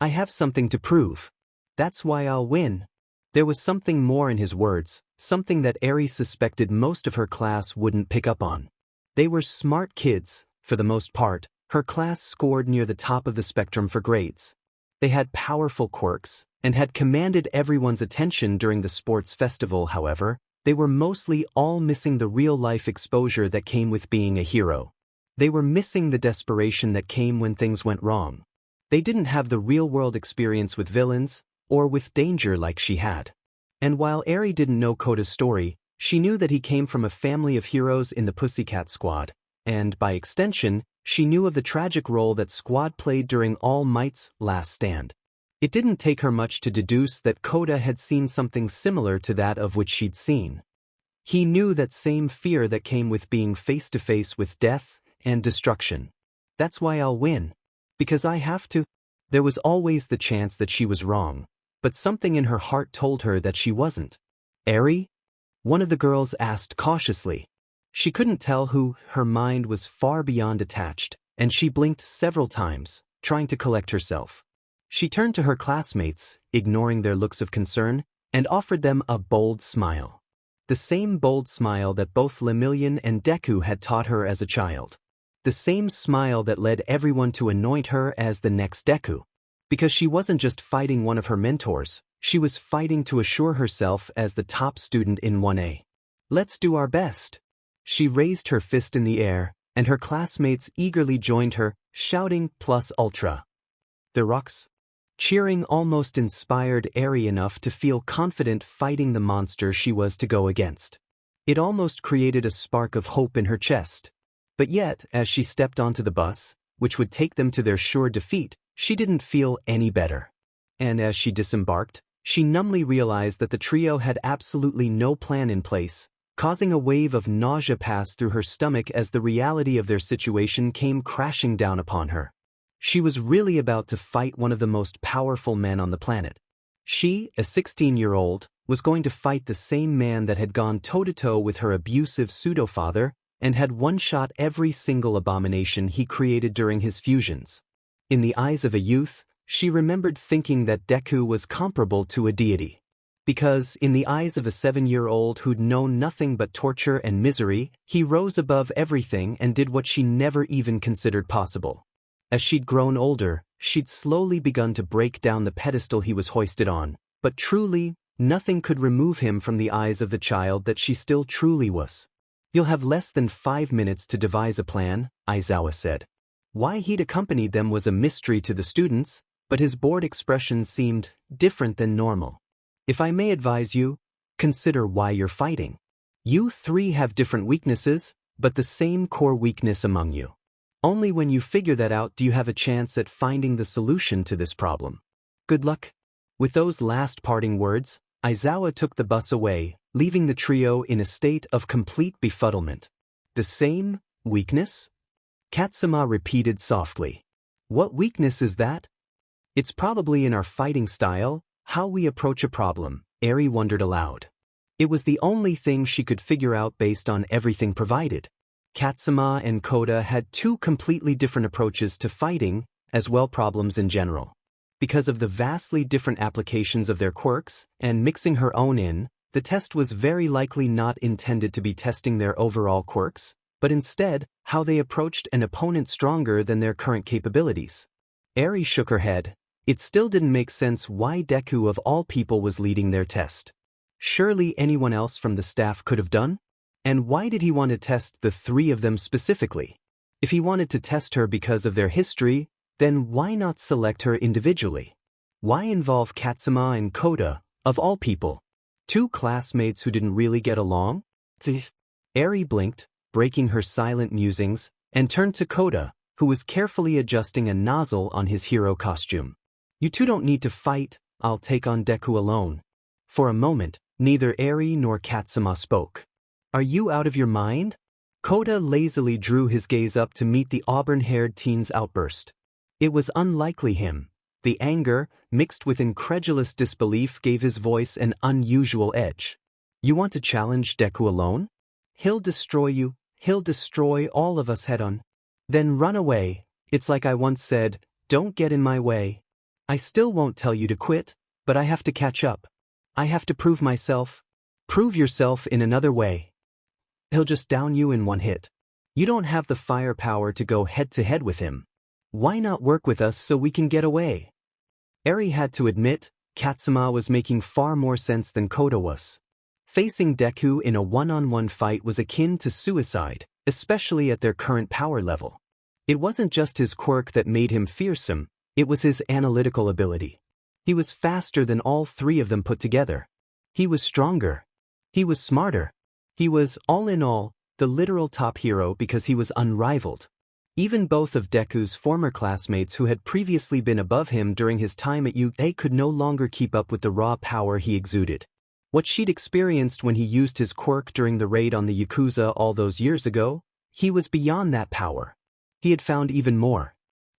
"I have something to prove. That's why I'll win." There was something more in his words, something that Eri suspected most of her class wouldn't pick up on. They were smart kids, for the most part. Her class scored near the top of the spectrum for grades. They had powerful quirks, and had commanded everyone's attention during the sports festival. However, they were mostly all missing the real-life exposure that came with being a hero. They were missing the desperation that came when things went wrong. They didn't have the real-world experience with villains, or with danger like she had. And while Eri didn't know Kota's story, she knew that he came from a family of heroes in the Pussycat Squad, and, by extension, she knew of the tragic role that Squad played during All Might's last stand. It didn't take her much to deduce that Kota had seen something similar to that of which she'd seen. He knew that same fear that came with being face-to-face with death and destruction. "That's why I'll win. Because I have to." There was always the chance that she was wrong, but something in her heart told her that she wasn't. "Eri?" one of the girls asked cautiously. She couldn't tell who. Her mind was far beyond attached, and she blinked several times, trying to collect herself. She turned to her classmates, ignoring their looks of concern, and offered them a bold smile. The same bold smile that both Lemillion and Deku had taught her as a child. The same smile that led everyone to anoint her as the next Deku. Because she wasn't just fighting one of her mentors, she was fighting to assure herself as the top student in 1A. Let's do our best. She raised her fist in the air, and her classmates eagerly joined her, shouting plus ultra. The rocks. Cheering almost inspired Eri enough to feel confident fighting the monster she was to go against. It almost created a spark of hope in her chest. But yet, as she stepped onto the bus, which would take them to their sure defeat, she didn't feel any better. And as she disembarked, she numbly realized that the trio had absolutely no plan in place, causing a wave of nausea pass through her stomach as the reality of their situation came crashing down upon her. She was really about to fight one of the most powerful men on the planet. She, a 16-year-old, was going to fight the same man that had gone toe-to-toe with her abusive pseudo-father and had one-shot every single abomination he created during his fusions. In the eyes of a youth, she remembered thinking that Deku was comparable to a deity. Because, in the eyes of a 7-year-old who'd known nothing but torture and misery, he rose above everything and did what she never even considered possible. As she'd grown older, she'd slowly begun to break down the pedestal he was hoisted on, but truly, nothing could remove him from the eyes of the child that she still truly was. You'll have less than 5 minutes to devise a plan, Aizawa said. Why he'd accompanied them was a mystery to the students, but his bored expression seemed different than normal. If I may advise you, consider why you're fighting. You three have different weaknesses, but the same core weakness among you. Only when you figure that out do you have a chance at finding the solution to this problem. Good luck. With those last parting words, Aizawa took the bus away, leaving the trio in a state of complete befuddlement. The same weakness? Katsuma repeated softly. What weakness is that? It's probably in our fighting style, how we approach a problem, Eri wondered aloud. It was the only thing she could figure out based on everything provided. Katsuma and Kota had two completely different approaches to fighting, as well problems in general. Because of the vastly different applications of their quirks, and mixing her own in, the test was very likely not intended to be testing their overall quirks, but instead, how they approached an opponent stronger than their current capabilities. Eri shook her head. It still didn't make sense why Deku of all people was leading their test. Surely anyone else from the staff could have done? And why did he want to test the three of them specifically? If he wanted to test her because of their history, then why not select her individually? Why involve Katsuma and Kota, of all people? Two classmates who didn't really get along? Eri blinked, breaking her silent musings, and turned to Kota, who was carefully adjusting a nozzle on his hero costume. You two don't need to fight, I'll take on Deku alone. For a moment, neither Eri nor Katsuma spoke. Are you out of your mind? Kota lazily drew his gaze up to meet the auburn-haired teen's outburst. It was unlikely him. The anger, mixed with incredulous disbelief, gave his voice an unusual edge. You want to challenge Deku alone? He'll destroy you, he'll destroy all of us head-on. Then run away. It's like I once said, don't get in my way. I still won't tell you to quit, but I have to catch up. I have to prove myself. Prove yourself in another way. He'll just down you in one hit. You don't have the firepower to go head-to-head with him. Why not work with us so we can get away? Eri had to admit, Katsuma was making far more sense than Kota was. Facing Deku in a one-on-one fight was akin to suicide, especially at their current power level. It wasn't just his quirk that made him fearsome, it was his analytical ability. He was faster than all three of them put together. He was stronger. He was smarter. He was, all in all, the literal top hero because he was unrivaled. Even both of Deku's former classmates who had previously been above him during his time at UA could no longer keep up with the raw power he exuded. What she'd experienced when he used his quirk during the raid on the Yakuza all those years ago, he was beyond that power. He had found even more.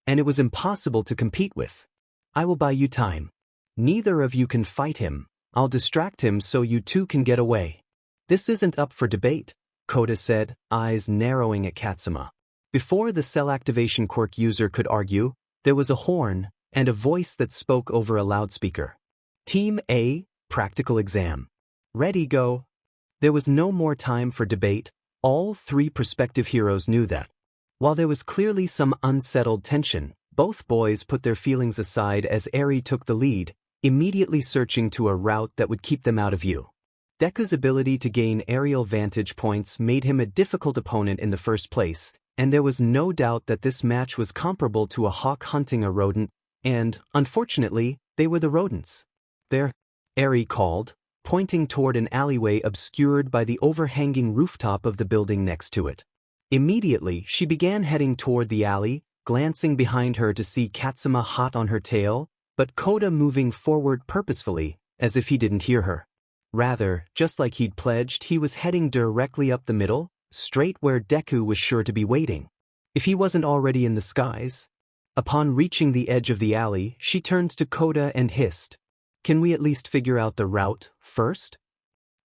And it was impossible to compete with. I will buy you time. Neither of you can fight him. I'll distract him so you two can get away. This isn't up for debate, Kota said, eyes narrowing at Katsuma. Before the cell activation quirk user could argue, there was a horn and a voice that spoke over a loudspeaker. Team A, practical exam. Ready, go. There was no more time for debate. All three prospective heroes knew that. While there was clearly some unsettled tension, Both boys put their feelings aside as Eri took the lead, immediately searching to a route that would keep them out of view. Deku's ability to gain aerial vantage points made him a difficult opponent in the first place, and there was no doubt that this match was comparable to a hawk hunting a rodent, and, unfortunately, they were the rodents. There, Eri called, pointing toward an alleyway obscured by the overhanging rooftop of the building next to it. Immediately, she began heading toward the alley, glancing behind her to see Katsuma hot on her tail, but Kota moving forward purposefully, as if he didn't hear her. Rather, just like he'd pledged, he was heading directly up the middle, straight where Deku was sure to be waiting. If he wasn't already in the skies. Upon reaching the edge of the alley, she turned to Kota and hissed, "Can we at least figure out the route first?"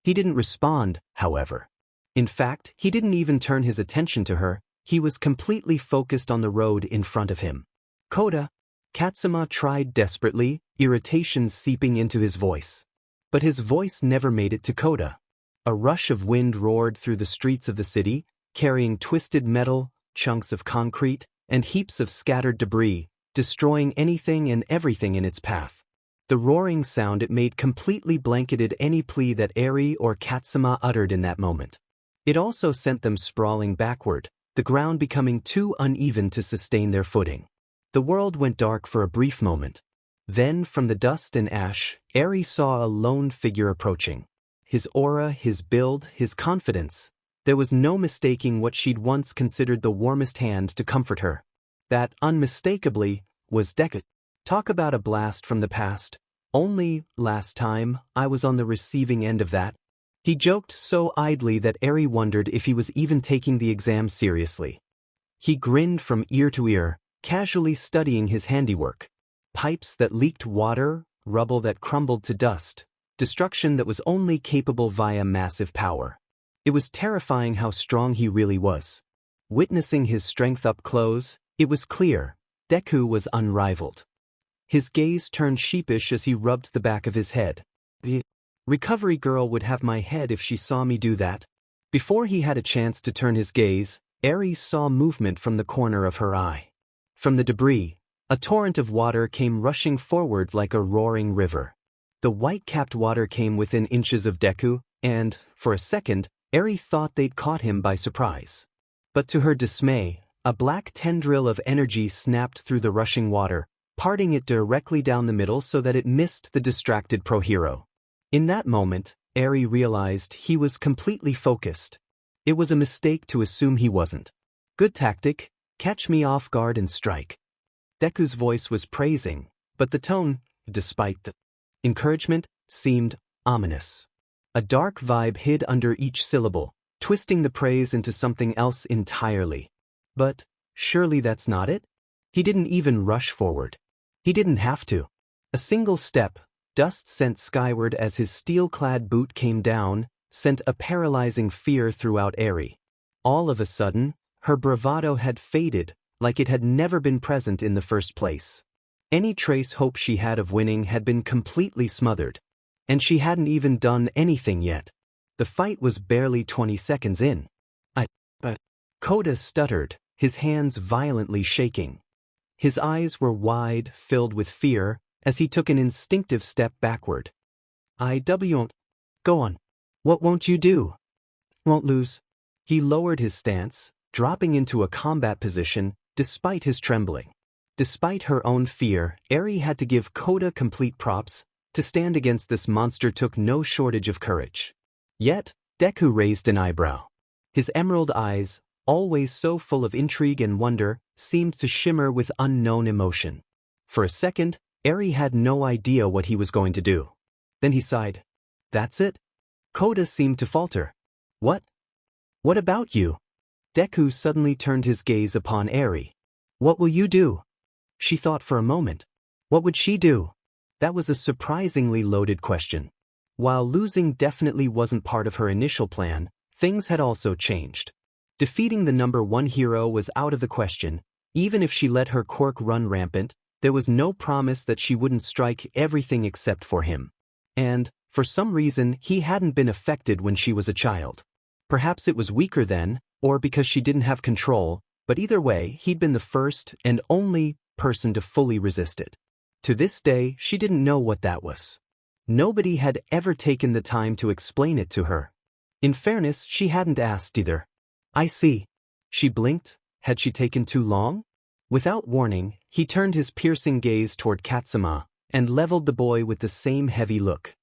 He didn't respond, however. In fact, he didn't even turn his attention to her, he was completely focused on the road in front of him. "Kota," Katsuma tried desperately, irritation seeping into his voice. But his voice never made it to Kota. A rush of wind roared through the streets of the city, carrying twisted metal, chunks of concrete, and heaps of scattered debris, destroying anything and everything in its path. The roaring sound it made completely blanketed any plea that Eri or Katsuma uttered in that moment. It also sent them sprawling backward, the ground becoming too uneven to sustain their footing. The world went dark for a brief moment. Then, from the dust and ash, Eri saw a lone figure approaching. His aura, his build, his confidence. There was no mistaking what she'd once considered the warmest hand to comfort her. That, unmistakably, was Deku. Talk about a blast from the past. Only, last time, I was on the receiving end of that. He joked so idly that Eri wondered if he was even taking the exam seriously. He grinned from ear to ear, casually studying his handiwork. Pipes that leaked water, rubble that crumbled to dust, destruction that was only capable via massive power. It was terrifying how strong he really was. Witnessing his strength up close, it was clear, Deku was unrivaled. His gaze turned sheepish as he rubbed the back of his head. The recovery girl would have my head if she saw me do that. Before he had a chance to turn his gaze, Eri saw movement from the corner of her eye. From the debris, a torrent of water came rushing forward like a roaring river. The white-capped water came within inches of Deku, and, for a second, Eri thought they'd caught him by surprise. But to her dismay, a black tendril of energy snapped through the rushing water, parting it directly down the middle so that it missed the distracted pro-hero. In that moment, Eri realized he was completely focused. It was a mistake to assume he wasn't. Good tactic, catch me off guard and strike. Deku's voice was praising, but the tone, despite the encouragement, seemed ominous. A dark vibe hid under each syllable, twisting the praise into something else entirely. But, surely that's not it? He didn't even rush forward. He didn't have to. A single step, dust sent skyward as his steel-clad boot came down, sent a paralyzing fear throughout Eri. All of a sudden, her bravado had faded, like it had never been present in the first place. Any trace hope she had of winning had been completely smothered. And she hadn't even done anything yet. The fight was barely 20 seconds in. But Kota stuttered, his hands violently shaking. His eyes were wide, filled with fear, as he took an instinctive step backward. "I won't. Go on. What won't you do? Won't lose." He lowered his stance, dropping into a combat position, despite his trembling. Despite her own fear, Eri had to give Kota complete props. To stand against this monster took no shortage of courage. Yet, Deku raised an eyebrow. His emerald eyes, always so full of intrigue and wonder, seemed to shimmer with unknown emotion. For a second, Eri had no idea what he was going to do. Then he sighed. "That's it?" Kota seemed to falter. "What? What about you?" Deku suddenly turned his gaze upon Eri. "What will you do?" She thought for a moment. What would she do? That was a surprisingly loaded question. While losing definitely wasn't part of her initial plan, things had also changed. Defeating the number one hero was out of the question. Even if she let her quirk run rampant, there was no promise that she wouldn't strike everything except for him. And, for some reason, he hadn't been affected when she was a child. Perhaps it was weaker then, or because she didn't have control, but either way, he'd been the first and only person to fully resist it. To this day, she didn't know what that was. Nobody had ever taken the time to explain it to her. In fairness, she hadn't asked either. I see. She blinked. Had she taken too long? Without warning, he turned his piercing gaze toward Katsuma and leveled the boy with the same heavy look.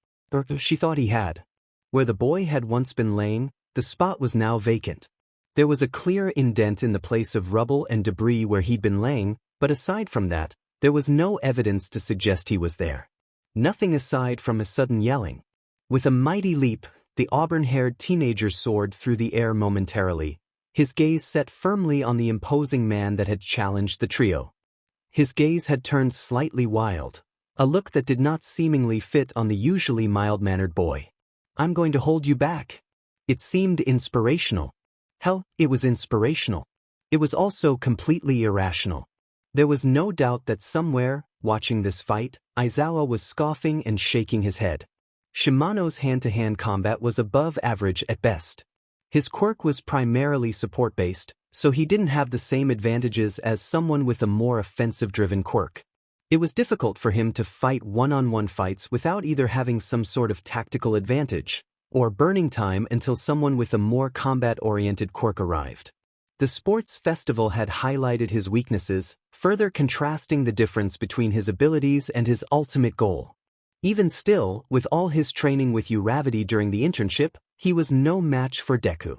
She thought he had. Where the boy had once been laying, the spot was now vacant. There was a clear indent in the place of rubble and debris where he'd been laying, but aside from that, there was no evidence to suggest he was there. Nothing aside from a sudden yelling. With a mighty leap, the auburn-haired teenager soared through the air momentarily, his gaze set firmly on the imposing man that had challenged the trio. His gaze had turned slightly wild, a look that did not seemingly fit on the usually mild-mannered boy. I'm going to hold you back. It seemed inspirational. Hell, it was inspirational. It was also completely irrational. There was no doubt that somewhere, watching this fight, Aizawa was scoffing and shaking his head. Shimano's hand-to-hand combat was above average at best. His quirk was primarily support-based, so he didn't have the same advantages as someone with a more offensive-driven quirk. It was difficult for him to fight one-on-one fights without either having some sort of tactical advantage, or burning time until someone with a more combat-oriented quirk arrived. The sports festival had highlighted his weaknesses, further contrasting the difference between his abilities and his ultimate goal. Even still, with all his training with Uravity during the internship, he was no match for Deku.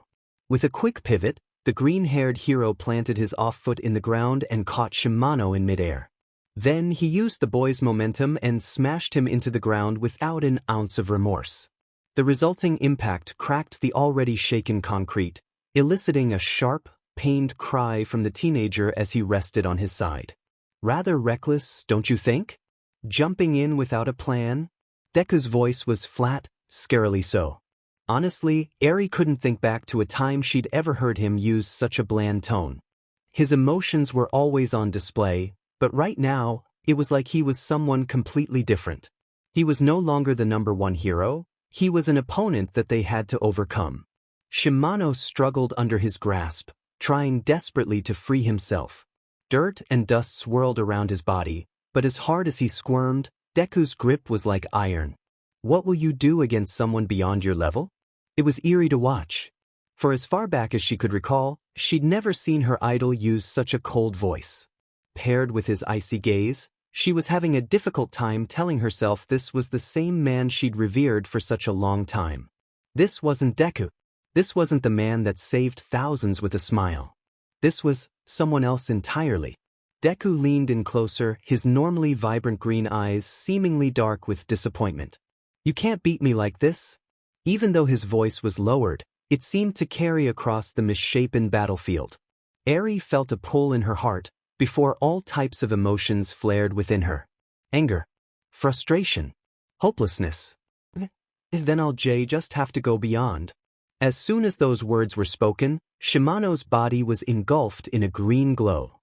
With a quick pivot, the green-haired hero planted his off foot in the ground and caught Shimano in midair. Then he used the boy's momentum and smashed him into the ground without an ounce of remorse. The resulting impact cracked the already shaken concrete, eliciting a sharp, pained cry from the teenager as he rested on his side. Rather reckless, don't you think? Jumping in without a plan? Deku's voice was flat, scarily so. Honestly, Eri couldn't think back to a time she'd ever heard him use such a bland tone. His emotions were always on display, but right now, it was like he was someone completely different. He was no longer the number one hero, he was an opponent that they had to overcome. Shimano struggled under his grasp, trying desperately to free himself. Dirt and dust swirled around his body, but as hard as he squirmed, Deku's grip was like iron. What will you do against someone beyond your level? It was eerie to watch. For as far back as she could recall, she'd never seen her idol use such a cold voice. Paired with his icy gaze, she was having a difficult time telling herself this was the same man she'd revered for such a long time. This wasn't Deku. This wasn't the man that saved thousands with a smile. This was someone else entirely. Deku leaned in closer, his normally vibrant green eyes seemingly dark with disappointment. You can't beat me like this? Even though his voice was lowered, it seemed to carry across the misshapen battlefield. Eri felt a pull in her heart, before all types of emotions flared within her. Anger. Frustration. Hopelessness. Then I'll just have to go beyond. As soon as those words were spoken, Shimano's body was engulfed in a green glow.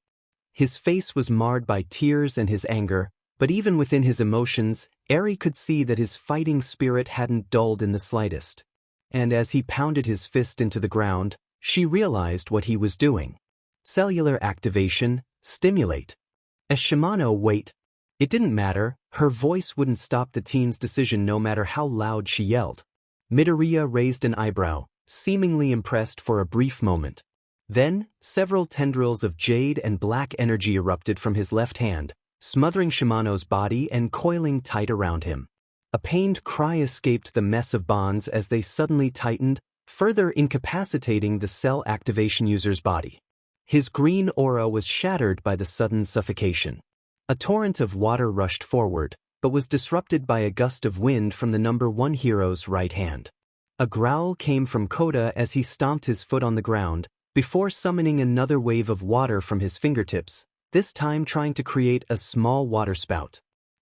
His face was marred by tears and his anger, but even within his emotions, Eri could see that his fighting spirit hadn't dulled in the slightest. And as he pounded his fist into the ground, she realized what he was doing. Cellular activation, stimulate. As Shimano wait, it didn't matter, her voice wouldn't stop the teen's decision no matter how loud she yelled. Midoriya raised an eyebrow, seemingly impressed for a brief moment. Then, several tendrils of jade and black energy erupted from his left hand, smothering Shimano's body and coiling tight around him. A pained cry escaped the mess of bonds as they suddenly tightened, further incapacitating the cell activation user's body. His green aura was shattered by the sudden suffocation. A torrent of water rushed forward, but was disrupted by a gust of wind from the number one hero's right hand. A growl came from Kota as he stomped his foot on the ground, before summoning another wave of water from his fingertips, this time trying to create a small waterspout.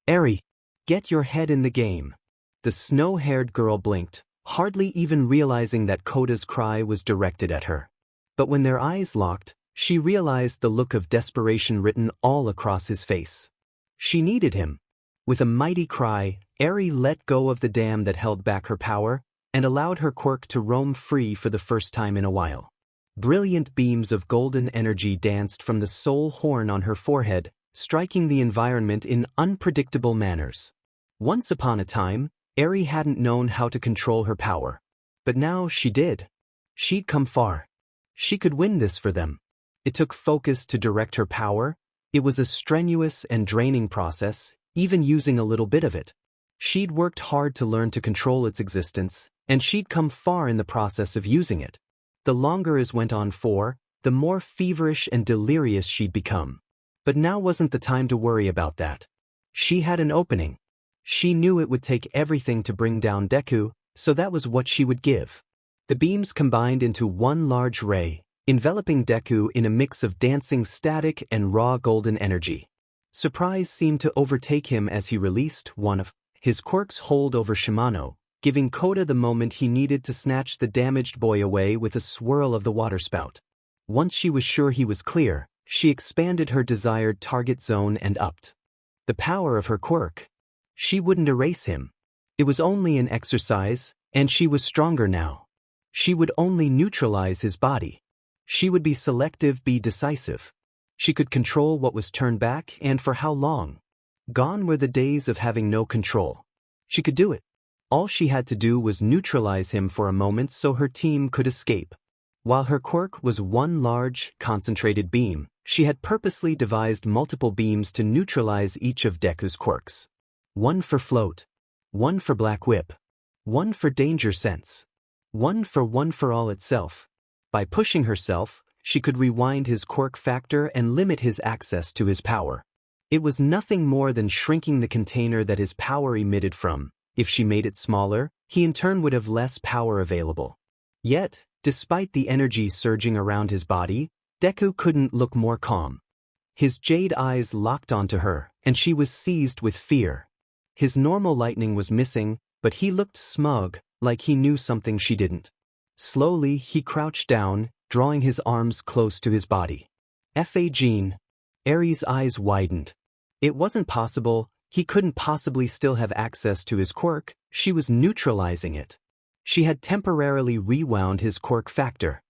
Eri, get your head in the game. The snow-haired girl blinked, hardly even realizing that Kota's cry was directed at her. But when their eyes locked, she realized the look of desperation written all across his face. She needed him. With a mighty cry, Eri let go of the dam that held back her power, and allowed her quirk to roam free for the first time in a while. Brilliant beams of golden energy danced from the soul horn on her forehead, striking the environment in unpredictable manners. Once upon a time, Eri hadn't known how to control her power. But now she did. She'd come far. She could win this for them. It took focus to direct her power. It was a strenuous and draining process, even using a little bit of it. She'd worked hard to learn to control its existence, and she'd come far in the process of using it. The longer it went on for, the more feverish and delirious she'd become. But now wasn't the time to worry about that. She had an opening. She knew it would take everything to bring down Deku, so that was what she would give. The beams combined into one large ray, enveloping Deku in a mix of dancing static and raw golden energy. Surprise seemed to overtake him as he released one of his quirks hold over Shimano, giving Kota the moment he needed to snatch the damaged boy away with a swirl of the waterspout. Once she was sure he was clear, she expanded her desired target zone and upped the power of her quirk. She wouldn't erase him. It was only an exercise, and she was stronger now. She would only neutralize his body. She would be selective, be decisive. She could control what was turned back and for how long. Gone were the days of having no control. She could do it. All she had to do was neutralize him for a moment so her team could escape. While her quirk was one large, concentrated beam, she had purposely devised multiple beams to neutralize each of Deku's quirks. One for float, one for black whip, one for danger sense, one for all itself. By pushing herself, she could rewind his quirk factor and limit his access to his power. It was nothing more than shrinking the container that his power emitted from. If she made it smaller, he in turn would have less power available. Yet, despite the energy surging around his body, Deku couldn't look more calm. His jade eyes locked onto her, and she was seized with fear. His normal lightning was missing, but he looked smug, like he knew something she didn't. Slowly, he crouched down, drawing his arms close to his body. F.A. Jean. Eri's eyes widened. It wasn't possible. He couldn't possibly still have access to his quirk. She was neutralizing it. She had temporarily rewound his quirk factor.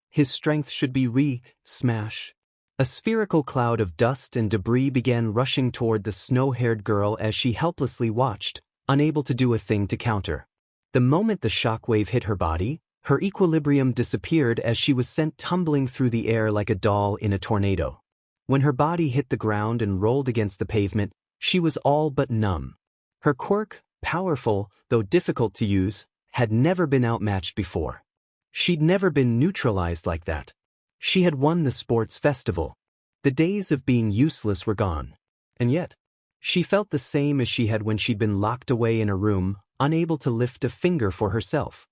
His strength should be smash. A spherical cloud of dust and debris began rushing toward the snow-haired girl as she helplessly watched, unable to do a thing to counter. The moment the shockwave hit her body, her equilibrium disappeared as she was sent tumbling through the air like a doll in a tornado. When her body hit the ground and rolled against the pavement, she was all but numb. Her quirk, powerful, though difficult to use, had never been outmatched before. She'd never been neutralized like that. She had won the sports festival. The days of being useless were gone. And yet, she felt the same as she had when she'd been locked away in a room, unable to lift a finger for herself.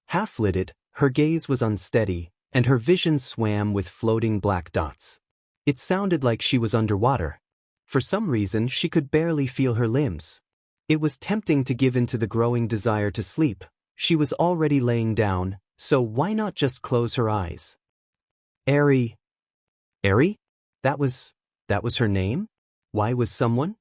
Half-lidded, her gaze was unsteady, and her vision swam with floating black dots. It sounded like she was underwater. For some reason, she could barely feel her limbs. It was tempting to give in to the growing desire to sleep. She was already laying down, so why not just close her eyes? Eri? That was her name? Why was someone?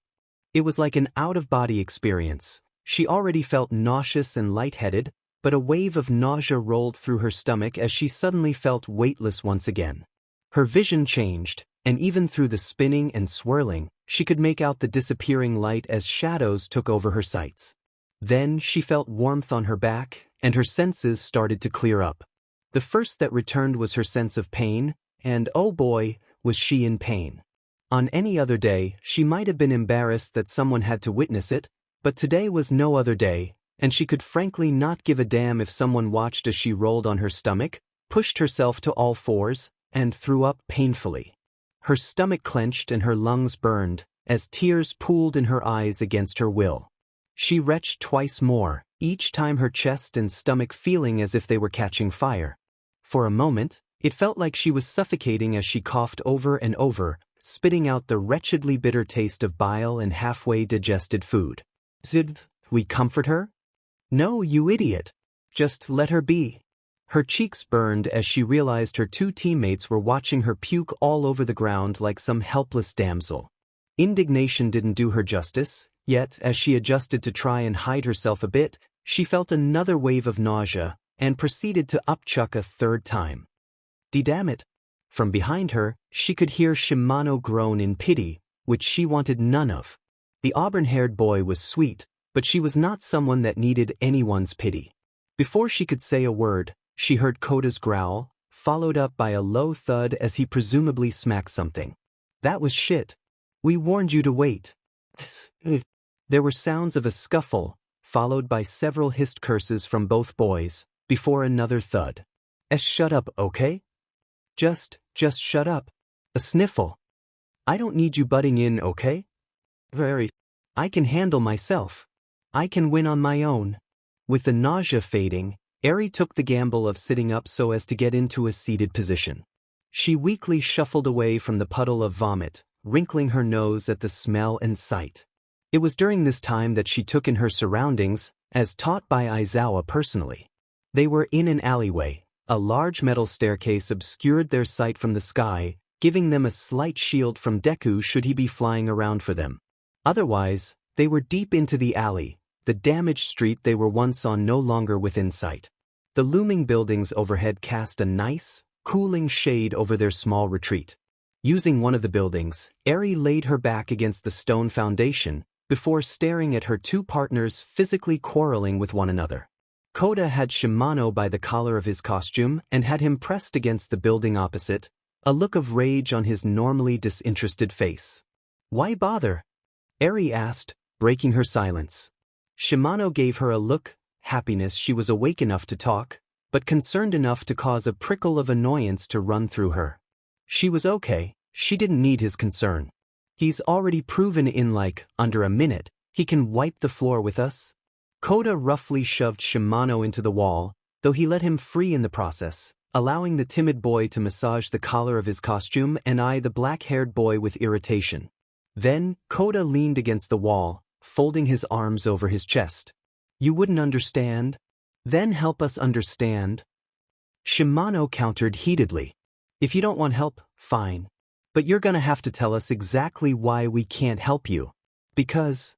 It was like an out-of-body experience. She already felt nauseous and lightheaded, but a wave of nausea rolled through her stomach as she suddenly felt weightless once again. Her vision changed, and even through the spinning and swirling, she could make out the disappearing light as shadows took over her sights. Then she felt warmth on her back, and her senses started to clear up. The first that returned was her sense of pain, and oh boy, was she in pain. On any other day, she might have been embarrassed that someone had to witness it, but today was no other day, and she could frankly not give a damn if someone watched as she rolled on her stomach, pushed herself to all fours, and threw up painfully. Her stomach clenched and her lungs burned, as tears pooled in her eyes against her will. She retched twice more, each time her chest and stomach feeling as if they were catching fire. For a moment, it felt like she was suffocating as she coughed over and over, spitting out the wretchedly bitter taste of bile and halfway digested food. Did we comfort her? No, you idiot. Just let her be. Her cheeks burned as she realized her two teammates were watching her puke all over the ground like some helpless damsel. Indignation didn't do her justice, yet as she adjusted to try and hide herself a bit, she felt another wave of nausea and proceeded to upchuck a third time. Damn it. From behind her, she could hear Shimano groan in pity, which she wanted none of. The auburn-haired boy was sweet, but she was not someone that needed anyone's pity. Before she could say a word, she heard Kota's growl, followed up by a low thud as he presumably smacked something. That was shit. We warned you to wait. There were sounds of a scuffle, followed by several hissed curses from both boys, before another thud. Shut up, okay? Just shut up. A sniffle. I don't need you butting in, okay? I can handle myself. I can win on my own. With the nausea fading, Eri took the gamble of sitting up so as to get into a seated position. She weakly shuffled away from the puddle of vomit, wrinkling her nose at the smell and sight. It was during this time that she took in her surroundings, as taught by Aizawa personally. They were in an alleyway. A large metal staircase obscured their sight from the sky, giving them a slight shield from Deku should he be flying around for them. Otherwise, they were deep into the alley, the damaged street they were once on no longer within sight. The looming buildings overhead cast a nice, cooling shade over their small retreat. Using one of the buildings, Eri laid her back against the stone foundation, before staring at her two partners physically quarreling with one another. Kota had Shimano by the collar of his costume and had him pressed against the building opposite, a look of rage on his normally disinterested face. Why bother? Eri asked, breaking her silence. Shimano gave her a look, happiness she was awake enough to talk, but concerned enough to cause a prickle of annoyance to run through her. She was okay, she didn't need his concern. He's already proven in under a minute, he can wipe the floor with us. Kota roughly shoved Shimano into the wall, though he let him free in the process, allowing the timid boy to massage the collar of his costume and eye the black-haired boy with irritation. Then, Kota leaned against the wall, folding his arms over his chest. You wouldn't understand? Then help us understand. Shimano countered heatedly. If you don't want help, fine. But you're gonna have to tell us exactly why we can't help you. Because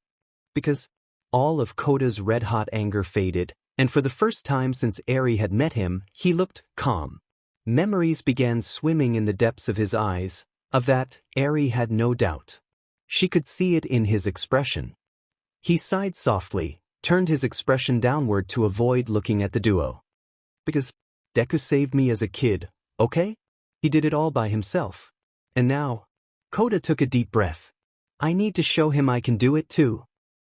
all of Kota's red-hot anger faded, and for the first time since Eri had met him, he looked calm. Memories began swimming in the depths of his eyes, of that, Eri had no doubt. She could see it in his expression. He sighed softly, turned his expression downward to avoid looking at the duo. Because Deku saved me as a kid, okay? He did it all by himself. And now, Kota took a deep breath. I need to show him I can do it too.